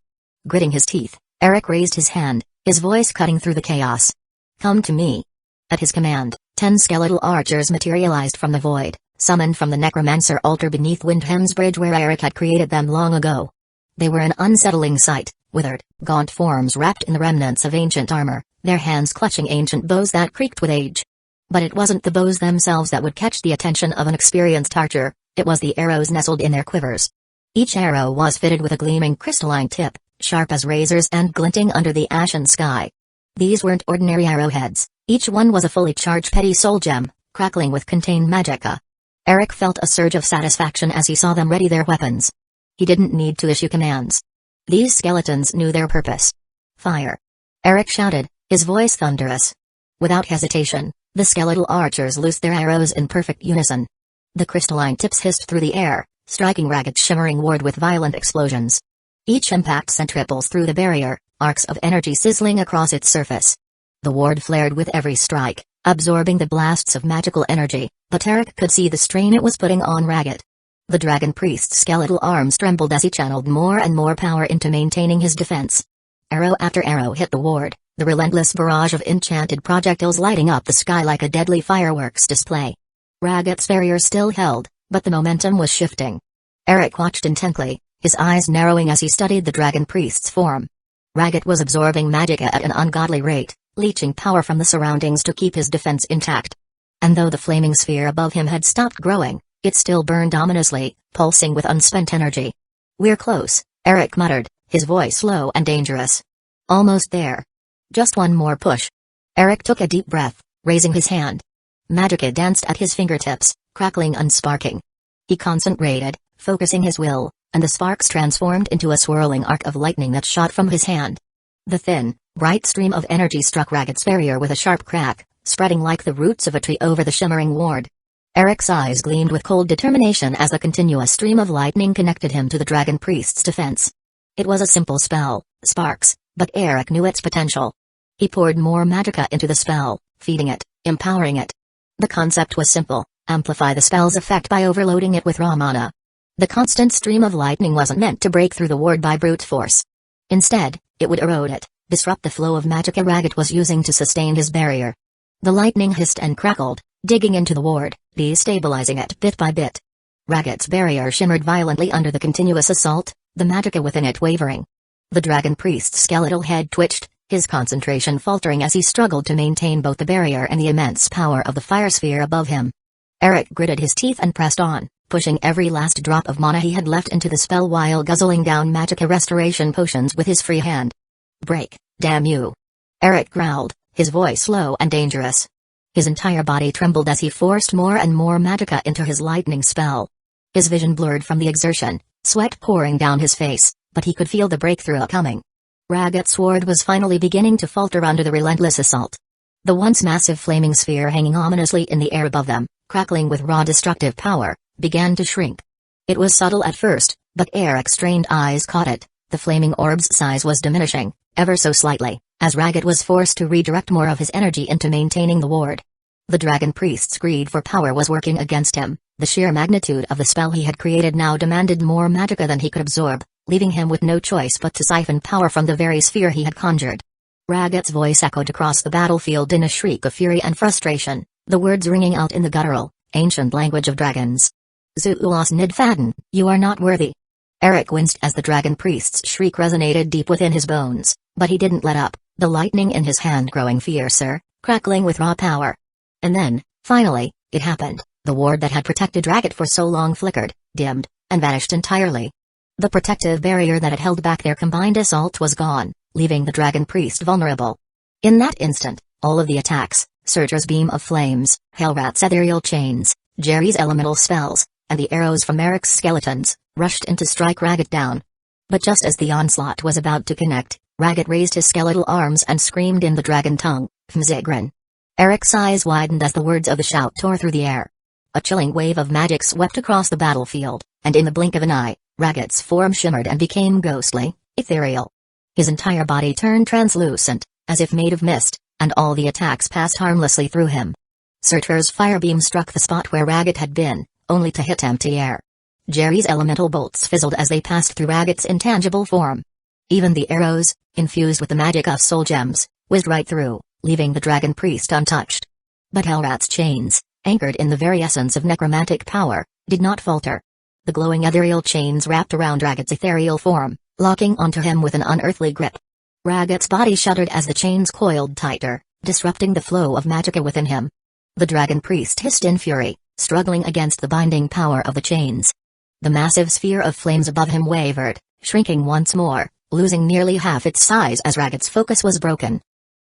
Gritting his teeth, Eric raised his hand, his voice cutting through the chaos. "Come to me." At his command, 10 skeletal archers materialized from the void, summoned from the Necromancer altar beneath Windham's bridge where Eric had created them long ago. They were an unsettling sight, withered, gaunt forms wrapped in the remnants of ancient armor, their hands clutching ancient bows that creaked with age. But it wasn't the bows themselves that would catch the attention of an experienced archer, it was the arrows nestled in their quivers. Each arrow was fitted with a gleaming crystalline tip, sharp as razors and glinting under the ashen sky. These weren't ordinary arrowheads, each one was a fully charged petty soul gem, crackling with contained magicka. Eric felt a surge of satisfaction as he saw them ready their weapons. He didn't need to issue commands. These skeletons knew their purpose. Fire! Eric shouted, his voice thunderous. Without hesitation, the skeletal archers loosed their arrows in perfect unison. The crystalline tips hissed through the air, striking Ragged's shimmering ward with violent explosions. Each impact sent ripples through the barrier, arcs of energy sizzling across its surface. The ward flared with every strike, absorbing the blasts of magical energy, but Eric could see the strain it was putting on Ragged. The dragon priest's skeletal arms trembled as he channeled more and more power into maintaining his defense. Arrow after arrow hit the ward, the relentless barrage of enchanted projectiles lighting up the sky like a deadly fireworks display. Ragged's barrier still held, but the momentum was shifting. Eric watched intently, his eyes narrowing as he studied the dragon priest's form. Ragged was absorbing magicka at an ungodly rate, leeching power from the surroundings to keep his defense intact. And though the flaming sphere above him had stopped growing, it still burned ominously, pulsing with unspent energy. "We're close," Eric muttered, his voice low and dangerous. "Almost there. Just one more push." Eric took a deep breath, raising his hand. Magicka danced at his fingertips, crackling and sparking. He concentrated, focusing his will, and the sparks transformed into a swirling arc of lightning that shot from his hand. The thin, bright stream of energy struck Ragged's barrier with a sharp crack, spreading like the roots of a tree over the shimmering ward. Eric's eyes gleamed with cold determination as the continuous stream of lightning connected him to the dragon priest's defense. It was a simple spell, sparks, but Eric knew its potential. He poured more magicka into the spell, feeding it, empowering it. The concept was simple: amplify the spell's effect by overloading it with raw mana. The constant stream of lightning wasn't meant to break through the ward by brute force. Instead, it would erode it, disrupt the flow of magicka Ragged was using to sustain his barrier. The lightning hissed and crackled, digging into the ward, destabilizing it bit by bit. Ragged's barrier shimmered violently under the continuous assault, the magicka within it wavering. The dragon priest's skeletal head twitched, his concentration faltering as he struggled to maintain both the barrier and the immense power of the fire sphere above him. Eric gritted his teeth and pressed on, pushing every last drop of mana he had left into the spell while guzzling down magicka restoration potions with his free hand. "Break, damn you!" Eric growled, his voice low and dangerous. His entire body trembled as he forced more and more magicka into his lightning spell. His vision blurred from the exertion, sweat pouring down his face, but he could feel the breakthrough coming. Ragged's sword was finally beginning to falter under the relentless assault. The once massive flaming sphere hanging ominously in the air above them, crackling with raw destructive power, began to shrink. It was subtle at first, but Eric's strained eyes caught it. The flaming orb's size was diminishing, ever so slightly, as Ragged was forced to redirect more of his energy into maintaining the ward. The dragon priest's greed for power was working against him. The sheer magnitude of the spell he had created now demanded more magicka than he could absorb, leaving him with no choice but to siphon power from the very sphere he had conjured. Ragged's voice echoed across the battlefield in a shriek of fury and frustration, the words ringing out in the guttural, ancient language of dragons. Zuulas Nidfaden, you are not worthy. Eric winced as the dragon priest's shriek resonated deep within his bones, but he didn't let up, the lightning in his hand growing fiercer, crackling with raw power. And then, finally, it happened. The ward that had protected Ragged for so long flickered, dimmed, and vanished entirely. The protective barrier that had held back their combined assault was gone, leaving the dragon priest vulnerable. In that instant, all of the attacks, Surtur's beam of flames, Hellrat's ethereal chains, Jerry's elemental spells, and the arrows from Eric's skeletons, rushed in to strike Ragged down. But just as the onslaught was about to connect, Ragged raised his skeletal arms and screamed in the dragon tongue, Fmzigrin. Eric's eyes widened as the words of the shout tore through the air. A chilling wave of magic swept across the battlefield, and in the blink of an eye, Ragged's form shimmered and became ghostly, ethereal. His entire body turned translucent, as if made of mist, and all the attacks passed harmlessly through him. Surtur's firebeam struck the spot where Ragged had been, only to hit empty air. Jerry's elemental bolts fizzled as they passed through Ragged's intangible form. Even the arrows, infused with the magic of soul gems, whizzed right through, leaving the dragon priest untouched. But Hellrat's chains, anchored in the very essence of necromantic power, did not falter. The glowing ethereal chains wrapped around Ragged's ethereal form, locking onto him with an unearthly grip. Ragged's body shuddered as the chains coiled tighter, disrupting the flow of magicka within him. The dragon priest hissed in fury, struggling against the binding power of the chains. The massive sphere of flames above him wavered, shrinking once more, losing nearly half its size as Ragged's focus was broken.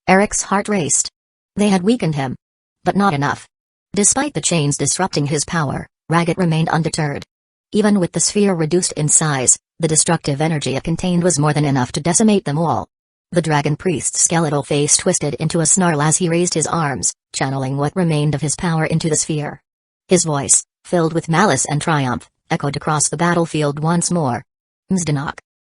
Eric's heart raced. They had weakened him. But not enough. Despite the chains disrupting his power, Ragged remained undeterred. Even with the sphere reduced in size, the destructive energy it contained was more than enough to decimate them all. The dragon priest's skeletal face twisted into a snarl as he raised his arms, channeling what remained of his power into the sphere. His voice, filled with malice and triumph, echoed across the battlefield once more. Mzdanok.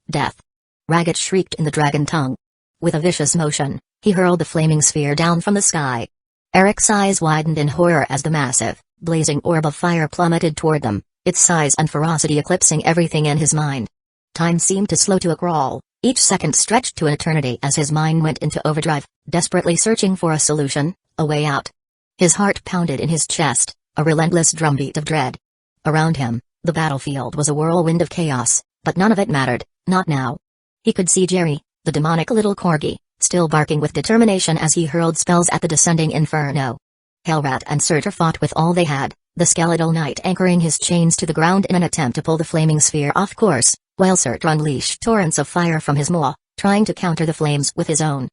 Death. Ragged shrieked in the dragon tongue. With a vicious motion, he hurled the flaming sphere down from the sky. Eric's eyes widened in horror as the massive, blazing orb of fire plummeted toward them, its size and ferocity eclipsing everything in his mind. Time seemed to slow to a crawl, each second stretched to an eternity as his mind went into overdrive, desperately searching for a solution, a way out. His heart pounded in his chest, a relentless drumbeat of dread. Around him, the battlefield was a whirlwind of chaos, but none of it mattered, not now. He could see Jerry, the demonic little corgi, still barking with determination as he hurled spells at the descending inferno. Hellrat and Surtur fought with all they had, the skeletal knight anchoring his chains to the ground in an attempt to pull the flaming sphere off course, while Surtur unleashed torrents of fire from his maw, trying to counter the flames with his own.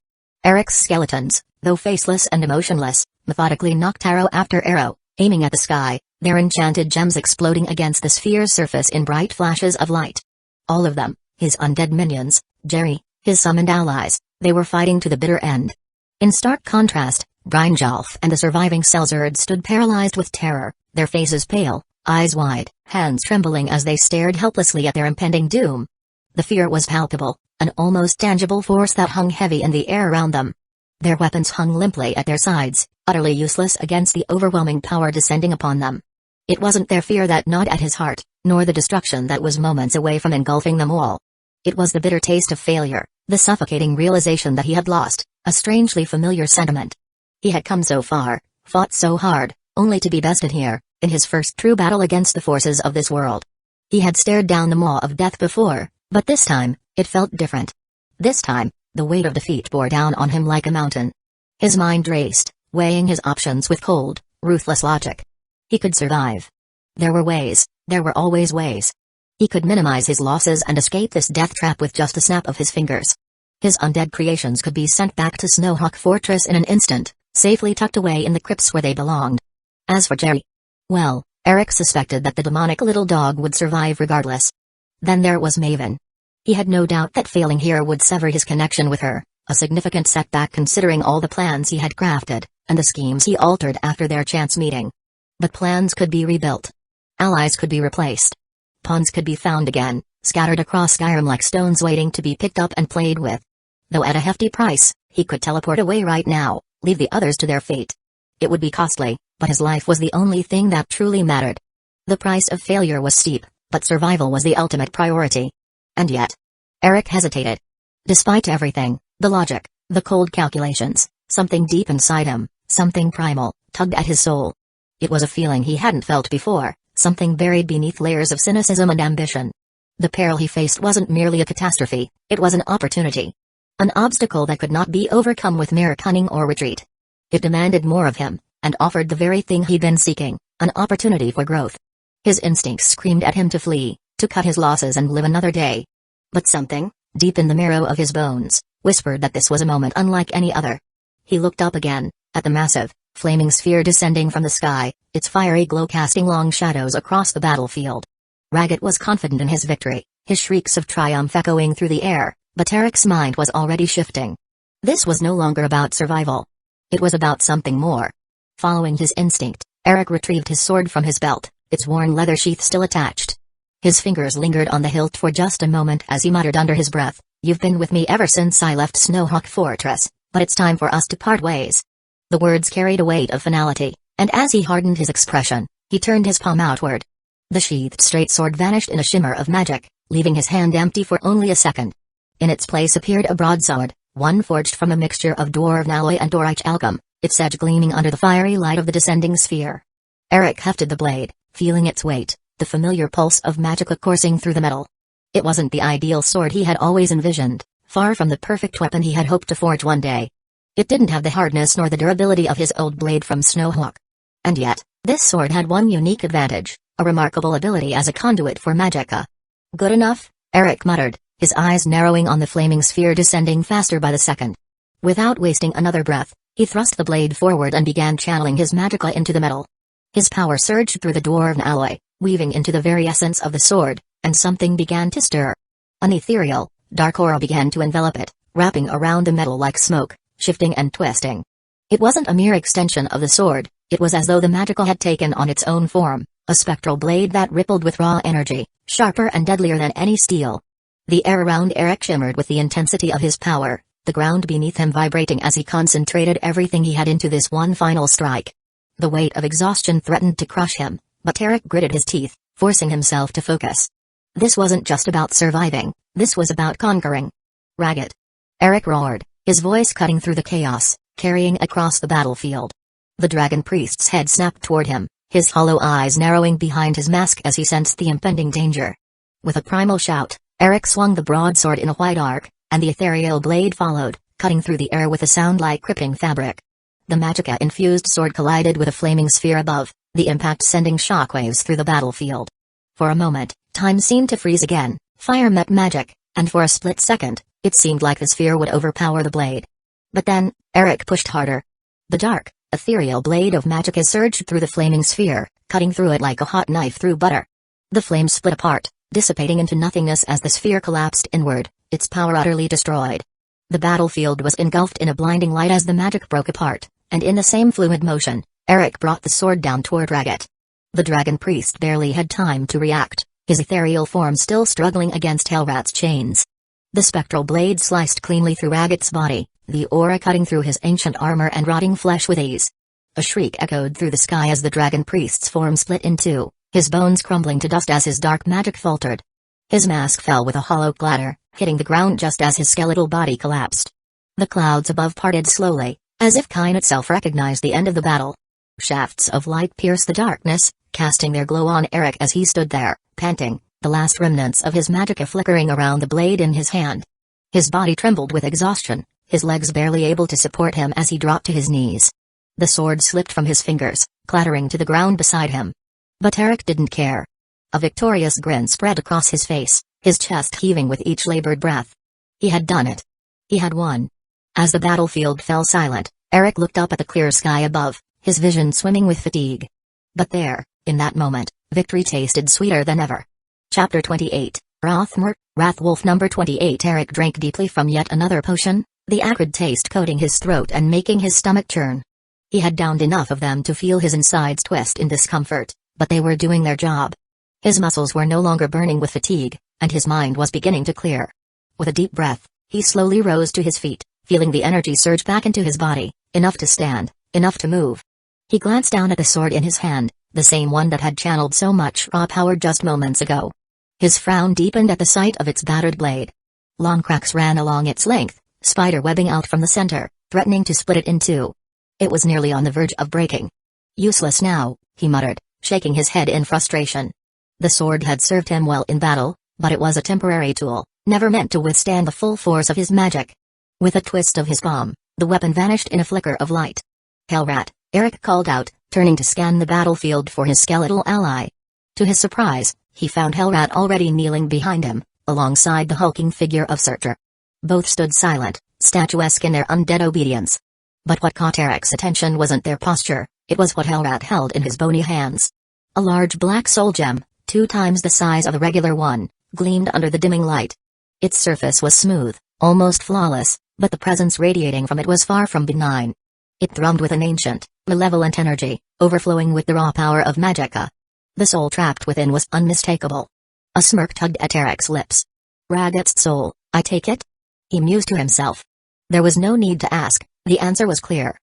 Eric's skeletons, though faceless and emotionless, methodically knocked arrow after arrow, aiming at the sky, their enchanted gems exploding against the sphere's surface in bright flashes of light. All of them, his undead minions, Jerry, his summoned allies, they were fighting to the bitter end. In stark contrast, Brynjolf and the surviving Selzard stood paralyzed with terror, their faces pale, eyes wide, hands trembling as they stared helplessly at their impending doom. The fear was palpable, an almost tangible force that hung heavy in the air around them. Their weapons hung limply at their sides, utterly useless against the overwhelming power descending upon them. It wasn't their fear that gnawed at his heart, nor the destruction that was moments away from engulfing them all. It was the bitter taste of failure, the suffocating realization that he had lost, a strangely familiar sentiment. He had come so far, fought so hard, only to be bested here, in his first true battle against the forces of this world. He had stared down the maw of death before, but this time, it felt different. This time, the weight of defeat bore down on him like a mountain. His mind raced, weighing his options with cold, ruthless logic. He could survive. There were ways, there were always ways. He could minimize his losses and escape this death trap with just a snap of his fingers. His undead creations could be sent back to Snowhawk Fortress in an instant, safely tucked away in the crypts where they belonged. As for Jerry, well, Eric suspected that the demonic little dog would survive regardless. Then there was Maven. He had no doubt that failing here would sever his connection with her, a significant setback considering all the plans he had crafted, and the schemes he altered after their chance meeting. But plans could be rebuilt. Allies could be replaced. Pawns could be found again, scattered across Skyrim like stones waiting to be picked up and played with. Though at a hefty price, he could teleport away right now, leave the others to their fate. It would be costly, but his life was the only thing that truly mattered. The price of failure was steep, but survival was the ultimate priority. And yet, Eric hesitated. Despite everything, the logic, the cold calculations, something deep inside him, something primal, tugged at his soul. It was a feeling he hadn't felt before, something buried beneath layers of cynicism and ambition. The peril he faced wasn't merely a catastrophe, it was an opportunity. An obstacle that could not be overcome with mere cunning or retreat. It demanded more of him, and offered the very thing he'd been seeking, an opportunity for growth. His instincts screamed at him to flee, to cut his losses and live another day. But something, deep in the marrow of his bones, whispered that this was a moment unlike any other. He looked up again, at the massive, flaming sphere descending from the sky, its fiery glow casting long shadows across the battlefield. Ragged was confident in his victory, his shrieks of triumph echoing through the air, but Eric's mind was already shifting. This was no longer about survival. It was about something more. Following his instinct, Eric retrieved his sword from his belt, its worn leather sheath still attached. His fingers lingered on the hilt for just a moment as he muttered under his breath, "You've been with me ever since I left Snowhawk Fortress, but it's time for us to part ways." The words carried a weight of finality, and as he hardened his expression, he turned his palm outward. The sheathed straight sword vanished in a shimmer of magic, leaving his hand empty for only a second. In its place appeared a broadsword, one forged from a mixture of dwarven alloy and Dorite alchemy, its edge gleaming under the fiery light of the descending sphere. Eric hefted the blade, feeling its weight, the familiar pulse of magicka coursing through the metal. It wasn't the ideal sword he had always envisioned, far from the perfect weapon he had hoped to forge one day. It didn't have the hardness nor the durability of his old blade from Snowhawk. And yet, this sword had one unique advantage, a remarkable ability as a conduit for magicka. Good enough, Eric muttered, his eyes narrowing on the flaming sphere descending faster by the second. Without wasting another breath, he thrust the blade forward and began channeling his magicka into the metal. His power surged through the dwarven alloy, weaving into the very essence of the sword, and something began to stir. An ethereal, dark aura began to envelop it, wrapping around the metal like smoke, shifting and twisting. It wasn't a mere extension of the sword, it was as though the magicka had taken on its own form, a spectral blade that rippled with raw energy, sharper and deadlier than any steel. The air around Eric shimmered with the intensity of his power, the ground beneath him vibrating as he concentrated everything he had into this one final strike. The weight of exhaustion threatened to crush him, but Eric gritted his teeth, forcing himself to focus. This wasn't just about surviving, this was about conquering. Ragged. Eric roared, his voice cutting through the chaos, carrying across the battlefield. The dragon priest's head snapped toward him, his hollow eyes narrowing behind his mask as he sensed the impending danger. With a primal shout, Eric swung the broadsword in a wide arc, and the ethereal blade followed, cutting through the air with a sound like ripping fabric. The magicka-infused sword collided with a flaming sphere above, the impact sending shockwaves through the battlefield. For a moment, time seemed to freeze again, fire met magic, and for a split second, it seemed like the sphere would overpower the blade. But then, Eric pushed harder. The dark, ethereal blade of magicka surged through the flaming sphere, cutting through it like a hot knife through butter. The flames split apart, dissipating into nothingness as the sphere collapsed inward, its power utterly destroyed. The battlefield was engulfed in a blinding light as the magic broke apart, and in the same fluid motion, Eric brought the sword down toward Ragged. The dragon priest barely had time to react, his ethereal form still struggling against Hellrat's chains. The spectral blade sliced cleanly through Ragged's body, the aura cutting through his ancient armor and rotting flesh with ease. A shriek echoed through the sky as the dragon priest's form split in two, his bones crumbling to dust as his dark magic faltered. His mask fell with a hollow clatter, hitting the ground just as his skeletal body collapsed. The clouds above parted slowly, as if Kain itself recognized the end of the battle. Shafts of light pierced the darkness, casting their glow on Eric as he stood there, panting, the last remnants of his magicka flickering around the blade in his hand. His body trembled with exhaustion, his legs barely able to support him as he dropped to his knees. The sword slipped from his fingers, clattering to the ground beside him. But Eric didn't care. A victorious grin spread across his face, his chest heaving with each labored breath. He had done it. He had won. As the battlefield fell silent, Eric looked up at the clear sky above, his vision swimming with fatigue. But there, in that moment, victory tasted sweeter than ever. Chapter 28, Wrathwolf number 28. Eric drank deeply from yet another potion, the acrid taste coating his throat and making his stomach churn. He had downed enough of them to feel his insides twist in discomfort, but they were doing their job. His muscles were no longer burning with fatigue, and his mind was beginning to clear. With a deep breath, he slowly rose to his feet, feeling the energy surge back into his body, enough to stand, enough to move. He glanced down at the sword in his hand, the same one that had channeled so much raw power just moments ago. His frown deepened at the sight of its battered blade. Long cracks ran along its length, spider webbing out from the center, threatening to split it in two. It was nearly on the verge of breaking. Useless now, he muttered, shaking his head in frustration. The sword had served him well in battle, but it was a temporary tool, never meant to withstand the full force of his magic. With a twist of his palm, the weapon vanished in a flicker of light. Hellrat, Eric called out, turning to scan the battlefield for his skeletal ally. To his surprise, he found Hellrat already kneeling behind him, alongside the hulking figure of Searcher. Both stood silent, statuesque in their undead obedience. But what caught Eric's attention wasn't their posture, it was what Hellrat held in his bony hands. A large black soul gem, 2 times the size of a regular one, gleamed under the dimming light. Its surface was smooth, almost flawless, but the presence radiating from it was far from benign. It thrummed with an ancient, malevolent energy, overflowing with the raw power of magicka. The soul trapped within was unmistakable. A smirk tugged at Eric's lips. Ragat's soul, I take it? He mused to himself. There was no need to ask, the answer was clear.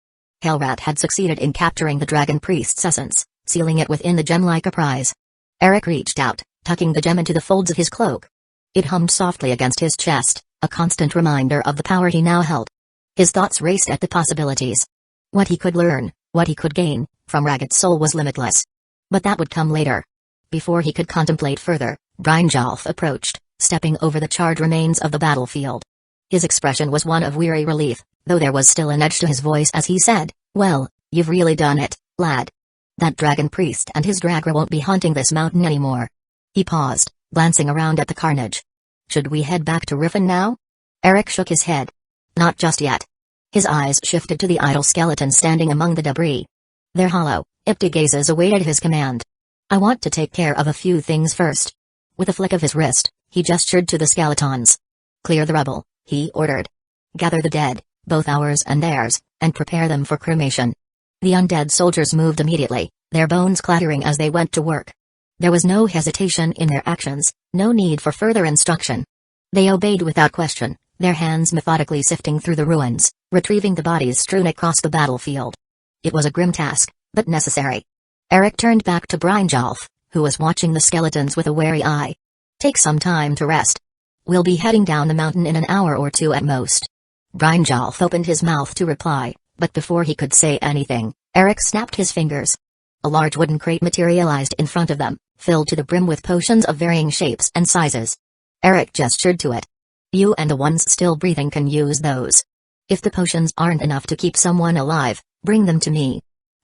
Hellrat had succeeded in capturing the dragon priest's essence, sealing it within the gem like a prize. Eric reached out, tucking the gem into the folds of his cloak. It hummed softly against his chest, a constant reminder of the power he now held. His thoughts raced at the possibilities. What he could learn, what he could gain, from Ragat's soul was limitless. But that would come later. Before he could contemplate further, Brynjolf approached, stepping over the charred remains of the battlefield. His expression was one of weary relief, though there was still an edge to his voice as he said, "Well, you've really done it, lad. That dragon priest and his dragra won't be haunting this mountain anymore." He paused, glancing around at the carnage. "Should we head back to Riffin now?" Eric shook his head. "Not just yet." His eyes shifted to the idle skeletons standing among the debris. Their hollow, empty gazes awaited his command. "I want to take care of a few things first." With a flick of his wrist, he gestured to the skeletons. "Clear the rubble," he ordered. "Gather the dead, both ours and theirs, and prepare them for cremation." The undead soldiers moved immediately, their bones clattering as they went to work. There was no hesitation in their actions, no need for further instruction. They obeyed without question, their hands methodically sifting through the ruins, retrieving the bodies strewn across the battlefield. It was a grim task, but necessary. Eric turned back to Brynjolf, who was watching the skeletons with a wary eye. "Take some time to rest. We'll be heading down the mountain in an hour or two at most." Brynjolf opened his mouth to reply, but before he could say anything, Eric snapped his fingers. A large wooden crate materialized in front of them, filled to the brim with potions of varying shapes and sizes. Eric gestured to it. "You and the ones still breathing can use those. If the potions aren't enough to keep someone alive, bring them to me."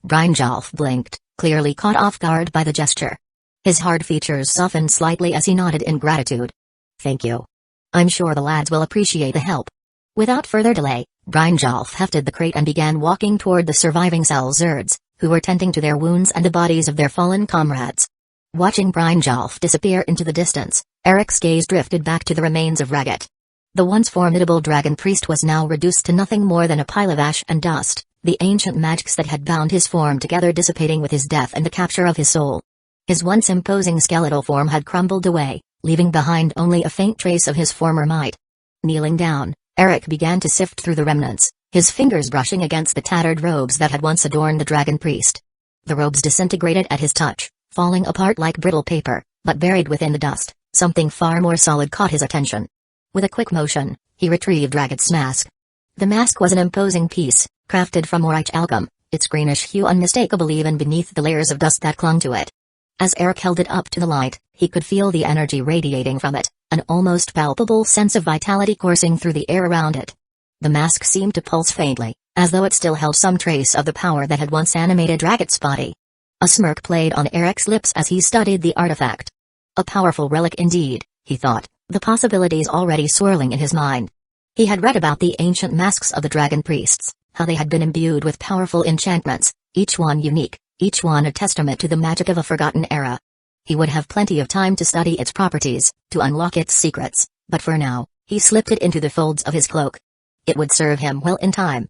Brynjolf blinked, clearly caught off guard by the gesture. His hard features softened slightly as he nodded in gratitude. "Thank you. I'm sure the lads will appreciate the help." Without further delay, Brynjolf hefted the crate and began walking toward the surviving Selzerds, who were tending to their wounds and the bodies of their fallen comrades. Watching Brynjolf disappear into the distance, Eric's gaze drifted back to the remains of Ragat. The once formidable dragon priest was now reduced to nothing more than a pile of ash and dust, the ancient magics that had bound his form together dissipating with his death and the capture of his soul. His once imposing skeletal form had crumbled away, leaving behind only a faint trace of his former might. Kneeling down, Eric began to sift through the remnants, his fingers brushing against the tattered robes that had once adorned the dragon priest. The robes disintegrated at his touch, falling apart like brittle paper, but buried within the dust, something far more solid caught his attention. With a quick motion, he retrieved Ragat's mask. The mask was an imposing piece, crafted from Orich alchemy, its greenish hue unmistakable even beneath the layers of dust that clung to it. As Eric held it up to the light, he could feel the energy radiating from it, an almost palpable sense of vitality coursing through the air around it. The mask seemed to pulse faintly, as though it still held some trace of the power that had once animated Ragat's body. A smirk played on Eric's lips as he studied the artifact. A powerful relic indeed, he thought, the possibilities already swirling in his mind. He had read about the ancient masks of the dragon priests, how they had been imbued with powerful enchantments, each one unique, each one a testament to the magic of a forgotten era. He would have plenty of time to study its properties, to unlock its secrets, but for now, he slipped it into the folds of his cloak. It would serve him well in time,